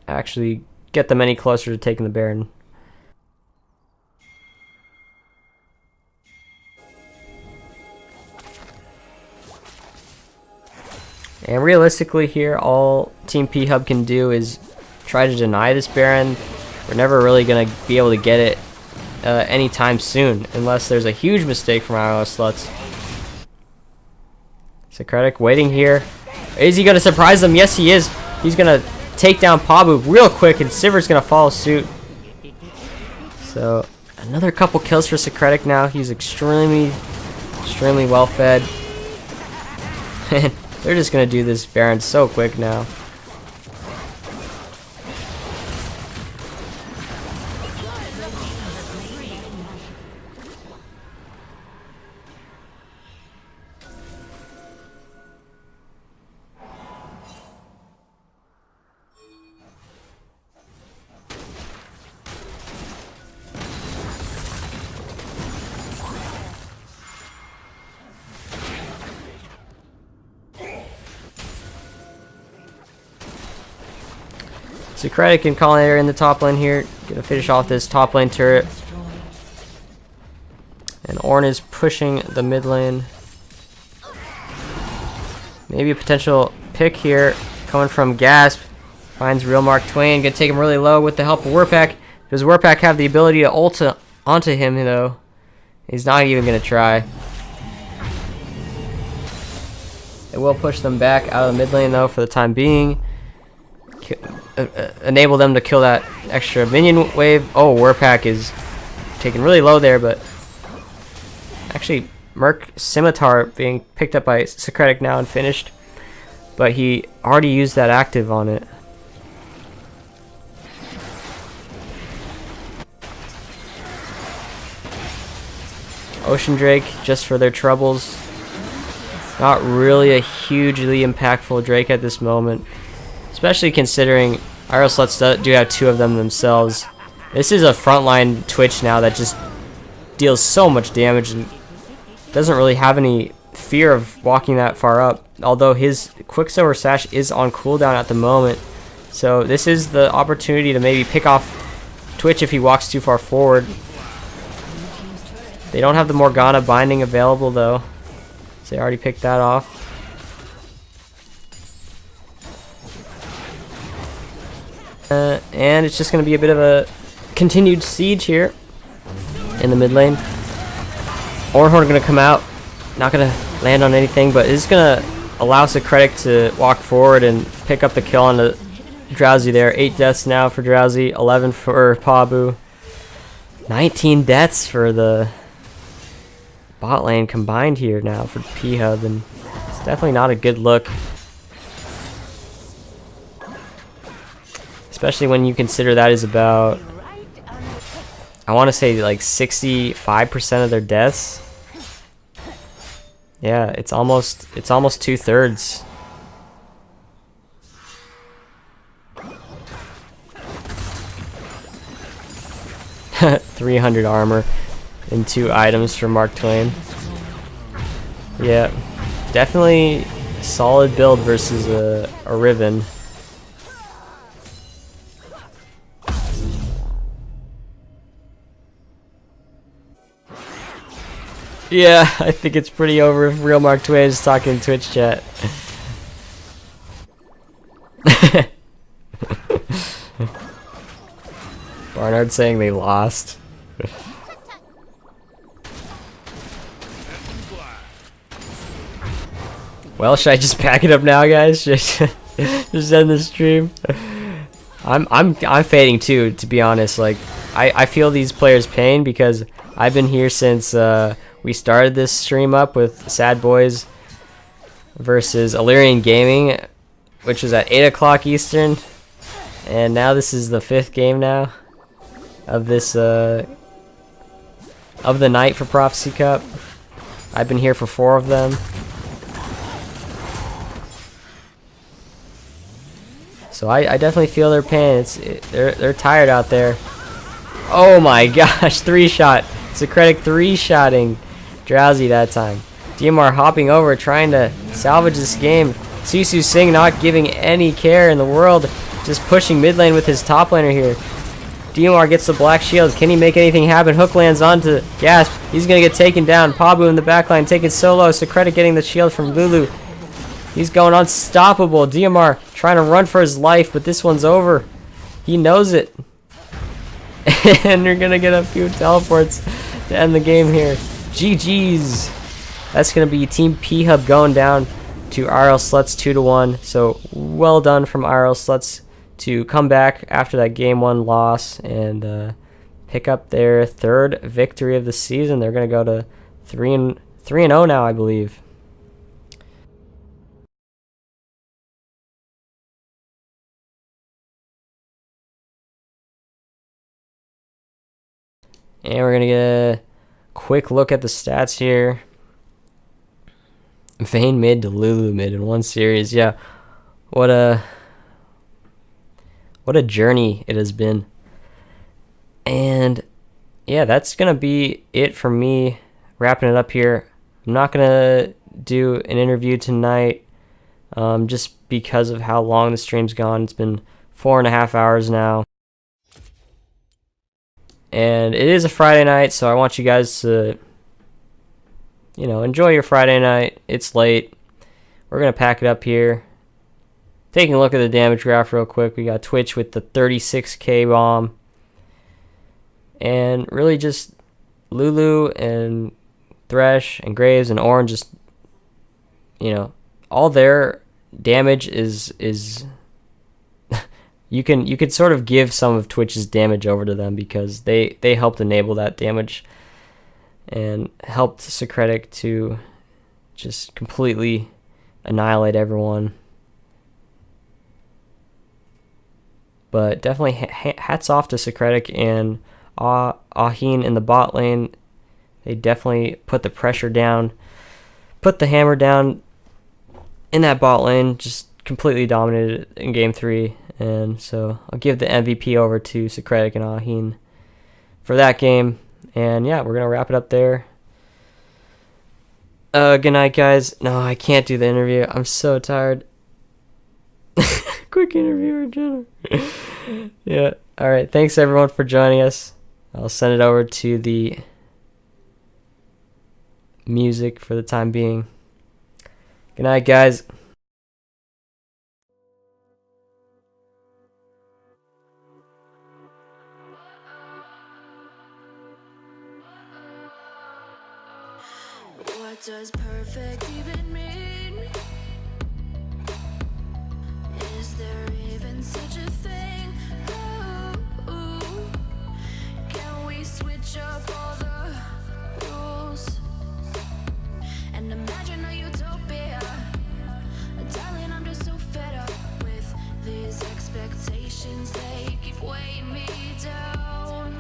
actually get them any closer to taking the Baron. And realistically here, all Team Phub can do is try to deny this Baron. We're never really going to be able to get it anytime soon, unless there's a huge mistake from IRL Sluts. Secretic waiting here. Is he going to surprise them? Yes, he is. He's going to take down Pabu real quick, and Sivir's going to follow suit. So, another couple kills for Secretic now. He's extremely well fed. And they're just going to do this Baron so quick now. Secretic and Collinator in the top lane here. Gonna finish off this top lane turret. And Ornn is pushing the mid lane. Maybe a potential pick here coming from Gasp. Finds Real Mark Twain. Gonna take him really low with the help of Warpack. Does Warpack have the ability to ult onto him though? He's not even gonna try. It will push them back out of the mid lane though for the time being. Enable them to kill that extra minion wave. Oh, Warpack is taken really low there, but actually Merc Scimitar being picked up by Secretic now and finished, but he already used that active on it. Ocean Drake just for their troubles. Not really a hugely impactful Drake at this moment, especially considering IRL Sluts do have two of them themselves. This is a frontline Twitch now that just deals so much damage and doesn't really have any fear of walking that far up, although his Quicksilver Sash is on cooldown at the moment. So this is the opportunity to maybe pick off Twitch if he walks too far forward. They don't have the Morgana binding available though, so they already picked that off. And it's just going to be a bit of a continued siege here in the mid lane. Ornhorn going to come out, not going to land on anything, but is going to allow Secretic to walk forward and pick up the kill on the Drowsy there. 8 deaths now for Drowsy, 11 for Pabu, 19 deaths for the bot lane combined here now for Phub, and it's definitely not a good look. Especially when you consider that is about, I want to say like 65% of their deaths. Yeah, it's almost 2/3. $300 armor and 2 items for Mark Twain. Yeah, definitely solid build versus a Riven. Yeah, I think it's pretty over if Real Mark Twain is talking in Twitch chat. Barnard saying they lost. Well, should I just pack it up now, guys? Just end the stream. I'm fading too, to be honest. Like, I feel these players' pain because I've been here since we started this stream up with SADBOIS versus Alerion Gaming, which was at 8 o'clock Eastern, and now this is the 5th game now of this of the night for Prophecy Cup. I've been here for 4 of them. So I definitely feel their pain. They're tired out there. Oh my gosh, 3-shot. Secretic 3-shotting Drowsy that time. DMR hopping over, trying to salvage this game. Sisu Singh not giving any care in the world, just pushing mid lane with his top laner here. DMR gets the black shield. Can he make anything happen? Hook lands onto Gasp. He's gonna get taken down. Pabu in the backline taking solo. Secretic getting the shield from Lulu. He's going unstoppable. DMR trying to run for his life, but this one's over. He knows it. And you're gonna get a few teleports to end the game here. GG's. That's gonna be Team Phub going down to IRL Sluts 2-1. So well done from IRL Sluts to come back after that game 1 loss and pick up their 3rd victory of the season. They're gonna go to 3-0 now, I believe. And we're gonna get a quick look at the stats here. Vayne mid to Lulu mid in 1 series. Yeah, what a journey it has been. And yeah, that's gonna be it for me wrapping it up here. I'm not gonna do an interview tonight, just because of how long the stream's gone. It's been 4.5 hours now. And it is a Friday night, so I want you guys to, enjoy your Friday night. It's late. We're going to pack it up here. Taking a look at the damage graph real quick. We got Twitch with the 36k bomb. And really just Lulu and Thresh and Graves and Orange, just, all their damage is you could sort of give some of Twitch's damage over to them because they helped enable that damage and helped Secretic to just completely annihilate everyone. But definitely hats off to Secretic and Aheen in the bot lane. They definitely put the pressure down, put the hammer down in that bot lane, just completely dominated in game 3. And so I'll give the MVP over to Secretic and Aheen for that game. And yeah, we're going to wrap it up there. Good night, guys. No, I can't do the interview. I'm so tired. Quick interview or dinner. Yeah. All right. Thanks, everyone, for joining us. I'll send it over to the music for the time being. Good night, guys. What does perfect even mean? Is there even such a thing? Ooh, can we switch up all the rules and imagine a utopia? Darling, I'm just so fed up with these expectations. They keep weighing me down.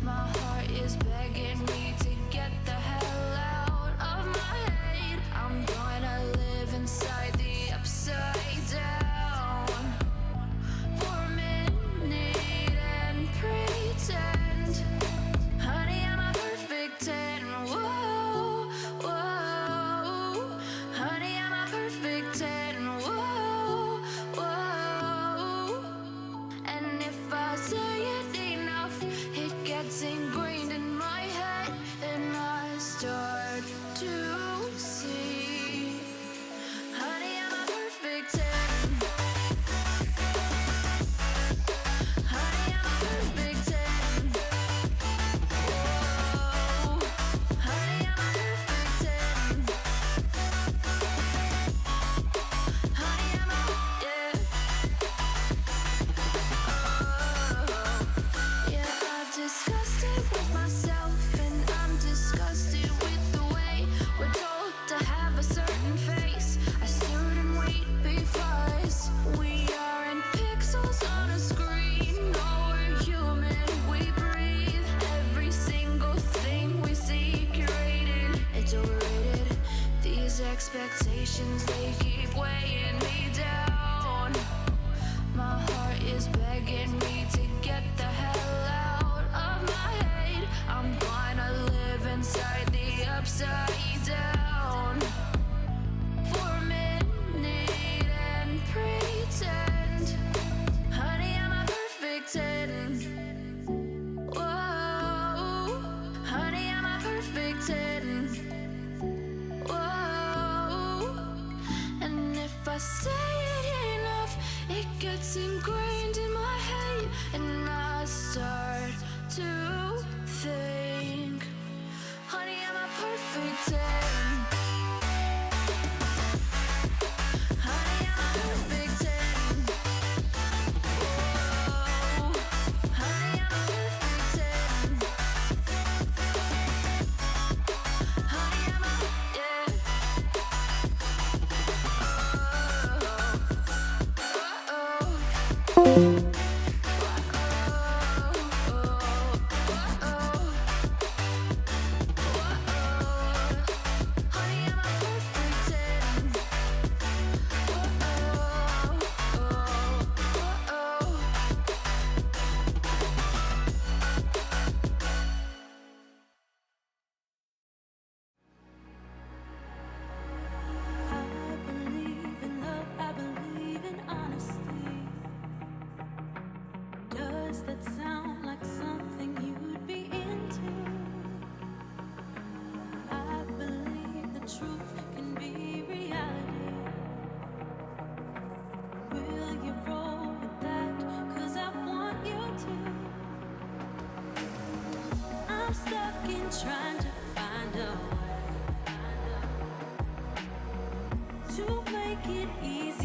My heart is begging me to get the hell out of my head. I'm gonna live inside the upside down for Expectations, they keep weighing me down. My heart is begging me to get the hell out of my head. I'm gonna live inside the upside down for a minute and pretend, honey, I'm a perfect 10. Whoa, honey, I'm a perfect 10. Whoa, and if I say it enough, it gets ingrained in my head, and I start to think, honey, I'm a perfect 10. Honey, I'm a perfect 10. Whoa, honey, I'm a perfect 10. Honey, I'm a, yeah. I believe in love, I believe in honesty. Does that sound like something you'd be into? I believe the truth can be reality. Will you roll with that? 'Cause I want you to. I'm stuck in trying to find a way to make it easy